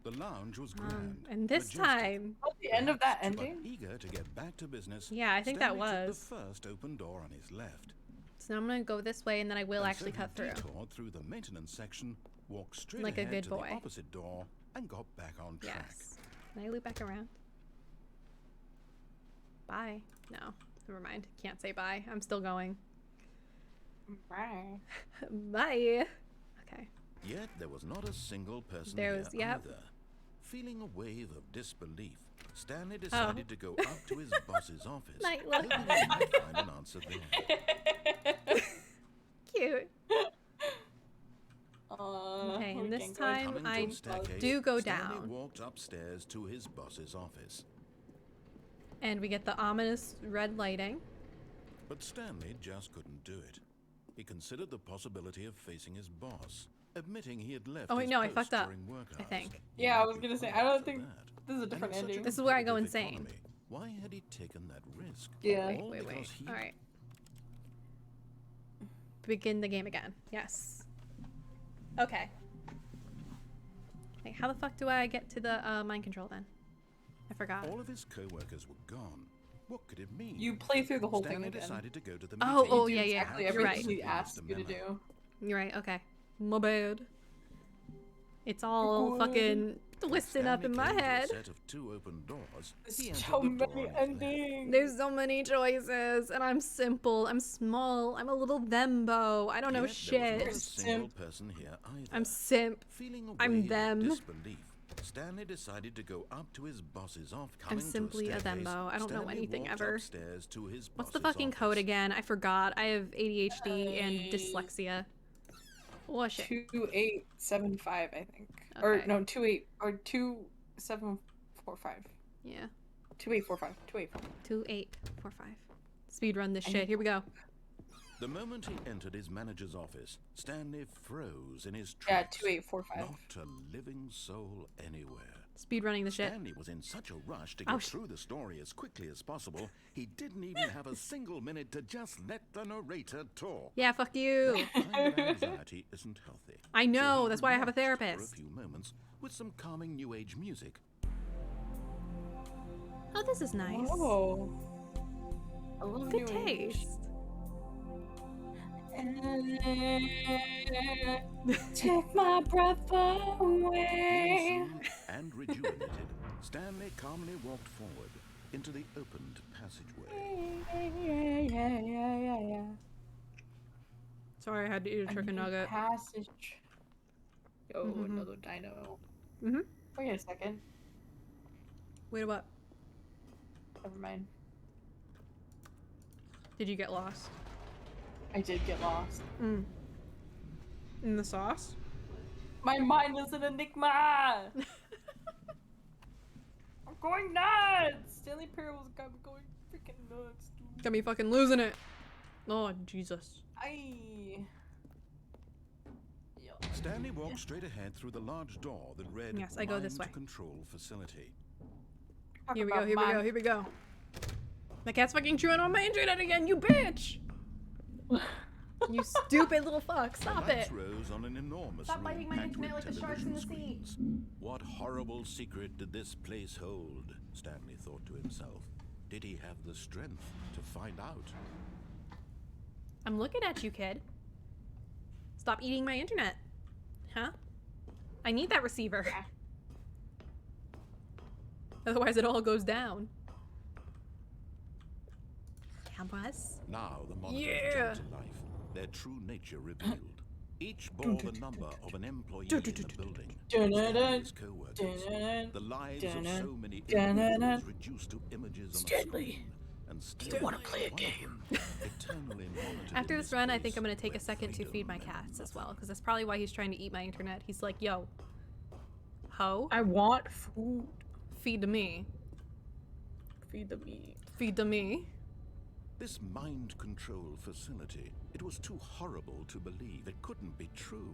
C: The lounge was grand,
A: And this
C: majestic,
A: time...
B: At the end of that
C: but
B: ending?
C: eager to get back to business.
A: Yeah, I think that
C: Stanley took
A: was.
C: the first open door on his left.
A: So now I'm gonna go this way and then I will
C: And
A: actually
C: so
A: cut
C: he
A: through.
C: detoured through the maintenance section, walked straight
A: Like a
C: ahead
A: good
C: to
A: boy.
C: the opposite door, and got back on track.
A: Yes. Can I loop back around? Bye. No. Never mind. Can't say bye. I'm still going.
B: Bye.
A: Bye. Okay.
C: Yet there was not a single person
A: There
C: here
A: was- yep.
C: either. Feeling a wave of disbelief, Stanley
A: Oh.
C: decided to go up to his boss's office,
A: Night
C: hoping he might find an answer there.
A: Cute.
B: Okay,
A: Okay, and this time
C: Coming to
A: I
C: the staircase,
A: do go
C: Stanley
A: down.
C: walked upstairs to his boss's office.
A: And we get the ominous red lighting.
C: But Stanley just couldn't do it. He considered the possibility of facing his boss. admitting he had left.
A: Oh wait,
C: his
A: no, I
C: post
A: fucked up.
C: during work
A: I
C: hours.
A: think.
B: Yeah, I was gonna say, I don't think
C: That.
B: this is a different
C: And in such
B: ending.
C: a
A: This is where I go
C: competitive
A: insane.
C: economy, why had he taken that risk?
A: Yeah,
C: All
A: wait.
C: because he-
A: All right. Begin the game again. Yes. Okay. Wait, how the fuck do I get to the mind control then? I forgot.
C: All of his co-workers were gone. What could it mean?
B: You play through the whole
C: Stanley
B: thing again.
C: decided to go to the
A: Oh,
C: meeting.
A: oh, yeah, yeah.
B: Exactly
A: You're
B: everything
A: right.
B: he asked you to do.
A: You're right. Okay. My bad. It's all fucking twisting up in my
C: Stanley came to a
A: head.
C: set of 2 open doors. He entered
B: So
C: the door
B: many
C: on his left.
B: endings.
A: There's so many choices, and I'm simple. I'm small. I'm a little thembo. I don't know
C: Yet there was not a
A: shit.
C: single person here either.
A: I'm simp.
C: Feeling a
A: I'm
C: wave of
A: them.
C: disbelief, Stanley decided to go up to his boss's office.
A: I'm simply a thembo. I don't know anything ever. What's the fucking code again? I forgot. I have ADHD and dyslexia. Oh shit.
B: 2875, I think.
A: Okay.
B: Or no, 2745.
A: Yeah.
B: 2845. 2845.
A: 2845. Speedrun this shit. Here we go.
C: The moment he entered his manager's office, Stanley froze in his
B: Yeah,
C: tracks.
B: 2845.
C: Not a living soul anywhere.
A: Speedrunning the shit.
C: Stanley was in such a rush to
A: Oh,
C: get through the story as quickly as possible, he didn't even have a single minute to just let the narrator talk.
A: Yeah, fuck you.
C: That kind of anxiety isn't healthy.
A: I know.
C: So he
A: That's why I have a
C: relaxed for
A: therapist.
C: a few moments with some calming new age music.
A: Oh, this is nice.
B: Oh. I love
A: Good
B: New Age.
A: taste.
B: Take my breath away.
C: Feeling soothed and rejuvenated, Stanley calmly walked forward into the opened passageway.
B: Yeah.
A: Sorry, I had to eat a chicken nugget.
B: Passage. Yo, another dino. Wait a second.
A: Wait, what?
B: Never mind.
A: Did you get lost?
B: I did get lost.
A: In the sauce?
B: My mind is an enigma. I'm going nuts. Stanley Parable's got me going freaking nuts, dude.
A: Got me fucking losing it. Oh, Jesus.
C: Stanley walked straight ahead through the large door that read
A: Yes, I go this way.
C: Mind Control Facility.
A: Here we go, here we go. The cat's fucking chewing on my internet again, you bitch! You stupid little fuck, stop
C: The lights
A: it!
C: rose on an enormous
A: Stop
C: room
A: biting my
C: packed
A: internet
C: with
A: like the sharks in the
C: television
A: sea.
C: screens. What horrible secret did this place hold? Stanley thought to himself. Did he have the strength to find out?
A: I'm looking at you, kid. Stop eating my internet. Huh? I need that receiver. Otherwise it all goes down. Cameras?
C: Now the monitors
A: Yeah.
C: jumped to life, their true nature revealed. Each bore the number of an employee in the building. Stanley's co-workers. The lives of so many individuals reduced to images on a screen. And Stanley,
F: you want to play a game?
C: eternally monitored
A: After
C: in
A: this
C: his
A: run, I
C: place
A: think I'm gonna take a
C: where
A: second to
C: freedom
A: feed my
C: meant
A: cats as well,
C: nothing.
A: because that's probably why he's trying to eat my internet. He's like, yo, ho,
B: I want food.
A: feed to me.
B: Feed the meat.
A: Feed to me.
C: This mind control facility, it was too horrible to believe. It couldn't be true.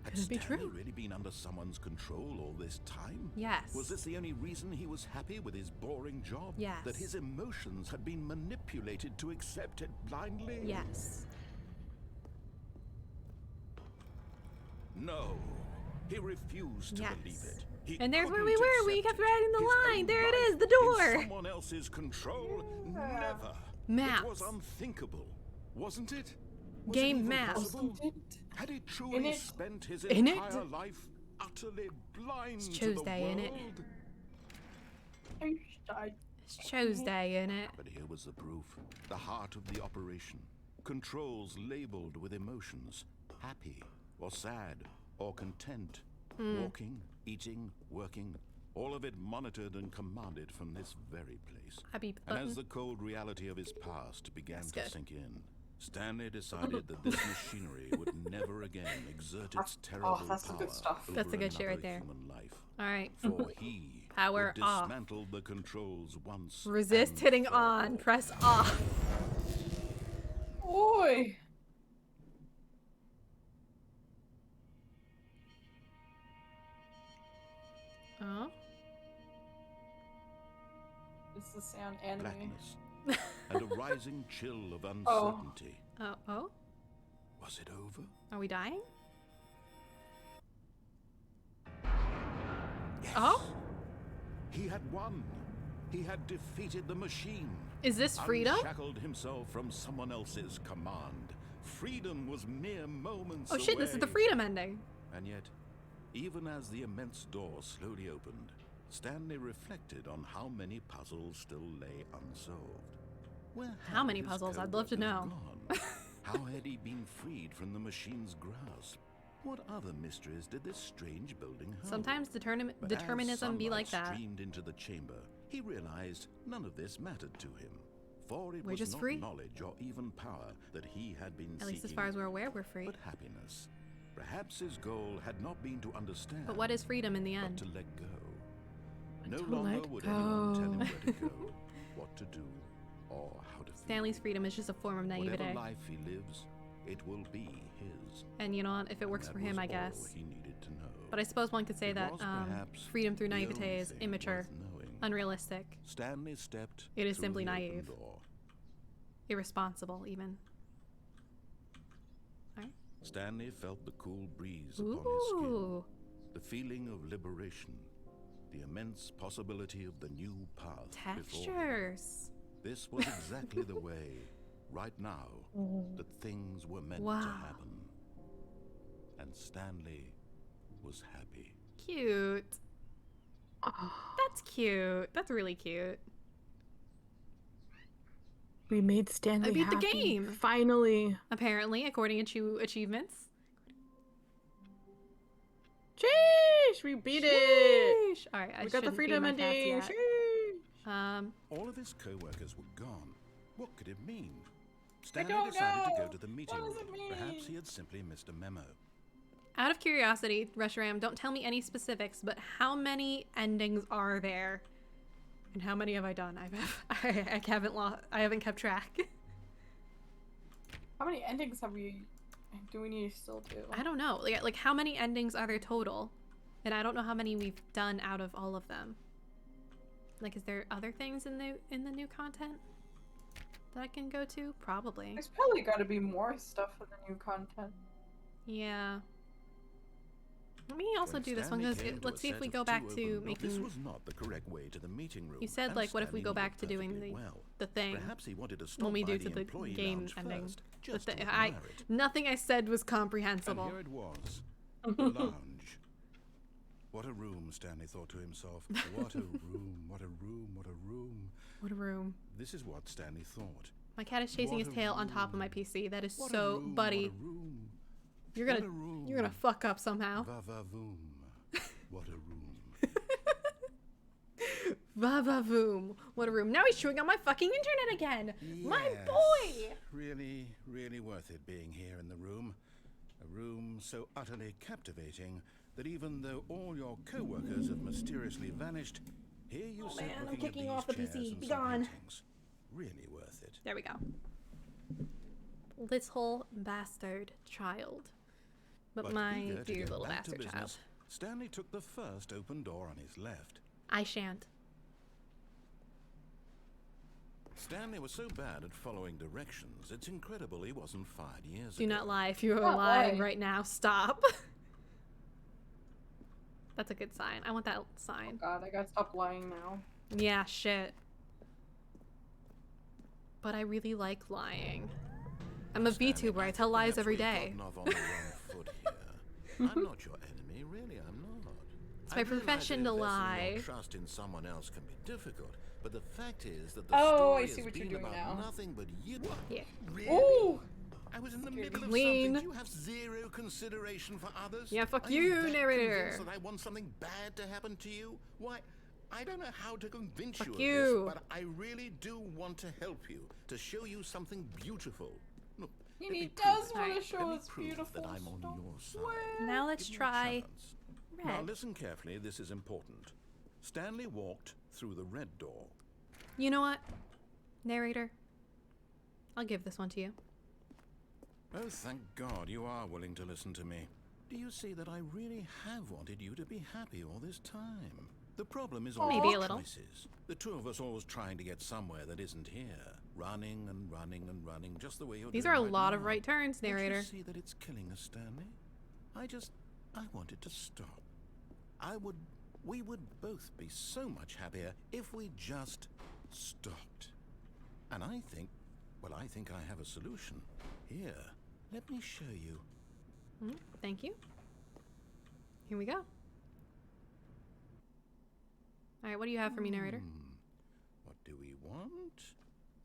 C: Had
A: Couldn't be
C: Stanley
A: true.
C: really been under someone's control all this time?
A: Yes.
C: Was this the only reason he was happy with his boring job?
A: Yes.
C: That his emotions had been manipulated to accept it blindly?
A: Yes.
C: No. He refused to
A: Yes.
C: believe it. He
A: And there's where
C: couldn't
A: we were. We
C: accept
A: kept riding the
C: his
A: line.
C: own
A: There it
C: life
A: is, the
C: in
A: door.
C: someone else's control? Never.
A: Maps.
C: It was unthinkable, wasn't it? Was
A: Game
C: it even
A: maps.
C: possible? Had he truly
B: it?
C: spent his
A: In it?
C: entire life utterly blind
A: It's
C: to the
A: Tuesday,
C: world?
A: innit? It's Tuesday, innit?
C: But here was the proof. The heart of the operation. Controls labeled with emotions. Happy, or sad, or content. Walking, eating, working. All of it monitored and commanded from this very place.
A: Happy
C: And
A: button.
C: as the cold reality of his past began
A: That's
C: to
A: good.
C: sink in, Stanley decided that this machinery would never again exert its terrible
B: that's the
C: power
B: good stuff.
C: over
A: That's the good shit right
C: another
A: there.
C: human life.
A: All right.
C: For he
A: Power
C: would
A: off.
C: dismantle the controls once
A: Resist
C: and
A: hitting
C: for
A: on.
C: all.
A: Press off.
B: Oi. doesn't sound anime.
C: blackness, and a rising chill of uncertainty.
A: Oh?
C: Was it over?
A: Are we dying?
C: Yes.
A: Oh?
C: He had won. He had defeated the machine.
A: Is this freedom?
C: Unshackled himself from someone else's command. Freedom was mere moments
A: Oh shit,
C: away.
A: this is the freedom ending.
C: And yet, even as the immense door slowly opened, Stanley reflected on how many puzzles still lay unsolved. Where
A: How
C: had
A: many
C: his
A: puzzles? I'd love to
C: co-workers
A: know.
C: gone? How had he been freed from the machine's grasp? What other mysteries did this strange building hold?
A: Sometimes
C: But
A: determinism
C: as
A: be like
C: sunlight
A: that.
C: streamed into the chamber, he realized none of this mattered to him. For it
A: We're
C: was
A: just
C: not
A: free.
C: knowledge or even power that he had been
A: At
C: seeking.
A: least as far as we're aware, we're free.
C: But happiness. Perhaps his goal had not been to understand.
A: But what is freedom in the
C: but
A: end?
C: to let go. No
F: To
C: longer
F: let
C: would anyone tell him
F: go.
C: where to go, what to do, or how to feel.
A: Stanley's freedom is just a form of naivete.
C: Whatever life he lives, it will be his.
A: And you know what? If it works
C: And
A: for
C: that
A: him,
C: was
A: I guess.
C: all he needed to know.
A: But I suppose one could say
C: It
A: that
C: was perhaps
A: freedom through
C: the
A: naivete
C: only
A: is
C: thing
A: immature,
C: worth knowing.
A: unrealistic,
C: Stanley stepped
A: It is
C: through
A: simply
C: the open
A: naive.
C: door.
A: irresponsible, even. Alright.
C: Stanley felt the cool breeze upon his skin,
A: Ooh.
C: the feeling of liberation, the immense possibility of the new path before him.
A: Textures.
C: This was exactly the way, right now, that things were meant
A: Wow.
C: to happen. And Stanley was happy.
A: Cute. That's cute. That's really cute.
F: We made Stanley
A: I beat the
F: happy.
A: game.
F: Finally.
A: Apparently, according to achievements.
F: Sheesh! We beat it!
A: Sheesh. Alright, I
F: We got the
A: shouldn't feed
F: freedom
A: my cats
F: ending.
A: yet.
F: Sheesh!
C: All of his co-workers were gone. What could it mean? Stanley
B: don't
C: decided to
B: know.
C: go to the meeting
B: What does
C: room.
B: it mean?
C: Perhaps he had simply missed a memo.
A: Out of curiosity, Reshiram, don't tell me any specifics, but how many endings are there? And how many have I done? I haven't kept track.
B: How many endings do we need to still do?
A: I don't know. Like how many endings are there total? And I don't know how many we've done out of all of them. Like, is there other things in the new content that I can go to? Probably.
B: There's probably got to be more stuff in the new content.
A: Yeah. Let me also
C: When
A: do this one
C: Stanley
A: because
C: came to
A: let's
C: a
A: see if
C: set
A: we
C: of
A: go back
C: two
A: to
C: open doors,
A: making.
C: This was not the correct way to the meeting room.
A: You said
C: and
A: like, what if we
C: Stanley
A: go
C: knew
A: back
C: it
A: to doing
C: perfectly
A: the
C: well.
A: the thing
C: Perhaps he wanted to stop
A: when we
C: by
A: do
C: the
A: to the
C: employee
A: game
C: lounge
A: ending?
C: first,
A: The
C: just to
A: thing,
C: admire it.
A: nothing I said was
C: And
A: comprehensible.
C: here it was, the lounge. What a room, Stanley thought to himself. What a room, what a room, what a room.
A: What a room.
C: This is what Stanley thought.
A: My cat is chasing
C: What
A: his
C: a
A: tail on top of
C: room.
A: my PC. That is
C: What a
A: so,
C: room,
A: buddy.
C: What a room.
A: You're
C: What
A: gonna
C: a room.
A: you're gonna fuck up somehow.
C: Va-va-voom. What a room.
A: Va-va-voom. What a room. Now he's chewing on my fucking internet again. My
C: Yes.
A: boy.
C: Really, really worth it being here in the room. A room so utterly captivating that even though all your co-workers have mysteriously vanished, here you sit
A: man, I'm
C: looking
A: kicking
C: at
A: off
C: these
A: the
C: chairs
A: PC.
C: and
A: Be
C: some
A: gone.
C: paintings. Really worth it.
A: There we go. Little bastard child. But my
C: eager to
A: dear
C: get
A: little
C: back to
A: bastard child.
C: business, Stanley took the first open door on his left.
A: I shan't.
C: Stanley was so bad at following directions, it's incredible he wasn't fired years
A: Do
C: ago.
A: not lie. If you are
B: Not
A: lying
B: lying.
A: right now, stop. That's a good sign. I want that sign.
B: God, I gotta stop lying now.
A: Yeah, shit. But I really like lying. I'm a VTuber. I tell lies every day.
C: Gotten off on the wrong foot here. I'm not your enemy, really. I'm not.
A: It's my profession to lie.
C: Your trust in someone else can be difficult, but the fact is that the
B: Oh, I
C: story
B: see
C: has
B: what you're
C: been
B: doing
C: about
B: now.
C: nothing but you.
A: Yeah.
C: Really?
B: Ooh!
C: I was in the middle of
A: Queen.
C: something. Do you have zero consideration for others?
A: Yeah, fuck
C: Are
A: you,
C: that
A: narrator.
C: convinced that I want something bad to happen to you? Why? I don't know how to convince
A: Fuck
C: you of
A: you.
C: this, but I really do want to help you, to show you something beautiful. Look,
B: And
C: let me
B: he
C: prove
B: does
C: it.
B: want
A: Alright.
B: to show
C: Let me
B: us
C: prove
B: beautiful
C: that I'm on
B: stuff.
C: your side.
A: Now let's
C: Give me a
A: try
C: chance. Now
A: red.
C: listen carefully, this is important. Stanley walked through the red door.
A: You know what? Narrator. I'll give this one to you.
C: Oh, thank God you are willing to listen to me. Do you see that I really have wanted you to be happy all this time? The problem is
A: Maybe a little.
C: choices. The two of us always trying to get somewhere that isn't here. Running and running and running, just the way you're
A: These
C: doing
A: are a
C: right
A: lot
C: now.
A: of right turns, narrator.
C: Don't you see that it's killing us, Stanley? I wanted to stop. We would both be so much happier if we just stopped. And I think I have a solution. Here, let me show you.
A: Thank you. Here we go. Alright, what do you have for me, narrator?
C: What do we want?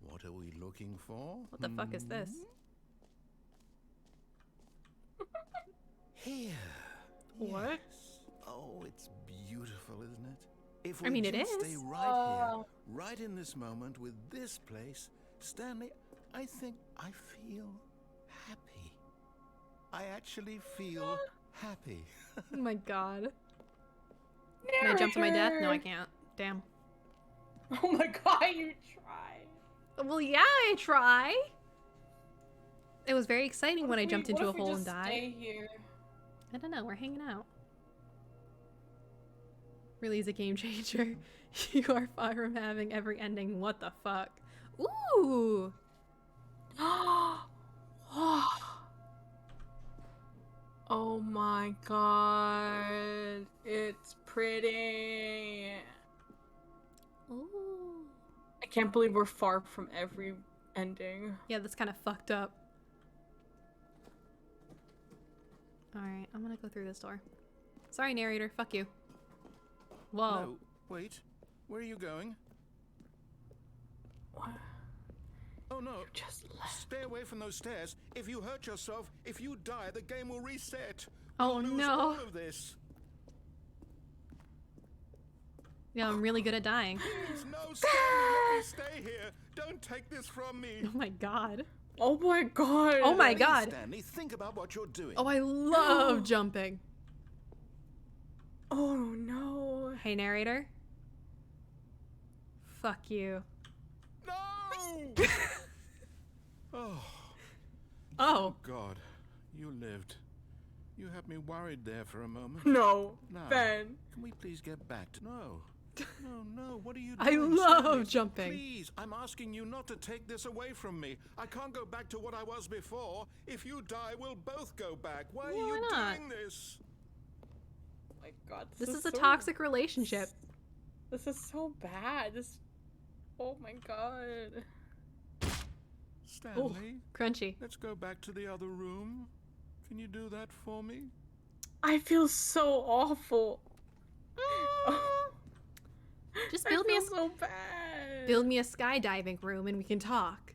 C: What are we looking for?
A: What the fuck is this?
C: Here.
A: What?
C: Yes. Oh, it's beautiful, isn't it? If we
A: I mean, it
C: just
A: is.
C: stay right here, right in this moment with this place, Stanley, I think I feel happy. I actually feel happy.
A: Oh my god. Can I jump to my death? No, I can't. Damn.
B: Oh my god, you tried.
A: Well, yeah, I try. It was very exciting when I jumped into a hole and died.
B: Stay here?
A: I don't know, we're hanging out. Really is a game changer. You are far from having every ending. What the fuck? Ooh!
B: Oh my god. It's pretty.
A: Ooh.
B: I can't believe we're far from every ending.
A: Yeah, that's kind of fucked up. Alright, I'm gonna go through this door. Sorry, narrator. Fuck you. Whoa.
C: No, wait. Where are you going?
B: What?
C: Oh no.
B: You just left.
C: Stay away from those stairs. If you hurt yourself, if you die, the game will reset.
A: Oh
C: We'll lose
A: no.
C: all of this.
A: Yeah, I'm really good at dying.
C: Please, no, Stanley, let me stay here. Don't take this from me.
A: Oh my god.
B: Oh my god.
A: Oh my
C: Please,
A: god.
C: Stanley, think about what you're doing.
A: Oh, I love jumping.
B: Oh no.
A: Hey, narrator. Fuck you.
C: No! Oh.
A: Oh.
C: God, you lived. You had me worried there for a moment.
B: No.
C: Now,
B: Ben.
C: can we please get back to... No. No, what are you
A: I
C: doing?
A: love
C: Stanley?
A: jumping.
C: Please, I'm asking you not to take this away from me. I can't go back to what I was before. If you die, we'll both go back. Why are
A: Yeah,
C: you
A: why not?
C: doing this?
B: Oh my god.
A: This is
B: so...
A: a toxic relationship.
B: This is so bad. This... Oh my god.
C: Stanley,
A: Oh, crunchy.
C: let's go back to the other room. Can you do that for me?
B: I feel so awful.
A: Just build me a
B: so bad.
A: build me a skydiving room and we can talk.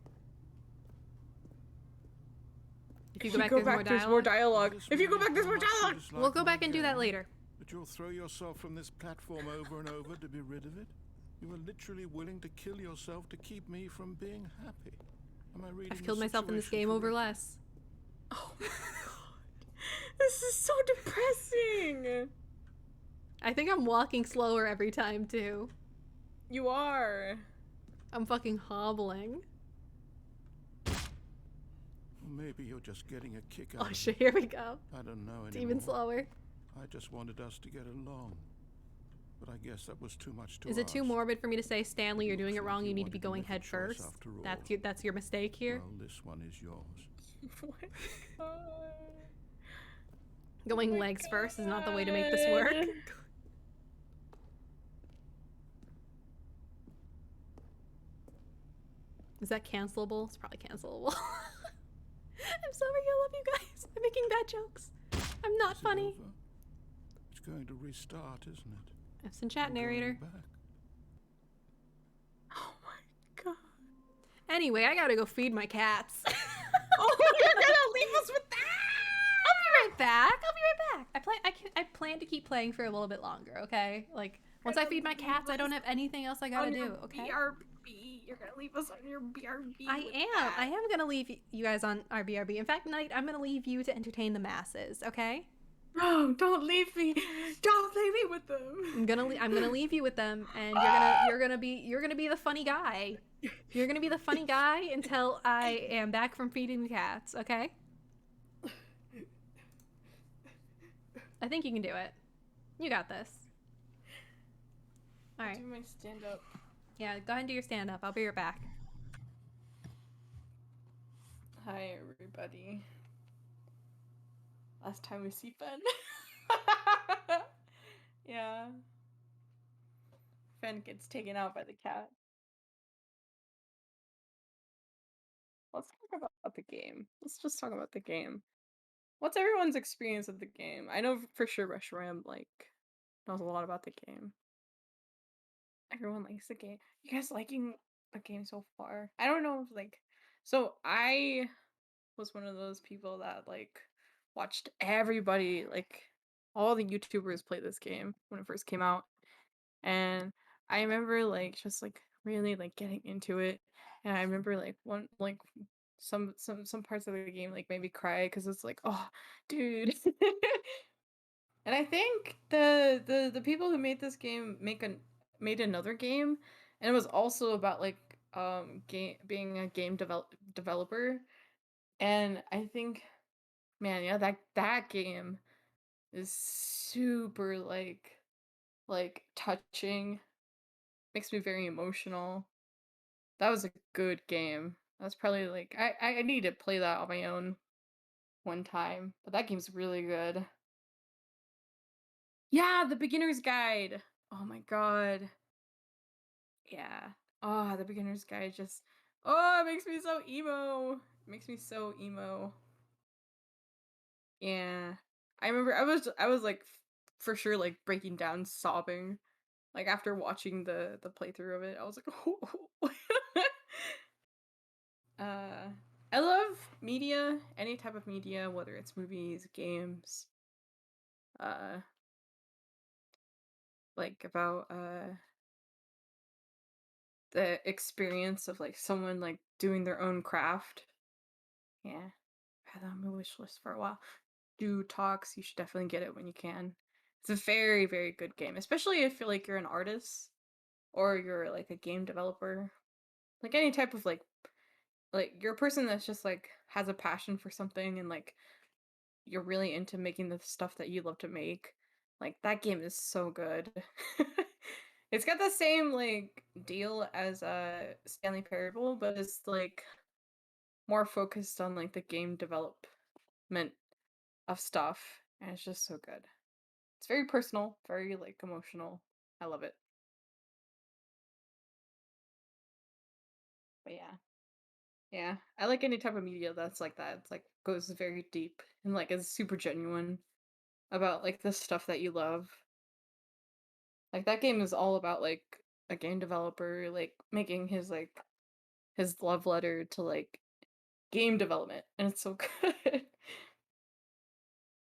A: If you go back, there's more dialogue.
B: If you go back, there's more dialogue.
A: We'll go back and do that later.
C: But you'll throw yourself from this platform over and over to be rid of it? You were literally willing to kill yourself to keep me from being happy. Am I reading
A: I've killed
C: the
A: myself in this
C: situation
A: game over
C: correctly?
A: less.
B: Oh my god. This is so depressing.
A: I think I'm walking slower every time too.
B: You are.
A: I'm fucking hobbling.
C: Well, maybe you're just getting a kick out
A: Oh
C: of it.
A: shit, here we go.
C: I don't know anymore.
A: It's even slower.
C: I just wanted us to get along. But I guess that was too much to
A: Is it too
C: ask.
A: morbid for me to say, Stanley, you're doing it
C: Looks
A: wrong,
C: like
A: you need to
C: wanted
A: be going
C: make a
A: head
C: choice
A: first?
C: after all.
A: That's your mistake here?
C: Well, this one is yours.
A: Going legs first is not the way to make this work. Is that cancelable? It's probably cancelable. I'm sorry, I love you guys. I'm making bad jokes. I'm not
C: Is it
A: funny.
C: over? It's going to restart, isn't it?
A: F's in chat,
C: We're going
A: narrator.
C: back.
B: Oh my god.
A: Anyway, I gotta go feed my cats.
B: Oh, you're gonna leave us with that?
A: I'll be right back. I'll be right back. I plan to keep playing for a little bit longer, okay? Like, once I feed my cats, I don't have anything else I gotta do, okay?
B: BRB. You're gonna leave us on your BRB.
A: I am gonna leave you guys on our BRB. In fact, Knight, I'm gonna leave you to entertain the masses, okay?
B: No, don't leave me. Don't leave me with them.
A: I'm gonna leave you with them, and you're gonna be the funny guy. You're gonna be the funny guy until I am back from feeding the cats, okay? I think you can do it. You got this. All right.
B: Do my stand up.
A: Yeah, go ahead and do your stand up. I'll be right back.
B: Hi, everybody. Last time we see Fen. Yeah. Fen gets taken out by the cat. Let's talk about the game. Let's just talk about the game. What's everyone's experience of the game? I know for sure Reshiram, like, knows a lot about the game. Everyone likes the game. You guys liking the game so far? I don't know if, like... So, I was one of those people that, like, watched everybody, like, all the YouTubers play this game when it first came out. And I remember, like, just, like, really, like, getting into it. And I remember, like, some parts of the game, like, made me cry because it's like, oh, dude. And I think the people who made this game made another game, and it was also about, like, being a game developer. And I think, man, yeah, that game is super, like touching. Makes me very emotional. That was a good game. That's probably, like, I need to play that on my own one time. But that game's really good. Yeah, the beginner's guide. Oh my god. Yeah. Oh, the beginner's guide just... Oh, it makes me so emo. It makes me so emo. Yeah. I remember I was like for sure like breaking down sobbing. Like after watching the playthrough of it. I was like, oh. I love media, any type of media, whether it's movies, games, like about the experience of like someone like doing their own craft. Yeah. I've had that on my wish list for a while. Do talks, you should definitely get it when you can. It's a very, very good game, especially if like you're an artist or you're like a game developer. Like any type of like you're a person that's just like has a passion for something and like you're really into making the stuff that you love to make. Like that game is so good. It's got the same like deal as Stanley Parable, but it's like more focused on like the game development of stuff, and it's just so good. It's very personal, very like emotional. I love it. But yeah. Yeah, I like any type of media that's like that. It's like goes very deep and like is super genuine about like the stuff that you love. Like that game is all about like a game developer like making his love letter to like game development, and it's so good.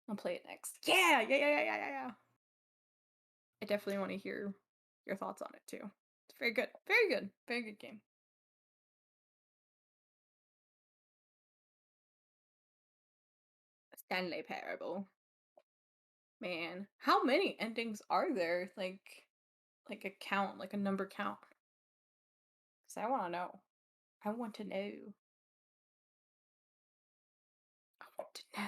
B: I'll play it next. Yeah. I definitely want to hear your thoughts on it too. It's very good. Very good game. Stanley Parable. Man, how many endings are there? Like a count, like a number count. Cause I want to know. I want to know. I want to know.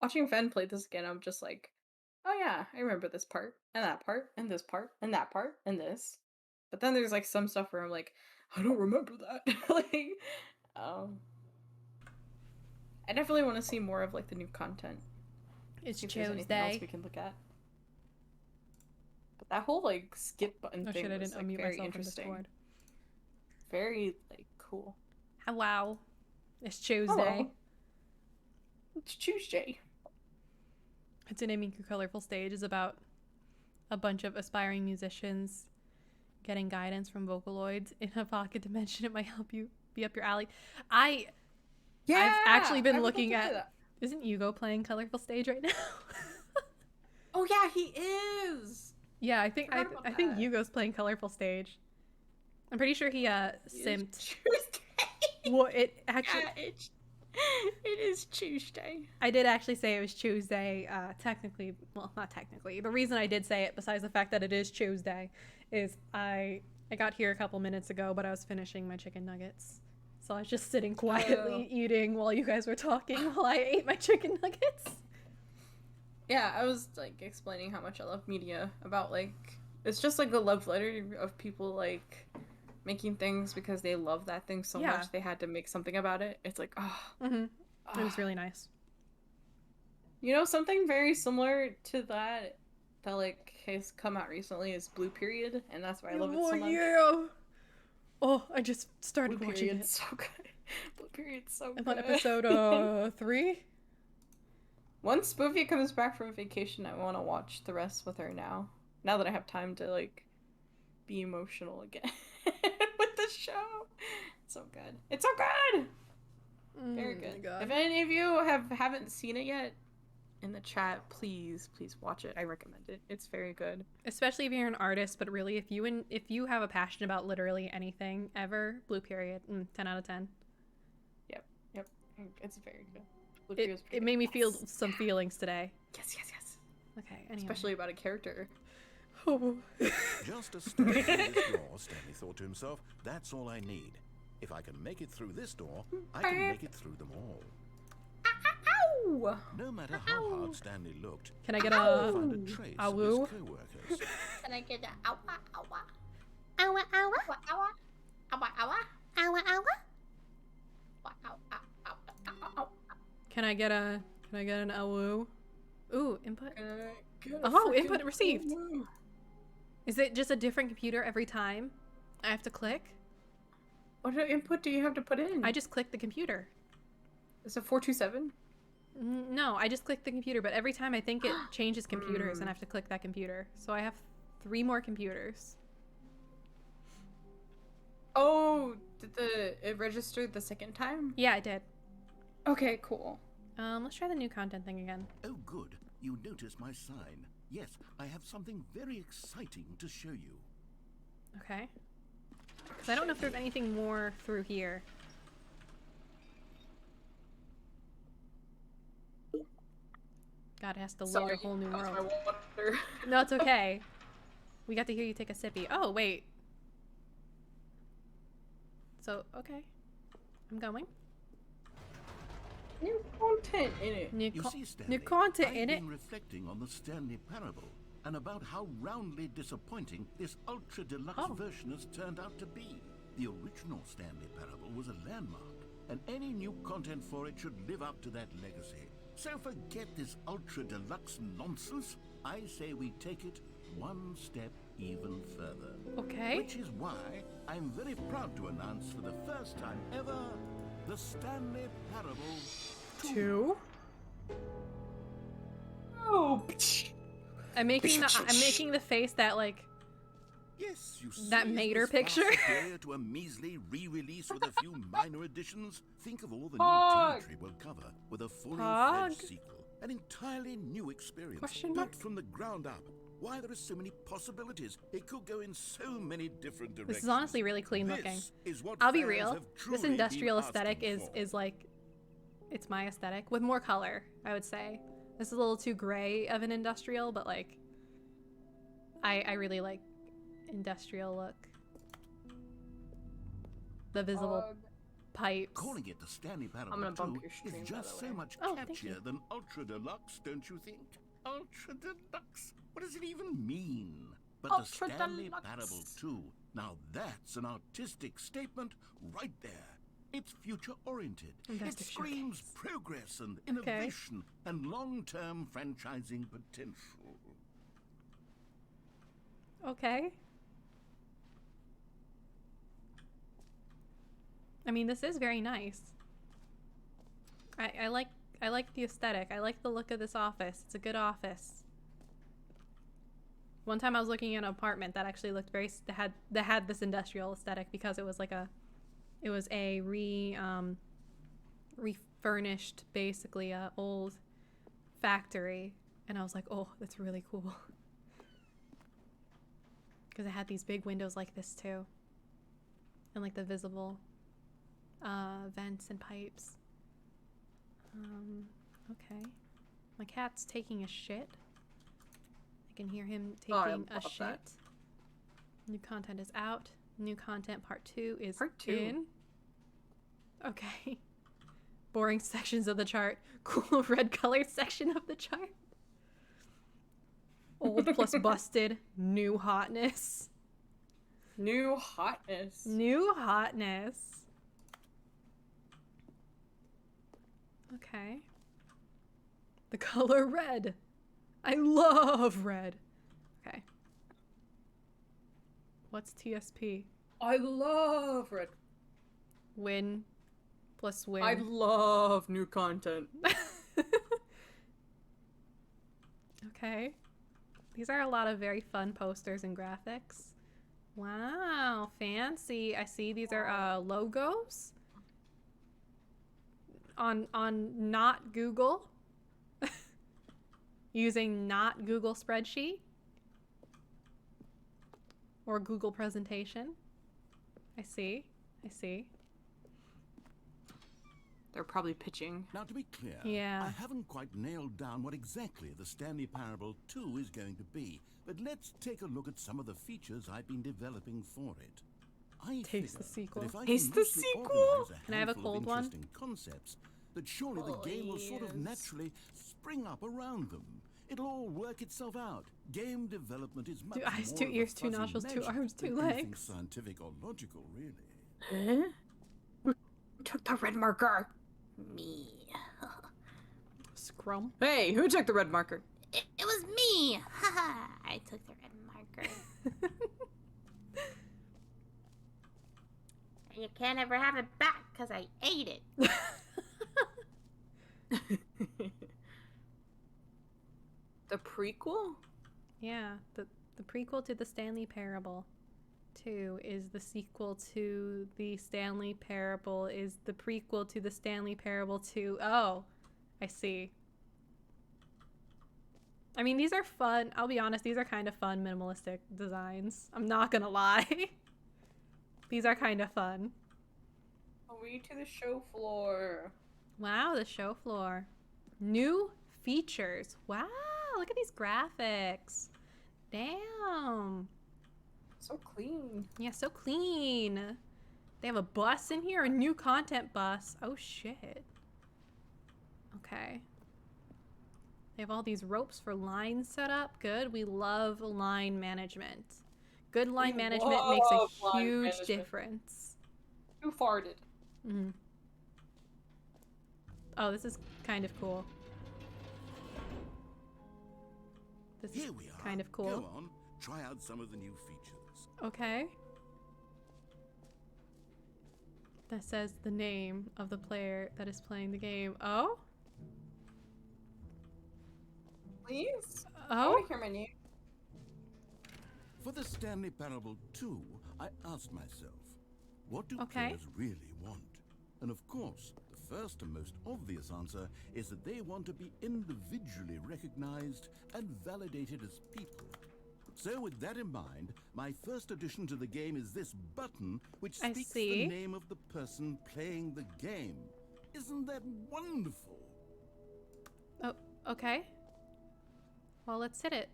B: Watching Fen play this again, I'm just like, oh yeah, I remember this part, and that part, and this part, and that part, and this. But then there's like some stuff where I'm like, I don't remember that. Like, I definitely want to see more of like the new content.
A: It's
B: see if there's anything else we can look at. But that whole like skip button thing was like very interesting. Very like cool.
A: Wow, it's Tuesday.
B: Hello. It's Tuesday.
A: Naming Your Colorful Stage is about a bunch of aspiring musicians getting guidance from Vocaloids in a pocket dimension. It might help you be up your alley. I've actually been looking at... Isn't Hugo playing Colorful Stage right now?
B: Oh yeah, he is!
A: Yeah, I think Hugo's playing Colorful Stage. I'm pretty sure he simped.
B: Tuesday.
A: Well, it actually...
B: Yeah, it is Tuesday.
A: I did actually say it was Tuesday, technically. Well, not technically. The reason I did say it, besides the fact that it is Tuesday, is I got here a couple minutes ago, but I was finishing my chicken nuggets. So I was just sitting quietly eating while you guys were talking while I ate my chicken nuggets.
B: Yeah, I was like explaining how much I love media about like it's just like a love letter of people like making things because they love that thing so much they had to make something about it. It's like
A: It was really nice.
B: You know, something very similar to that like has come out recently is Blue Period, and that's why I love it so much.
A: Yeah. Oh, I just started
B: Blue
A: watching
B: Period's
A: it.
B: so good. Blue Period's so
A: I'm
B: good.
A: on episode 3.
B: Once Spoofy comes back from vacation, I want to watch the rest with her now. Now that I have time to like be emotional again with the show. It's so good. It's so good. Very good. If any of you haven't seen it yet, in the chat, please watch it. I recommend it. It's very good.
A: Especially if you're an artist, but really if you have a passion about literally anything ever, Blue Period, 10 out of 10.
B: Yep. It's very good. Blue
A: It made me feel some feelings today.
B: Yes.
A: Okay, anyway.
B: Especially about a character.
A: Oh.
C: Just a step through this door, Stanley thought to himself. That's all I need. If I can make it through this door, I can make it through them all.
B: Ow!
C: No matter how hard Stanley looked,
A: can I get
C: he
A: a
C: found a trace of his co-workers.
D: Can I get a owa owa? Owa owa? Owa owa? Owa owa? Owa owa? Owa owa?
A: Can I get an awu? Ooh, input. Input received. Is it just a different computer every time I have to click?
B: What input do you have to put in?
A: I just click the computer.
B: Is it 427?
A: No, I just click the computer, but every time I think it changes computers and I have to click that computer. So I have 3 more computers.
B: Oh, did it register the second time?
A: Yeah, it did.
B: Okay, cool.
A: Let's try the new content thing again.
C: Oh, good. You noticed my sign. Yes, I have something very exciting to show you.
A: Okay. Because I don't know if there's anything more through here. God, it has to load a whole new world. No, it's okay. We got to hear you take a sippy. Oh, wait. So, okay. I'm going.
B: New content in it.
C: You see, Stanley,
A: new content in
C: I've
A: it.
C: been reflecting on the Stanley Parable and about how roundly disappointing this ultra deluxe version has turned out to be. The original Stanley Parable was a landmark, and any new content for it should live up to that legacy. So forget this ultra deluxe nonsense. I say we take it one step even further.
A: Okay.
C: Which is why I'm very proud to announce for the first time ever the Stanley Parable
A: 2.
B: Oh.
A: I'm making the face that like.
C: Yes, you see,
A: that Mater picture.
C: To a measly re-release with a few minor additions. Think of all the new territory we'll cover with a fully fledged sequel, an entirely new experience built from the ground up. Why there are so many possibilities? It could go in so many different directions.
A: This is honestly really clean looking.
C: Is what
A: I'll be
C: fans
A: real.
C: have
A: This
C: truly
A: industrial
C: been
A: aesthetic
C: asking
A: is
C: for.
A: like, it's my aesthetic with more color. I would say this is a little too gray of an industrial, but like, I really like industrial look. The visible pipes.
C: Calling it the Stanley Parable 2 is just so much catchier than Ultra Deluxe, don't you think? Ultra Deluxe? What does it even mean? But
D: Ultra
C: the Stanley
D: Deluxe.
C: Parable 2, now that's an artistic statement right there. It's future-oriented. It screams progress and innovation and long-term franchising potential.
A: Okay. I mean, this is very nice. I like the aesthetic. I like the look of this office. It's a good office. One time I was looking at an apartment that actually looked very that had this industrial aesthetic because it was like it was a refurnished, basically a old factory, and I was like, oh, that's really cool. Because it had these big windows like this too, and like the visible vents and pipes. Okay. My cat's taking a shit. I can hear him taking a shit.
B: That.
A: New content is out. New content part 2 is in. Okay. Boring sections of the chart. Cool red colored section of the chart. Old plus busted. New hotness.
B: New hotness.
A: New hotness. Okay. The color red. I love red. Okay. What's TSP?
B: I love red.
A: Win plus win.
B: I love new content.
A: Okay. These are a lot of very fun posters and graphics. Wow, fancy. I see these are logos on not Google. Using not Google spreadsheet or Google presentation. I see.
B: They're probably pitching.
C: Now, to be clear,
A: Yeah.
C: I haven't quite nailed down what exactly the Stanley Parable 2 is going to be, but let's take a look at some of the features I've been developing for it. I
A: Taste the
C: figure
A: sequel.
C: that if I
B: Taste
C: can
B: the
C: mostly
B: sequel?
C: organize
A: Can I have a
C: handful of
A: cold one?
C: interesting concepts, that surely the game will sort of naturally spring up around them. It'll all work itself out. Game development is much
A: Two eyes,
C: more
A: two
C: of a
A: ears, two
C: fuzzy
A: nostrils, two
C: magic
A: arms, two
C: than anything
A: legs.
C: scientific or logical, really.
B: Huh? Who took the red marker?
D: Me.
A: Scrum.
B: Hey, who took the red marker?
D: It was me. Haha. I took the red marker. And you can't ever have it back because I ate it.
B: The prequel?
A: Yeah, the prequel to the Stanley Parable 2 is the sequel to the Stanley Parable is the prequel to the Stanley Parable 2. Oh, I see. I mean, these are fun. I'll be honest, these are kind of fun minimalistic designs. I'm not gonna lie. These are kind of fun.
B: Away to the show floor.
A: Wow, the show floor. New features. Wow, look at these graphics. Damn.
B: So clean.
A: Yeah, so clean. They have a bus in here, a new content bus. Oh, shit. Okay. They have all these ropes for lines set up. Good. We love line management. Good line management makes a huge difference.
B: Who farted?
A: Mm-hmm. Oh, this is kind of cool. This
C: Here
A: is
C: we are.
A: kind of cool.
C: Go on, try out some of the new features.
A: Okay. That says the name of the player that is playing the game. Oh?
B: Please?
A: Oh?
B: I want to hear my name.
C: For the Stanley Parable 2, I asked myself, what do
A: Okay.
C: players really want? And of course, the first and most obvious answer is that they want to be individually recognized and validated as people. So with that in mind, my first addition to the game is this button which
A: I
C: speaks
A: see.
C: the name of the person playing the game. Isn't that wonderful?
A: Oh, okay. Well, let's hit it.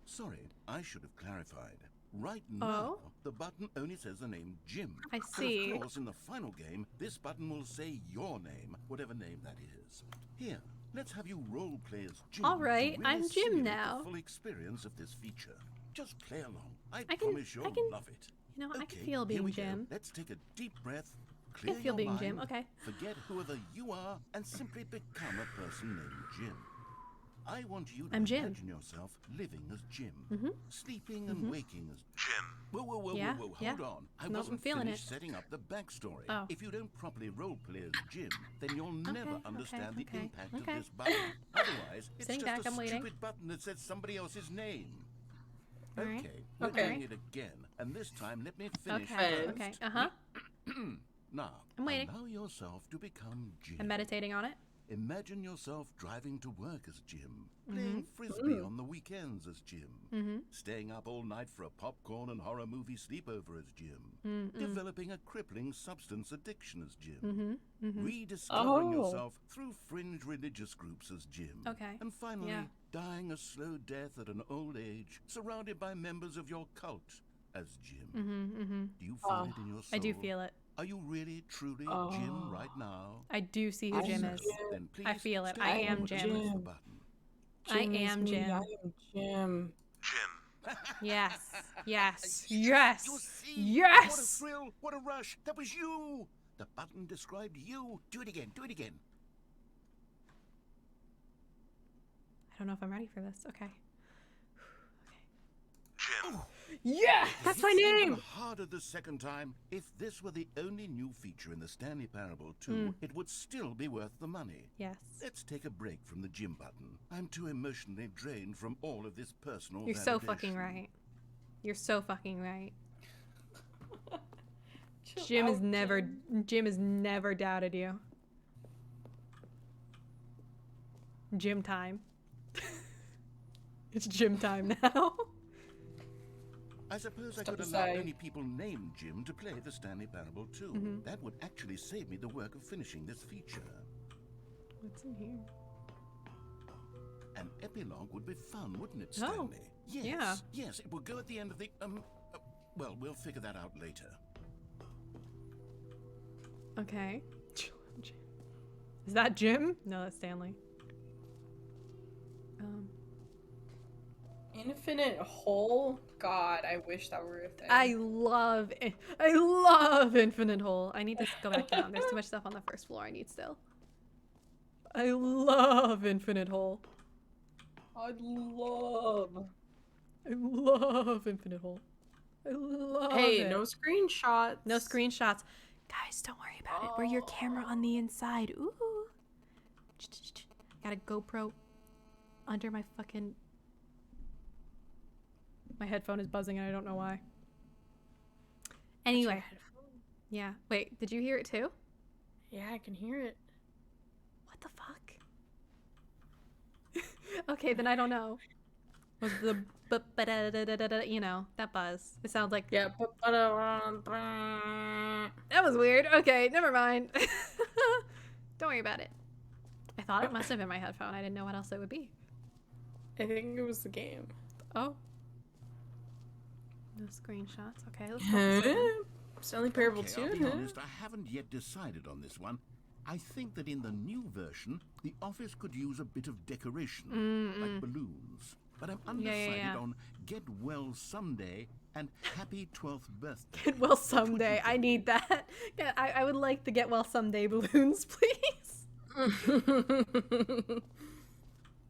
C: Sorry, I should have clarified. Right now,
A: Oh?
C: the button only says the name Jim.
A: I
C: But
A: see.
C: of course, in the final game, this button will say your name, whatever name that is. Here, let's have you role play as Jim.
A: All right,
C: to really
A: I'm Jim
C: simulate
A: now.
C: The full experience of this feature. Just play along. I
A: can-
C: promise you'll
A: I can-
C: love it.
A: You know, I
C: Okay,
A: can feel
C: here
A: being
C: we
A: Jim.
C: Go. Let's take a deep breath.
A: I
C: Clear
A: can feel
C: your
A: being
C: mind,
A: Jim. Okay.
C: Forget whoever you are and simply become a person named Jim. I want you to
A: I'm Jim.
C: imagine yourself living as Jim,
A: Mhm.
C: sleeping and waking as Jim. Whoa,
A: Yeah,
C: hold
A: yeah.
C: on. I
A: Nope, I'm
C: wasn't
A: feeling
C: finished
A: it.
C: setting up the backstory.
A: Oh.
C: If you don't properly roleplay as Jim, then you'll never
A: Okay,
C: understand
A: okay,
C: the impact
A: okay.
C: of this button. Otherwise, it's
A: Sitting
C: just
A: back,
C: a
A: I'm waiting.
C: stupid button that says somebody else's name.
A: All right.
C: Okay, we're
B: Okay.
C: doing it again, and this time let me finish
A: Okay.
C: first.
A: Okay. Uh-huh.
C: Now,
A: I'm waiting.
C: allow yourself to become Jim.
A: I'm meditating on it.
C: Imagine yourself driving to work as Jim, playing frisbee on the weekends as Jim, staying up all night for a popcorn and horror movie sleepover as Jim, developing a crippling substance addiction as Jim, rediscovering yourself through fringe religious groups as Jim,
A: Okay.
C: and finally
A: Yeah.
C: dying a slow death at an old age, surrounded by members of your cult as Jim. Do you feel it in your soul?
A: I do feel it.
C: Are you really, truly Jim right now?
A: I do see who Jim is.
C: Then please
A: I feel it.
C: stay
A: I am
C: forward and
A: Jim.
C: press the button.
A: I am Jim.
B: I am Jim.
A: Yes. Yes. Yes.
C: You see?
A: Yes.
C: What a thrill! What a rush! That was you! The button described you. Do it again. Do it again.
A: I don't know if I'm ready for this. Okay.
C: Jim. Oh,
A: yeah, that's my name.
C: Harder the second time. If this were the only new feature in the Stanley Parable 2, it would still be worth the money.
A: Yes.
C: Let's take a break from the Jim button. I'm too emotionally drained from all of this personal
A: You're so
C: validation.
A: fucking right. You're so fucking right. Jim has never doubted you. Gym time. It's gym time now.
C: I suppose I could allow only people named Jim to play the Stanley Parable 2. That would actually save me the work of finishing this feature.
A: What's in here?
C: An epilogue would be fun, wouldn't it, Stanley?
A: Oh,
C: yes,
A: yeah.
C: Yes, it will go at the end of the, well, we'll figure that out later.
A: Okay. Is that Jim? No, that's Stanley.
B: Infinite hole? God, I wish that were a thing.
A: I love Infinite Hole. I need to go back down. There's too much stuff on the first floor I need still. I love Infinite Hole.
B: I love
A: Infinite Hole. I love
B: Hey,
A: it.
B: no screenshots.
A: No screenshots. Guys, don't worry about it. We're your camera on the inside. Ooh. Got a GoPro under my fucking... My headphone is buzzing and I don't know why. Anyway. Yeah. Wait, did you hear it too?
B: Yeah, I can hear it.
A: What the fuck? Okay, then I don't know. Was the you know, that buzz. It sounds like...
B: Yeah.
A: That was weird. Okay, never mind. Don't worry about it. I thought it must have been my headphone. I didn't know what else it would be.
B: I think it was the game.
A: Oh. No screenshots. Okay, let's focus on
B: Stanley Parable 2.
C: I'll be honest, I haven't yet decided on this one. I think that in the new version, the office could use a bit of decoration, like balloons. But I'm undecided on Get Well Someday and Happy 12th Birthday.
A: Get Well Someday. I need that. Yeah, I would like the Get Well Someday balloons, please.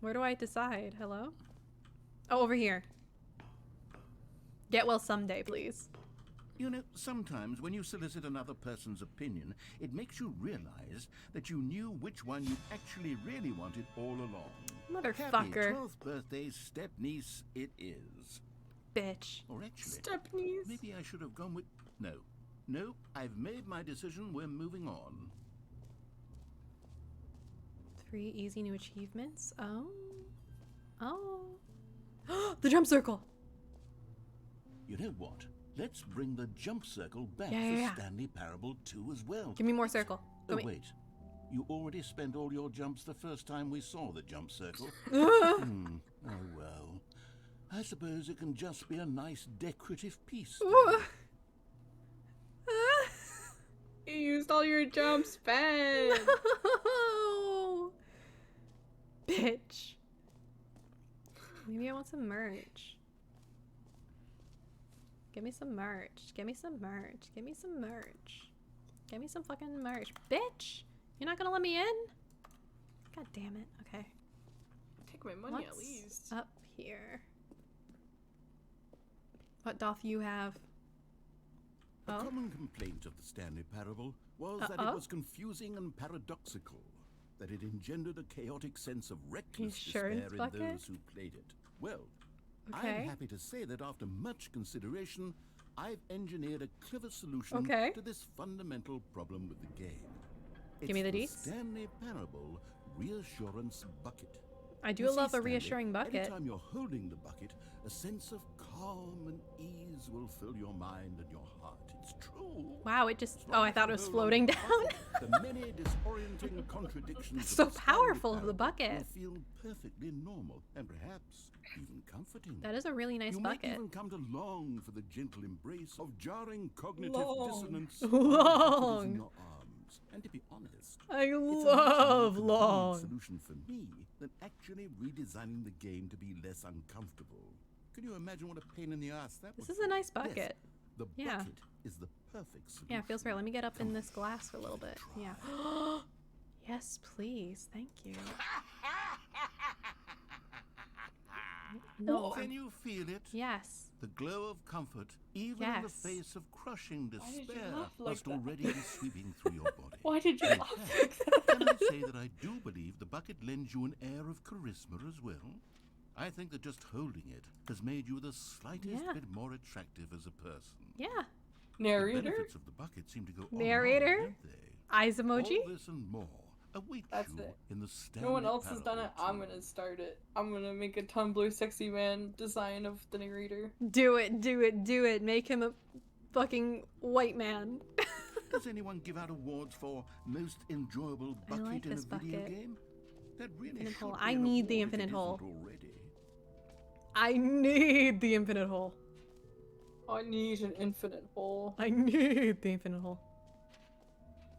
A: Where do I decide? Hello? Oh, over here. Get well someday, please.
C: You know, sometimes when you solicit another person's opinion, it makes you realize that you knew which one you actually really wanted all along.
A: Motherfucker.
C: Happy 12th birthday, step-niece it is.
A: Bitch.
C: Or actually,
B: step-niece.
C: Maybe I should have gone with... No, I've made my decision. We're moving on.
A: 3 easy new achievements. Oh. The jump circle.
C: You know what? Let's bring the jump circle back
A: Yeah.
C: for Stanley Parable 2 as well.
A: Give me more circle.
C: Oh, wait. You already spent all your jumps the first time we saw the jump circle. Oh, well. I suppose it can just be a nice decorative piece.
B: You used all your jumps, Ben.
A: No. Bitch. Maybe I want some merch. Give me some merch. Give me some merch. Give me some merch. Give me some fucking merch. Bitch! You're not gonna let me in? God damn it. Okay.
B: Take my money at least.
A: Up here. What doth you have?
C: A common complaint of the Stanley Parable was that it was confusing and paradoxical, that it engendered a chaotic sense of reckless despair in those who played it. Well, I'm happy to say that after much consideration, I've engineered a clever solution to this fundamental problem with the game.
A: Give me the deets.
C: Stanley Parable Reassurance Bucket.
A: I do love a reassuring bucket.
C: Every time you're holding the bucket, a sense of calm and ease will fill your mind and your heart. It's true.
A: Wow, it just... Oh, I thought it was floating down.
C: The many disorienting contradictions
A: so powerful of the bucket.
C: will feel perfectly normal and perhaps even comforting.
A: That is a really nice bucket.
C: You might even come to long for the gentle embrace of jarring cognitive dissonance.
A: Long.
C: In your arms. holes. And to be honest,
A: I
C: it's
A: love
C: a much more
A: long.
C: convenient solution for me than actually redesigning the game to be less uncomfortable. Can you imagine what a pain in the ass that would
A: This is a nice
C: be?
A: bucket.
C: Yes, the
A: Yeah.
C: bucket is the perfect solution.
A: Yeah, it feels right. Let me get up in this glass for a little bit. Yeah. Yes, please. Thank you. No.
C: Can you feel it?
A: Yes.
C: The glow of comfort, even in the
A: Yes.
C: face of crushing
B: Why did you
C: despair,
B: laugh like
C: must
B: that?
C: already be sweeping through your body.
B: Why did you
C: In
B: laugh
C: fact,
B: like that?
C: Can I say that I do believe the bucket lends you an air of charisma as well? I think that just holding it has made you the slightest
A: Yeah.
C: bit more attractive as a person.
A: Yeah.
C: The
B: Narrator?
C: benefits of the bucket seem to go
A: Narrator?
C: on, don't they?
A: Eyes emoji?
C: All this and more await
B: That's
C: you
B: it.
C: in the
B: No one
C: Stanley
B: else has done it.
C: Parable
B: I'm gonna start it. I'm gonna make a Tumblr sexy man design of the narrator.
A: Do it, do it, do it. Make him a fucking white man.
C: Does anyone give out awards for most enjoyable
A: I
C: bucket
A: like
C: in a
A: this
C: video
A: bucket.
C: game? That really
A: Infinite
C: should
A: hole.
C: be
A: I
C: an
A: need the
C: award if it
A: infinite hole.
C: isn't already.
A: I need the infinite hole.
B: I need an infinite hole.
A: I need the infinite hole.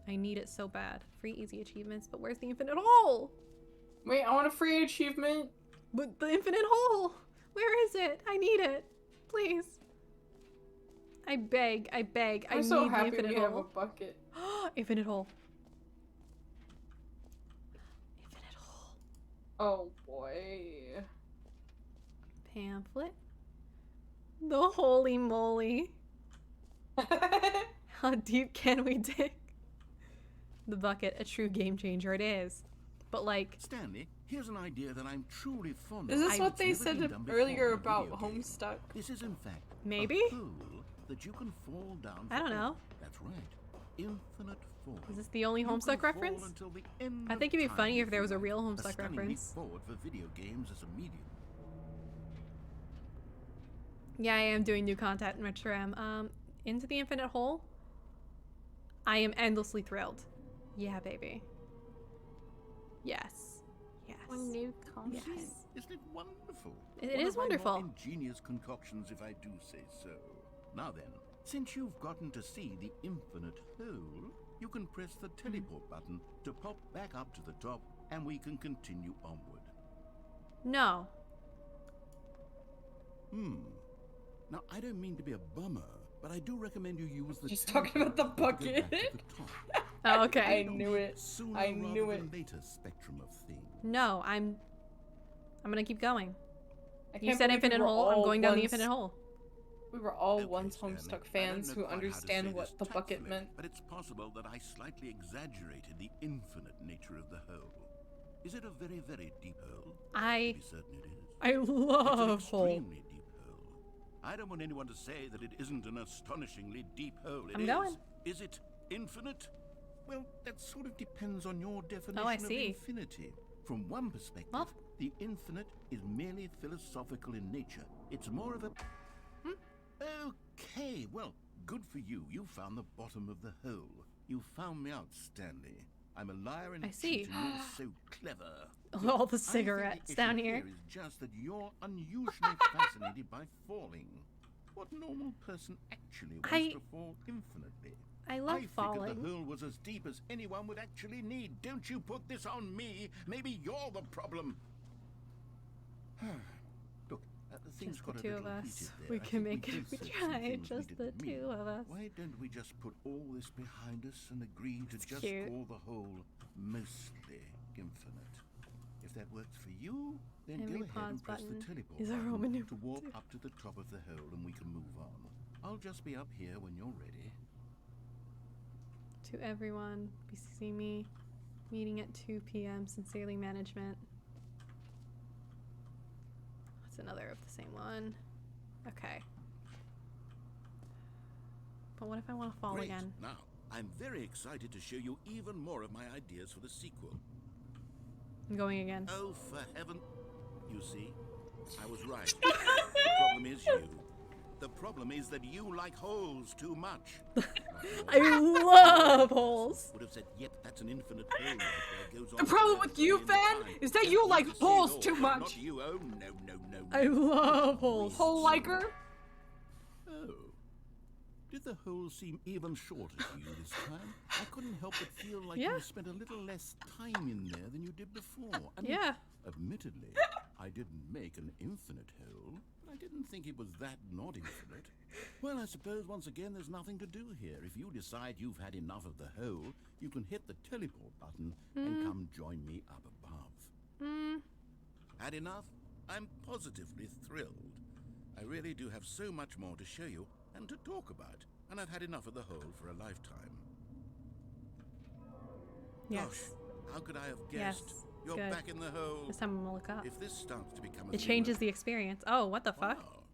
A: I need it so bad. Free easy achievements, but where's the infinite hole?
B: Wait, I want a free achievement.
A: But the infinite hole! Where is it? I need it. Please. I beg, I beg, I
B: I'm
A: need
B: so
A: the
B: happy
A: infinite
B: we have a
A: hole.
B: bucket.
A: Infinite hole. Infinite hole.
B: Oh boy.
A: Pamphlet. The holy moly. How deep can we dig? The bucket, a true game changer it is. But like...
C: Stanley, here's an idea that I'm truly fond of.
B: Is this what they
C: It's never
B: said
C: been done before
B: earlier
C: in a
B: about
C: video game.
B: Homestuck?
C: This is in fact
A: Maybe?
C: a hole that you can fall down.
A: I don't
C: for.
A: know.
C: That's right. Infinite fall.
A: Is this the only
C: You can
A: Homestuck
C: fall
A: reference?
C: until the end
A: I
C: of
A: think it'd be
C: time
A: funny if there
C: you
A: was a
C: like.
A: real
C: A
A: Homestuck
C: stunning leap
A: reference.
C: forward for video games as a medium.
A: Yeah, I am doing new content in Retro M. Into the infinite hole? I am endlessly thrilled. Yeah, baby. Yes. Yes.
D: New content.
A: Yes.
C: Isn't it wonderful?
A: It
C: One
A: is
C: of my
A: wonderful.
C: more ingenious concoctions, if I do say so. Now then, since you've gotten to see the infinite hole, you can press the teleport button to pop back up to the top, and we can continue onward.
A: No.
C: Now, I don't mean to be a bummer, but I do recommend you use the
B: Just talking about the
C: teleport to go
B: bucket.
C: back to the top.
A: Oh, okay.
B: I knew it.
C: Sooner
B: I knew
C: rather
B: it.
C: than later spectrum of things.
A: No, I'm gonna keep going.
B: I
A: You
B: can't
A: said
B: believe we
A: infinite
B: were
A: hole, I'm
B: all
A: going down the
B: once-
A: infinite hole.
B: We were all
C: Okay,
B: once
C: Stanley,
B: Homestuck
C: I don't
B: fans
C: know
B: who
C: quite how to
B: understand
C: say
B: what
C: this
B: the bucket
C: tactfully,
B: meant.
C: But it's possible that I slightly exaggerated the infinite nature of the hole. Is it a very, very deep hole?
A: I
C: To be certain it is.
A: I
C: It's an
A: love hole.
C: extremely deep hole. I don't want anyone to say that it isn't an astonishingly deep hole. It
A: I'm
C: is.
A: going.
C: Is it infinite? Well, that sort of depends on your definition
A: I
C: of
A: see.
C: infinity. From one perspective,
A: Well-
C: the infinite is merely philosophical in nature. It's more of a... Okay, well, good for you. You found the bottom of the hole. You found me out, Stanley. I'm a liar and
A: I
C: a
A: see.
C: cheat, and you're so clever.
A: All the
C: I think
A: cigarettes
C: the
A: down
C: issue
A: here.
C: is just that you're unusually fascinated by falling. What normal person actually wants
A: I-
C: to fall infinitely?
A: I love
C: I figured
A: falling.
C: the hole was as deep as anyone would actually need. Don't you put this on me. Maybe you're the problem. Look, things
A: Just the
C: got a
A: two
C: little
A: of
C: heated
A: us.
C: there.
A: We
C: I
A: can
C: think
A: make it
C: did
A: if we
C: say some
A: try.
C: things we
A: Just the
C: didn't mean.
A: two of us.
C: Why don't we just put all this behind us and agree to just
A: cute.
C: call the hole mostly infinite? If that works for you, then
A: Every
C: go ahead
A: pause
C: and press the
A: button
C: teleport
A: is a
C: button
A: Roman
C: to
A: numeral
C: walk
A: too.
C: up to the top of the hole and we can move on. I'll just be up here when you're ready.
A: To everyone, BCC me. Meeting at 2 p.m. Sincerely, management. That's another of the same one. Okay. But what if I want to fall
C: Great.
A: again?
C: Now, I'm very excited to show you even more of my ideas for the sequel.
A: I'm going again.
C: Oh, for heaven. You see, I was right. The problem is you. The problem is that you like holes too much.
A: I love holes.
C: Would have said, yep, that's an infinite hole right there. Goes on
B: The problem
C: forever
B: with you,
C: till the
B: Fan,
C: end of time.
B: is that
C: Don't
B: you
C: need
B: like
C: to see it
B: holes
C: all.
B: too much.
C: Not you. Oh, no.
A: I love holes.
B: Hole liker?
C: Oh. Did the hole seem even shorter to you this time? I couldn't help but feel like
A: Yeah.
C: you spent a little less time in there than you did before. And
A: Yeah.
C: admittedly, I didn't make an infinite hole. I didn't think it was that not infinite. Well, I suppose once again there's nothing to do here. If you decide you've had enough of the hole, you can hit the teleport button and come join me up above. Had enough? I'm positively thrilled. I really do have so much more to show you and to talk about, and I've had enough of the hole for a lifetime.
A: Yes.
C: Gosh, how could I have
A: Yes.
C: guessed? You're
A: Good.
C: back in the hole.
A: This time I'm gonna look up.
C: If this starts to become a
A: It
C: thing
A: changes
C: of-
A: the experience. Oh, what the fuck?
C: Wow.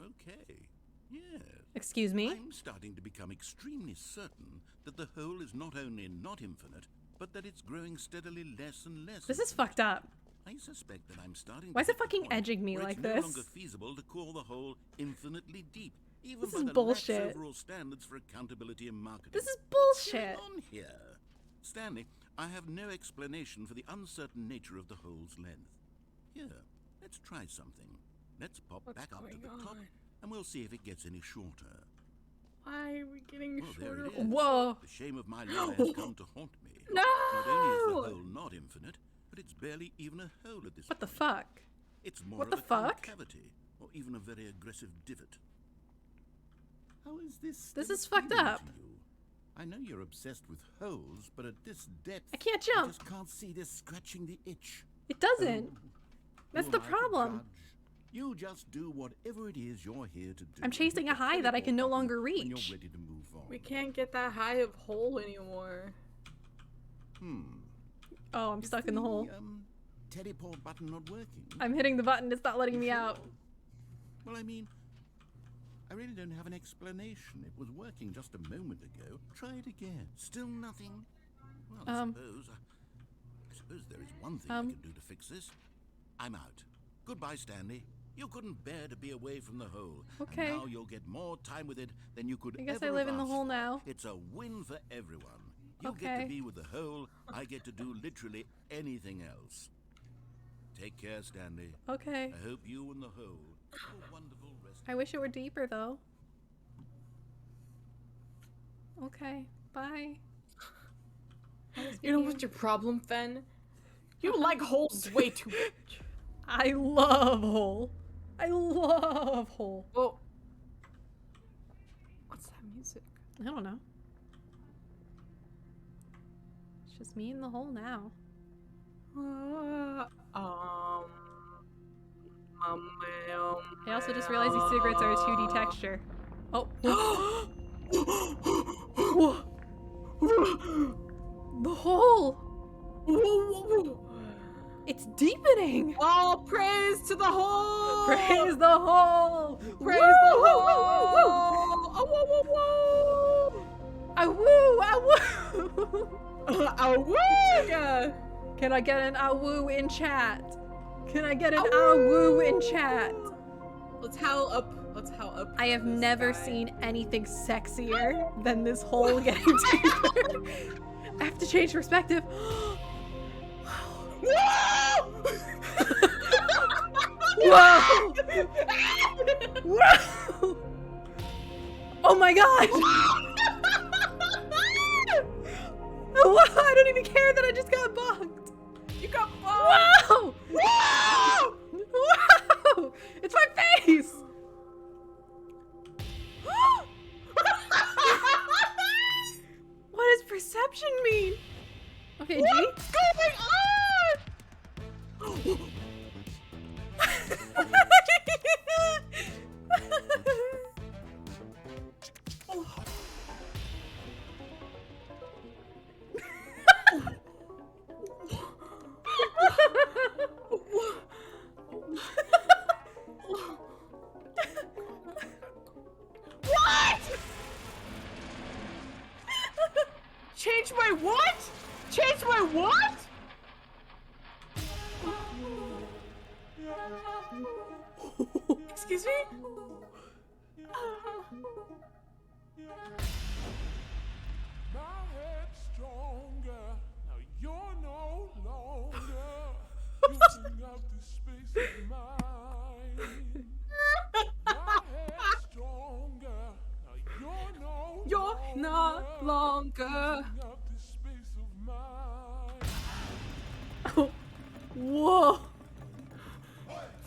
C: Okay. Yes.
A: Excuse me?
C: I'm starting to become extremely certain that the hole is not only not infinite, but that it's growing steadily less and less.
A: This is fucked up.
C: I suspect that I'm starting.
A: Why is
C: to
A: it
C: hit the
A: fucking
C: point
A: edging me
C: where
A: like
C: it's no
A: this?
C: longer feasible to call the hole infinitely deep, even
A: This
C: by
A: is
C: the
A: bullshit.
C: lax overall standards for accountability and marketing.
A: This is
C: What's
A: bullshit.
C: going on here? Stanley, I have no explanation for the uncertain nature of the hole's length. Here, let's try something. Let's pop back up to the top, and we'll see if it gets any shorter.
B: Why are we getting
C: Oh, there
B: shorter?
C: it is.
A: Whoa.
C: The shame of my life has come to haunt me.
B: No!
C: Not only is the hole not infinite, but it's barely even a hole at this
A: What the
C: point.
A: fuck?
C: It's more
A: What
C: of
A: the
C: a
A: fuck?
C: concavity, or even a very aggressive divot. How is this?
A: This
C: still
A: is fucked
C: appealing
A: up.
C: to you? I know you're obsessed with holes, but at this depth,
A: I can't
C: I
A: jump.
C: just can't see this scratching the itch.
A: It doesn't.
C: Oh,
A: That's
C: who
A: the
C: am I to
A: problem.
C: judge? You just do whatever it is you're here to do.
A: I'm chasing
C: Hit
A: a
C: the
A: high that I can no
C: teleport
A: longer
C: button when
A: reach.
C: you're ready to move on.
B: We can't get that high of hole anymore.
A: Oh, I'm stuck in the hole.
C: Teleport button not working.
A: I'm hitting the button. It's not letting me out.
C: Well, I mean, I really don't have an explanation. It was working just a moment ago. Try it again. Still nothing. Well, I suppose there is one thing I can do to fix this. I'm out. Goodbye, Stanley. You couldn't bear to be away from the hole.
A: Okay.
C: And now you'll get more time with it than you could
A: I guess
C: ever
A: I live
C: have
A: in the
C: asked
A: hole
C: for.
A: now.
C: It's a win for everyone. You get
A: Okay.
C: to be with the hole. I get to do literally anything else. Take care, Stanley.
A: Okay.
C: I hope you and the hole have a wonderful rest.
A: I wish it were deeper though. Okay. Bye.
B: You know what's your problem, Fen? You like holes way too much.
A: I love hole. I love hole.
B: Well, what's that music?
A: I don't know. It's just me in the hole now. I also just realized these cigarettes are a 2D texture. Oh. The hole! It's deepening!
B: All praise to the hole!
A: Praise the hole!
B: Praise
A: Woo!
B: the
A: Woo,
B: hole!
A: woo, woo, woo, woo! Ah woo! Ah woo!
B: Ah woo!
A: Can I get an ah woo in chat? Can I get an ah woo in chat?
B: Let's howl up. Let's howl up.
A: I have
B: this
A: never
B: guy.
A: seen anything sexier than this hole getting deeper. I have to change perspective. Whoa! Whoa! Oh my god! I don't even care that I just got bonked.
B: You got bonked!
A: Whoa! Whoa! Whoa! It's my face! What does perception mean? Okay,
B: What's going on? What? Change my what? Change my what? Excuse me?
M: My head's stronger. Now you're no longer using up the space of mine. My head's stronger. Now you're no
B: longer.
A: Oh. Whoa.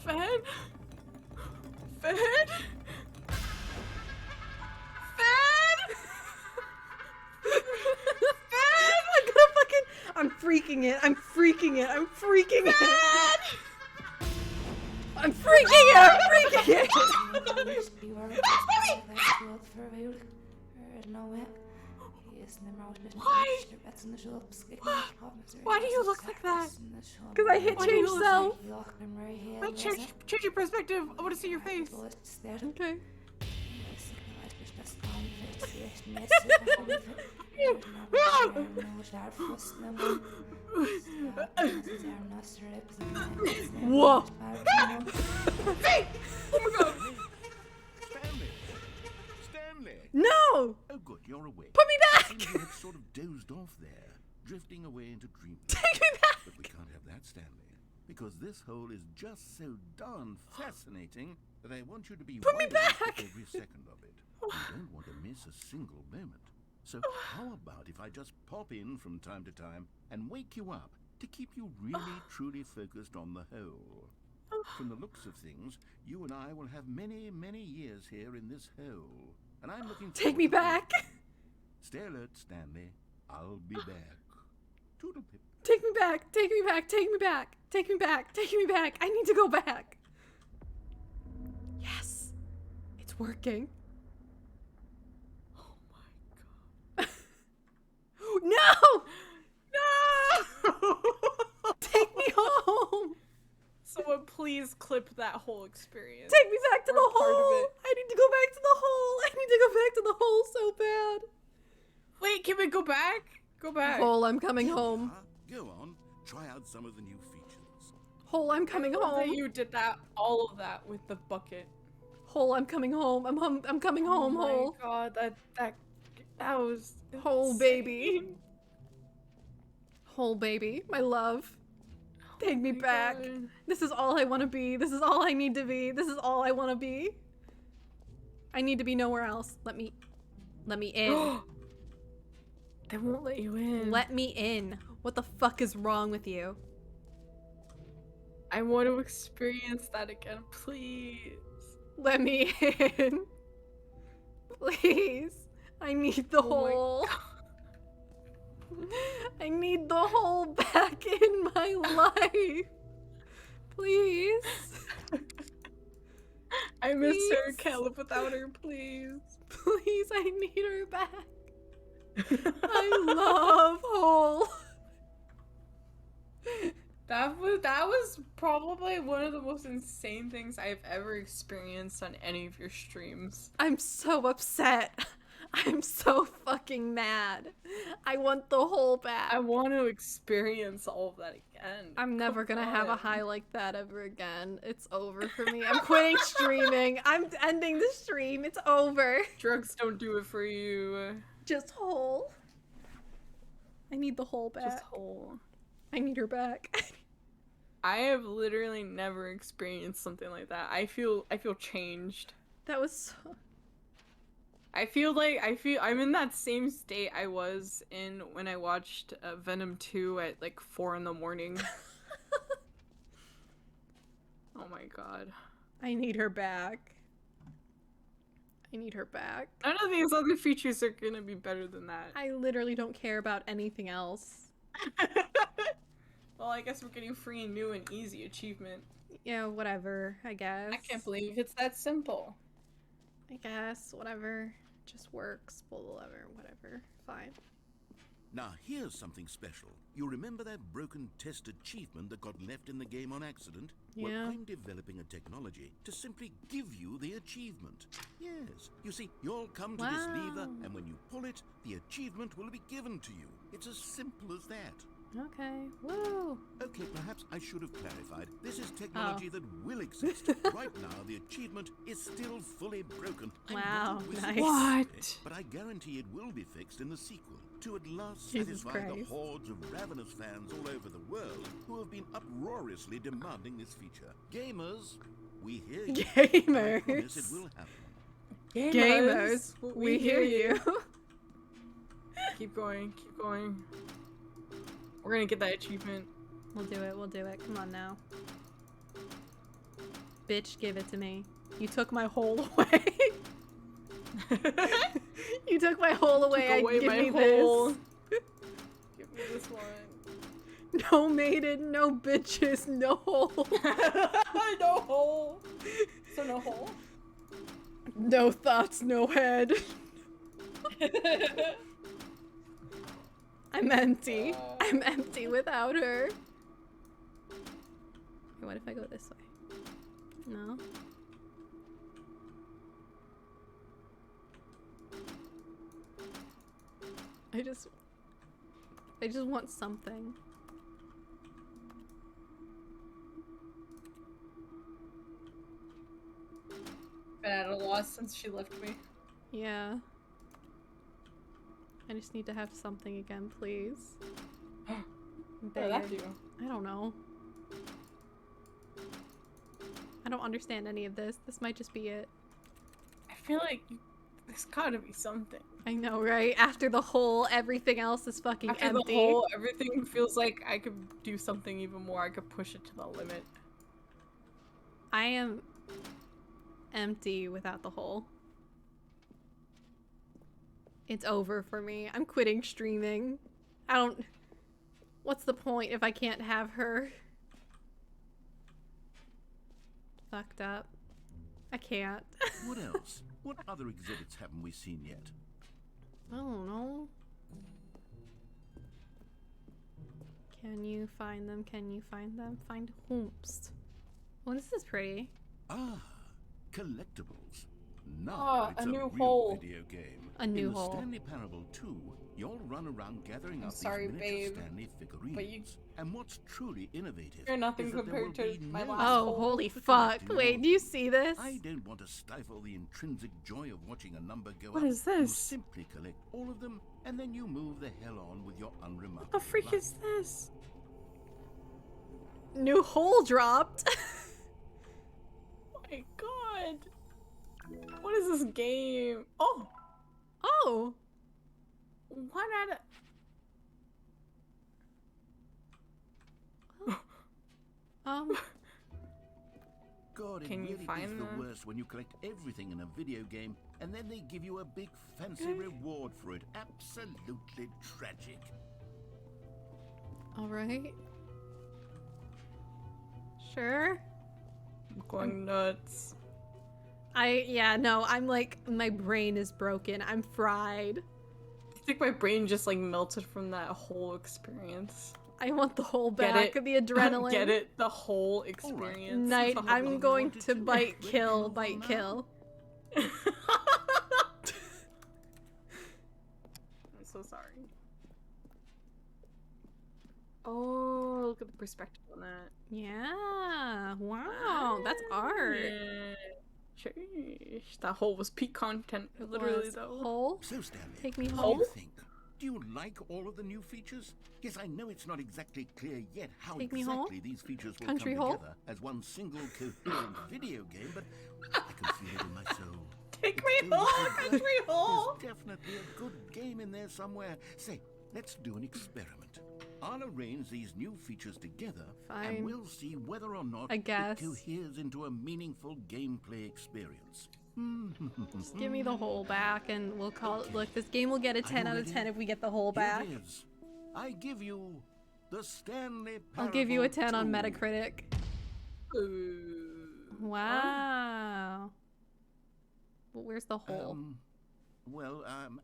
B: Fed? Fed?
A: I'm freaking it. I'm freaking it. I'm freaking it. I'm freaking it. I'm freaking it.
B: Why do you look like that?
A: Because I hit change self.
B: Change your perspective. I want to see your face.
A: Okay. Whoa.
B: Hey! Oh my god!
C: Stanley!
A: No!
C: Oh good, you're awake.
A: Put me back!
C: You had sort of dozed off there, drifting away into dreamland.
A: Take me back!
C: But we can't have that, Stanley, because this hole is just so darn fascinating that I want you to be
A: Put me
C: wide
A: back!
C: awake with every second of it. You don't want to miss a single moment. So how about if I just pop in from time to time and wake you up to keep you really truly focused on the hole? From the looks of things, you and I will have many, many years here in this hole. And I'm looking
A: Take me back!
C: Stay alert, Stanley. I'll be back. Toodle pip.
A: Take me back! Take me back! Take me back! Take me back! Take me back! I need to go back! Yes! It's working.
B: Oh my god.
A: No!
B: No!
A: Take me home!
B: Someone please clip that whole experience.
A: Take me back to the
B: Or part of
A: hole!
B: it.
A: I need to go back to the hole! I need to go back to the hole so bad!
B: Wait, can we go back? Go back.
A: Hole, I'm coming home.
C: Go on. Try out some of the new features.
A: Hole, I'm coming
B: I love that
A: home.
B: you did that, all of that with the bucket.
A: Hole, I'm coming home. I'm coming home,
B: oh
A: Hole.
B: my god, that was
A: Hole,
B: insane.
A: baby. Hole, baby. My love. Take me
B: my
A: back.
B: God.
A: This is all I want to be. This is all I need to be. This is all I want to be. I need to be nowhere else. Let me in.
B: They won't let you in.
A: Let me in. What the fuck is wrong with you?
B: I want to experience that again, please.
A: Let me in. Please. I need the hole. I need the hole back in my life. Please.
B: I miss her.
A: Please.
B: Can't live without her, please.
A: Please, I need her back. I love Hole.
B: That was probably one of the most insane things I've ever experienced on any of your streams.
A: I'm so upset. I'm so fucking mad. I want the Hole back.
B: I want to experience all of that again.
A: I'm never
B: Come
A: gonna have a
B: on.
A: high like that ever again. It's over for me. I'm quitting streaming. I'm ending the stream. It's over.
B: Drugs don't do it for you.
A: Just Hole. I need the Hole back.
B: Just whole.
A: I need her back.
B: I have literally never experienced something like that. I feel changed.
A: That was so...
B: I feel I'm in that same state I was in when I watched Venom 2 at like 4 in the morning. Oh my god.
A: I need her back. I need her back.
B: None of these other features are gonna be better than that.
A: I literally don't care about anything else.
B: Well, I guess we're getting free, new, and easy achievement.
A: Yeah, whatever, I guess.
B: I can't believe it's that simple.
A: I guess, whatever. Just works. Pull the lever, whatever. Fine.
C: Now here's something special. You remember that broken test achievement that got left in the game on accident?
A: Yeah.
C: Well, I'm developing a technology to simply give you the achievement. Yes. You see, you'll come to this lever, and when you pull it, the achievement will be given to you. It's as simple as that.
A: Okay. Woo!
C: Okay, perhaps I should have clarified. This is technology that will exist. Right now, the achievement is still fully broken. I'm
A: Wow,
C: not a wizard,
A: nice.
B: What?
C: But I guarantee it will be fixed in the sequel to at last
A: Jesus
C: satisfy the
A: Christ.
C: hordes of ravenous fans all over the world who have been uproariously demanding this feature. Gamers, we hear you.
A: Gamers.
C: I promise it will happen.
A: Gamers, we hear you.
B: keep going, keep going. We're gonna get that achievement.
A: We'll do it, we'll do it. Come on now. Bitch, give it to me. You took my hole away. You took my hole away. Give me this.
B: Give me this one.
A: No maiden, no bitches, no hole.
B: No hole. So no hole?
A: No thoughts, no head. I'm empty. I'm empty without her. What if I go this way? No. I just want something.
B: Been at a loss since she left me.
A: Yeah. I just need to have something again, please.
B: What did that do?
A: I don't know. I don't understand any of this. This might just be it.
B: I feel like there's gotta be something.
A: I know, right? After the hole, everything else is fucking
B: After
A: empty.
B: the hole, everything feels like I could do something even more. I could push it to the limit.
A: I am empty without the hole. It's over for me. I'm quitting streaming. I don't... What's the point if I can't have her? Fucked up. I can't.
C: What else? What other exhibits haven't we seen yet?
A: I don't know. Can you find them? Can you find them? Find Whomst. Oh, this is pretty.
C: Ah, collectibles. Now it's
B: a new
C: real
B: hole.
C: video game.
A: A new
C: In the
A: hole.
C: Stanley Parable 2, you'll run around gathering up
B: sorry,
C: these miniature
B: babe,
C: Stanley figurines.
B: but you-
C: And what's truly innovative
B: You're nothing
C: is that there
B: compared
C: will
B: to
C: be
B: my
C: no
B: last
A: Oh,
B: hole.
A: holy
C: for
A: fuck.
C: collecting
A: Wait,
C: yours.
A: do you see this?
C: I don't want to stifle the intrinsic joy of watching a number go
B: What
C: up.
B: is
C: You
B: this?
C: simply collect all of them, and then you move the hell on with your unremarkable
B: What the freak
C: life.
B: is this?
A: New hole dropped.
B: Oh my god. What is this game? Oh!
A: Oh!
B: What at
C: God, it
B: Can you
C: really
B: find
C: is the
B: them?
C: worst when you collect everything in a video game and then they give you a big fancy reward for it. Absolutely tragic.
A: Alright. Sure.
B: I'm going nuts.
A: Yeah, no, I'm like, my brain is broken. I'm fried.
B: I think my brain just like melted from that whole experience.
A: I want the whole
B: Get
A: back
B: it?
A: of the adrenaline.
B: Get it? The whole experience.
A: Night,
B: The whole-
A: I'm going to bite kill, bite kill.
B: I'm so sorry. Oh, look at the perspective on that.
A: Yeah. Wow, that's art.
B: Yeah. Sheesh. That hole was peak content, literally
A: Was
B: though.
A: hole?
C: So, Stanley,
A: Take me
C: what
A: home.
C: do you think? Do you like all of the new features? Yes, I know it's not exactly clear yet how
A: Take me home?
C: exactly these features will
A: Country
C: come
A: hole?
C: together as one single coherent video game, but I can feel it in my soul.
B: Take me home, country hole!
C: There's definitely a good game in there somewhere. Say, let's do an experiment. I'll arrange these new features together,
A: Fine.
C: and we'll see whether or not
A: I guess.
C: it coheres into a meaningful gameplay experience.
A: Just give me the hole back and we'll call it. Look, this game will get a 10 out of 10 if we get the hole back.
C: Here it is. I give you the Stanley
A: I'll give you a
C: Parable
A: 10 on
C: 2.
A: Metacritic. Wow. But where's the hole?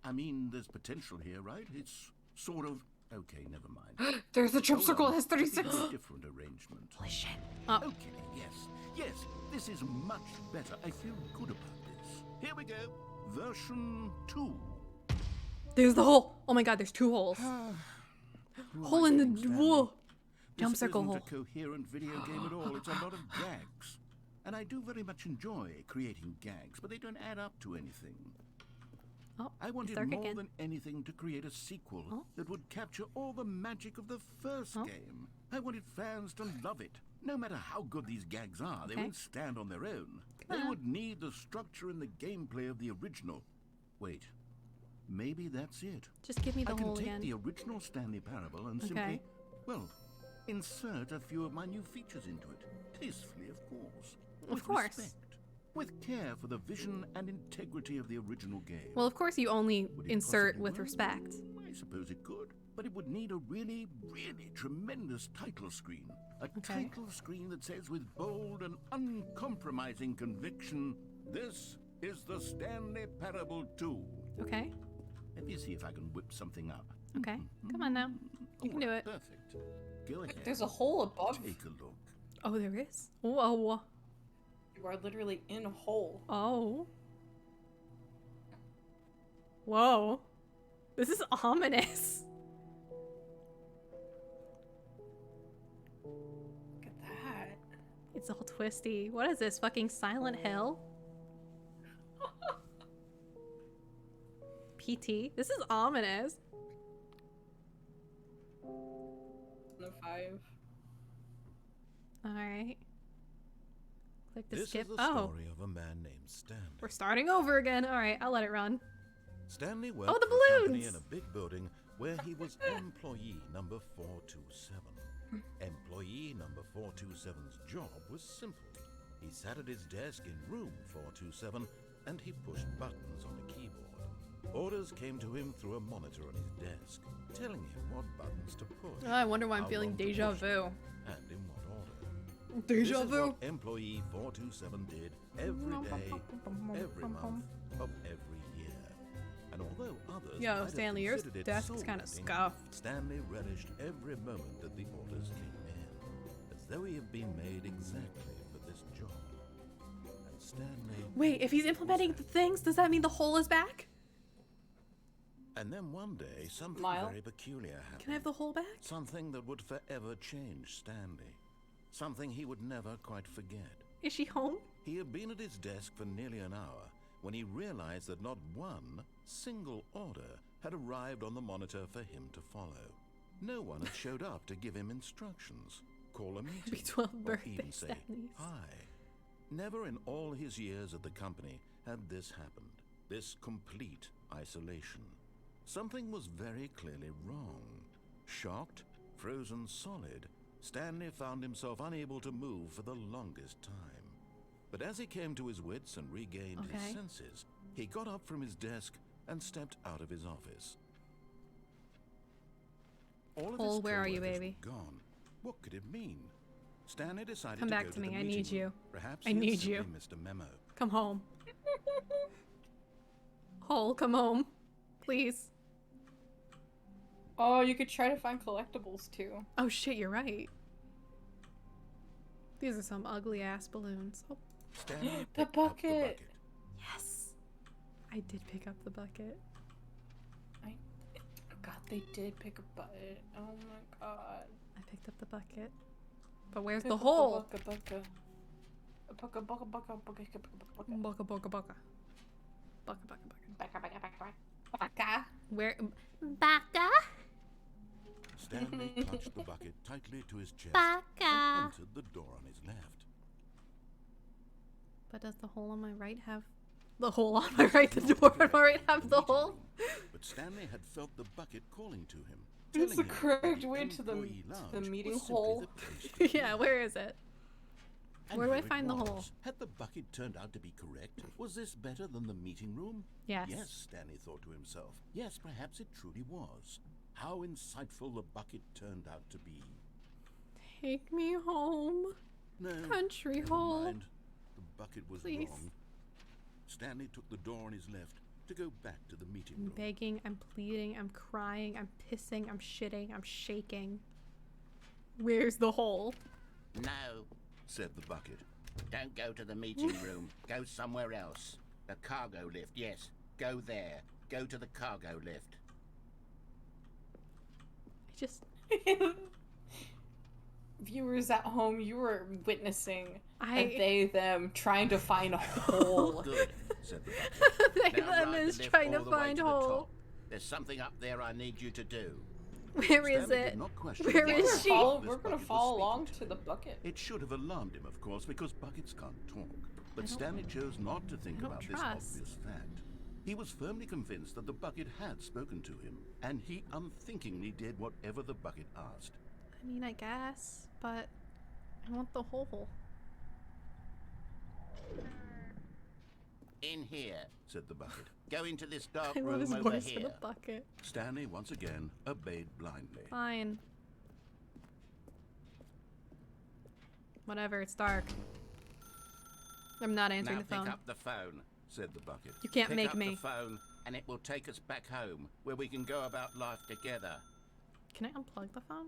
C: I mean, there's potential here, right? It's sort of... Okay, never mind.
B: There's a jump
C: Hold
B: circle
C: on.
B: that has 36.
C: This is a different arrangement.
A: Holy shit.
C: Okay, yes, this is much better. I feel good about this. Here we go. Version 2.
A: There's the hole. Oh my god, there's 2 holes. Hole in the whoa. Jump
C: This
A: circle
C: isn't
A: hole.
C: a coherent video game at all. It's a lot of gags. And I do very much enjoy creating gags, but they don't add up to anything.
A: Oh,
C: I wanted
A: dark
C: more
A: again.
C: than anything to create a sequel that would capture all the magic of the first game. I wanted fans to love it. No matter how good these gags are, they
A: Okay.
C: won't stand on their own. They would need the structure and the gameplay of the original. Wait, maybe that's it.
A: Just give me the hole
C: I can
A: again.
C: take the original Stanley Parable and
A: Okay.
C: simply, well, insert a few of my new features into it. Tastefully, of course.
A: Of course.
C: Respect, with care for the vision and integrity of the original game.
A: Well, of course you only
C: Would it
A: insert
C: possibly
A: with
C: work?
A: respect.
C: I suppose it could, but it would need a really, really tremendous title screen. A title screen that says with bold and uncompromising conviction, "This is the Stanley Parable 2.
A: Okay.
C: Let me see if I can whip something up.
A: Okay. Come on now. You can do it.
C: Perfect. Go ahead.
B: There's a hole above.
C: Take a look.
A: Oh, there is? Whoa.
B: You are literally in a hole.
A: Oh. Whoa. This is ominous.
B: Look at that.
A: It's all twisty. What is this? Fucking Silent Hill? PT? This is ominous.
B: No 5.
A: Alright. Click to
C: This
A: skip.
C: is the story of a man named Stanley.
A: We're starting over again. Alright, I'll let it run.
C: Stanley worked
A: Oh, the
C: for a company
A: balloons!
C: in a big building where he was employee number 427. Employee number 427's job was simple. He sat at his desk in room 427 and he pushed buttons on a keyboard. Orders came to him through a monitor on his desk, telling him what buttons to push.
A: Oh, I wonder why I'm
C: how
A: feeling
C: long to
A: deja
C: push
A: vu.
C: them, and in what order.
A: Deja
C: This is
A: vu.
C: what employee 427 did every day, every month of every year. And although others
A: Yo,
C: might have
A: Stanley, your
C: considered it
A: desk's
C: soul
A: kinda
C: ripping,
A: scuffed.
C: Stanley relished every moment that the orders came in, as though he had been made exactly for this job. And Stanley...
A: Wait, if he's implementing the things, does that mean the hole is back?
C: And then one day, something
B: Smile.
C: very peculiar happened.
A: Can I have the hole back?
C: Something that would forever change Stanley. Something he would never quite forget.
A: Is she home?
C: He had been at his desk for nearly an hour when he realized that not one single order had arrived on the monitor for him to follow. No one had showed up to give him instructions, call a meeting,
A: Happy 12th
C: or
A: birthday,
C: even say
A: Stanley.
C: hi. Never in all his years at the company had this happened, this complete isolation. Something was very clearly wrong. Shocked, frozen solid, Stanley found himself unable to move for the longest time. But as he came to his wits and regained his senses, he got up from his desk and stepped out of his office. All of
A: Hole,
C: his
A: where are you,
C: coworkers
A: baby?
C: were gone. What could it mean? Stanley decided
A: Come
C: to
A: back
C: go
A: to me.
C: the
A: I need
C: meeting
A: you.
C: room. Perhaps
A: I
C: he had
A: need
C: simply
A: you.
C: missed a memo.
A: Come home. Hole, come home. Please.
B: Oh, you could try to find collectibles too.
A: Oh shit, you're right. These are some ugly ass balloons. Oh.
C: Stanley
B: The
C: picked up the
B: bucket.
A: Yes. I did pick up the bucket.
B: God, they did pick a bucket. Oh my god.
A: I picked up the bucket. But where's
B: Pick
A: the
B: up
A: hole?
B: Bucket, bucket. Bucket, bucket, bucket, bucket, bucket, bucket.
A: Bucka, bucka, bucka. Bucka, bucka, bucka.
B: Bucket, bucket, bucket, bucket.
A: Where?
I: Baka?
C: Stanley clutched the bucket tightly to his chest
I: Baka.
C: and entered the door on his left.
A: But does the hole on my right have the hole on my right? The door on my right have the hole?
C: But Stanley had felt the bucket calling to him.
B: It's the
C: telling him
B: correct
C: that
B: way to the
C: employee lounge
B: meeting
C: was simply
B: hole.
C: the place to
A: Yeah, where is it?
C: And
A: Where do I
C: here it
A: find the
C: was.
A: hole?
C: Had the bucket turned out to be correct? Was this better than the meeting room?
A: Yes.
C: Yes, Stanley thought to himself. Yes, perhaps it truly was. How insightful the bucket turned out to be.
A: Take me home.
C: No,
A: Country
C: never
A: hole.
C: mind. The bucket was
A: Please.
C: wrong. Stanley took the door on his left to go back to the meeting
A: I'm
C: room.
A: begging, I'm pleading, I'm crying, I'm pissing, I'm shitting, I'm shaking. Where's the hole?
N: No,
C: said the bucket.
N: don't go to the meeting room. Go somewhere else. The cargo lift, yes. Go there. Go to the cargo lift.
A: I just...
B: Viewers at home, you were witnessing
A: I-
B: a they them trying to find a hole.
N: Good, said the bucket.
A: They
N: Now
A: them
N: ride the
A: is
N: lift
A: trying to
N: all the way
A: find
N: the
A: hole.
N: top. There's something up there I need you to do.
A: Where is
C: Stanley
A: it?
C: did not question
A: Where
C: why
A: is
C: the
A: she?
C: bucket
B: We're
C: this
B: gonna
C: bucket was
B: follow
C: speaking
B: along
C: to
B: to the
C: him.
B: bucket.
C: It should have alarmed him, of course, because buckets can't talk. But
A: don't-
C: Stanley chose not to think
A: I don't
C: about
A: trust.
C: this obvious fact. He was firmly convinced that the bucket had spoken to him, and he unthinkingly did whatever the bucket asked.
A: I mean, I guess, but I want the hole.
N: In here, said the bucket. Go into this dark
A: I love
N: room
A: his
N: over
A: voice
N: here.
A: for the bucket.
C: Stanley once again obeyed blindly.
A: Fine. Whatever, it's dark. I'm not answering
N: Now
A: the phone.
N: pick up the phone,
C: said the bucket.
A: You can't
N: pick
A: make
N: up
A: me.
N: the phone, and it will take us back home, where we can go about life together.
A: Can I unplug the phone?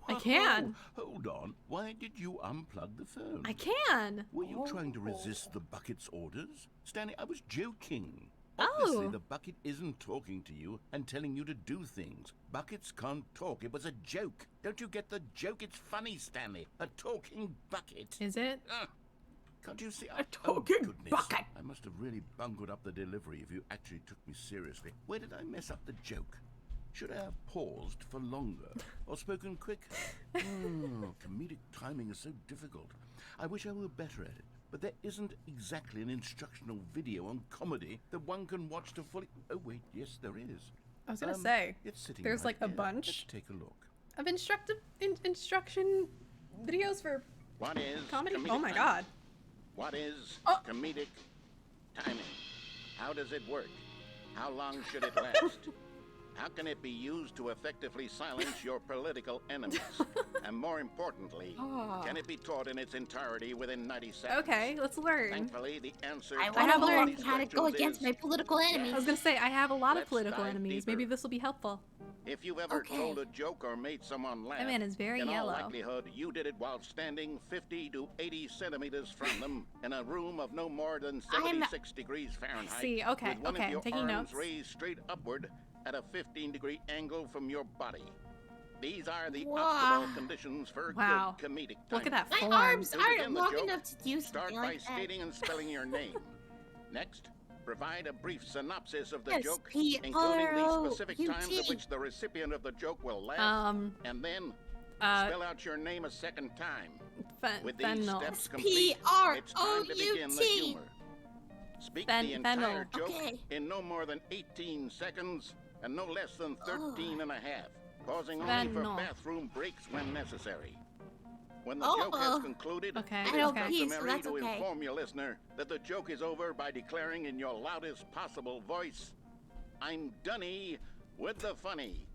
A: I can.
C: Oh, hold on. Why did you unplug the phone?
A: I can.
C: Were you trying to resist the bucket's orders? Stanley, I was joking.
A: Oh.
C: Obviously, the bucket isn't talking to you and telling you to do things. Buckets can't talk. It was a joke. Don't you get the joke? It's funny, Stanley. A talking bucket.
A: Is it?
C: Can't you see?
K: A talking bucket.
C: I must have really bungled up the delivery if you actually took me seriously. Where did I mess up the joke? Should I have paused for longer or spoken quicker? Comedic timing is so difficult. I wish I were better at it, but there isn't exactly an instructional video on comedy that one can watch to fully... Oh, wait, yes, there is.
A: I was gonna say,
C: it's sitting
A: there's
C: right
A: like a
C: here.
A: bunch
C: Let's take a look.
A: of instruction videos for
N: What is
A: comedy.
N: comedic
A: Oh my
N: timing?
A: god.
N: What is comedic timing? How does it work? How long should it last? How can it be used to effectively silence your political enemies? And more importantly, can it be taught in its entirety within 90 seconds?
A: Okay, let's learn.
N: Thankfully, the answer
D: I
N: to
D: want to
N: all
D: learn
N: these
D: how to go
N: questions
D: against
N: is
D: my political enemies.
A: I was gonna say, I have a lot of
N: Let's
A: political
N: dive
A: enemies.
N: deeper.
A: Maybe this will be helpful.
N: If you've ever told a joke or made someone laugh,
A: That man is very
N: in
A: yellow.
N: all likelihood, you did it while standing 50 to 80 centimeters from them in a room of no more than 76 degrees Fahrenheit.
A: See, okay,
N: with one
A: okay,
N: of your
A: I'm taking
N: arms
A: notes.
N: raised straight upward at a 15-degree angle from your body. These are the
D: Wow.
N: optimal conditions for
A: Wow.
N: good comedic timing.
A: Look at that
D: My
A: form.
D: arms
N: To
D: aren't
N: begin the
D: long
N: joke,
D: enough to do
N: Start
D: something
N: by
D: like that.
N: stating and spelling your name. Next, provide a brief synopsis of the
D: Yes,
N: joke,
D: P-R-O-U-T.
N: including the specific times at which the recipient of the joke will laugh, and then spell out your name a second time. With these
A: Fennel.
N: steps complete, it's time to begin the
D: P-R-O-U-T.
N: humor. Speak the entire
A: Fennel.
N: joke
D: Okay.
N: in no more than 18 seconds and no less than 13 and a half, pausing only
A: Fennel.
N: for bathroom breaks when necessary. When the
D: Oh.
N: joke has concluded,
A: Okay,
N: it
A: I
N: is
A: don't
D: pee, so
N: customary
D: that's
N: to
D: okay.
N: inform your listener that the joke is over by declaring in your loudest possible voice, "I'm Dunny with the funny."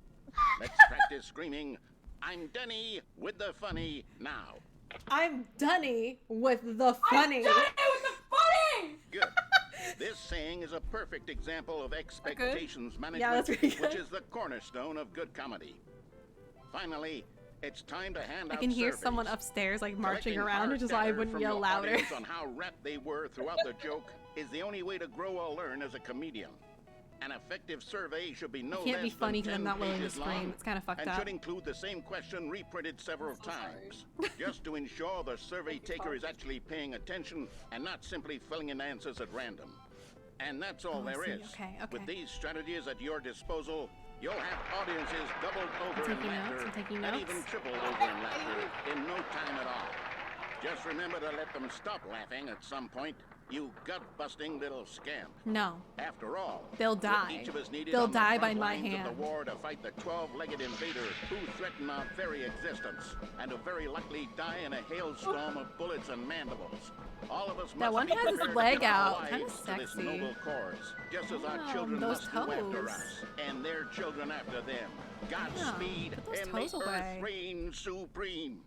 N: Let's practice screaming, "I'm Dunny with the funny" now.
A: I'm Dunny with the funny.
N: Good. This saying is a perfect example of expectations management,
A: Yeah, that's pretty good.
N: which is the cornerstone of good comedy. Finally, it's time to hand
A: I
N: out
A: can hear
N: surveys.
A: someone upstairs like marching
N: Collecting
A: around,
N: hard
A: which is why I
N: data
A: wouldn't
N: from
A: yell
N: your
A: louder.
N: audience on how rapt they were throughout the joke is the only way to grow or learn as a comedian. An effective survey should be no
A: I can't be
N: less
A: funny
N: than
A: because I'm
N: 10
A: not willing to
N: pages
A: scream.
N: long,
A: It's kind of fucked
N: and
A: up.
N: should include the same question reprinted several times, just to ensure the survey taker is actually paying attention and not simply filling in answers at random. And that's all
A: Oh, I
N: there
A: see.
N: is.
A: Okay, okay.
N: With these strategies at your disposal, you'll have audiences doubled over in
A: taking notes,
N: laughter
A: I'm taking
N: and
A: notes.
N: even tripled over in laughter in no time at all. Just remember to let them stop laughing at some point, you gut-busting little scamp.
A: No.
N: After all,
A: They'll
N: what
A: die.
N: each of us needed
A: They'll
N: on the
A: die by
N: front
A: my
N: lines
A: hand.
N: of the war to fight the 12-legged invader who threatened our very existence and to very likely die in a hailstorm of bullets and mandibles. All of us
A: That
N: must
A: one
N: be
A: has his
N: prepared
A: leg
N: to give our
A: out. Kinda
N: lives to this
A: sexy.
N: noble cause, just as our
A: Damn,
N: children
A: those
N: must do after
A: toes.
N: us, and their children after them. Godspeed
A: put those
N: and
A: toes
N: the
A: away.
N: earth reign supreme.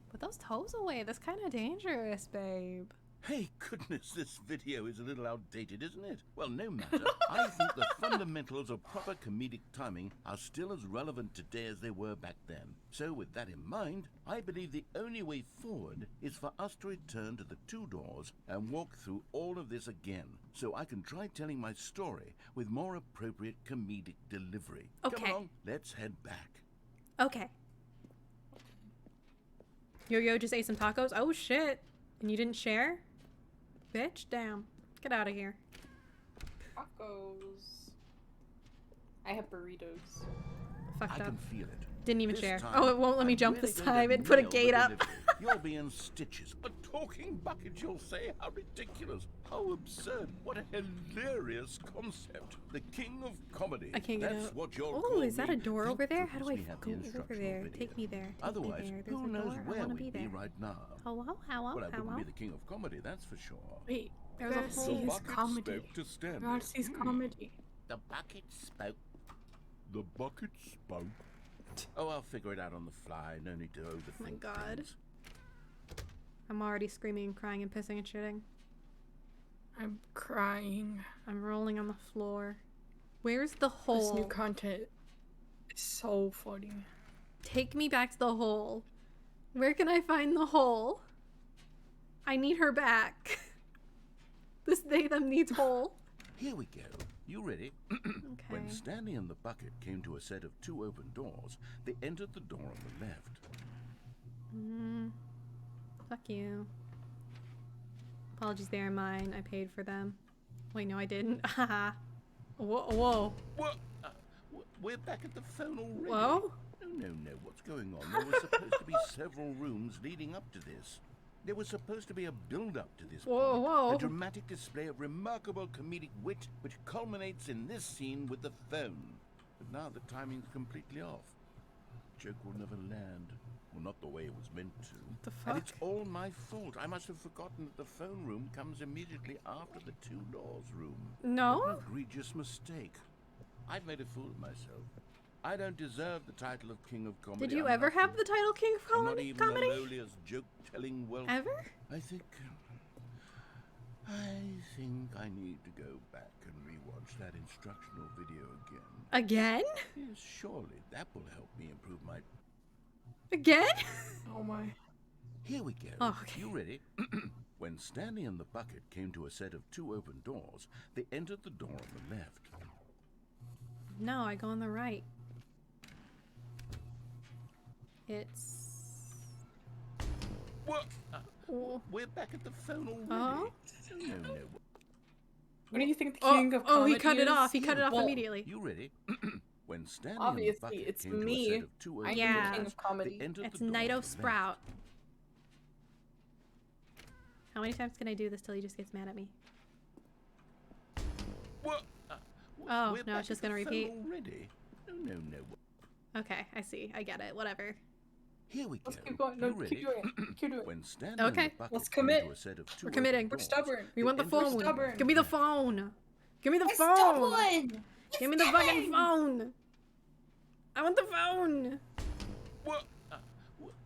A: Put those toes away. That's kind of dangerous, babe.
C: Hey, goodness, this video is a little outdated, isn't it? Well, no matter. I think the fundamentals of proper comedic timing are still as relevant today as they were back then. So with that in mind, I believe the only way forward is for us to return to the two doors and walk through all of this again, so I can try telling my story with more appropriate comedic delivery.
A: Okay.
C: Come along, let's head back.
A: Okay. Yo-Yo just ate some tacos? Oh, shit. And you didn't share? Bitch, damn. Get out of here.
B: Tacos. I have burritos.
A: Fucked
C: I
A: up.
C: can feel it.
A: Didn't even
C: This
A: share.
C: time,
A: Oh, it won't let me
C: I'm
A: jump
C: really
A: this
C: going to
A: time. It put a
C: nail the
A: gate up.
C: delivery. You'll be in stitches. A talking bucket, you'll say? How ridiculous. How absurd. What a hilarious concept. The king of comedy.
A: I can't get
C: That's
A: out.
C: what you'll
A: Oh,
C: call
A: is that a
C: me.
A: door
C: Thank
A: over there? How do I
C: goodness we have
A: go
C: the
A: over
C: instructional
A: there?
C: video.
A: Take me there. Take
C: Otherwise,
A: me there. There's
C: who
A: a
C: knows
A: door. I
C: where
A: want to
C: we'd
A: be there.
C: right now?
A: Hello? Hello?
C: Well, I wouldn't
A: Hello?
C: be the king of comedy, that's for sure.
F: Wait,
A: There's a
F: see
A: whole
F: his
C: bucket
F: comedy.
C: spoke to Stanley.
F: Gotta see his comedy.
N: The bucket spoke.
C: The bucket spoke. Oh, I'll figure it out on the fly. No need to overthink.
A: Oh my god.
C: things.
A: I'm already screaming and crying and pissing and shitting.
F: I'm crying.
A: I'm rolling on the floor. Where's the hole?
F: This new content is so funny.
A: Take me back to the hole. Where can I find the hole? I need her back. This they them needs hole.
C: Here we go. You ready? When Stanley and the bucket came to a set of 2 open doors, they entered the door on the left.
A: Fuck you. Apologies, they are mine. I paid for them. Wait, no, I didn't. Haha. Whoa, whoa.
C: What? We're back at the phone already.
A: Whoa?
C: No. What's going on? There were supposed to be several rooms leading up to this. There was supposed to be a build-up to this
A: Whoa,
C: point,
A: whoa.
C: a dramatic display of remarkable comedic wit, which culminates in this scene with the phone. But now the timing's completely off. Joke will never land. Well, not the way it was meant to.
A: What the
C: And
A: fuck?
C: it's all my fault. I must have forgotten that the phone room comes immediately after the 2 doors room.
A: No?
C: What an egregious mistake. I've made a fool of myself. I don't deserve the title of King of Comedy.
A: Did you
C: I'm
A: ever
C: nothing.
A: have the title King of
C: I'm not even
A: Comedy?
C: the lowliest joke-telling whelp.
A: Ever?
C: I think I need to go back and rewatch that instructional video again.
A: Again?
C: Yes, surely that will help me improve my...
A: Again?
F: Oh my.
C: Here we go.
A: Oh, okay.
C: You ready? When Stanley and the bucket came to a set of 2 open doors, they entered the door on the left.
A: No, I go on the right. It's...
C: What? We're back at the phone already. No.
B: What do you think the king of comedy
A: he cut it
B: is?
A: off. He cut it off
B: Well,
A: immediately.
C: You ready? When Stanley and the
B: Obviously,
C: bucket
B: it's
C: came to a
B: me.
C: set of 2 open
B: I'm
A: Yeah.
B: the king of comedy.
C: they entered
A: It's
C: the door on the left.
A: Nightosprout. How many times can I do this till he just gets mad at me?
C: What?
A: Oh,
C: We're
A: no,
C: back
A: it's just
C: at
A: gonna
C: the
A: repeat.
C: phone already. No.
A: Okay, I see. I get it. Whatever.
C: Here we go.
B: Let's keep going. No,
C: You ready?
B: keep doing it. Keep doing it.
C: When Stanley and
A: Okay.
C: the bucket
B: Let's
C: came
B: commit.
C: to a set of 2
A: We're
C: open
A: committing.
B: We're
C: doors,
B: stubborn.
A: We want the
C: they
A: phone.
C: entered
B: stubborn.
A: Give me the phone. Give me the
B: It's
A: phone.
B: stubborn.
A: Give me the fucking phone. I want the phone.
C: What?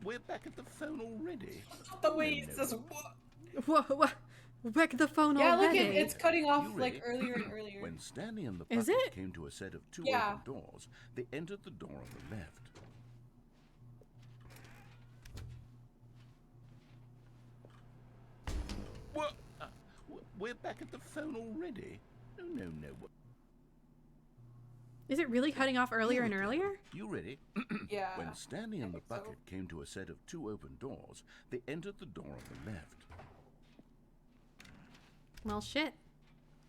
C: We're back at the phone already.
B: The way it says what?
A: What? Wreck the phone
B: Yeah, look,
A: already.
B: it's cutting off
C: You
B: like
C: ready?
B: earlier and earlier.
C: When Stanley and the
A: Is
C: bucket
A: it?
C: came to a set of 2
B: Yeah.
C: open doors, they entered the door on the left. What? We're back at the phone already. No.
A: Is it really cutting off earlier and earlier?
C: You ready?
B: Yeah.
C: When Stanley and the
B: think so.
C: bucket came to a set of 2 open doors, they entered the door on the left.
A: Well, shit.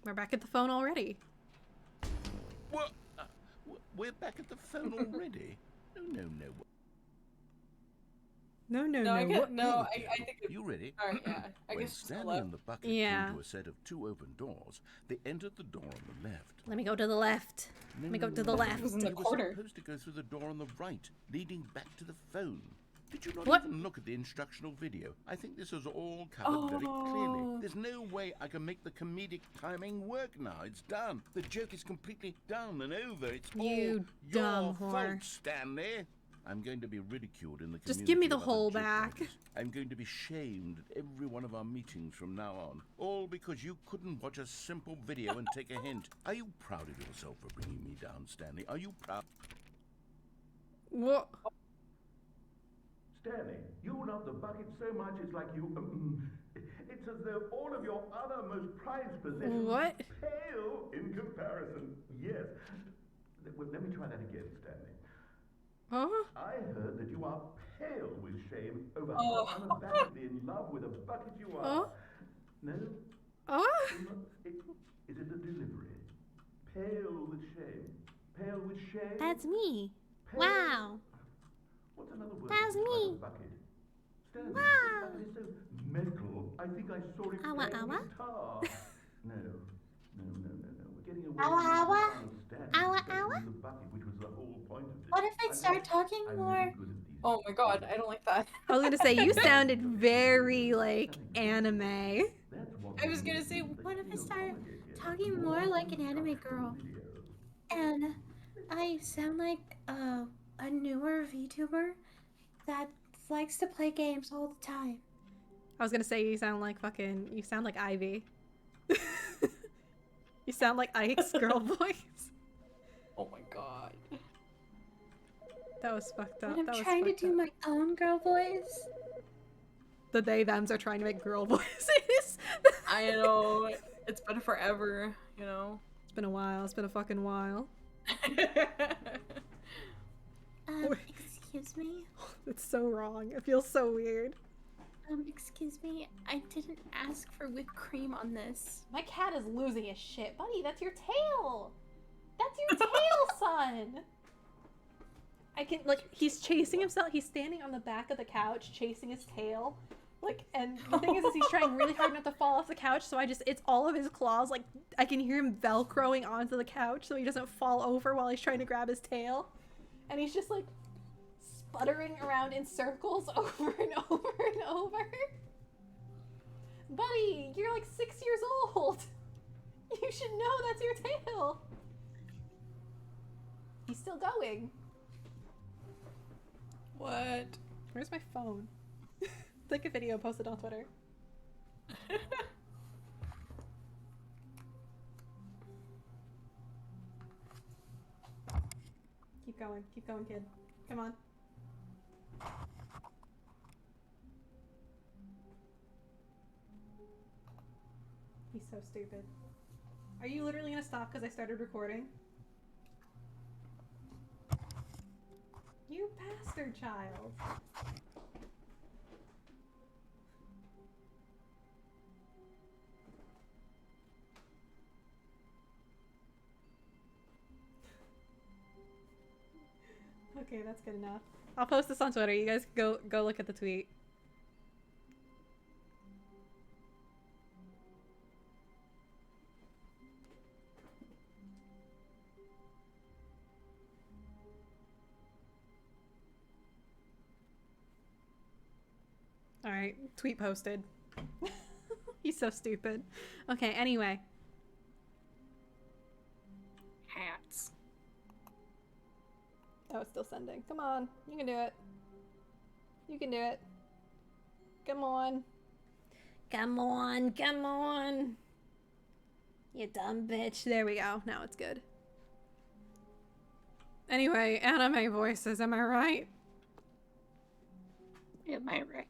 A: We're back at the phone already.
C: What? We're back at the phone already. No.
B: No, I get no. I think.
C: You ready?
B: All right, yeah. I
C: When
B: guess it's still
C: Stanley
B: up.
C: and the bucket
A: Yeah.
C: came to a set of 2 open doors, they entered the door on the left.
A: Let me go to the left. Let me go to the left.
B: It was in the
C: They were
B: corner.
C: supposed to go through the door on the right, leading back to the phone. Did you not
A: What?
C: even look at the instructional video? I think this is all covered very clearly. There's no way I can make the comedic timing work now. It's done. The joke is completely done and over. It's
A: You
C: all your
A: dumb
C: fault,
A: whore.
C: Stanley. I'm going to be ridiculed in the community.
A: Just give me the
C: of other
A: hole
C: joke
A: back.
C: writers. I'm going to be shamed at every one of our meetings from now on. All because you couldn't watch a simple video and take a hint. Are you proud of yourself for bringing me down, Stanley? Are you proud?
A: What?
G: Stanley, you love the bucket so much it's like you... it's as though all of your other most prized possessions
A: What?
G: pale in comparison. Yes. Let me try that again, Stanley.
A: Huh?
G: I heard that you are pale with shame over how unabashedly in love with a bucket you are. No? Is it the delivery? Pale with shame. Pale with shame?
I: That's me.
G: Pale-
I: Wow.
G: another word
I: That was
G: to describe
I: me.
G: the bucket. Stanley,
I: Wow.
G: the bucket is so metal. I think I saw it
I: Awa,
G: playing
I: awa.
G: guitar. No. We're getting away
D: Awa,
G: from the
D: awa.
G: fun of Stanley
I: Awa,
G: playing
I: awa.
G: with the bucket, which was the whole point of this.
D: What if I start talking
G: I'm
D: more?
G: really good at these.
B: Oh my god, I don't like that.
A: I was gonna say you sounded very like anime.
D: I was gonna say, what if I start talking more like an anime girl? And I sound like a newer VTuber that likes to play games all the time.
A: I was gonna say you sound like Ivy. You sound like Ike's girl voice.
B: Oh my god.
A: That was fucked up.
D: When I'm
A: That was
D: trying to
A: fucked
D: do
A: up.
D: my own girl voice.
A: The they-thems are trying to make girl voices.
B: I know. It's been forever, you know?
A: It's been a while. It's been a fucking while.
D: Excuse me?
A: It's so wrong. It feels so weird.
D: Excuse me. I didn't ask for whipped cream on this.
A: My cat is losing his shit. Buddy, that's your tail! That's your tail, son! I can, like, he's chasing himself. He's standing on the back of the couch, chasing his tail. Like, and the thing is he's trying really hard not to fall off the couch, so it's all of his claws. Like, I can hear him velcroing onto the couch so he doesn't fall over while he's trying to grab his tail. And he's just, like, sputtering around in circles over and over and over. Buddy, you're like 6 years old. You should know that's your tail. He's still going.
B: What?
A: Where's my phone? Take a video, post it on Twitter. Keep going, kid. Come on. He's so stupid. Are you literally gonna stop because I started recording? You bastard child. Okay, that's good enough. I'll post this on Twitter. You guys go look at the tweet. Alright, tweet posted. He's so stupid. Okay, anyway.
B: Hats.
A: Oh, it's still sending. Come on. You can do it. You can do it. Come on. Come on. Come on. You dumb bitch. There we go. Now it's good. Anyway, anime voices. Am I right?
D: Am I right?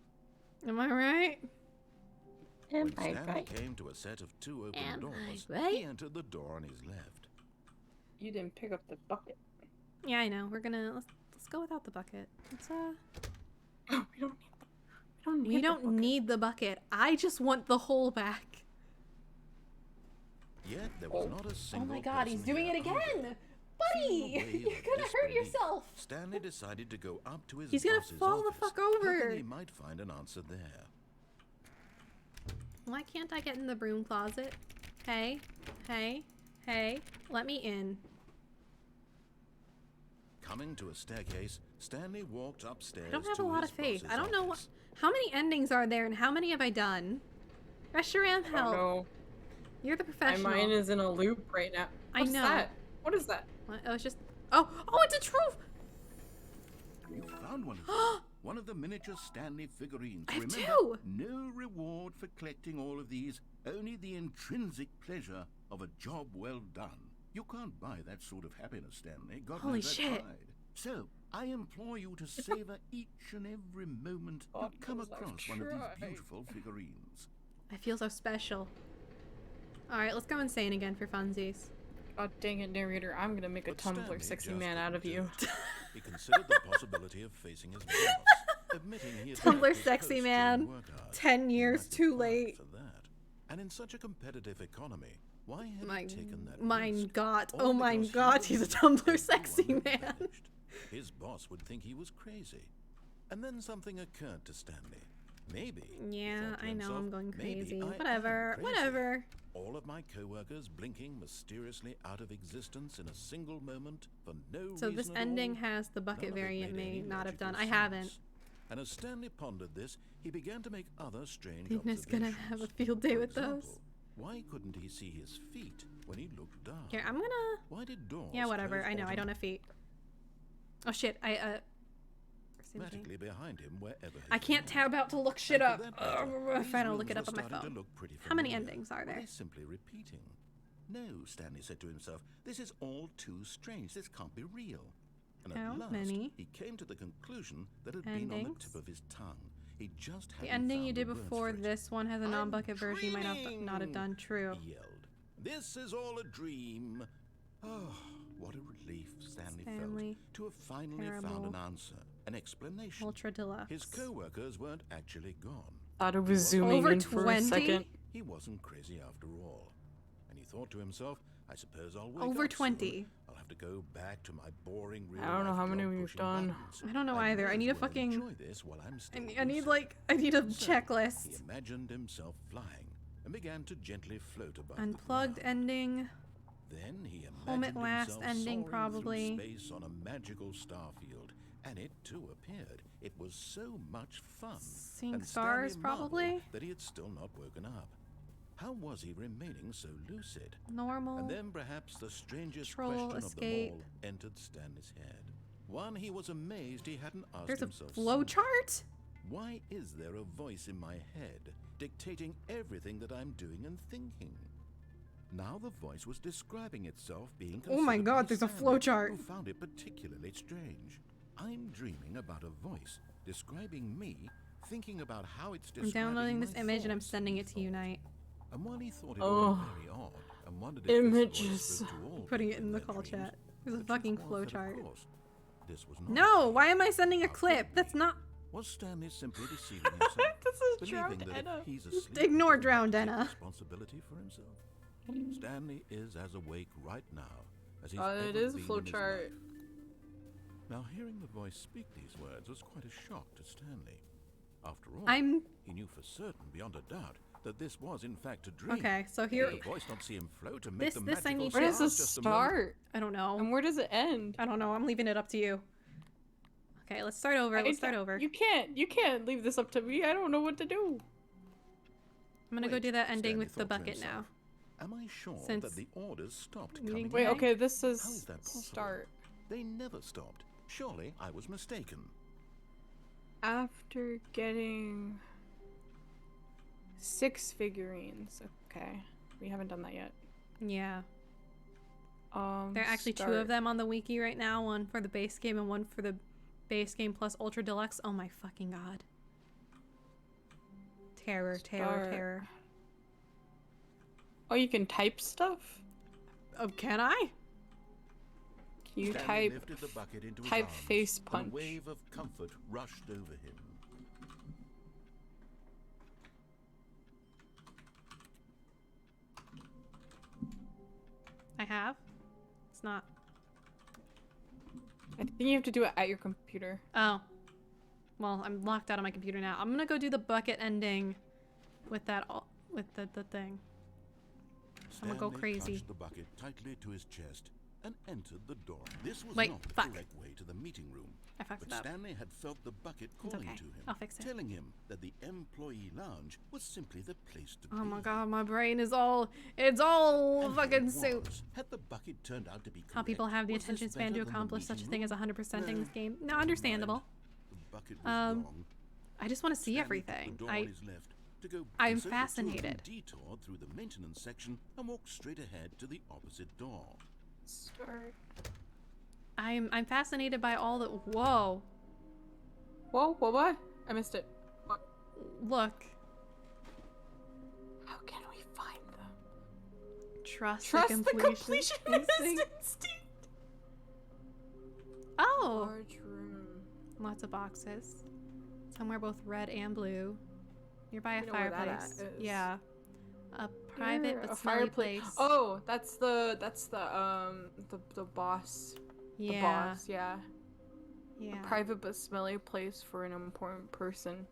A: Am I right?
D: Am
C: When
D: I
C: Stanley
D: right?
C: came to a set of 2 open
A: Am
C: doors,
A: I right?
C: he entered the door on his left.
B: You didn't pick up the bucket.
A: Yeah, I know. We're gonna let's go without the bucket. Let's we don't need the bucket. I just want the hole back.
C: Yet there was not a single
A: Oh my god, he's
C: person
A: doing
C: here
A: it again!
C: either.
A: Buddy!
C: Seeing a wave
A: You're
C: of
A: gonna hurt
C: disbelief,
A: yourself!
C: Stanley decided to go up to his
A: He's gonna
C: boss's
A: fall the
C: office,
A: fuck over!
C: hoping he might find an answer there.
A: Why can't I get in the broom closet? Hey, hey, hey, let me in.
C: Coming to a staircase, Stanley walked upstairs.
A: I don't have
C: to
A: a lot
C: his
A: of faith.
C: boss's
A: I don't know what.
C: office.
A: How many endings are there and how many have I done? Reshiram, help.
B: No.
A: You're the
B: My
A: professional.
B: mind is in a loop right now.
A: I
B: What's
A: know.
B: that? What is that?
A: What? Oh, it's just. Oh, it's a truth!
C: You found one of them. One of the miniature Stanley figurines.
A: I have
C: Remember,
A: two!
C: no reward for collecting all of these, only the intrinsic pleasure of a job well done. You can't buy that sort of happiness, Stanley. God
A: Holy
C: knows I
A: shit.
C: tried. So, I implore you to savor each and every moment you come across one of these beautiful figurines.
A: I feel so special. Alright, let's go insane again for funsies.
B: God dang it, narrator. I'm gonna make a
C: But
B: Tumblr
C: Stanley
B: sexy
C: just
B: man out of
C: couldn't
B: you.
C: do it. He considered the possibility of facing his boss, admitting he had
A: Tumblr
C: left his
A: sexy
C: post
A: man.
C: during work hours.
A: 10
C: He
A: years
C: might be
A: too
C: fired
A: late.
C: for that. And in such a competitive economy, why had
A: My,
C: he taken that
A: mein
C: risk?
A: Gott.
C: All
A: Oh mein
C: because he
A: Gott,
C: was
A: he's a
C: the only
A: Tumblr
C: one
A: sexy
C: who
A: man.
C: managed. His boss would think he was crazy. And then something occurred to Stanley. Maybe.
A: Yeah, I know I'm going crazy.
C: Maybe
A: Whatever, whatever.
C: All of my co-workers blinking mysteriously out of existence in a single moment for no reason.
A: So this
C: at
A: ending
C: all.
A: has the bucket
C: None of it
A: variant
C: made
A: may
C: any
A: not have done.
C: logical
A: I haven't.
C: sense. And as Stanley pondered this, he began to make other strange
A: Deepness gonna have a field day
C: For
A: with
C: example,
A: those.
C: why couldn't he see his feet when he looked down?
A: Here, I'm gonna.
C: Why did doors
A: Yeah, whatever.
C: close
A: I know. I don't have feet. Oh shit.
C: automatically behind him wherever
A: I can't tab out to look shit up. Fine, I'll look it up on my
C: starting to
A: phone.
C: look pretty
A: How many
C: familiar.
A: endings are
C: Were
A: there?
C: they simply repeating? No, Stanley said to himself, this is all too strange. This can't be real. And
A: How
C: at last,
A: many
C: he came to the conclusion that it had been on the
A: endings?
C: tip of his tongue. He just
A: The
C: hadn't
A: ending
C: found
A: you
C: the
A: did
C: words
A: before
C: for it.
A: this one has a non-bucket version you might not have done. True.
C: He yelled. This is all a dream. Oh, what a relief Stanley
A: Stanley
C: felt to have finally found
A: Parable.
C: an answer, an explanation.
A: Ultra Deluxe.
C: His co-workers weren't actually gone.
B: Thought it was zooming
A: Over
B: in for a
A: 20?
B: second.
C: He wasn't crazy after all. And he thought to himself, I suppose I'll wake
A: Over
C: up
A: 20.
C: soon. I'll have to go back to my boring real
B: I don't know
C: life
B: how many
C: job
B: we've
C: pushing
B: done.
C: buttons.
A: I don't know
C: I
A: either.
C: may
A: I
C: as
A: need a
C: well
A: fucking.
C: enjoy this while I'm still
A: I need
C: lucid.
A: like a
C: He
A: checklist.
C: imagined himself flying and began to gently float above
A: Unplugged ending.
C: Then he
A: Home
C: imagined
A: at Last
C: himself
A: ending
C: soaring
A: probably.
C: through space on a magical star field, and it too appeared. It was so much fun.
A: Seeing
C: and
A: stars
C: Stanley
A: probably.
C: marveled that he had still not woken up. How was he remaining so lucid?
A: Normal.
C: And then perhaps the strangest
A: Control,
C: question
A: escape.
C: of them all entered Stanley's head. One he was amazed he hadn't asked
A: There's a
C: himself.
A: flow
C: sooner.
A: chart.
C: Why is there a voice in my head dictating everything that I'm doing and thinking? Now the voice was describing itself being
A: Oh my
C: considered
A: God,
C: by
A: there's a
C: Stanley,
A: flow chart.
C: who found it particularly strange. I'm dreaming about a voice describing me, thinking about how it's
A: I'm
C: describing
A: downloading this
C: my
A: image and I'm
C: thoughts.
A: sending it to you, Knight.
C: And while he thought it
B: Oh.
C: all very odd and wondered if this voice
B: Images.
C: spoke to all
A: Putting it
C: people
A: in the
C: their
A: call
C: dreams,
A: chat. There's a
C: the truth
A: fucking
C: was
A: flow
C: that, of
A: chart.
C: course, this was not
A: No, why am I sending a clip? That's not.
C: Was Stanley simply deceiving himself?
B: This is
C: believing
B: drowned
C: that
B: Anna.
C: if he's asleep,
A: Ignore
C: he doesn't
A: drowned
C: have to
A: Anna.
C: take responsibility for himself? Stanley is as awake right now as he's
B: It
C: ever
B: is a
C: been
B: flow
C: in his
B: chart.
C: life. Now, hearing the voice speak these words was quite a shock to Stanley. After all, he knew for certain, beyond a doubt, that this was in fact a dream.
A: Okay, so here.
C: Did the voice not see him float and make the
A: This I
C: magical
A: need
B: Where
A: to.
B: does this
C: just a moment?
B: start?
A: I don't know.
B: And where does it end?
A: I don't know. I'm leaving it up to you. Okay, let's start over. Let's start over.
B: You can't leave this up to me. I don't know what to do.
A: I'm gonna go do that ending
C: Stanley
A: with the
C: thought to
A: bucket now.
C: himself, Am I sure
A: Since
C: that the orders stopped
A: meeting
C: coming?
A: today-
B: Wait, okay, this
C: How is
B: is
C: that possible?
B: start.
C: They never stopped. Surely I was mistaken.
B: After getting 6 figurines. Okay. We haven't done that yet.
A: Yeah. There are actually 2 of them on the wiki right now. One for the base game and one for the base game plus Ultra Deluxe. Oh my fucking god. Terror, terror,
B: Start.
A: terror.
B: Oh, you can type stuff?
A: Oh, can I?
B: Can you
C: Stanley
B: type
C: lifted the bucket into his
B: type
C: arms,
B: face
C: and
B: punch?
C: a wave of comfort rushed over him.
A: I have? It's not.
B: I think you have to do it at your computer.
A: Oh. Well, I'm locked out of my computer now. I'm gonna go do the bucket ending with that with the thing. I'm gonna go
C: Stanley
A: crazy.
C: clutched the bucket tightly to his chest and entered the door. This was
A: Wait,
C: not the
A: fuck.
C: correct way to the meeting room.
A: I fucked
C: But
A: it up.
C: Stanley had felt the bucket calling
A: okay.
C: to him,
A: I'll fix it.
C: telling him that the employee lounge was simply the place to be.
A: Oh my god, my brain is all it's all
C: And
A: fucking
C: here it
A: soup.
C: was. Had the bucket turned out to be
A: How people have the
C: correct? Was
A: attention
C: this
A: span to
C: better than the
A: accomplish such a
C: meeting
A: thing as
C: room?
A: 100% in
C: Nah,
A: this game. No,
C: never
A: understandable.
C: mind. The bucket was wrong.
A: I just want to see
C: Stanley took
A: everything.
C: the door on his left to go,
A: I'm
C: and so the two of them
A: fascinated.
C: detoured through the maintenance section and walked straight ahead to the opposite door.
B: Start.
A: I'm fascinated by all the whoa.
B: Whoa, what? I missed it. What?
A: Look.
B: How can we find them?
A: Trust
B: Trust
A: the
B: the
A: completion
B: completionist
A: instinct.
B: instinct.
A: Oh.
B: Large room.
A: Lots of boxes. Somewhere both red and blue. Nearby a
B: You know where that
A: fireplace.
B: at is.
A: Yeah. A private
B: Here,
A: but
B: a
A: smelly
B: fireplace.
A: place.
B: Oh, that's the boss.
A: Yeah.
B: The boss, yeah.
A: Yeah.
B: A private but smelly place for an important person.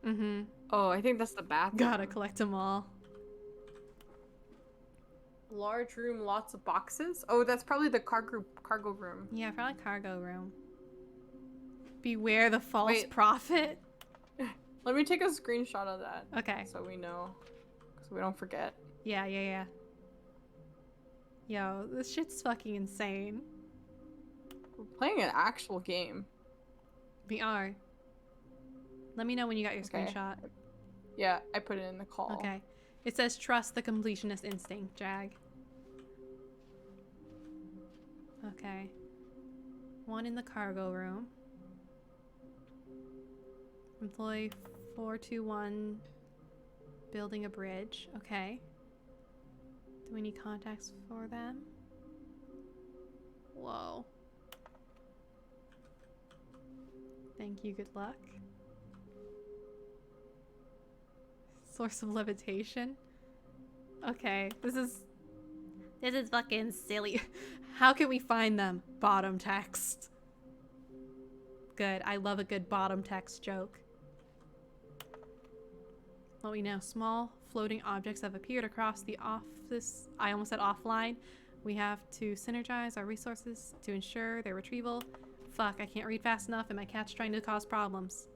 A: Mm-hmm.
B: Oh, I think that's the bathroom.
A: Gotta collect them all.
B: Large room, lots of boxes. Oh, that's probably the cargo room.
A: Yeah, probably cargo room. Beware the false
B: Wait.
A: prophet.
B: Let me take a screenshot of that.
A: Okay.
B: So we know. So we don't forget.
A: Yeah. Yo, this shit's fucking insane.
B: We're playing an actual game.
A: We are. Let me know when you got your screenshot.
B: Yeah, I put it in the call.
A: Okay. It says trust the completionist instinct, Jag. Okay. One in the cargo room. Employee 421 building a bridge. Okay. Do we need contacts for them? Whoa. Thank you, good luck. Source of levitation? Okay, this is fucking silly. How can we find them? Bottom text. Good, I love a good bottom text joke. What we know, small floating objects have appeared across the office. I almost said offline. We have to synergize our resources to ensure their retrieval. Fuck, I can't read fast enough and my cat's trying to cause problems.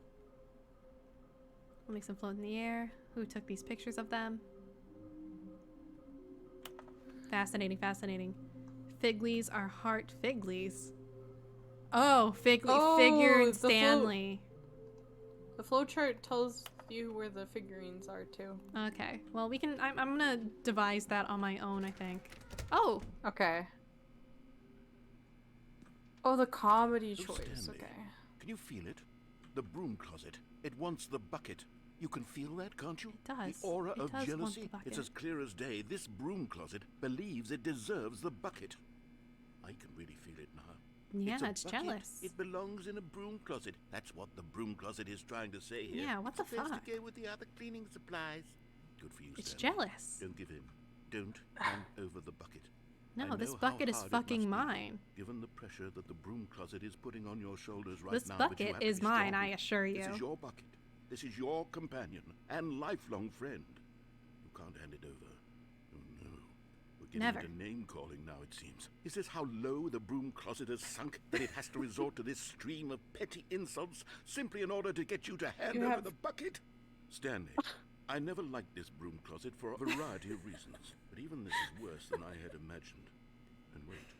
A: What makes them float in the air? Who took these pictures of them? Fascinating, fascinating. Figlies are heart figlies. Oh, figured Stanley.
B: The flowchart tells you where the figurines are too.
A: Okay, well we can. I'm gonna devise that on my own, I think. Oh.
B: Okay. Oh, the comedy choice.
C: Stanley,
B: okay.
C: Can you feel it? The broom closet. It wants the bucket. You can feel that, can't you?
A: It does.
C: The aura
A: It
C: of
A: does want
C: jealousy.
A: the bucket.
C: It's as clear as day. This broom closet believes it deserves the bucket. I can really feel it now.
A: Yeah,
C: it's
A: it's jealous.
C: It belongs in a broom closet. That's what the broom closet is trying to say here.
A: Yeah, what the
C: supposed
A: fuck?
C: to go with the other cleaning supplies. Good for you,
A: It's
C: Stanley.
A: jealous.
C: Don't give in. Don't hand over the bucket.
A: No,
C: I
A: this
C: know how
A: bucket is
C: hard it
A: fucking
C: must be,
A: mine.
C: Given the pressure that the broom closet is putting on your shoulders right
A: This
C: now, but you
A: bucket
C: have to
A: is
C: be
A: mine,
C: strong.
A: I assure you.
C: This is your bucket. This is your companion and lifelong friend. You can't hand it over. Oh no. We're getting
A: Never.
C: into name calling now, it seems. Is this how low the broom closet has sunk that it has to resort to this stream of petty insults simply in order to get you to hand over the bucket? Stanley, I never liked this broom closet for a variety of reasons, but even this is worse than I had imagined. And wait,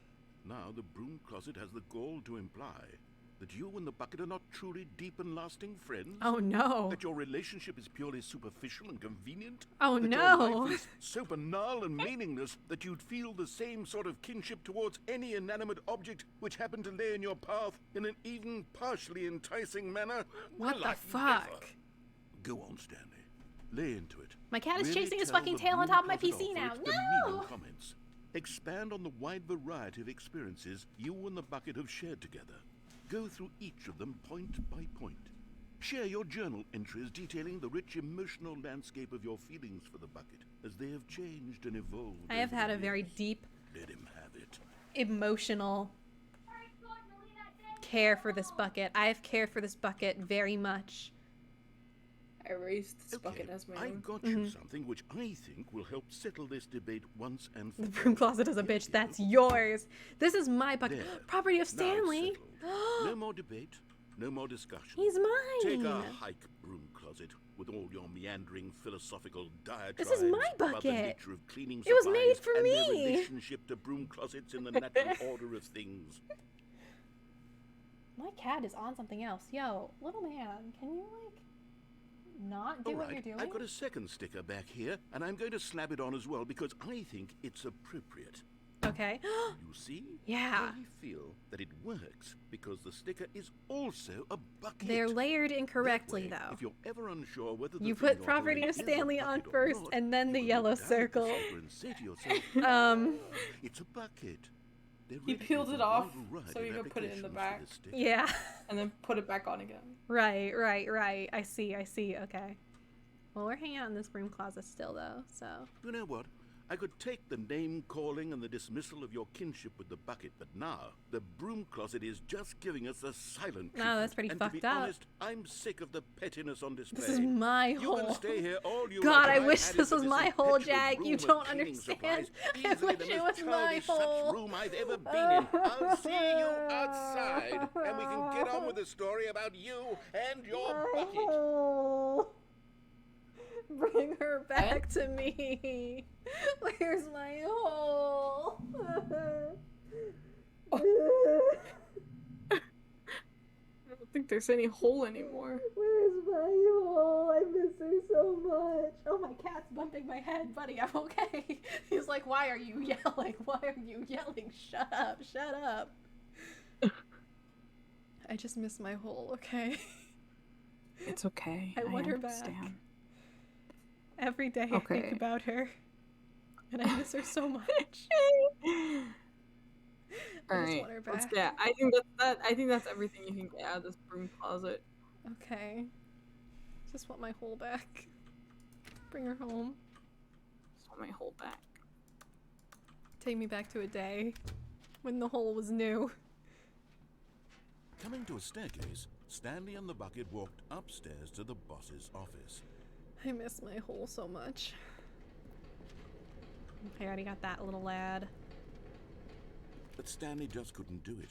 C: now the broom closet has the gall to imply that you and the bucket are not truly deep and lasting friends?
A: Oh no.
C: That your relationship is purely superficial and convenient?
A: Oh
C: that
A: no.
C: Your life is so banal and meaningless that you'd feel the same sort of kinship towards any inanimate object which happened to lay in your path in an even partially enticing manner?
A: What
C: Well,
A: the
C: I've
A: fuck?
C: never. Go on, Stanley. Lay into it.
A: My cat is
C: Really
A: chasing his
C: tell
A: fucking
C: the
A: tail on
C: broom
A: top of my
C: closet
A: PC
C: off
A: now.
C: for its
A: No!
C: demeaning comments. Expand on the wide variety of experiences you and the bucket have shared together. Go through each of them point by point. Share your journal entries detailing the rich emotional landscape of your feelings for the bucket as they have changed and evolved.
A: I have
C: over
A: had
C: the
A: a very
C: years.
A: deep,
C: Let him have it.
A: emotional care for this bucket. I have cared for this bucket very much.
B: I raised this bucket as my
C: I
B: own.
C: got you something which I think will help settle this debate once and for
A: The
C: all.
A: broom closet is a bitch. That's yours. This is my bucket.
C: There.
A: Property of
C: Now it's
A: Stanley.
C: settled. No more debate, no more discussion.
A: He's mine.
C: Take a hike, broom closet, with all your meandering philosophical diatribes
A: This is my
C: about the
A: bucket.
C: nature of cleaning
A: It was made
C: supplies
A: for
C: and their
A: me.
C: relationship to broom closets in the natural order of things.
A: My cat is on something else. Yo, little man, can you, like, not do
C: All
A: what
C: right,
A: you're doing?
C: I've got a second sticker back here, and I'm going to slap it on as well because I think it's appropriate.
A: Okay.
C: You see?
A: Yeah.
C: I feel that it works because the sticker is also a bucket.
A: They're layered incorrectly,
C: That way,
A: though.
C: If you're ever unsure whether the
A: You
C: thing
A: put
C: you're
A: property
C: holding
A: of
C: is a
A: Stanley on
C: bucket or
A: first,
C: not,
A: and then the
C: you can
A: yellow
C: look down at the
A: circle.
C: sticker and say to yourself, it's a bucket. There
B: He
C: really
B: peeled
C: is
B: it
C: a
B: off
C: wide variety
B: so he
C: of
B: could put it in the
C: applications for
B: back.
C: this sticker.
A: Yeah.
B: And then put it back on again.
A: Right. I see. Okay. Well, we're hanging out in this broom closet still, though, so.
C: You know what? I could take the name-calling and the dismissal of your kinship with the bucket, but now the broom closet is just giving us a silent treatment.
A: No, that's pretty
C: and
A: fucked
C: to be
A: up.
C: honest, I'm sick of the pettiness on display.
A: This is my
C: You
A: hole.
C: can stay here all you
A: God,
C: like,
A: I
C: but
A: wish
C: had
A: this
C: it
A: was
C: for
A: my hole,
C: impetuous
A: Jack. You
C: room of
A: don't
C: cleaning
A: understand.
C: supplies,
A: I
C: easily
A: wish
C: the
A: it
C: most
A: was my
C: childish such
A: hole.
C: room I've ever been in. I'll see you outside, and we can get on with the story about you and your bucket.
A: Bring her back to me. Where's my hole?
B: I don't think there's any hole anymore.
A: Where's my hole? I miss her so much. Oh, my cat's bumping my head. Buddy, I'm okay. He's like, why are you yelling? Why are you yelling? Shut up. Shut up. I just miss my hole, okay?
B: It's okay.
A: I want her back.
B: understand.
A: Every day I think about her. And I miss her so much.
B: All right, let's get. I think that's everything you can get out of this broom closet.
A: Okay. Just want my hole back. Bring her home.
B: Just want my hole back.
A: Take me back to a day when the hole was new.
C: Coming to a staircase, Stanley and the bucket walked upstairs to the boss's office.
A: I miss my hole so much. I already got that little lad.
C: But Stanley just couldn't do it.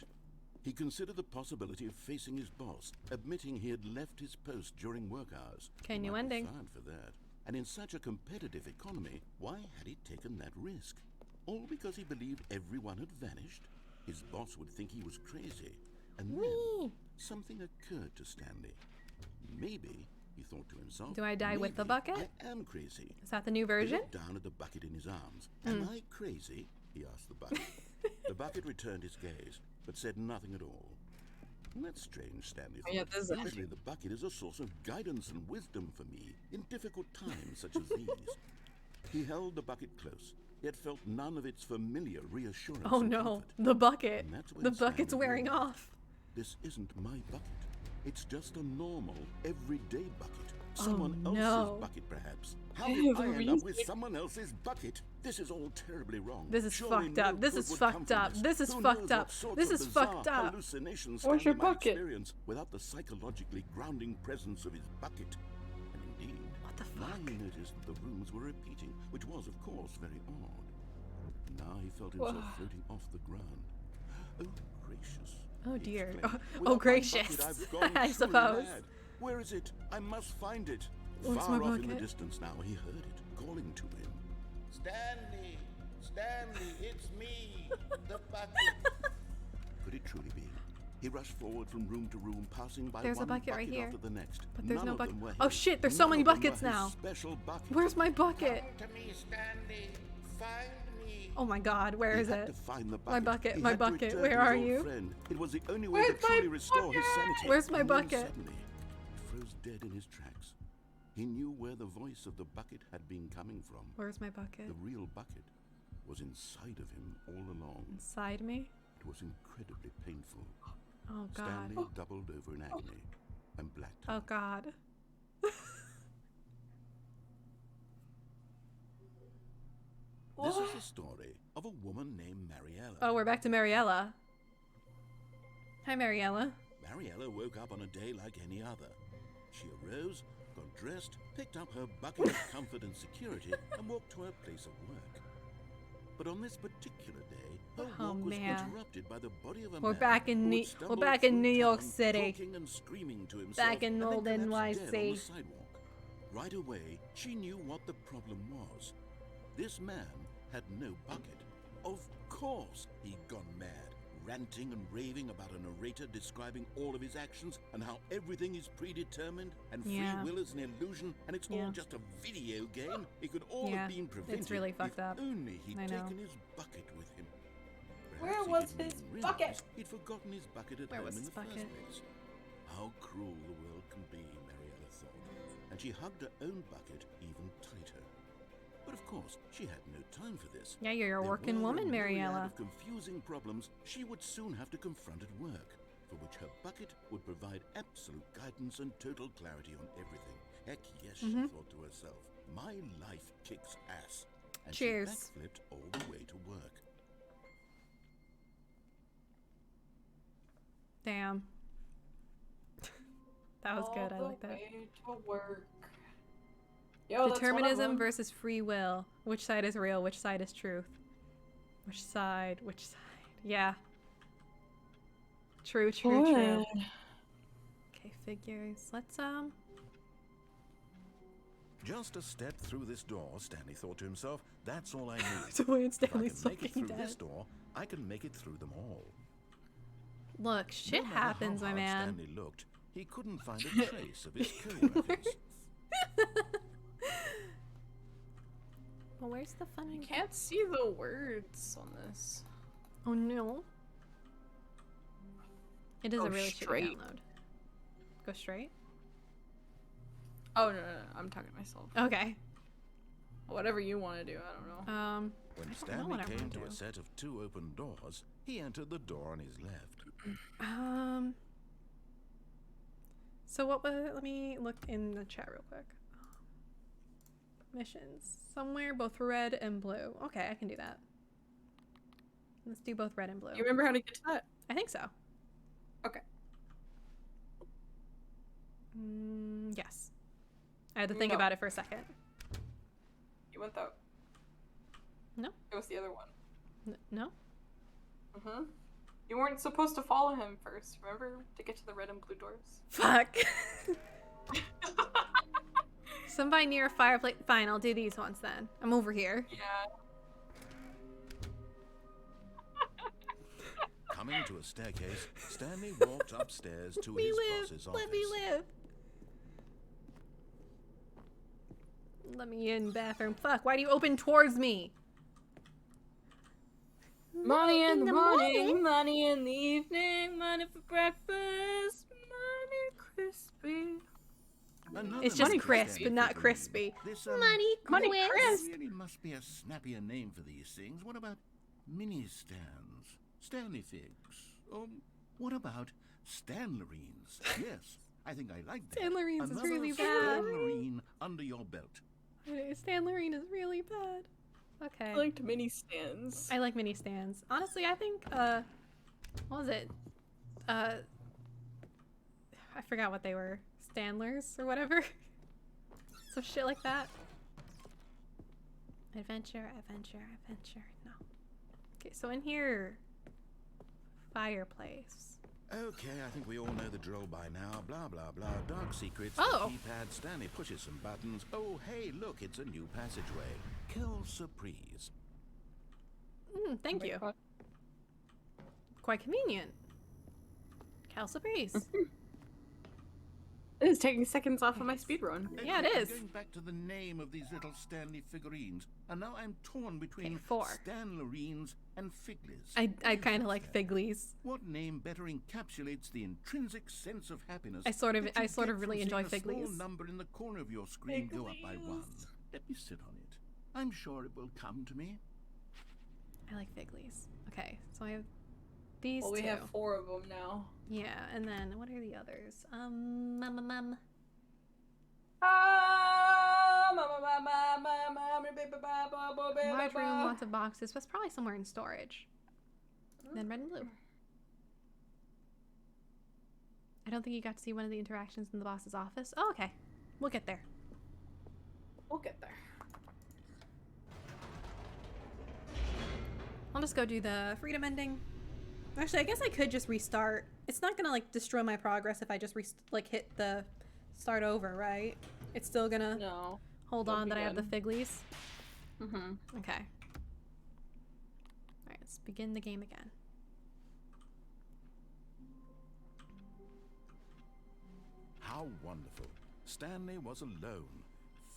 C: He considered the possibility of facing his boss, admitting he had left his post during work hours.
A: Okay, new
C: He might be
A: ending.
C: fired for that. And in such a competitive economy, why had he taken that risk? All because he believed everyone had vanished? His boss would think he was crazy. And then something occurred to Stanley. Maybe, he thought to himself,
A: Do I die with the
C: maybe
A: bucket?
C: I am crazy.
A: Is that the new
C: He
A: version?
C: looked down at the bucket in his arms. Am I crazy? He asked the bucket. The bucket returned his gaze, but said nothing at all. That's strange, Stanley thought.
B: Yeah, this is
C: Usually the bucket is a source of guidance and wisdom for me in difficult times such as these. He held the bucket close, yet felt none of its familiar reassurance.
A: Oh
C: and
A: no,
C: comfort.
A: the bucket.
C: And that's when
A: The bucket's
C: Stanley
A: wearing
C: realized,
A: off.
C: This isn't my bucket. It's just a normal, everyday bucket.
A: Oh,
C: Someone
A: no.
C: else's bucket, perhaps. How did I end up with someone else's bucket? This is all terribly wrong.
A: This is
C: Surely
A: fucked
C: no
A: up. This
C: good
A: is
C: would come
A: fucked
C: from
A: up. This is
C: Who
A: fucked
C: knows
A: up.
C: what sorts
A: This
C: of
A: is
C: bizarre
A: fucked up.
C: hallucinations
B: Where's your
C: Stanley might
B: bucket?
C: experience without the psychologically grounding presence of his bucket. And indeed,
A: What the
C: now
A: fuck?
C: he noticed that the rooms were repeating, which was, of course, very odd. Now he felt himself floating off the ground. Oh, gracious.
A: Oh
C: he
A: dear.
C: exclaimed.
A: Oh,
C: Without my
A: gracious.
C: bucket, I've gone
A: I
C: truly
A: suppose.
C: mad. Where is it? I must find it.
A: Where's
C: Far
A: my
C: off in the
A: bucket?
C: distance now, he heard it, calling to him.
N: Stanley! Stanley, it's me! The bucket!
C: Could it truly be? He rushed forward from room to room, passing by
A: There's a
C: one
A: bucket right here.
C: after the next.
A: But there's
C: None
A: no
C: of
A: bucket.
C: them were
A: Oh
C: his.
A: shit, there's
C: None
A: so many
C: of them
A: buckets
C: were his
A: now.
C: Special bucket.
A: Where's my bucket?
N: Come to me, Stanley! Find me!
A: Oh my god, where
C: He
A: is
C: had
A: it?
C: to find the
A: My bucket,
C: bucket. He
A: my
C: had to
A: bucket.
C: return
A: Where
C: to his
A: are
C: old
A: you?
C: friend. It was the only way
B: Where's
C: to
B: my
C: truly restore his sanity.
A: Where's my
C: And then
A: bucket?
C: Suddenly, he froze dead in his tracks. He knew where the voice of the bucket had been coming from.
A: Where's my bucket?
C: The real bucket was inside of him all along.
A: Inside me?
C: It was incredibly painful.
A: Oh god.
C: Stanley doubled over in agony and blacked
A: Oh
C: out.
A: god.
C: This is the story of a woman named Mariella.
A: Oh, we're back to Mariella. Hi, Mariella.
C: Mariella woke up on a day like any other. She arose, got dressed, picked up her bucket of comfort and security, and walked to her place of work. But on this particular day, her
A: Oh,
C: walk was
A: man.
C: interrupted by the body of a
A: We're
C: man
A: back in
C: who
A: New-
C: had
A: we're
C: stumbled
A: back in
C: through
A: New York
C: town,
A: City.
C: talking and screaming to himself,
A: Back in
C: and then
A: old
C: collapsed dead on
A: NYC.
C: the sidewalk. Right away, she knew what the problem was. This man had no bucket. Of course he'd gone mad, ranting and raving about a narrator describing all of his actions and how everything is predetermined and free
A: Yeah.
C: will is an illusion and it's
A: Yeah.
C: all just a video game. It could all
A: Yeah,
C: have been prevented
A: it's really fucked
C: if
A: up.
C: only he'd
A: I know.
C: taken his bucket with him.
D: Where
C: Perhaps he
D: was
C: didn't
D: his
C: even
D: bucket?
C: realize He'd forgotten his bucket at
A: Where
C: home
A: was
C: in
A: his
C: the
A: bucket?
C: first place. How cruel the world can be, Mariella thought, and she hugged her own bucket even tighter. But of course, she had no time for this.
A: Yeah, you're a
C: There
A: working
C: were
A: woman,
C: a myriad
A: Mariella.
C: of confusing problems she would soon have to confront at work, for which her bucket would provide absolute guidance and total clarity on everything. Heck yes, she thought to herself. My life kicks ass. and
A: Cheers.
C: she backflipped all the way to work.
A: Damn. That was good. I like that.
B: All the way to work. Yo,
A: Determinism versus free will. Which side is real? Which side is truth? Which side? Which side? Yeah. True, true, true. Okay, figures. Let's
C: Just a step through this door, Stanley thought to himself. That's all I need.
A: So when Stanley's
C: if I can make it
A: fucking
C: through
A: dead.
C: this door, I can make it through them all.
A: Look, shit
C: No matter
A: happens,
C: how
A: my
C: hard
A: man.
C: Stanley looked, he couldn't find a trace of his co-workers.
A: Well, where's the fun?
B: I can't see the words on this.
A: Oh no. It is
B: Go
A: a really
B: straight.
A: shitty download. Go straight?
B: Oh no, I'm talking to myself.
A: Okay.
B: Whatever you want to do, I don't know.
C: When
A: I don't know
C: Stanley
A: what I
C: came
A: wanna
C: to
A: do.
C: a set of 2 open doors, he entered the door on his left.
A: So what was, let me look in the chat real quick. Missions. Somewhere both red and blue. Okay, I can do that. Let's do both red and blue.
B: You remember how to get to that?
A: I think so.
B: Okay.
A: Yes. I had to think
B: No.
A: about it for a second.
B: You went that.
A: No.
B: It was the other one.
A: No?
B: You weren't supposed to follow him first, remember? To get to the red and blue doors.
A: Fuck. Somebody near a fireplace. Fine, I'll do these ones then. I'm over here.
B: Yeah.
C: Coming to a staircase, Stanley walked upstairs to his boss's office.
A: Let me live. Let me in, bathroom. Fuck, why do you open towards me?
B: Money in the morning, money in the evening, money for breakfast, money crispy.
A: It's just crisp, but not crispy.
C: This,
A: Money crisp.
C: really must be a snappier name for these things. What about mini stands? Stanley figs? What about Stanlerines? Yes, I think I like that.
A: Stanlerines is
C: Another
A: really bad.
C: Stanlerine under your belt.
A: Stanlerine is really bad. Okay.
B: I liked mini stands.
A: I like mini stands. Honestly, I think, what was it? I forgot what they were. Stanlers or whatever. Some shit like that. Adventure. No. Okay, so in here, fireplace.
C: Okay, I think we all know the drill by now. Blah, blah, blah. Dark secrets.
A: Oh.
C: The keypad. Stanley pushes some buttons. Oh, hey, look, it's a new passageway. Kill surprise.
A: Thank you. Quite convenient. Cal surprise.
B: It is taking seconds off of my speed run.
A: Yeah, it is.
C: I'm going back to the name of these little Stanley figurines, and now I'm torn between
A: 4.
C: Stanlerines and Figlies.
A: I kind of like Figlies.
C: What name better encapsulates the intrinsic sense of happiness?
A: I sort of
C: that you get
A: really
C: from
A: enjoy
C: seeing a
A: Figlies.
C: small number in the corner of your screen go up by 1. Let me sit on it. I'm sure it will come to me.
A: I like Figlies. Okay, so I have these
B: Well, we
A: two.
B: have 4 of them now.
A: Yeah, and then what are the others? Large room, lots of boxes. That's probably somewhere in storage. Then red and blue. I don't think you got to see one of the interactions in the boss's office. Oh, okay. We'll get there.
B: We'll get there.
A: I'll just go do the freedom ending. Actually, I guess I could just restart. It's not gonna like destroy my progress if I just hit the start over, right? It's still gonna hold on that I have the Figlies. Okay. Alright, let's begin the game again.
C: How wonderful. Stanley was alone.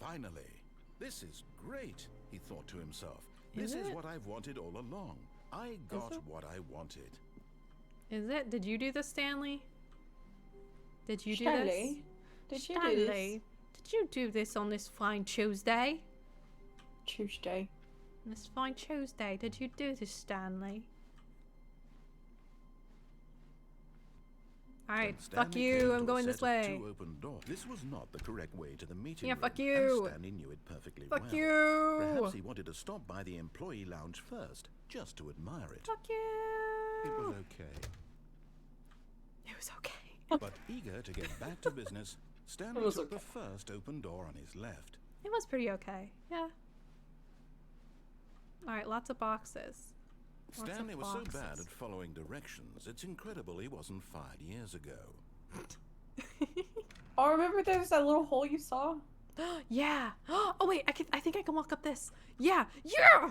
C: Finally. This is great, he thought to himself. This is what I've wanted all along. I got what I wanted.
A: Is it? Did you do this, Stanley? Did you do
B: Stanley?
A: this?
B: Did you do this?
A: Did you do this on this fine Tuesday?
B: Tuesday.
A: This fine Tuesday, did you do this, Stanley? Alright,
C: When
A: fuck
C: Stanley
A: you,
C: came
A: I'm
C: to a
A: going
C: set
A: this
C: of
A: way.
C: 2 open doors. This was not the correct way to the meeting
A: Yeah,
C: room.
A: fuck you.
C: And Stanley knew it perfectly
A: Fuck
C: well.
A: you.
C: Perhaps he wanted to stop by the employee lounge first, just to admire it.
A: Fuck you.
C: It was okay.
A: It was okay.
C: But eager to get back to business, Stanley took the first open door on his left.
A: It was pretty okay. Yeah. Alright, lots of boxes.
C: Stanley was so bad at following directions, it's incredible he wasn't fired years ago.
B: Oh, remember there was that little hole you saw?
A: Yeah. Oh wait, I think I can walk up this. Yeah. Yeah.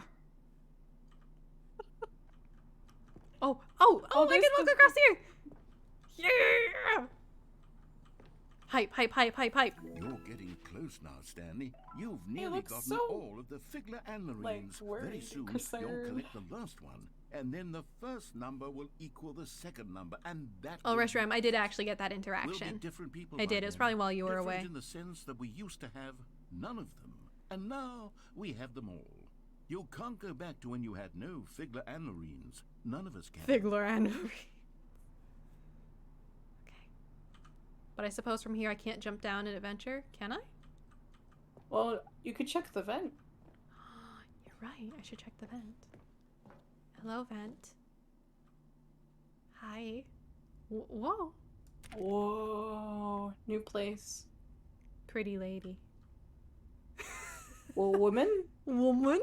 A: Oh, I can walk across here. Yeah. Hype.
C: You're getting close now, Stanley. You've nearly gotten all of the Figler and Marines. Very soon, you'll collect the last one, and then the first number will equal the second number, and that.
A: Oh, Restram, I did actually get that interaction.
C: We'll be different people.
A: I did. It was probably while you were away.
C: In the sense that we used to have none of them, and now we have them all. You can't go back to when you had no Figler and Marines. None of us can.
A: Figler and Marines. But I suppose from here I can't jump down an adventure, can I?
B: Well, you could check the vent.
A: You're right, I should check the vent. Hello, vent. Hi. Whoa.
B: Whoa. New place.
A: Pretty lady.
B: Well, woman?
A: Woman?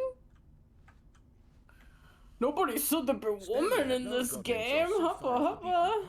B: Nobody said there'd be woman in this game. Huppa.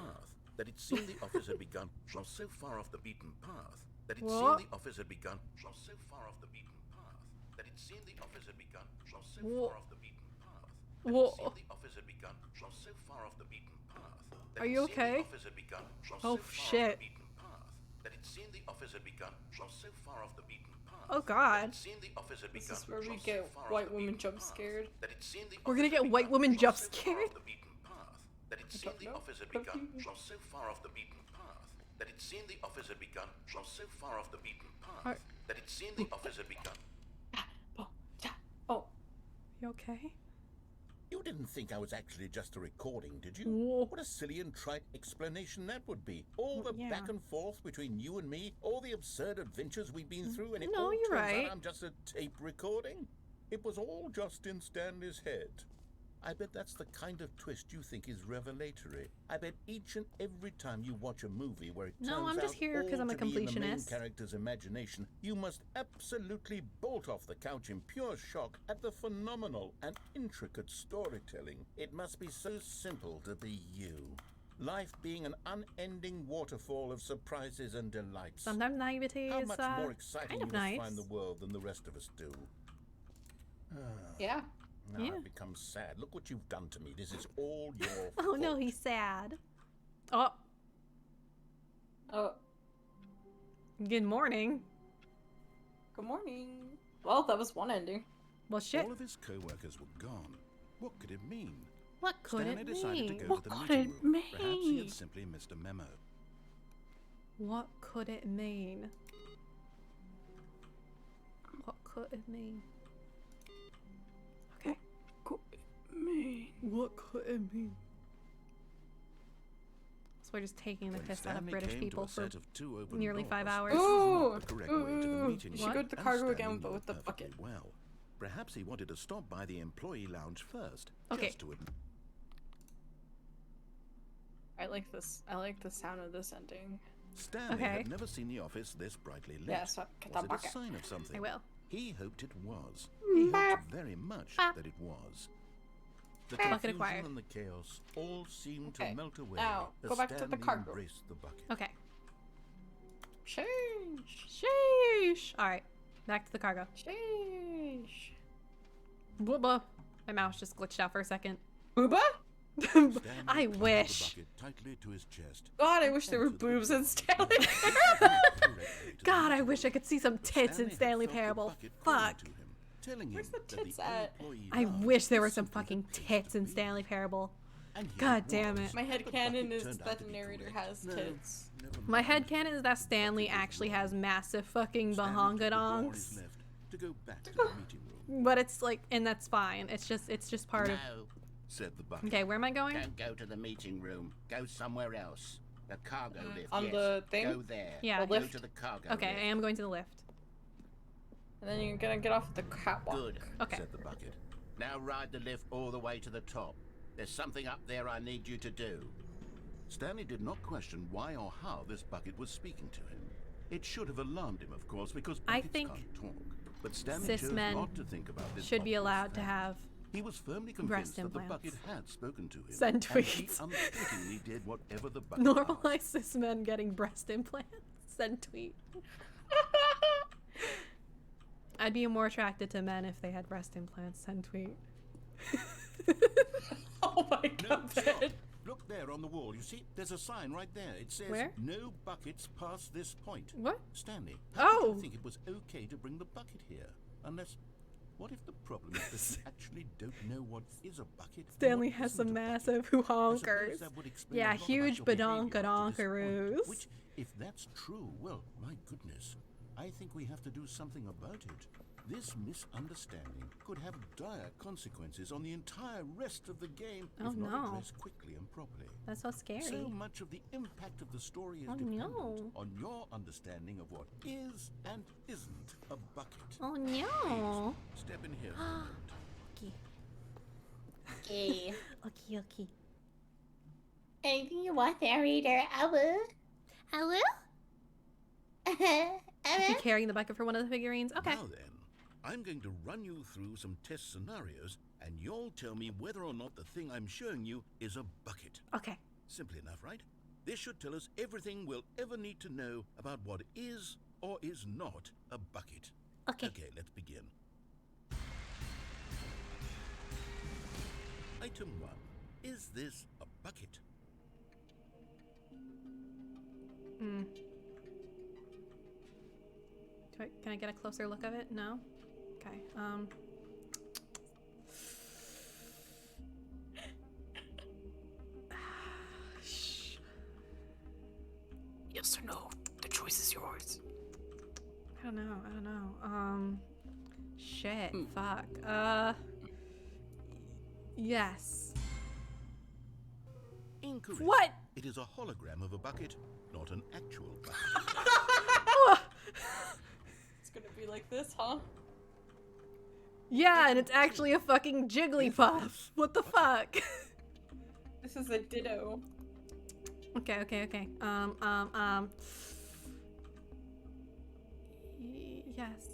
C: That it seemed the office had begun from so far off the beaten path. That it
A: What?
C: seemed the office had begun from so far off the beaten path. That it seemed the office had begun from so far off the beaten path. That it seemed the office had begun from so far off the beaten path. That
A: Are you
C: it seemed the
A: okay?
C: office had begun from
A: Oh,
C: so far
A: shit.
C: off the beaten path. That it seemed the office had begun from so far off the beaten path.
A: Oh god.
C: That it seemed the office had
B: This
C: begun
B: is where we
C: from so
B: get
C: far
B: white
C: off the
B: woman
C: beaten
B: jump
C: path.
B: scared.
C: That it seemed the
A: We're gonna
C: office
A: get
C: had
A: white
C: begun
A: woman
C: from
A: jump
C: so far
A: scared.
C: off the beaten path. That it seemed the office had begun from so far off the beaten path. That it seemed the office had begun from so far off the beaten path. That it seemed the office had begun.
B: Oh.
A: You okay?
C: You didn't think I was actually just a recording, did you?
A: Whoa.
C: What a silly and trite explanation that would be. All the
A: Yeah.
C: back and forth between you and me, all the absurd adventures we've been through, and it
A: No,
C: all
A: you're
C: turns
A: right.
C: out I'm just a tape recording. It was all just in Stanley's head. I bet that's the kind of twist you think is revelatory. I bet each and every time you watch a movie where it
A: No,
C: turns
A: I'm just
C: out
A: here 'cause
C: all
A: I'm a
C: to be in the main
A: completionist.
C: character's imagination, you must absolutely bolt off the couch in pure shock at the phenomenal and intricate storytelling. It must be so simple to be you. Life being an unending waterfall of surprises and delights.
A: Sometimes naivety
C: How
A: is
C: much more exciting
A: kind
C: you
A: of
C: must
A: nice.
C: find the world than the rest of us do.
B: Yeah.
C: Now
A: Yeah.
C: I've become sad. Look what you've done to me. This is all your fault.
A: Oh no, he's sad. Oh.
B: Oh.
A: Good morning.
B: Good morning. Well, that was one ending.
A: Well, shit.
C: All of his co-workers were gone. What could it mean?
A: What could
C: Stanley
A: it
C: decided
A: mean?
C: to go
A: What
C: to the
A: could
C: meeting
A: it
C: room. Perhaps he
A: mean?
C: had simply missed a memo.
A: What could it mean? What could it mean? Okay. What could it mean? So we're just taking the
C: When
A: piss out of
C: Stanley
A: British
C: came to
A: people
C: a
A: for
C: set of 2 open
A: nearly
C: doors,
A: 5 hours.
C: this was
B: Ooh,
C: not the correct way to the meeting
B: You should
C: room,
B: go to the
C: and
B: cargo
C: Stanley
B: again,
C: knew
B: but
C: it
B: with the
C: perfectly
B: bucket.
C: well. Perhaps he wanted to stop by the employee lounge first.
A: Okay.
C: Just to
B: I like this. I like the sound of this ending.
C: Stanley
A: Okay.
C: had never seen the office this brightly lit.
B: Yeah, so get
C: Was
B: that
C: it
B: bucket.
C: a sign of something?
A: I will.
C: He hoped it was. He hoped very much that it was. The
A: Bucket
C: confusion
A: acquired.
C: and the chaos all seemed
B: Okay,
C: to melt away
B: now,
C: as
B: go back to the
C: Stanley
B: cargo.
C: embraced the bucket.
A: Okay.
B: Sheesh.
A: Sheesh. All right. Back to the cargo.
B: Sheesh.
A: Booba. My mouse just glitched out for a second.
B: Booba?
C: Stanley
A: I
C: clutched
A: wish.
C: the bucket tightly to his chest.
B: God, I wish there were boobs in Stanley.
A: God, I wish I could see some tits in Stanley Parable. Fuck.
B: Where's the tits at?
A: I wish there were some fucking tits in Stanley Parable. God damn it.
B: My headcanon is that the narrator has tits.
A: My headcanon is that Stanley actually has massive fucking bahongadongs.
C: To go back to the meeting room.
A: But it's like, and that's fine. It's just part of.
N: No,
C: said the bucket.
A: Okay, where am I going?
N: don't go to the meeting room. Go somewhere else. The cargo lift.
B: On
N: yes.
B: the thing?
N: Go there.
A: Yeah.
N: Go
B: lift?
N: to the cargo
A: Okay,
N: lift.
A: I am going to the lift.
B: And then you're gonna get off the catwalk.
N: Good,
A: Okay.
N: said the bucket. Now ride the lift all the way to the top. There's something up there I need you to do.
C: Stanley did not question why or how this bucket was speaking to him. It should have alarmed him, of course, because
A: I
C: buckets
A: think
C: can't talk. But Stanley
A: cis
C: chose
A: men
C: not to think about this.
A: should be
C: bucket's
A: allowed to
C: fact.
A: have
C: He was firmly
A: breast
C: convinced that the
A: implants.
C: bucket had spoken to him.
A: Send
C: and he
A: tweets.
C: unwittingly did whatever the bucket
A: Normalize cis men getting breast implants. Send tweet. I'd be more attracted to men if they had breast implants. Send tweet.
B: Oh my
C: No,
B: god.
C: stop. Look there on the wall. You see, there's a sign right there. It says,
A: Where?
C: "No buckets past this point."
A: What?
C: Stanley,
A: Oh.
C: how did you think it was okay to bring the bucket here? Unless, what if the problem is that you actually don't know what is a bucket? and
A: Stanley
C: what
A: has
C: isn't
A: some
C: a bucket?
A: massive
C: I suppose
A: honkers.
C: that would explain
A: Yeah,
C: a lot about
A: huge
C: your behavior up to this
A: badonka-donkaroos.
C: point, Which, if that's true, well, my goodness, I think we have to do something about it. This misunderstanding could have dire consequences on the entire rest of the game
A: Oh,
C: if not
A: no.
C: addressed quickly and properly.
A: That's so scary.
C: So much of the impact of the story is
A: Oh,
C: dependent
A: no.
C: on your understanding of what is and isn't a bucket.
A: Oh no.
C: Please, step in here for a moment.
A: Okay.
D: Okay.
A: Okay, okay.
D: Anything you want there, reader? I will.
I: I will?
D: I
A: Is he
D: will.
A: carrying the bucket for one of the figurines? Okay.
C: Now then, I'm going to run you through some test scenarios, and you'll tell me whether or not the thing I'm showing you is a bucket.
A: Okay.
C: Simple enough, right? This should tell us everything we'll ever need to know about what is or is not a bucket.
I: Okay.
C: Okay, let's begin. Item 1. Is this a bucket?
A: Hmm. Can I get a closer look of it? No? Okay.
K: Yes or no? The choice is yours.
A: I don't know. Shit. Fuck. Yes.
C: Incorrect.
A: What?
C: It is a hologram of a bucket, not an actual bucket.
B: It's gonna be like this, huh?
A: Yeah, and it's actually a fucking Jigglypuff. What the fuck?
B: This is a ditto.
A: Okay. Yes.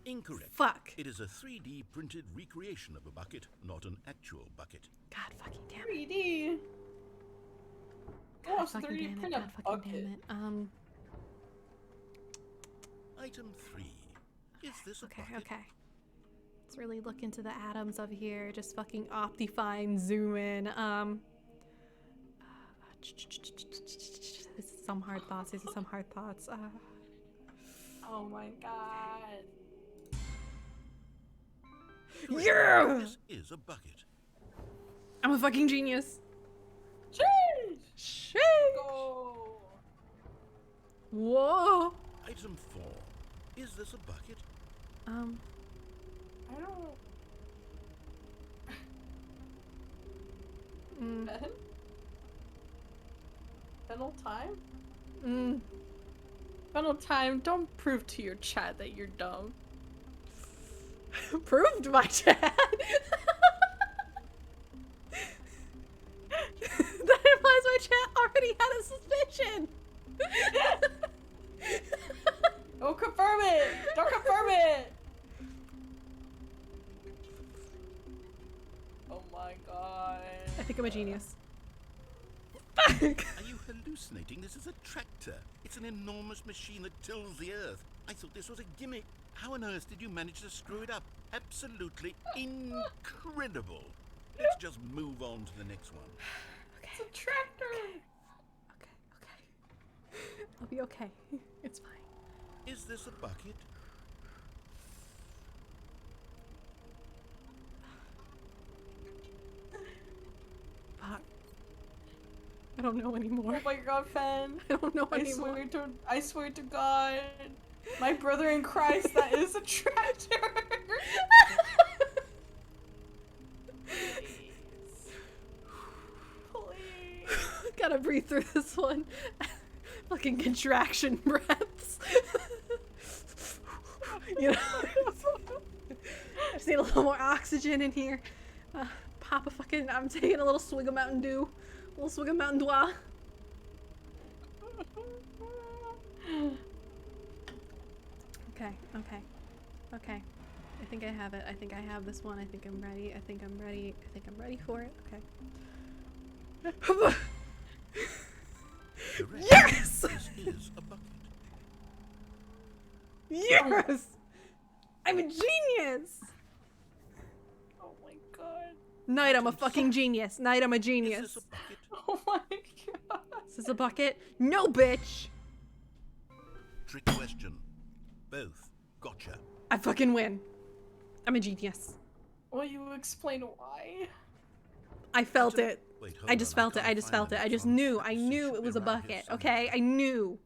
C: Incorrect.
A: Fuck.
C: It is a 3D printed recreation of a bucket, not an actual bucket.
A: God fucking damn it.
B: 3D.
A: God
B: Oh,
A: fucking
B: 3D
A: damn it.
B: print
A: God
B: a
A: fucking
B: bucket.
A: damn it.
C: Item 3. Is this a bucket?
A: Okay. Let's really look into the atoms of here. Just fucking optifine, zoom in. This is some hard thoughts.
B: Oh my god.
A: Yeah!
C: This is a bucket.
A: I'm a fucking genius.
B: Sheesh!
A: Sheesh!
B: Go!
A: Whoa!
C: Item 4. Is this a bucket?
B: I don't. Ben? Fennel-Thyme? Fennel-Thyme, don't prove to your chat that you're dumb.
A: Proved my chat. That implies my chat already had a suspicion.
B: Don't confirm it! Don't confirm it! Oh my god.
A: I think I'm a genius.
C: Are you hallucinating? This is a tractor. It's an enormous machine that tills the earth. I thought this was a gimmick. How on earth did you manage to screw it up? Absolutely incredible. Let's just move on to the next one.
B: It's a tractor!
A: Okay. I'll be okay. It's fine.
C: Is this a bucket?
A: Fuck. I don't know anymore.
B: Oh my god, Fen.
A: I don't know anymore.
B: I swear to God. My brother in Christ, that is a tractor! Please.
A: Gotta breathe through this one. Fucking contraction breaths. You know? I just need a little more oxygen in here. Pop a fucking, I'm taking a little swig of Mountain Dew. A little swig of Mountain Dew. Okay. I think I have it. I think I have this one. I think I'm ready. I think I'm ready for it. Okay. Yes!
C: This is a bucket.
A: Yes! I'm a genius!
B: Oh my god.
A: Knight, I'm a fucking genius. Knight, I'm a genius.
C: Is this a bucket?
B: Oh my god.
A: Is this a bucket? No, bitch!
C: Trick question. Both. Gotcha.
A: I fucking win. I'm a genius.
B: Will you explain why?
A: I felt it.
C: Wait,
A: I just felt it. I just felt it. I just knew. I knew it was a bucket. Okay? I knew.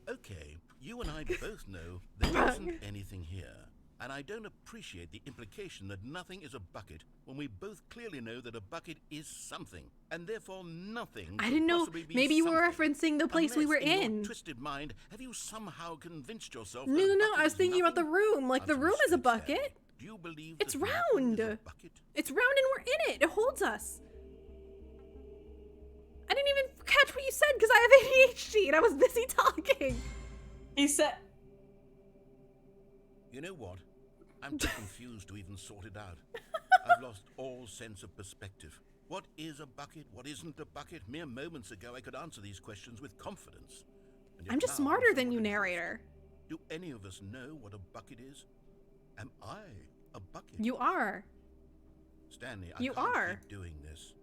C: Okay, you and I both know there isn't anything here. And I don't appreciate the implication that nothing is a bucket when we both clearly know that a bucket is something, and therefore nothing.
A: I didn't know. Maybe you were referencing the place we were in.
C: Your twisted mind, have you somehow convinced yourself?
A: No. I was thinking about the room. Like the room is a bucket.
C: Do you believe
A: it's round? It's round and we're in it. It holds us. I didn't even catch what you said because I have ADHD and I was busy talking.
B: He said.
C: You know what? I'm too confused to even sort it out. I've lost all sense of perspective. What is a bucket? What isn't a bucket? Mere moments ago, I could answer these questions with confidence.
A: I'm just smarter than you, narrator.
C: Do any of us know what a bucket is? Am I a bucket?
A: You are.
C: Stanley, I can't keep doing this.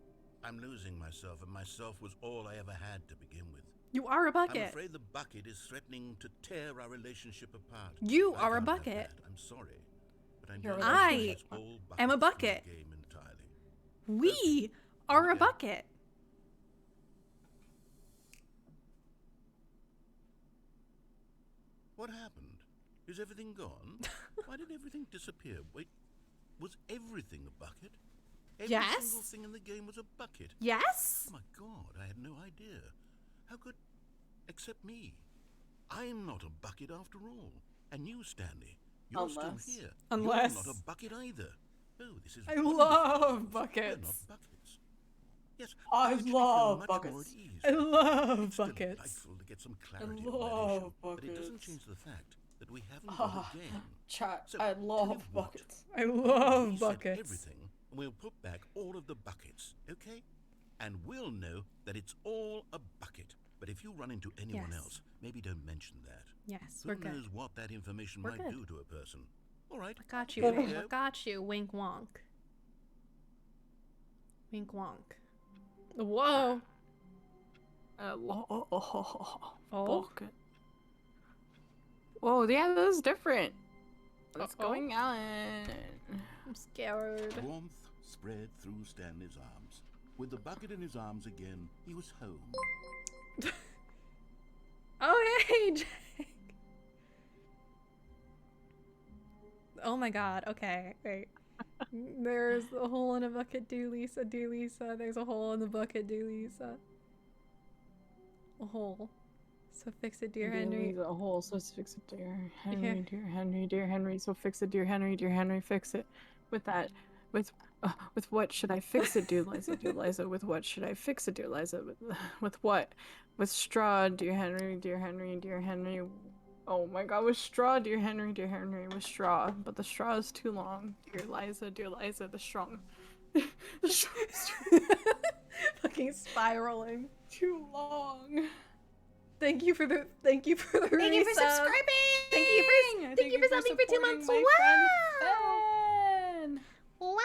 C: I'm losing myself, and myself was all I ever had to begin with.
A: You are a bucket.
C: I'm afraid the bucket is threatening to tear our relationship apart.
A: You are a bucket.
C: I'm sorry.
A: I am a bucket. We are a bucket.
C: What happened? Is everything gone? Why did everything disappear? Wait, was everything a bucket? Every single thing in the game was a bucket.
A: Yes.
C: Oh my god, I had no idea. How could... Except me. I'm not a bucket after all. And you, Stanley, you're still here.
A: Unless...
C: You're not a bucket either. Oh, this is...
A: I love buckets.
C: We're not buckets. Yes,
B: I love buckets.
C: I
A: love buckets.
C: Delightful to get some clarity on that issue, but it doesn't change the fact that we haven't got a game.
B: Chat,
C: So,
B: I love buckets.
A: I love
C: reset
A: buckets.
C: Everything, and we'll put back all of the buckets, okay? And we'll know that it's all a bucket. But if you run into anyone else, maybe don't mention that.
A: Yes,
C: Who
A: we're good.
C: knows what that information might do to a person? All right.
A: I got you. I got you. Wink wonk. Wink wonk. Whoa.
B: Bucket. Whoa, yeah, that was different. What's going on?
A: I'm scared.
C: Warmth spread through Stanley's arms. With the bucket in his arms again, he was home.
A: Oh, hey, Jake. Oh my god. Okay, wait. There's a hole in a bucket, dear Lisa, dear Lisa. There's a hole in the bucket, dear Lisa. A hole. So fix it, dear Henry.
B: A hole, so fix it, dear Henry, dear Henry, dear Henry. So fix it, dear Henry, dear Henry. Fix it. With that, with what should I fix it, dear Liza, dear Liza? With what should I fix it, dear Liza? With what? With straw, dear Henry, dear Henry, dear Henry. Oh my god, with straw, dear Henry, with straw. But the straw is too long. Dear Liza, the strong. The straw is
A: fucking spiraling.
B: Too long.
A: Thank you for the
D: Thank you for subscribing.
A: Thank you for subbing for 2 months. Wow.
D: Wow.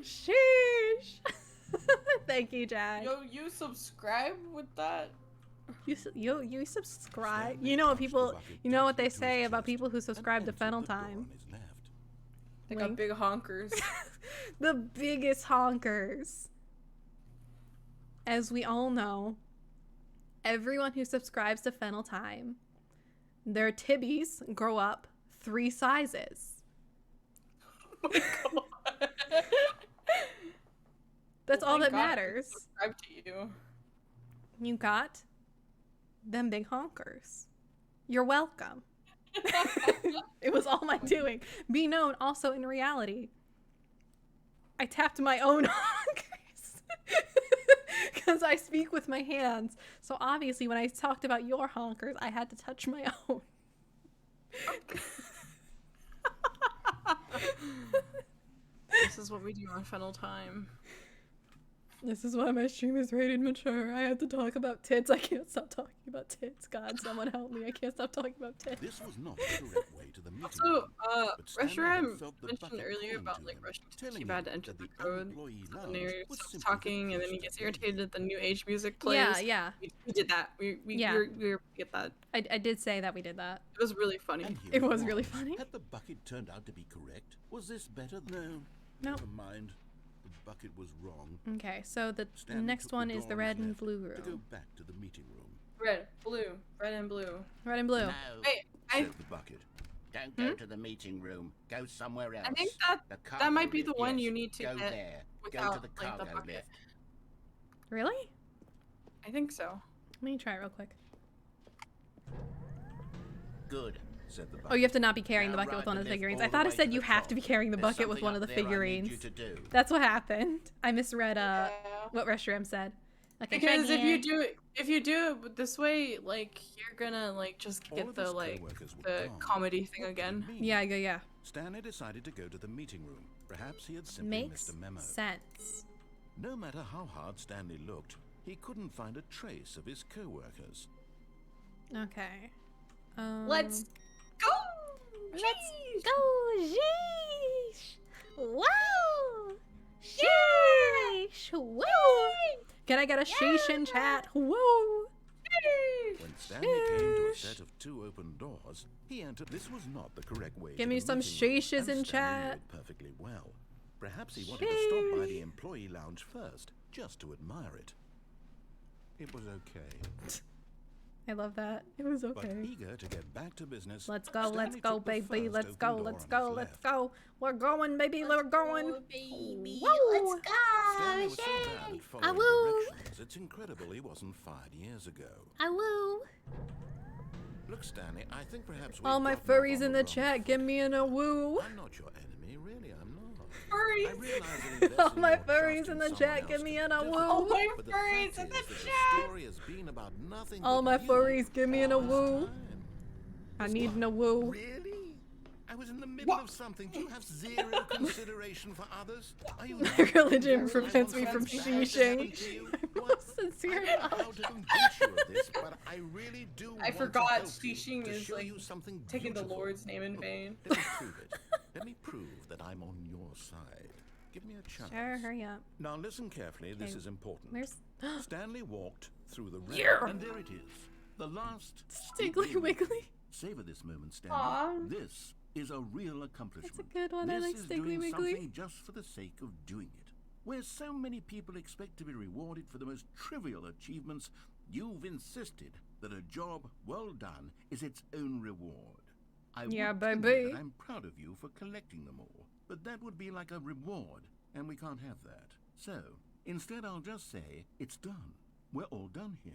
A: Sheesh. Thank you, Jack.
B: Yo, you subscribe with that?
A: You subscribe. You know what people? You know what they say about people who subscribe to Fennel-Thyme?
B: They got big honkers.
A: The biggest honkers. As we all know, everyone who subscribes to Fennel-Thyme, their tibbies grow up 3 sizes.
B: Oh my God.
A: That's
B: Well,
A: all that
B: thank God I
A: matters.
B: subscribed to you.
A: You got them big honkers. You're welcome. It was all my doing. Be known also in reality, I tapped my own honkers because I speak with my hands. So obviously when I talked about your honkers, I had to touch my own.
B: This is what we do on Fennel-Thyme.
A: This is why my stream is rated mature. I have to talk about tits. I can't stop talking about tits. God, someone help me. I can't stop talking about tits.
C: This was not the correct way to the meeting.
B: Also,
C: but Stanley had
B: Reshiram
C: felt the
B: mentioned
C: bucket
B: earlier
C: calling
B: about
C: to
B: like
C: him,
B: rushing to
C: telling
B: too bad to
C: him
B: enter
C: that
B: the
C: the
B: code.
C: employee
B: And
C: lounge
B: then
C: was
B: stops
C: simply
B: talking, and then he
C: the
B: gets
C: place to
B: irritated
C: be.
B: that the new age music plays.
A: Yeah, yeah.
B: We did that. We get that.
A: I did say that we did that.
B: It was really funny.
C: And here
A: It was really funny.
C: Had the bucket turned out to be correct? Was this better? No.
A: No.
C: Never mind. The bucket was wrong.
A: Okay, so the
C: Stanley
A: next
C: took
A: one
C: the
A: is
C: door
A: the
C: on
A: red
C: his
A: and
C: left
A: blue
C: to go
A: room.
C: back to the meeting room.
B: Red, blue, red and blue.
A: Red and blue.
N: No,
B: Hey,
C: Said the bucket.
N: don't go to the meeting room. Go somewhere else.
B: I think
N: The
B: that might
N: cargo
B: be the
N: lift,
B: one
N: yes.
B: you need to
N: go
B: get
N: there. Go
B: without
N: to the
B: like
N: cargo
B: the bucket.
N: lift.
A: Really?
B: I think so.
A: Let me try it real quick.
N: Good.
C: Said the bucket.
A: Oh, you have to not be carrying the
N: Now
A: bucket with
N: ride
A: one of
N: the
A: the
N: lift
A: figurines.
N: all
A: I thought
N: the
A: it
N: way
A: said
N: to
A: you
N: the
A: have to be
N: top.
A: carrying the
N: There's
A: bucket with
N: something
A: one of
N: up
A: the
N: there I need
A: figurines.
N: you to do.
A: That's what happened. I misread what Reshiram said. Okay,
B: Because
A: try
B: if you
A: again.
B: do it this way, like you're gonna like just
C: All
B: get
C: of
B: the
C: his
B: like
C: co-workers were
B: the
C: gone.
B: comedy thing
C: What could it
B: again.
C: mean?
A: Yeah.
C: Stanley decided to go to the meeting room. Perhaps he had simply
A: Makes
C: missed a memo.
A: sense.
C: No matter how hard Stanley looked, he couldn't find a trace of his co-workers.
A: Okay.
B: Let's go.
I: Let's go, sheesh! Wow! Sheesh! Woo!
A: Can I get a sheesh in chat? Woo!
C: When Stanley came to a set of 2 open doors, he entered. This was not the correct way.
A: Give
C: to
A: me
C: the
A: some
C: meeting room,
A: sheeshes
C: and
A: in
C: Stanley
A: chat.
C: knew it perfectly well. Perhaps he wanted to stop by the employee lounge first, just to admire it. It was okay.
A: I love that. It was
C: But
A: okay.
C: eager to get back to business,
A: Let's go,
C: Stanley
A: let's go,
C: took the
A: baby.
C: first
A: Let's
C: open
A: go,
C: door
A: let's
C: on
A: go,
C: his
A: let's
C: left.
A: go. We're going, baby. We're going.
D: Baby,
A: Woo!
D: let's go!
C: Stanley was so bad at following
A: woo.
C: directions, it's incredible he wasn't fired years ago.
A: I woo.
C: Look, Stanley, I think perhaps
A: All
C: we've
A: my
C: gotten off
A: furries
C: on
A: in the
C: wrong
A: chat,
C: foot.
A: give me an a woo.
C: I'm not your enemy, really, I'm not.
B: Furries.
C: I realize that
A: All
C: investing
A: my
C: your trust
A: furries in the
C: someone
A: chat,
C: else
A: give me
C: can
A: an
C: be
A: a
C: difficult,
A: woo.
B: Oh my
C: but the
B: furries
C: fact
B: in
C: is
B: the
C: that the
B: chat.
C: story has been about nothing
A: All
C: but
A: my
C: you
A: furries, give me an a
C: all this
A: woo.
C: time.
A: I need an a woo.
C: Really? I was in the middle of something. Do you have zero consideration for others? Are you
A: My religion
C: I
A: prevents
C: want
A: me from
C: something bad to
A: sheeshing.
C: happen to you?
A: My
C: What?
A: sincere
C: I don't know how to convince you of this, but I really do
B: I
C: want
B: forgot
C: to help you,
B: sheeshing
C: to
B: is
C: show
B: like
C: you something
B: taking the
C: beautiful.
B: Lord's name in
C: Look,
B: vain.
C: Let me prove it. Let me prove that I'm on your side. Give me a chance.
A: Sure, hurry up.
C: Now listen carefully, this
A: Okay,
C: is important.
A: where's-
C: Stanley walked through the red,
A: Yeah.
C: and there it is. The last
A: Stiggly Wiggly.
C: Savor this moment, Stanley.
A: Aw.
C: This is a real accomplishment.
A: That's a good one. I
C: This
A: like
C: is
A: Stiggly
C: doing
A: Wiggly.
C: something just for the sake of doing it. Where so many people expect to be rewarded for the most trivial achievements, you've insisted that a job well done is its own reward. I
A: Yeah,
C: would tell you
A: baby.
C: that I'm proud of you for collecting them all, but that would be like a reward, and we can't have that. So, instead I'll just say, it's done. We're all done here.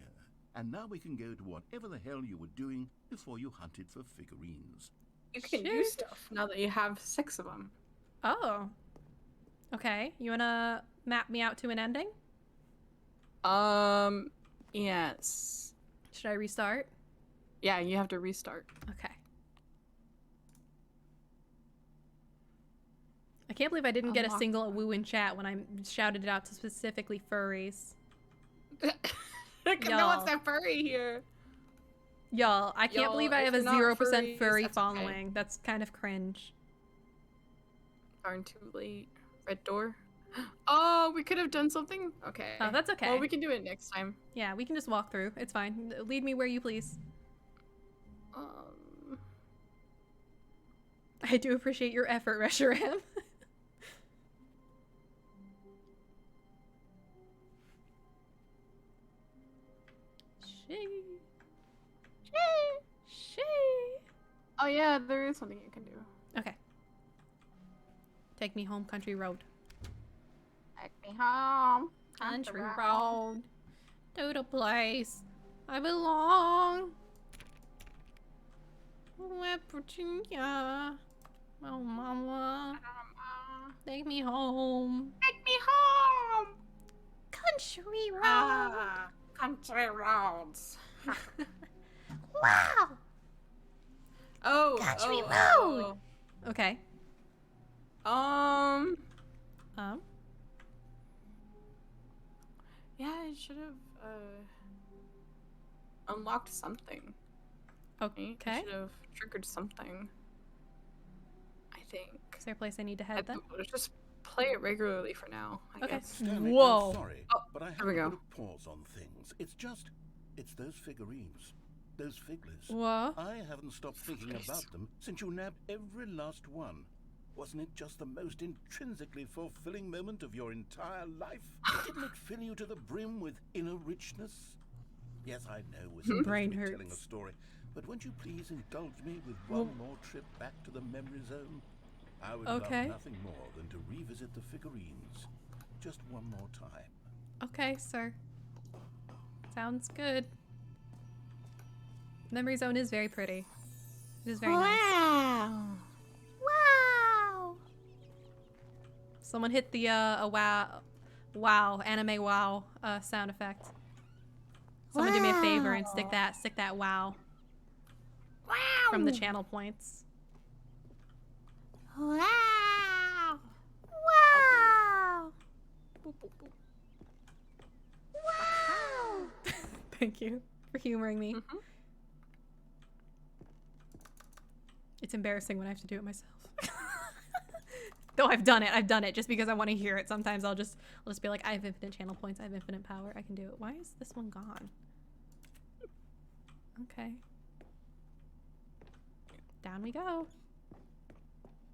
C: And now we can go to whatever the hell you were doing before you hunted for figurines.
B: You can use stuff now that you have 6 of them.
A: Oh. Okay. You wanna map me out to an ending?
B: Yes.
A: Should I restart?
B: Yeah, you have to restart.
A: Okay. I can't believe I didn't get a
B: Unlock
A: single woo in chat when I shouted it out to specifically furries.
B: No one's that furry here.
A: Y'all, I can't
B: Y'all,
A: believe I
B: if
A: have a
B: you're not
A: 0%
B: furries,
A: furry
B: that's okay.
A: following. That's kind of cringe.
B: Darn, too late. Red door. Oh, we could have done something? Okay.
A: Oh, that's okay.
B: Well, we can do it next time.
A: Yeah, we can just walk through. It's fine. Lead me where you please. I do appreciate your effort, Reshiram.
B: yeah, there is something you can do.
A: Okay. Take me home, country road.
B: Take me home.
A: Country road. To the place I belong. West Virginia. Oh, mama. Take me home.
B: Take me home.
I: Country road.
B: Country roads.
I: Wow.
B: Oh,
I: Country road.
A: Okay.
B: Yeah, I should have unlocked something.
A: Okay.
B: I should have triggered something. I think.
A: Is there a place I need to head then?
B: Let's just play it regularly for now, I guess.
C: Stanley,
A: Whoa.
C: I'm sorry, but I have
B: we
C: to
B: go.
C: put a pause on things. It's those figurines. Those figglers.
A: What?
C: I haven't stopped thinking about them since you nabbed every last one. Wasn't it just the most intrinsically fulfilling moment of your entire life? Didn't it fill you to the brim with inner richness? Yes, I know we're supposed
A: Brain
C: to be
A: hurts.
C: telling a story, but won't you please indulge me with one more trip back to the memory zone? I would love nothing more than to revisit the figurines just one more time.
A: Okay, sir. Sounds good. Memory zone is very pretty. It is very nice.
I: Wow.
A: Someone hit the wow, anime wow sound effect. Someone do me a favor and stick that wow.
I: Wow.
A: From the channel points.
I: Wow. Wow. Wow.
A: Thank you for humoring me. It's embarrassing when I have to do it myself. Though I've done it just because I want to hear it. Sometimes I'll just be like, I have infinite channel points, I have infinite power, I can do it. Why is this one gone? Okay. Down we go.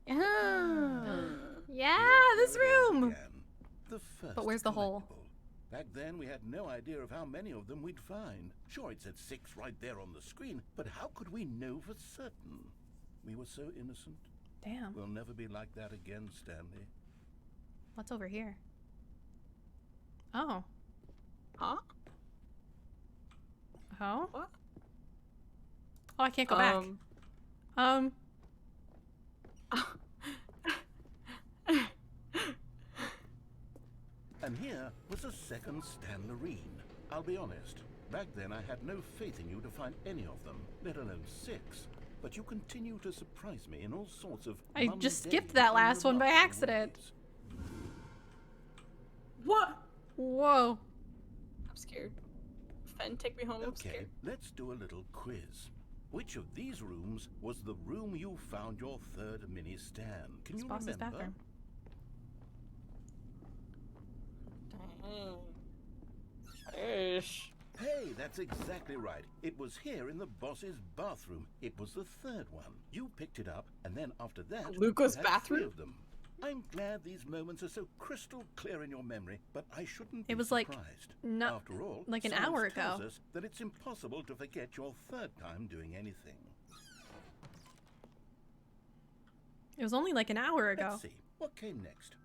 A: Yeah, this room.
C: The first
A: But where's the hole?
C: collectible. Back then, we had no idea of how many of them we'd find. Sure, it said 6 right there on the screen, but how could we know for certain? We were so innocent.
A: Damn.
C: We'll never be like that again, Stanley.
A: What's over here? Oh.
B: Huh?
A: Oh?
B: What?
A: Oh, I can't go back.
C: And here was a second Stanlerine. I'll be honest, back then I had no faith in you to find any of them, let alone 6. But you continue to surprise me in all sorts of
A: I just skipped that last one by accident.
B: What?
A: Whoa.
B: I'm scared. Fen, take me home. I'm
C: Okay,
B: scared.
C: let's do a little quiz. Which of these rooms was the room you found your third mini stand? Can you
A: Boss's
C: remember?
A: bathroom.
B: Ish.
C: Hey, that's exactly right. It was here in the boss's bathroom. It was the third one. You picked it up, and then after that,
B: Luca's
C: you had 3
B: bathroom?
C: of them. I'm glad these moments are so crystal clear in your memory, but I shouldn't be
A: It was like
C: surprised.
A: not
C: After all,
A: like an
C: science
A: hour
C: tells
A: ago.
C: us that it's impossible to forget your third time doing anything.
A: It was only like an hour ago.
C: Let's see, what came next?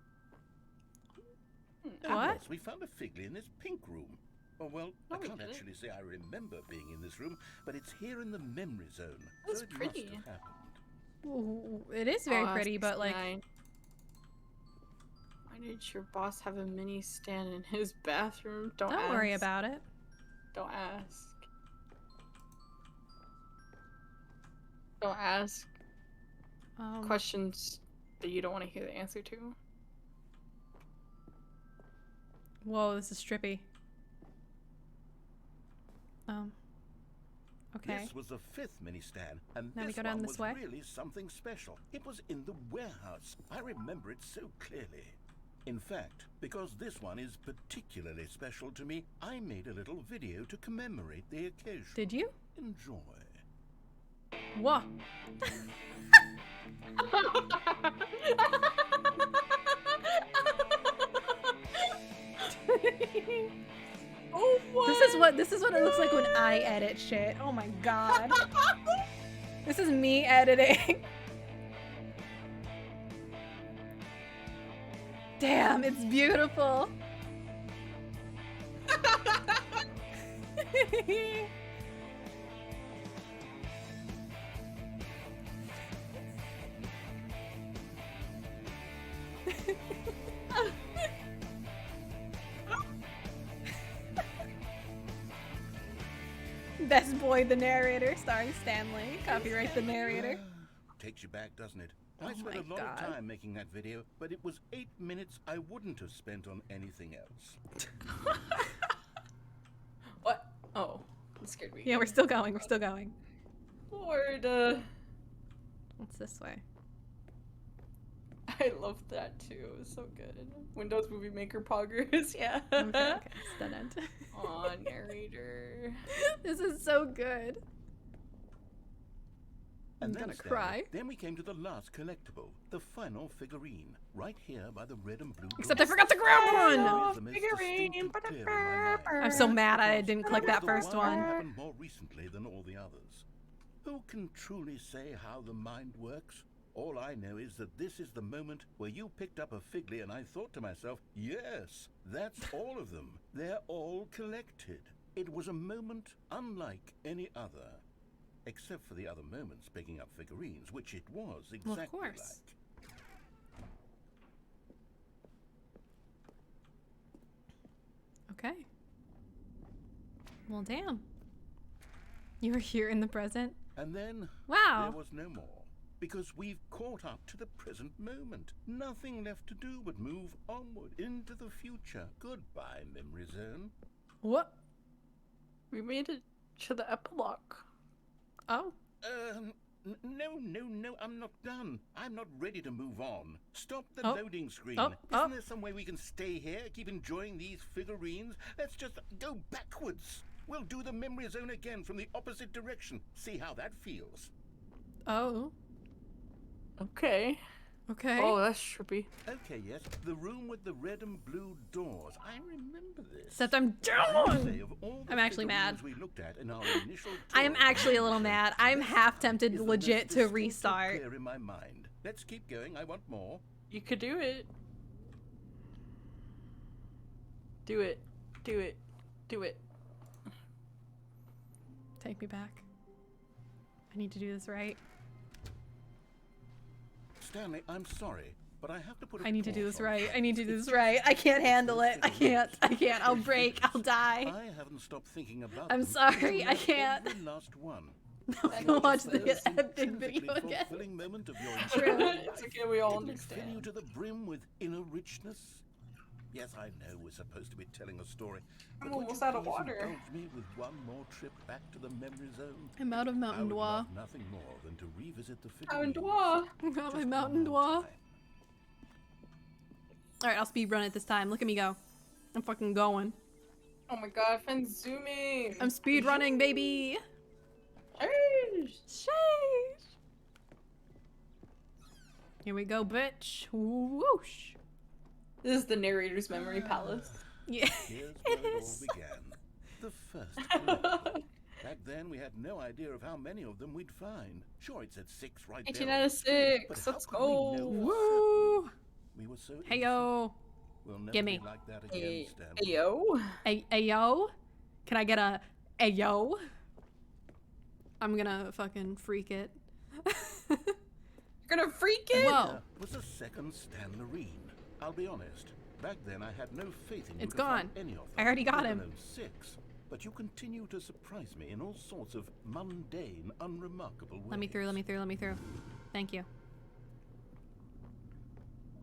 A: What?
C: Yes, we found a Figley in this pink room. Oh, well, I can't actually say I remember being in this room, but it's here in the memory zone.
B: That's
C: so it
B: pretty.
C: must have happened.
A: Ooh, it is very pretty, but like...
B: Why did your boss have a mini stand in his bathroom? Don't
A: worry
B: ask.
A: about it.
B: Don't ask. Don't ask questions that you don't want to hear the answer to.
A: Whoa, this is trippy. Okay.
C: This was the 5th mini stand, and
A: Now we
C: this
A: go down
C: one
A: this
C: was
A: way?
C: really something special. It was in the warehouse. I remember it so clearly. In fact, because this one is particularly special to me, I made a little video to commemorate the occasion.
A: Did you?
C: Enjoy.
A: What?
B: Oh, what?
A: This is what it looks like when I edit shit. Oh my god. This is me editing. Damn, it's beautiful. Best Boy the Narrator, starring Stanley. Copyright the narrator.
C: Takes you back, doesn't it? I
A: Oh
C: spent
A: my
C: a lot
A: God.
C: of time making that video, but it was 8 minutes I wouldn't have spent on anything else.
B: What? Oh, that scared me.
A: Yeah, we're still going. We're still going.
B: Lord,
A: What's this way?
B: I love that too. It was so good. Windows Movie Maker progress. Yeah.
A: Okay, okay. It's dead end.
B: Aw, narrator.
A: This is so good. I'm
C: And
A: gonna
C: then, Stanley,
A: cry.
C: Then we came to the last collectible, the final figurine, right here by the red and blue.
A: Except I forgot the ground
B: Oh,
C: one.
B: figurine.
A: I'm so mad I didn't click that first one.
C: Happened more recently than all the others. Who can truly say how the mind works? All I know is that this is the moment where you picked up a Figley and I thought to myself, yes, that's all of them. They're all collected. It was a moment unlike any other. Except for the other moments picking up figurines, which it was exactly
A: Well, of course.
C: like.
A: Okay. Well, damn. You were here in the present?
C: And then
A: Wow.
C: there was no more. Because we've caught up to the present moment. Nothing left to do but move onward into the future. Goodbye, memory zone.
A: What?
B: We made it to the epilogue.
A: Oh.
C: No, I'm not done. I'm not ready to move on. Stop the
A: Oh.
C: loading screen.
A: Oh,
C: Isn't there some way we can stay here, keep enjoying these figurines? Let's just go backwards. We'll do the memory zone again from the opposite direction. See how that feels.
A: Oh.
B: Okay.
A: Okay.
B: Oh, that's trippy.
C: Okay, yes. The room with the red and blue doors. I remember this.
A: Except I'm down! I'm actually mad.
C: We looked at in our initial
A: I am
C: tour,
A: actually a little mad. I'm half tempted
C: is that
A: legit
C: that's
A: to
C: distinctly
A: restart.
C: clear in my mind. Let's keep going. I want more.
B: You could do it. Do it. Do it. Do it.
A: Take me back. I need to do this right.
C: Stanley, I'm sorry, but I have to put a
A: I need to do
C: pause
A: this
C: on
A: right.
C: this.
A: I need to do
C: It's
A: this right. I can't handle it. I can't. I'll
C: It's
A: break. I'll die.
C: I haven't stopped thinking about
A: I'm
C: them.
A: sorry, I
C: Every
A: can't.
C: last one.
A: I'm gonna watch the epic video
C: Terrifically
A: again.
C: fulfilling moment of your
A: True.
C: entire
B: It's
C: life.
B: okay, we all
C: Didn't it fill you
B: understand.
C: to the brim with inner richness? Yes, I know we're supposed to be telling a story.
B: I'm
C: but would
B: almost
C: you
B: out of
C: please
B: water.
C: indulge me with one more trip back to the memory zone?
A: I'm out of
C: I
A: Mountain
C: would
A: Dew.
C: love nothing more than to revisit the
B: Mountain
C: figurines.
B: Dew.
A: I got my
C: Just one
A: Mountain Dew.
C: more
A: Alright,
C: time.
A: I'll speed run it this time. Look at me go. I'm fucking going.
B: Oh my god, Fenn's zooming.
A: I'm speed running, baby.
B: Sheesh.
A: Sheesh. Here we go, bitch. Whoosh.
B: This is the narrator's memory palace.
A: Yeah.
C: Here's
A: It
C: where it all
A: is.
C: began. The first clue. Back then, we had no idea of how many of them we'd find. Sure, it said 6 right there.
B: 1896.
C: But how
B: Let's
C: could we know
B: go.
C: for
A: Woo.
C: We were so
A: Hey
C: innocent.
A: yo.
C: We'll never
A: Gimme.
C: be like that again,
B: Hey,
C: Stanley.
B: yo.
A: Hey yo. Can I get a yo? I'm gonna fucking freak it.
B: You're gonna freak it?
A: Whoa.
C: Was a second Stanlerine. I'll be honest. Back then, I had no faith in you
A: It's
C: to find
A: gone.
C: any of them.
A: I already got
C: let
A: him.
C: alone 6. But you continue to surprise me in all sorts of mundane, unremarkable ways.
A: Let me through, let me through, let me through. Thank you.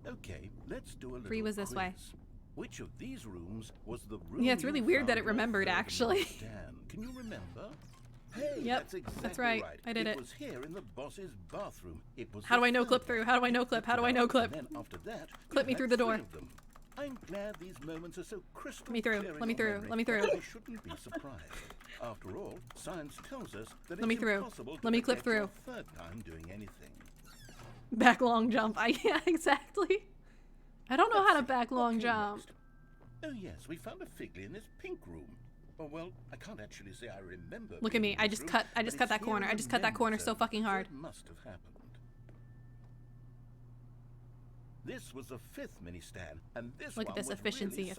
C: Okay, let's do a little
A: 3 was this way.
C: quiz. Which of these rooms was the room?
A: Yeah, it's really
C: you
A: weird that
C: found
A: it
C: your
A: remembered,
C: third
A: actually.
C: Stan? Can you remember? Hey,
A: Yep,
C: that's exactly
A: that's right.
C: right.
A: I did it.
C: It was here in the boss's bathroom. It was
A: How do
C: the
A: I no
C: third
A: clip
C: one.
A: through? How do I no clip? How do I no clip?
C: And then after that,
A: Clip
C: we
A: me through
C: had
A: the door.
C: 3 of them. I'm glad these moments are so crystal
A: Let me through,
C: clear in
A: let me
C: your
A: through,
C: memory
A: let me through.
C: that I shouldn't be surprised. After all, science tells us that
A: Let me
C: it's
A: through.
C: impossible to
A: Let me clip
C: forget your
A: through.
C: third time doing anything.
A: Back long jump. Yeah, exactly. I don't know how to
C: Let's see,
A: back
C: what
A: long
C: came
A: jump.
C: next? Oh yes, we found a Figley in this pink room. Oh, well, I can't actually say I remember.
A: Look at me. I just cut that corner. I just cut that corner so fucking hard.
C: It must have happened. This was the 5th mini stand, and this
A: Look at this efficiency.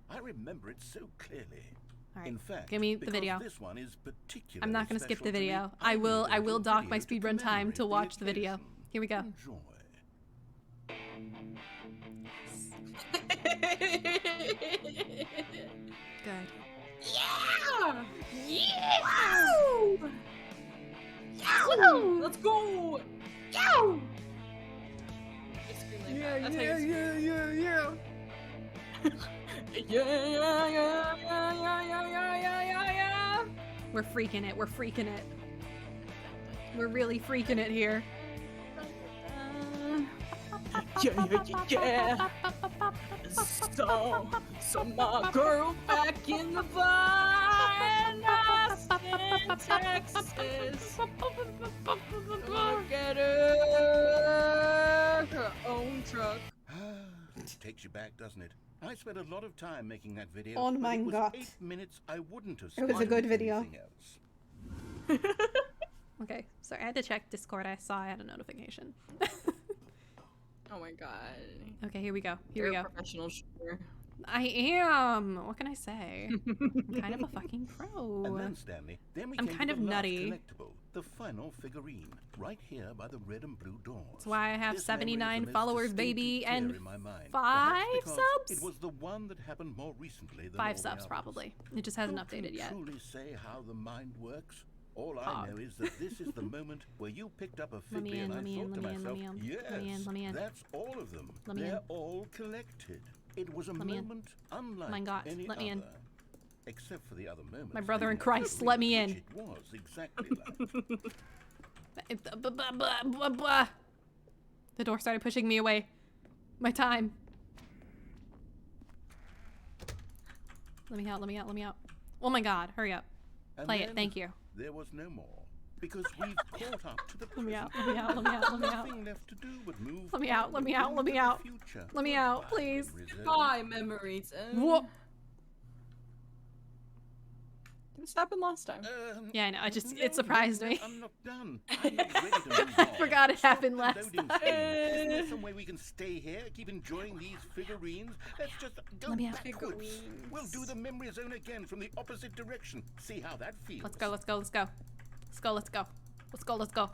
C: I remember it so clearly.
A: All right,
C: in fact,
A: give me the video.
C: This one is particularly
A: I'm not going to skip the video.
C: me,
A: I will dock my speedrun time to watch the video. Here we go.
C: Enjoy.
A: Good.
B: Yeah! Yeah!
D: Wow!
B: Let's go!
D: Yow!
B: Yeah.
A: We're freaking it. We're really freaking it here.
B: Yeah. So my girl back in the vine, Austin, Texas. Gonna get her own truck.
C: Takes you back, doesn't it? I spent a lot of time making that video.
A: Oh my God.
C: 8 minutes. I wouldn't have.
A: It was a good video.
C: Else.
A: Okay, sorry, I had to check Discord. I saw I had a notification.
B: Oh my God.
A: Okay, here we go.
B: You're a professional shooter.
A: I am. What can I say? Kind of a fucking pro.
C: And then, Stanley, then we
A: I'm
C: came
A: kind
C: to
A: of
C: the last
A: nutty.
C: collectible, the final figurine, right here by the red and blue doors.
A: That's why I have
C: This memory is
A: 79
C: the most
A: followers,
C: distinct
A: baby,
C: clear
A: and
C: in my mind.
A: 5
C: Perhaps because
A: subs?
C: It was the one that happened more recently than
A: 5
C: all the
A: subs,
C: others.
A: probably. It just hasn't
C: Who can
A: updated yet.
C: truly say how the mind works? All I
A: Hog.
C: know is that this is the moment where you picked up a
A: Let me
C: figure
A: in,
C: and I
A: let me in,
C: thought to
A: let me in, let
C: myself,
A: me in,
C: yes,
A: let me in, let me in.
C: that's all of them.
A: Let me in.
C: They're all collected. It was a
A: Let me in.
C: moment unlike
A: My God,
C: any
A: let me in.
C: other. Except for the other moments.
A: My brother
C: they
A: in
C: had
A: Christ,
C: to
A: let me
C: reach,
A: in.
C: It was exactly that.
A: The door started pushing me away. My time. Let me out, let me out, let me out. Oh my God, hurry up.
C: And
A: Play it,
C: then
A: thank you.
C: There was no more. Because we've caught up to the
A: Let me
C: present.
A: out, let me out, let me out, let me out.
C: Nothing left to do but move
A: Let me out, let me out, let me
C: into the
A: out.
C: future.
A: Let me out, please.
B: Bye, memories.
A: Whoa.
B: This happened last time.
A: Yeah, I know. It surprised me.
C: I'm not done. I'm not ready to move
A: I
C: on.
A: forgot it happened last
C: Loading
A: time.
C: screen. Isn't there some way we can stay here, keep enjoying these figurines? Let's just go
A: Let me out.
C: backwards. We'll do the memory zone again from the opposite direction. See how that feels.
A: Let's go, let's go, let's go. Let's go, let's go. Let's go, let's go.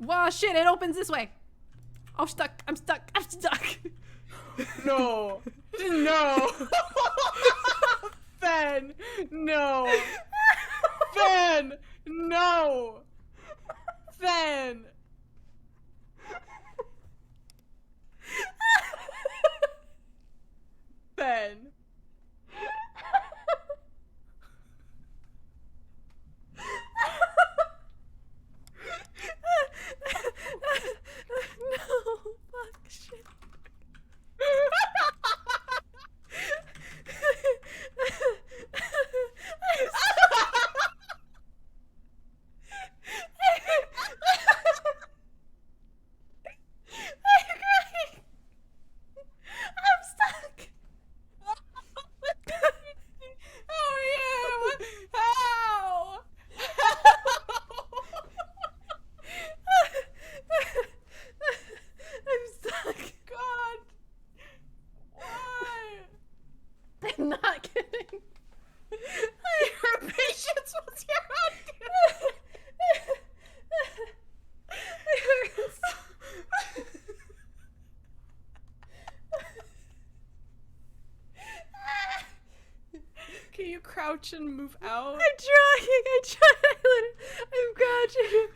A: Wow, shit, it opens this way. Oh, stuck. I'm stuck. I'm stuck.
B: No. No. Fen. No. Fen. No. Fen. Fen.
A: No, fuck, shit. I'm stuck.
B: Oh, yeah. How?
A: I'm stuck.
B: God. Why?
A: I'm not kidding.
B: Your patience was your Can you crouch and move out?
A: I'm trying. I'm crouching.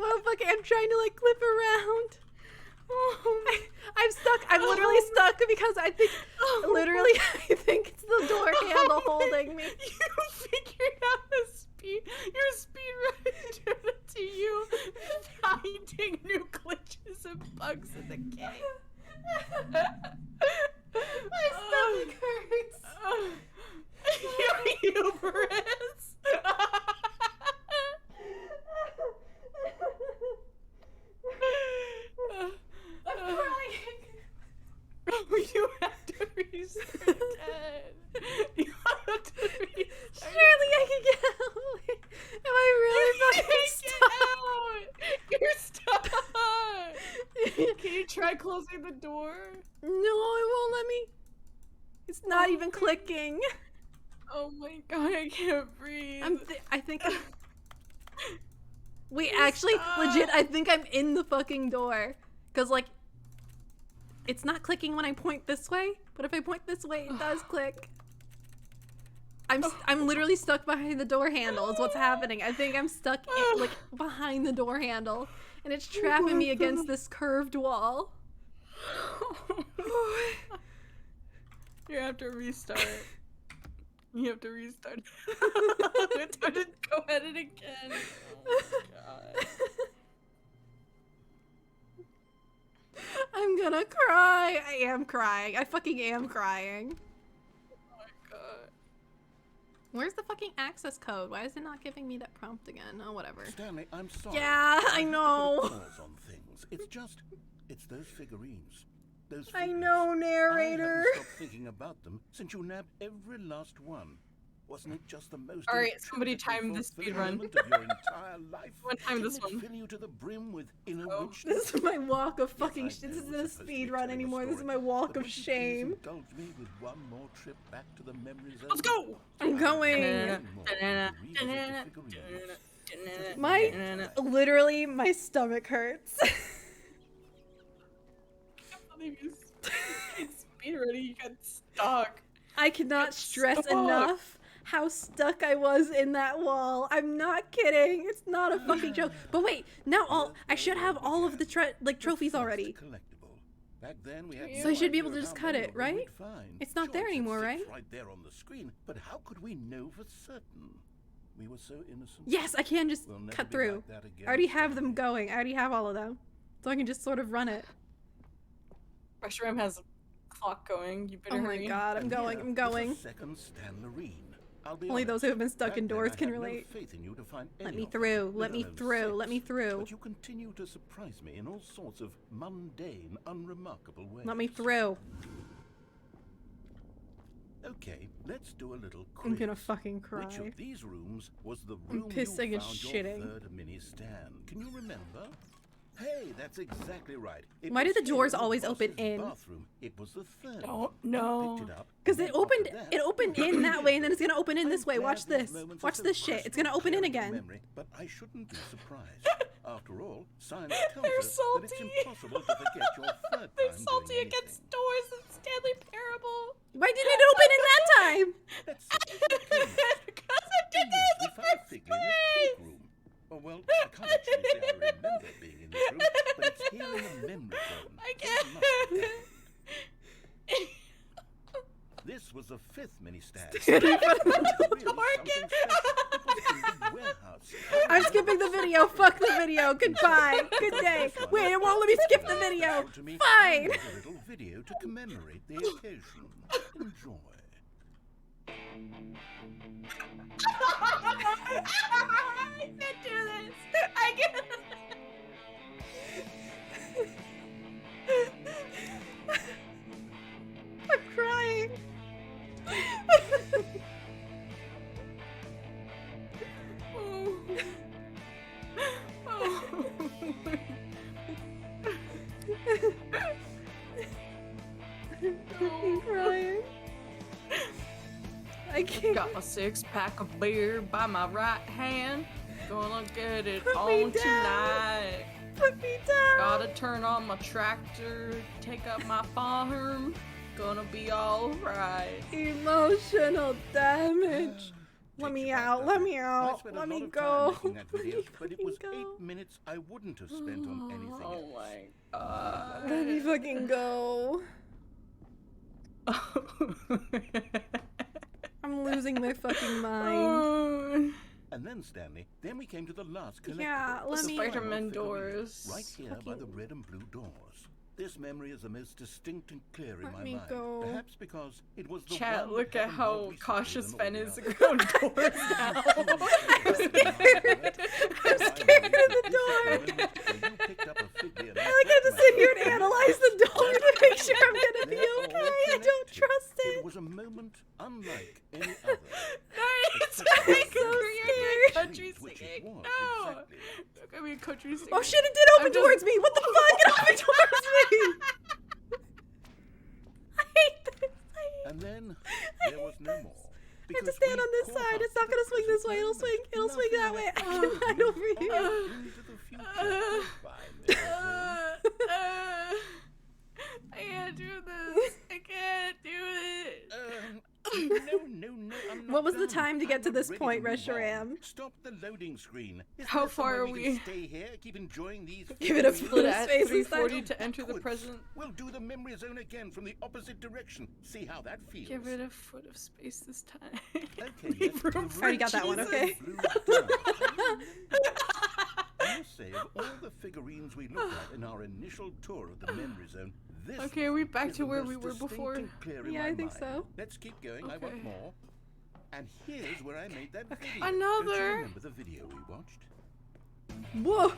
A: Well, fuck, I'm trying to like clip around. I'm stuck. I'm literally stuck because I think, literally, I think it's the door handle holding me.
B: You figured out your speed run to you finding new glitches and bugs in the game.
A: My stomach hurts.
B: Your hubris.
A: I'm crying.
B: You closing the door?
A: No, it won't let me. It's not even clicking.
B: Oh my god, I can't breathe.
A: I think Wait, actually, legit, I think I'm in the fucking door. Cause like, it's not clicking when I point this way, but if I point this way, it does click. I'm literally stuck behind the door handle is what's happening. I think I'm stuck like behind the door handle, and it's trapping me against this curved wall.
B: You have to restart. You have to restart. Go at it again. Oh my god.
A: I'm gonna cry. I am crying. I fucking am crying.
B: Oh my god.
A: Where's the fucking access code? Why is it not giving me that prompt again? Oh, whatever.
C: Stanley, I'm sorry.
A: Yeah, I know.
C: Pause on things. It's those figurines. Those figures.
A: I know, narrator.
C: I haven't stopped thinking about them since you nabbed every last one. Wasn't it just the most?
B: Alright, somebody time the speed run.
C: Of your entire life?
B: One time this one.
C: Fill you to the brim with inner richness?
A: This is my walk of fucking this isn't a speed run anymore. This is my walk of shame.
C: Indulge me with one more trip back to the memories.
B: Let's go!
A: I'm going. Literally, my stomach hurts.
B: Speed running, you got stuck.
A: I cannot stress enough how stuck I was in that wall. I'm not kidding. It's not a fucking joke. But wait, now I should have all of the trophies already.
C: Back then we had
A: So I should be able to just cut it, right? It's not there anymore, right?
C: Right there on the screen. But how could we know for certain? We were so innocent.
A: Yes, I can just cut through. I already have them going. I already have all of them. So I can just sort of run it.
B: Rush Ram has a clock going. You better
A: hurry. Oh my god, I'm going. I'm going.
C: Second Stanley.
A: Only those who have been stuck indoors can relate. Let me through. Let me through. Let me through.
C: But you continue to surprise me in all sorts of mundane, unremarkable ways.
A: Let me through.
C: Okay, let's do a little quiz.
A: I'm gonna fucking cry.
C: Which of these rooms was the room
A: I'm pissing
C: you
A: and
C: found
A: shitting.
C: your third mini stand? Can you remember? Hey, that's exactly right.
A: Why do the doors always open in?
C: Bathroom. It was the third.
B: Oh no!
A: Because it opened in that way, and then it's gonna open in this way. Watch this. Watch this shit. It's gonna open in again.
C: But I shouldn't be surprised. After all, science tells us that it's impossible to forget your third
B: They're
C: time
B: salty
C: doing
B: against doors in Stanley Parable.
A: Why didn't it open in that time?
B: Because I did this in the first place.
C: Oh, well, I can't actually say I remember being in this room, but it's here in a memory foam.
B: I can't.
C: This was the fifth mini stand.
A: I'm skipping the video. Fuck the video. Goodbye. Good day. Wait, it won't let me skip the video. Fine.
C: A little video to commemorate the occasion. Enjoy.
D: I can't do this. I can't.
A: I'm crying. I'm crying. I can't.
B: Got my 6-pack of beer by my right hand. Gonna get it
A: Put me
B: on
A: down.
B: tonight.
A: Put me down.
B: Gotta turn on my tractor, take up my farm. Gonna be alright.
A: Emotional damage. Let me out. Let me out. Let me go.
C: But it was 8 minutes I wouldn't have spent on anything else.
B: Oh my god.
A: Let me fucking go. I'm losing my fucking mind.
C: And then, Stanley, then we came to the last collectible.
A: Yeah, let me.
B: Spider-Man doors.
C: Right here by the red and blue doors. This memory is the most distinct and clear in my mind.
A: Go.
C: Perhaps because it was the
B: Chat,
C: one
B: look
C: that
B: at
C: happened
B: how
C: more
B: cautious
C: recently
B: Ben
C: than
B: is
C: all the
B: around doors now.
A: I'm scared. I'm scared of the door.
C: You picked up a figure.
A: I like have to sit here and analyze the door to make sure I'm gonna be okay. I don't trust it.
C: It was a moment unlike any other.
B: It's like
A: so scared.
B: country singing. No! Look at me, country singing.
A: Oh shit, it did open towards me. What the fuck? It opened towards me. have to stand on this side. It's not gonna swing this way. It'll swing that way. I can ride over here.
B: I can't do this. I can't do it.
N: No, I'm not
A: What was the
N: done.
A: time to get to this
N: ready
A: point,
N: to move
A: Reshiram?
N: on. Stop the loading screen. Is
B: How
N: there
B: far
N: somewhere
B: are
N: we? Can
B: we?
N: stay here, keep enjoying these.
A: Give it a
N: figurines?
A: foot of
B: At
A: space
B: 340
A: inside.
B: to enter the present.
N: We'll do the memory zone again from the opposite direction. See how that feels.
B: Give it a foot of space this time.
N: Okay, yes,
A: Already got that one, okay?
N: I must say, of all the figurines we looked at in our initial tour of the memory zone, this
B: Okay, are we back
N: is
B: to
N: the
B: where
N: most
B: we were
N: distinct
B: before?
N: and clear in
A: Yeah,
N: my
A: I think
N: mind.
A: so.
N: Let's keep going. I
B: Okay.
N: want more. And here's where I made that video.
B: Another.
N: Don't you remember the video we watched?
A: Whoa!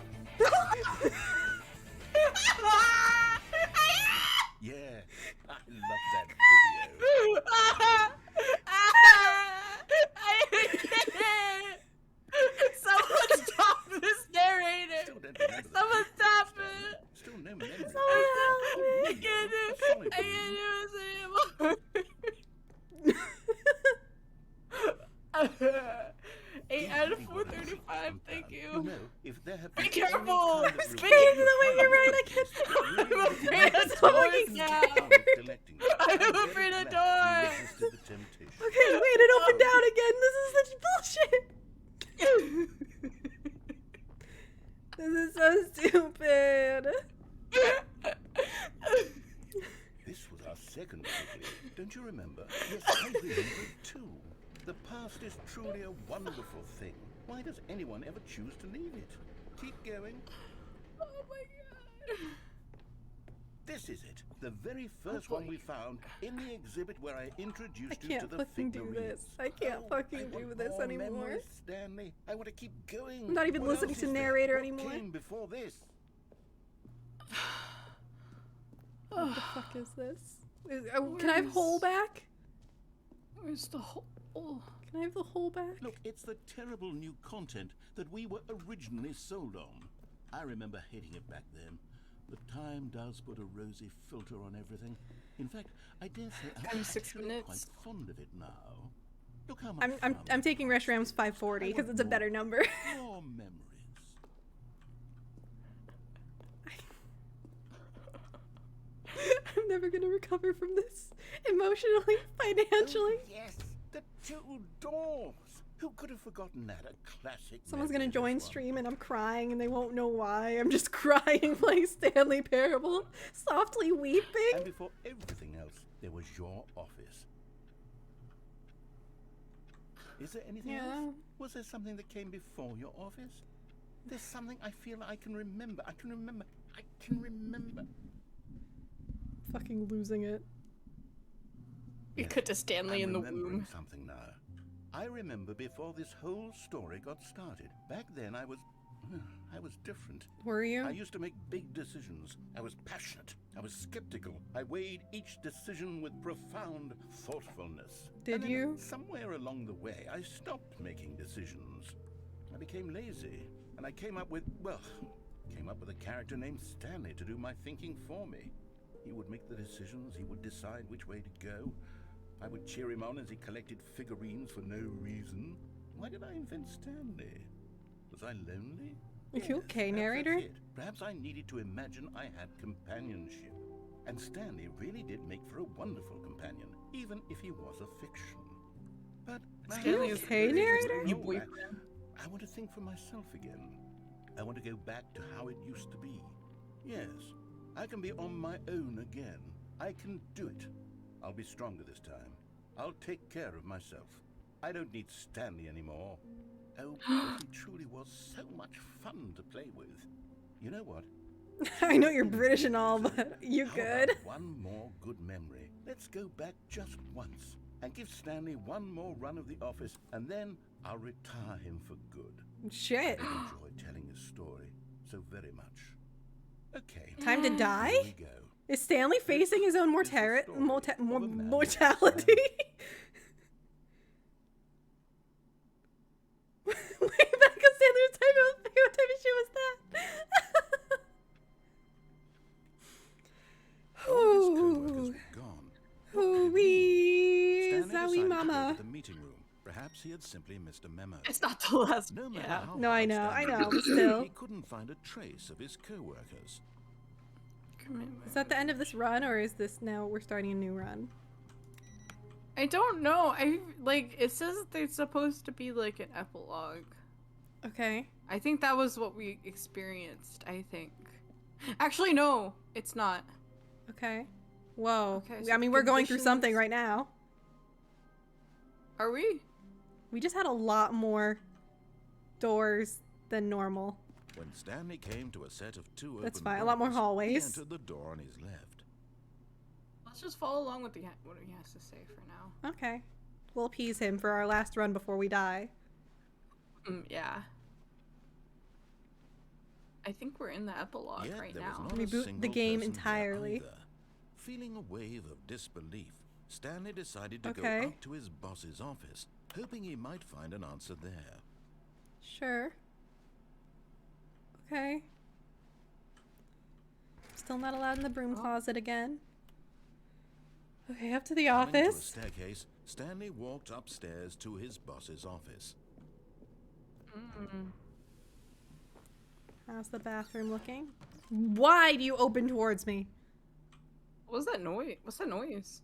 N: Yeah, I love that video.
B: Someone stop this narrator!
N: Still don't remember the
B: Someone
N: video,
B: stop
N: Stanley.
B: it!
N: Still no memory.
B: I can't do it! I can't do it anymore! 8 out of 435, thank
N: You
B: you.
N: know, if there had
B: Be
N: been
B: careful!
N: any kind of
A: Spinning to the way you're right, I can't.
B: I'm afraid of
A: so
B: doors
A: fucking
B: now! I'm afraid of doors!
A: Okay, wait, it opened down again. This is such bullshit. This is so stupid.
N: This was our second figure. Don't you remember? Yes, I remember it too. The past is truly a wonderful thing. Why does anyone ever choose to leave it? Keep going.
B: Oh my god.
N: This is it. The very first one we found in the exhibit where I introduced
A: I
N: you
A: can't
N: to the
A: fucking do
N: figurines.
A: this. I can't fucking
N: I
A: do
N: want
A: this
N: more
A: anymore.
N: memories, Stanley. I want to keep going.
A: I'm not even
N: What
A: listening
N: else
A: to
N: is there?
A: narrator
N: What
A: anymore.
N: came before this?
A: What the fuck is this? Can I have hole back?
B: Where's the hole?
A: Can I have the hole back?
N: Look, it's the terrible new content that we were originally sold on. I remember hating it back then. But time does put a rosy filter on everything. In fact, I dare say I'm
B: 6
N: actually
B: minutes.
N: quite fond of it now. Look how much
A: I'm taking Reshiram's 540 because it's a better number.
N: More memories.
A: I'm never gonna recover from this emotionally, financially.
N: Oh, yes, the two doors. Who could have forgotten that? A classic.
A: Someone's gonna
N: memory,
A: join
N: this one.
A: stream and I'm crying and they won't know why. I'm just crying playing Stanley Parable, softly weeping.
N: And before everything else, there was your office. Is there anything else? Was there something that came before your office? There's something I feel I can remember. I can remember.
A: Fucking losing it.
B: You cut to Stanley in the
N: remembering
B: womb.
N: Something now. I remember before this whole story got started. Back then I was different.
A: Were you?
N: I used to make big decisions. I was passionate. I was skeptical. I weighed each decision with profound thoughtfulness.
A: Did
N: And then
A: you?
N: Somewhere along the way, I stopped making decisions. I became lazy, and I came up with a character named Stanley to do my thinking for me. He would make the decisions. He would decide which way to go. I would cheer him on as he collected figurines for no reason. Why did I invent Stanley? Was I lonely?
A: Are you okay,
N: Perhaps
A: narrator?
N: that's it. Perhaps I needed to imagine I had companionship. And Stanley really did make for a wonderful companion, even if he was a fiction. But
A: Stanley is okay, narrator?
N: No, I want to think for myself again. I want to go back to how it used to be. Yes, I can be on my own again. I can do it. I'll be stronger this time. I'll take care of myself. I don't need Stanley anymore. Oh, but he truly was so much fun to play with. You know what?
A: I know you're British and all, but you
N: How
A: good?
N: about one more good memory. Let's go back just once and give Stanley one more run of the office, and then I'll retire him for good.
A: Shit.
N: I enjoy telling his story so very much. Okay.
A: Time to die?
N: Here we go.
A: Is Stanley facing his own mortality? Way back on Stanley was typing, what type of shit was that?
N: All his co-workers were gone.
A: Hoo-wee,
N: Stanley
A: Zowie
N: decided to
A: mama.
N: go to the meeting room
C: Perhaps he had simply missed a memo.
B: It's not the last.
C: No matter
B: Yeah.
C: how
A: No, I
C: hard
A: know,
C: Stanley
A: but
C: tried,
A: still.
C: He couldn't find a trace of his co-workers.
A: Is that the end of this run, or is this now we're starting a new run?
B: I don't know. It says that there's supposed to be like an epilogue.
A: Okay.
B: I think that was what we experienced, I think. Actually, no, it's not.
A: Okay. Whoa.
B: Okay, so
A: I mean, we're going through something
B: conditions-
A: right now.
B: Are we?
A: We just had a lot more doors than normal.
C: When Stanley came to a set of two
A: That's
C: open
A: fine. A lot more
C: doors,
A: hallways.
C: He entered the door on his left.
B: Let's just follow along with what he has to say for now.
A: Okay. We'll appease him for our last run before we die.
B: Yeah. I think we're in the epilogue
C: Yet
B: right
C: there
B: now.
C: was not a
A: Reboot the
C: single
A: game
C: person there
A: entirely.
C: either. Feeling a wave of disbelief, Stanley decided to
A: Okay.
C: go up to his boss's office, hoping he might find an answer there.
A: Sure. Okay. Still not allowed in the broom closet again. Okay, up to the
C: Coming to a
A: office.
C: staircase, Stanley walked upstairs to his boss's office.
A: How's the bathroom looking? Why do you open towards me?
B: What's that noise? What's that noise?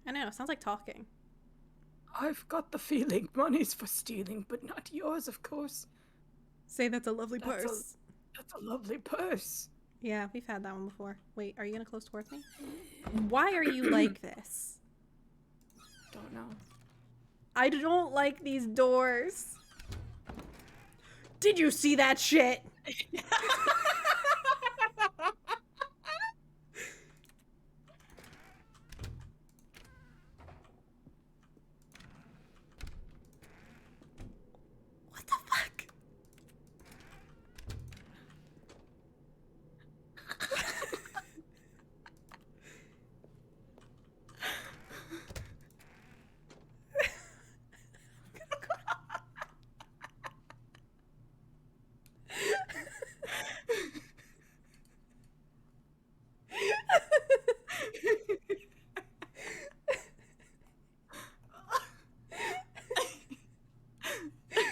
A: I know, it sounds like talking.
F: I've got the feeling money's for stealing, but not yours, of course.
A: Say that's a lovely
F: That's
A: purse.
F: That's a lovely purse.
A: Yeah, we've had that one before. Wait, are you gonna close towards me? Why are you like this?
B: Don't know.
A: I don't like these doors. Did you see that shit? What the fuck?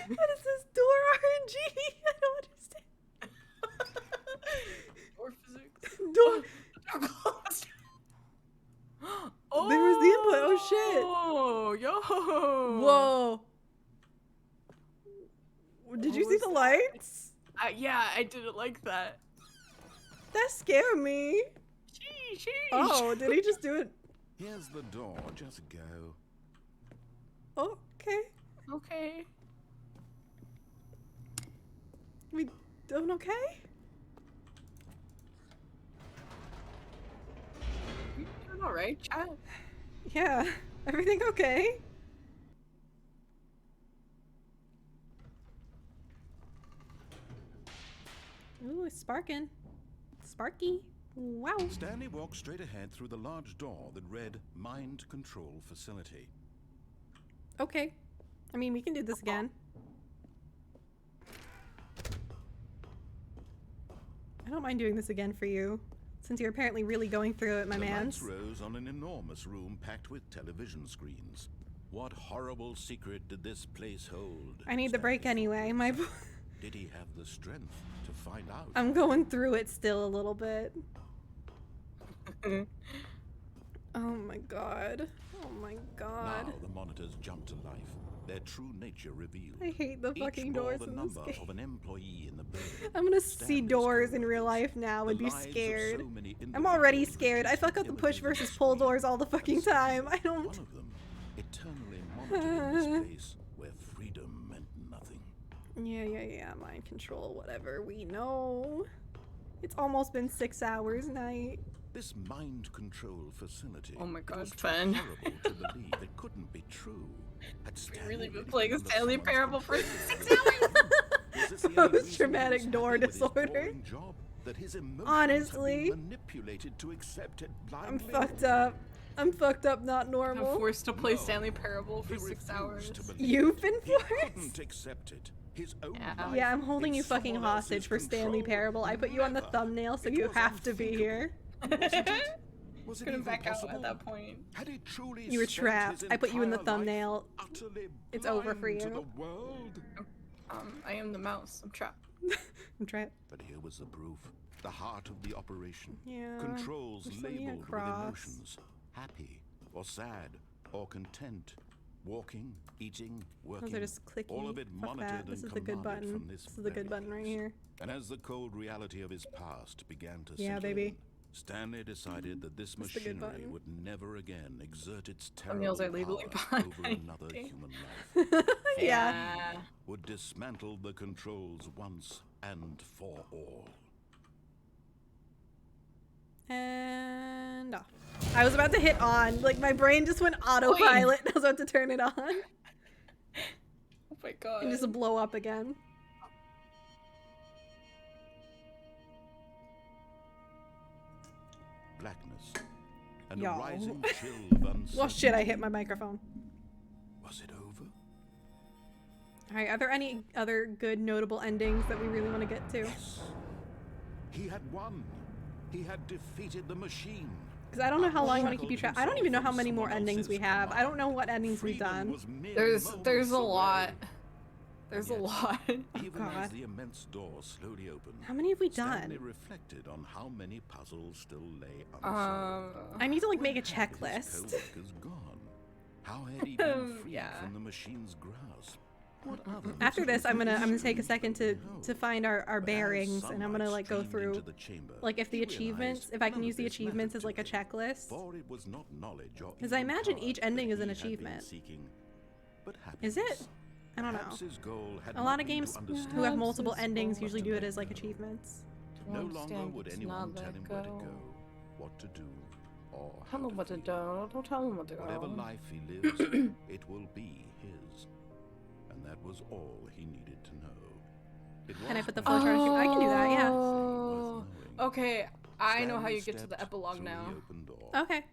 A: What is this door RNG? I don't understand.
B: Door physics.
A: Door.
B: Door closed.
A: There was the input. Oh shit.
B: Oh, yo.
A: Whoa. Did you see
B: was
A: the
B: that?
A: lights?
B: Yeah, I didn't like that.
A: That scared me.
B: Sheesh.
A: Oh, did he just do it?
C: Here's the door, just go.
A: Oh, okay.
B: Okay.
A: We doing okay?
B: You doing alright, chat?
A: Yeah. Everything okay? Ooh, it's sparking. Sparky. Wow.
C: Stanley walked straight ahead through the large door that read Mind Control Facility.
A: Okay. I mean, we can do this again. I don't mind doing this again for you, since you're apparently really going through it, my mans.
C: The lights rose on an enormous room packed with television screens. What horrible secret did this place hold?
A: I need the break anyway. My.
C: Did he have the strength to find out?
A: I'm going through it still a little bit. Oh my god. Oh my god.
C: Now the monitors jump to life. Their true nature revealed.
A: I hate the fucking doors
C: the
A: in this
C: number
A: game.
C: of an employee in the building.
A: I'm gonna see doors in real life now and be scared. I'm already scared. I fuck up the push versus pull doors all the fucking time. I don't.
C: One of them, eternally monitoring this place where freedom meant nothing.
A: Yeah. Mind control, whatever. We know. It's almost been 6 hours, night.
C: This mind control facility.
B: Oh my god,
C: it was too
B: Fen.
C: horrible to believe it couldn't be true. Had
B: We've really been
C: Stanley
B: playing a
C: under
B: Stanley
C: someone's
B: Parable for
C: control?
B: 6 hours.
C: Was this the only reason he was
A: Post-traumatic
C: happy
A: door
C: with his
A: disorder.
C: boring job? That his emotions
A: Honestly.
C: had been manipulated to accept it
A: I'm
C: blindly?
A: fucked up. I'm fucked up, not
B: I'm
A: normal.
B: forced to play Stanley Parable for 6 hours.
A: You've been
C: He
A: forced?
C: couldn't accept it. His own
A: Yeah, I'm holding you fucking hostage for Stanley Parable. I put you on the thumbnail, so you have to be here.
C: Was it
B: Couldn't
C: even
B: back out
C: possible?
B: at that point.
C: Had he truly
A: You were
C: spent
A: trapped.
C: his
A: I put you in the
C: entire life
A: thumbnail.
C: utterly
A: It's over for
C: blind to
A: you.
C: the world?
B: I am the mouse. I'm trapped.
A: I'm trapped.
C: But here was the proof. The heart of the operation.
A: Yeah.
C: Controls
A: There's something
C: labeled with
A: across.
C: emotions. Happy or sad or content. Walking, eating, working.
A: Those are just clicky.
C: All of it
A: Fuck
C: monitored
A: that. This
C: and
A: is the good
C: commanded
A: button.
C: from this
A: This is the good
C: very
A: button right
C: place.
A: here.
C: And as the cold reality of his past began to
A: Yeah,
C: settle
A: baby.
C: in, Stanley decided that this
A: That's the good
C: machinery
A: button.
C: would never again exert its
B: Thumbnails
C: terrible
B: are legally
C: power over
B: behind.
C: another human life.
A: Yeah.
C: Would dismantle the controls once and for all.
A: And off. I was about to hit on. Like, my brain just went autopilot. I was about to turn it on.
B: Oh my god.
A: And just blow up again.
C: Blackness and
A: Yo.
C: a rising chill of uncertainty.
A: Oh shit, I hit my microphone.
C: Was it over?
A: Alright, are there any other good notable endings that we really want to get to?
C: Yes. He had won. He had defeated the machine.
A: Because I don't know how long I want to keep you track. I don't even know how many more endings we have. I don't know what endings we've done.
B: There's a lot. There's a lot.
C: Even as
A: God.
C: the immense door slowly opened,
A: How many have we
C: Stanley
A: done?
C: reflected on how many puzzles still lay unsolved.
A: I need to like make a
C: His
A: checklist.
C: co-workers gone. How had he been freed
B: Yeah.
C: from the machine's grasp? What other
A: After this, I'm gonna
C: mysteries
A: take a second to find our
C: But as
A: bearings, and I'm gonna like go
C: sunlight
A: through
C: streamed into the chamber,
A: like if the
C: he realized
A: achievements, if I can
C: none
A: use
C: of
A: the
C: this
A: achievements
C: mattered
A: as like a
C: to him,
A: checklist.
C: for it was not knowledge or
A: Because I
C: even
A: imagine
C: power
A: each ending
C: that
A: is an
C: he had been
A: achievement.
C: seeking, but
A: Is
C: happiness.
A: it? I don't know.
C: Perhaps his goal had
A: A lot
C: not
A: of
C: been
A: games
C: to
A: who have
C: understand,
A: multiple
B: his
A: endings
B: goal.
A: usually
C: but
A: do
C: to
A: it as like
C: make them.
A: achievements.
C: No
B: Won't
C: longer
B: stand
C: would
B: to
C: anyone
B: not
C: tell
B: let
C: him where to
B: go.
C: go, what to do, or
B: Tell
C: how
B: him what to
C: feel.
B: do. Don't tell him what to
C: Whatever
B: go.
C: life he lives, it will be his. And that was all he needed to know. It
A: Can I
C: was
A: put the
C: one of
A: flowchart?
C: those
A: I can do that, yeah.
B: Oh,
C: worth knowing.
B: okay. I know how
C: Stanley
B: you get to the
C: stepped
B: epilogue
C: through
B: now.
C: the open door.
A: Okay.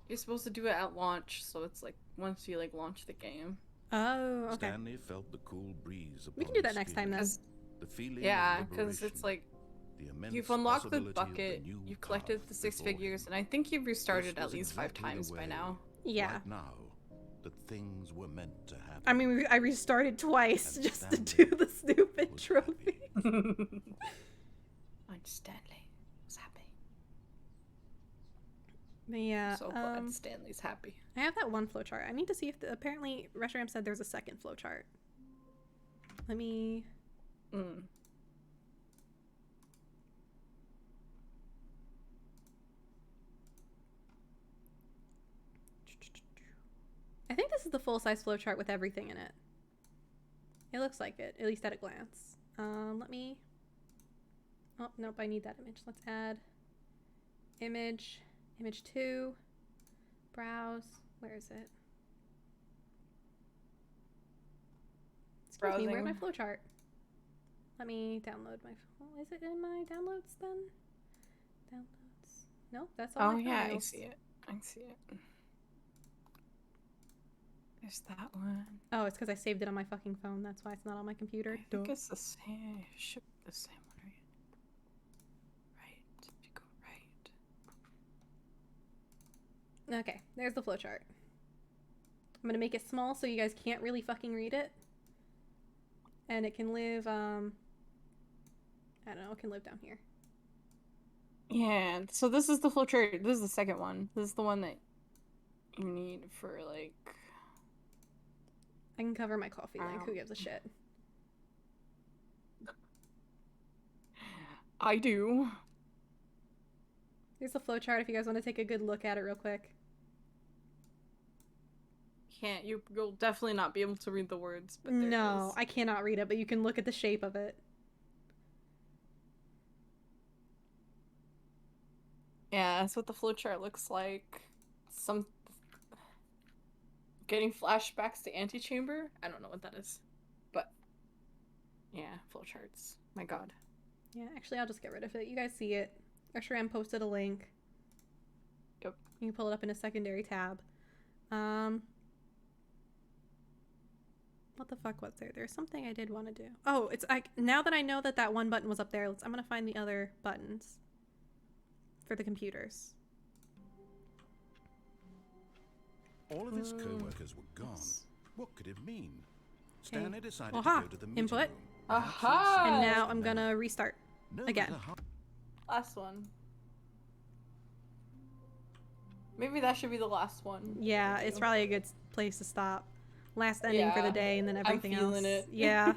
B: You're supposed to do it at launch, so it's like once you like launch the game.
A: Oh, okay.
C: Stanley felt the cool breeze upon
A: We can do that
C: his
A: next time
C: skin.
A: then.
C: The feeling
B: Yeah,
C: of
B: because it's
C: liberation,
B: like
C: the immense
B: you've unlocked the
C: possibility of
B: bucket,
C: new
B: you've collected
C: path
B: the 6
C: before
B: figures,
C: him.
B: and I think you've restarted
C: This
B: at
C: was
B: least 5
C: exactly the
B: times by
C: way,
B: now.
A: Yeah.
C: Right now, that things were meant to happen.
A: I mean, I restarted twice
C: And
A: just to
C: Stanley
A: do the stupid
C: was
A: trophy.
B: I'm Stanley. Was happy.
A: But yeah,
B: So glad Stanley's happy.
A: I have that one flowchart. I need to see if apparently Restaurant said there's a second flowchart. Let me. I think this is the full-size flowchart with everything in it. It looks like it, at least at a glance. Let me. Oh nope, I need that image. Let's add image 2. Browse. Where is it? Excuse me, where's my flowchart? Let me download my. Oh, is it in my downloads then? Downloads. Nope, that's all.
B: Oh
A: my
B: yeah, I
A: files.
B: see it. I see it. There's that one.
A: Oh, it's because I saved it on my fucking phone. That's why it's not on my computer.
B: I think it's the same. Should be the same one, right? Right. If you go right.
A: Okay, there's the flowchart. I'm gonna make it small so you guys can't really fucking read it. And it can live, I don't know, it can live down here.
B: Yeah, so this is the flowchart. This is the second one. This is the one that you need for, like...
A: I can cover my coffee link. Who gives a shit?
B: I do.
A: Here's the flowchart if you guys want to take a good look at it real quick.
B: You'll definitely not be able to read the words, but there it
A: No,
B: is.
A: I cannot read it, but you can look at the shape of it.
B: Yeah, that's what the flowchart looks like. Getting flashbacks to antechamber? I don't know what that is. But yeah, flowcharts. My god.
A: Yeah, actually I'll just get rid of it. You guys see it. Shram posted a link.
B: Yep.
A: You can pull it up in a secondary tab. What the fuck was there? There's something I did want to do. Oh, it's like now that I know that that one button was up there, I'm gonna find the other buttons for the computers.
C: All of his co-workers were gone. What could it mean? Stanley decided to
A: Aha!
C: go to the meeting
A: Input.
C: room.
B: Aha!
A: And now I'm gonna restart again.
B: Last one. Maybe that should be the last one.
A: Yeah, it's probably a good place to stop. Last ending for the day, and then everything
B: I'm feeling
A: else.
B: it.
A: Yeah.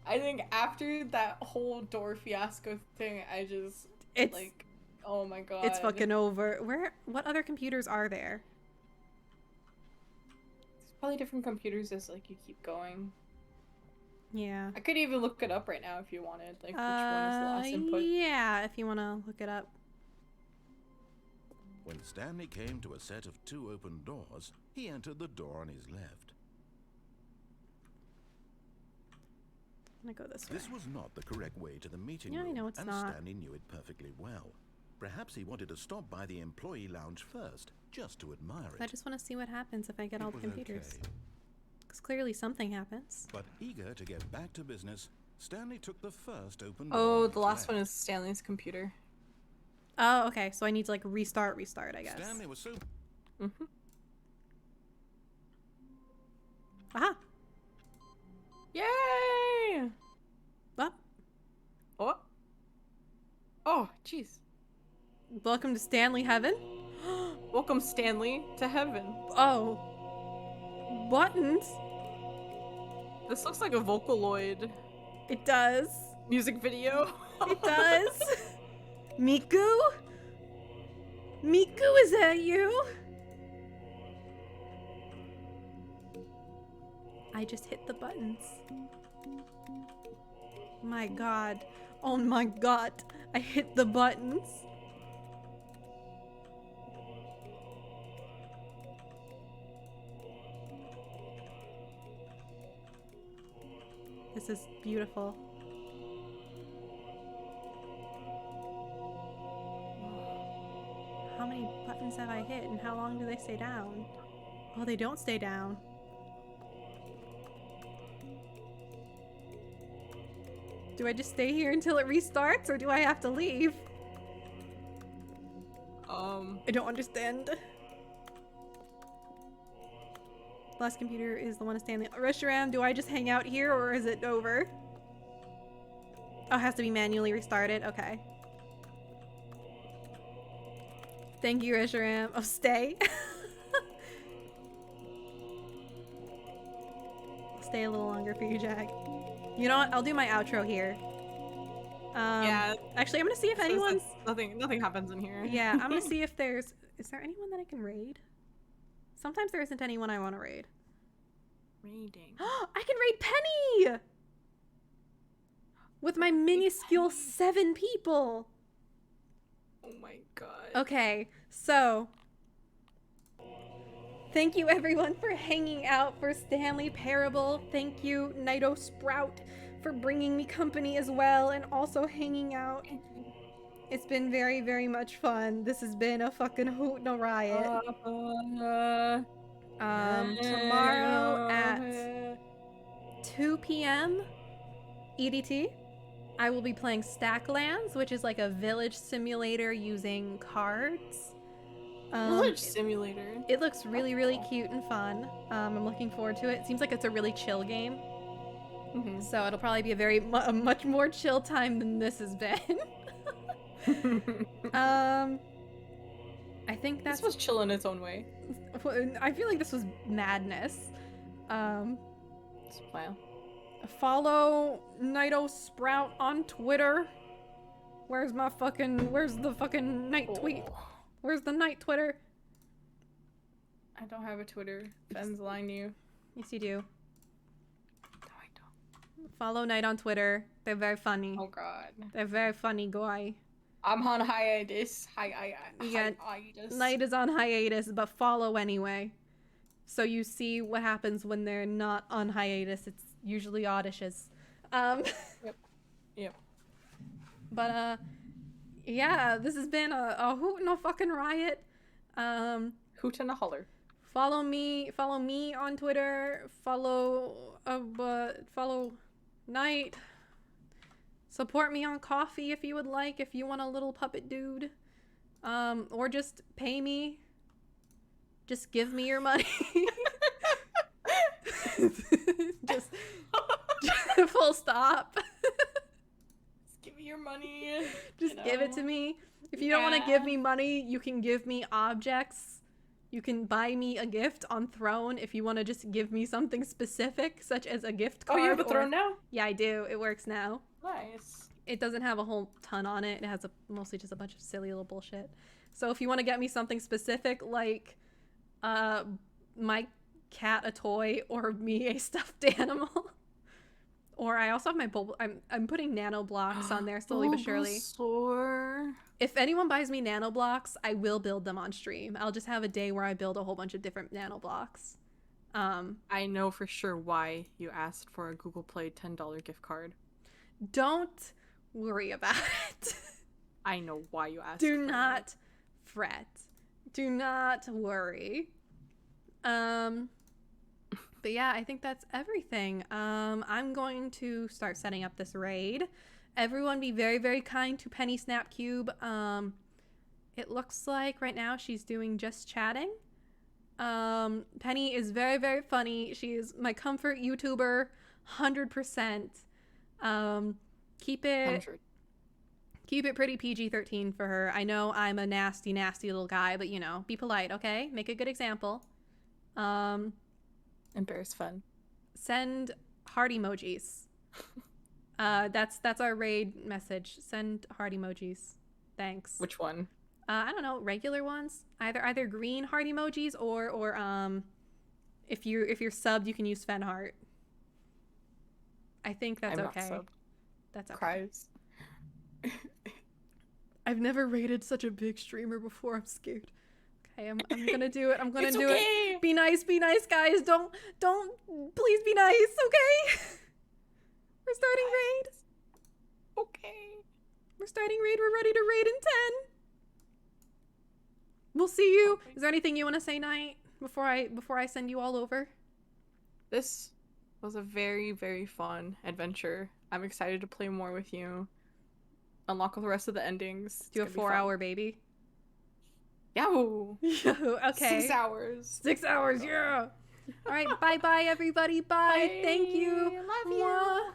B: I think after that whole door fiasco thing,
A: It's
B: like, oh my god.
A: It's fucking over. What other computers are there?
B: There's probably different computers as like you keep going.
A: Yeah.
B: I could even look it up right now if you wanted. Like, which one is the last input?
A: Yeah, if you want to look it up.
C: When Stanley came to a set of 2 open doors, he entered the door on his left.
A: I'm gonna go this way.
C: This was not the correct way to the meeting
A: Yeah,
C: room,
A: I know it's
C: and
A: not.
C: Stanley knew it perfectly well. Perhaps he wanted to stop by the employee lounge first, just to admire it.
A: I just want to see what happens if I get all the
C: was
A: computers.
C: okay.
A: Because clearly something happens.
C: But eager to get back to business, Stanley took the first open door.
B: Oh,
C: on
B: the
C: his
B: last
C: left.
B: one is Stanley's computer.
A: Oh, okay. So I need to like restart, I guess.
C: Stanley was so...
B: Mm-hmm.
A: Aha!
B: Yay!
A: What?
B: Oh. Oh, jeez.
A: Welcome to Stanley Heaven?
B: Welcome, Stanley, to heaven.
A: Oh. Buttons?
B: This looks like a Vocaloid
A: It does.
B: music video.
A: It does. Miku? Miku, is that you? I just hit the buttons. My god. Oh my god. I hit the buttons. This is beautiful. How many buttons have I hit and how long do they stay down? Oh, they don't stay down. Do I just stay here until it restarts or do I have to leave? I don't understand. Last computer is the one to Stanley. Reshiram, do I just hang out here or is it over? Oh, it has to be manually restarted. Okay. Thank you, Reshiram. Oh, stay. I'll stay a little longer for you, Jack. You know what? I'll do my outro here.
B: Yeah.
A: Actually, I'm gonna see if anyone's...
B: Nothing happens in here.
A: Yeah, I'm gonna see if there's... Is there anyone that I can raid? Sometimes there isn't anyone I want to raid.
B: Raiding.
A: I can raid Penny! With my minuscule 7 people.
B: Oh my god.
A: Okay, so... Thank you everyone for hanging out for Stanley Parable. Thank you, Nightosprout, for bringing me company as well and also hanging out. It's been very, very much fun. This has been a fucking hoot and a riot. Tomorrow at 2 p.m. EDT, I will be playing Stacklands, which is like a village simulator using cards.
B: Village simulator.
A: It looks really, really cute and fun. I'm looking forward to it. Seems like it's a really chill game.
B: Mm-hmm.
A: So it'll probably be a much more chill time than this has been. I think that's...
B: This was chill in its own way.
A: I feel like this was madness.
B: Wow.
A: Follow Nightosprout on Twitter. Where's the fucking night tweet? Where's the night Twitter?
B: I don't have a Twitter. Fenn's lying to you.
A: Yes, you do.
B: No, I don't.
A: Follow Night on Twitter. They're very funny.
B: Oh god.
A: They're very funny guy.
B: I'm on hiatus.
A: Yeah, Night is on hiatus, but follow anyway. So you see what happens when they're not on hiatus. It's usually oddish.
B: Yep.
A: But yeah, this has been a hoot and a fucking riot.
B: Hoot and a holler.
A: Follow me on Twitter. Follow Night. Support me on Coffee if you would like, if you want a little puppet dude. Or just pay me. Just give me your money. just full stop.
B: Just give me your money.
A: Just give it to me. If you don't want to give me money, you can give me objects. You can buy me a gift on Throne if you want to just give me something specific, such as a gift card.
B: Oh, you have a Throne now?
A: Yeah, I do. It works now.
B: Nice.
A: It doesn't have a whole ton on it. It has mostly just a bunch of silly little bullshit. So if you want to get me something specific, like my cat a toy or me a stuffed animal, or I also have my I'm putting nano blocks on there slowly but surely. If anyone buys me nano blocks, I will build them on stream. I'll just have a day where I build a whole bunch of different nano blocks.
B: I know for sure why you asked for a Google Play $10 gift card.
A: Don't worry about it.
B: I know why you asked.
A: Do not fret. Do not worry. But yeah, I think that's everything. I'm going to start setting up this raid. Everyone be very, very kind to Penny Snapcube. It looks like right now she's doing just chatting. Penny is very, very funny. She is my comfort YouTuber, 100%. Keep it pretty PG-13 for her. I know I'm a nasty, nasty little guy, but you know, be polite, okay? Make a good example.
B: Embarrass fun.
A: Send heart emojis. That's our raid message. Send heart emojis. Thanks.
B: Which one?
A: I don't know, regular ones. Either green heart emojis or if you're subbed, you can use Fen heart. I think that's okay. That's okay.
B: Cries.
A: I've never rated such a big streamer before. I'm scared. Okay, I'm gonna do it. I'm gonna do it. Be nice, guys. Don't. Please be nice, okay? We're starting raid.
B: Okay.
A: We're starting raid. We're ready to raid in 10. We'll see you. Is there anything you want to say, Night, before I send you all over?
B: This was a very, very fun adventure. I'm excited to play more with you. Unlock all the rest of the endings.
A: Do a 4-hour baby.
B: Yahoo!
A: Okay.
B: 6 hours.
A: 6 hours, yeah. All right, bye-bye, everybody. Bye. Thank you.
B: Love you. Mwah.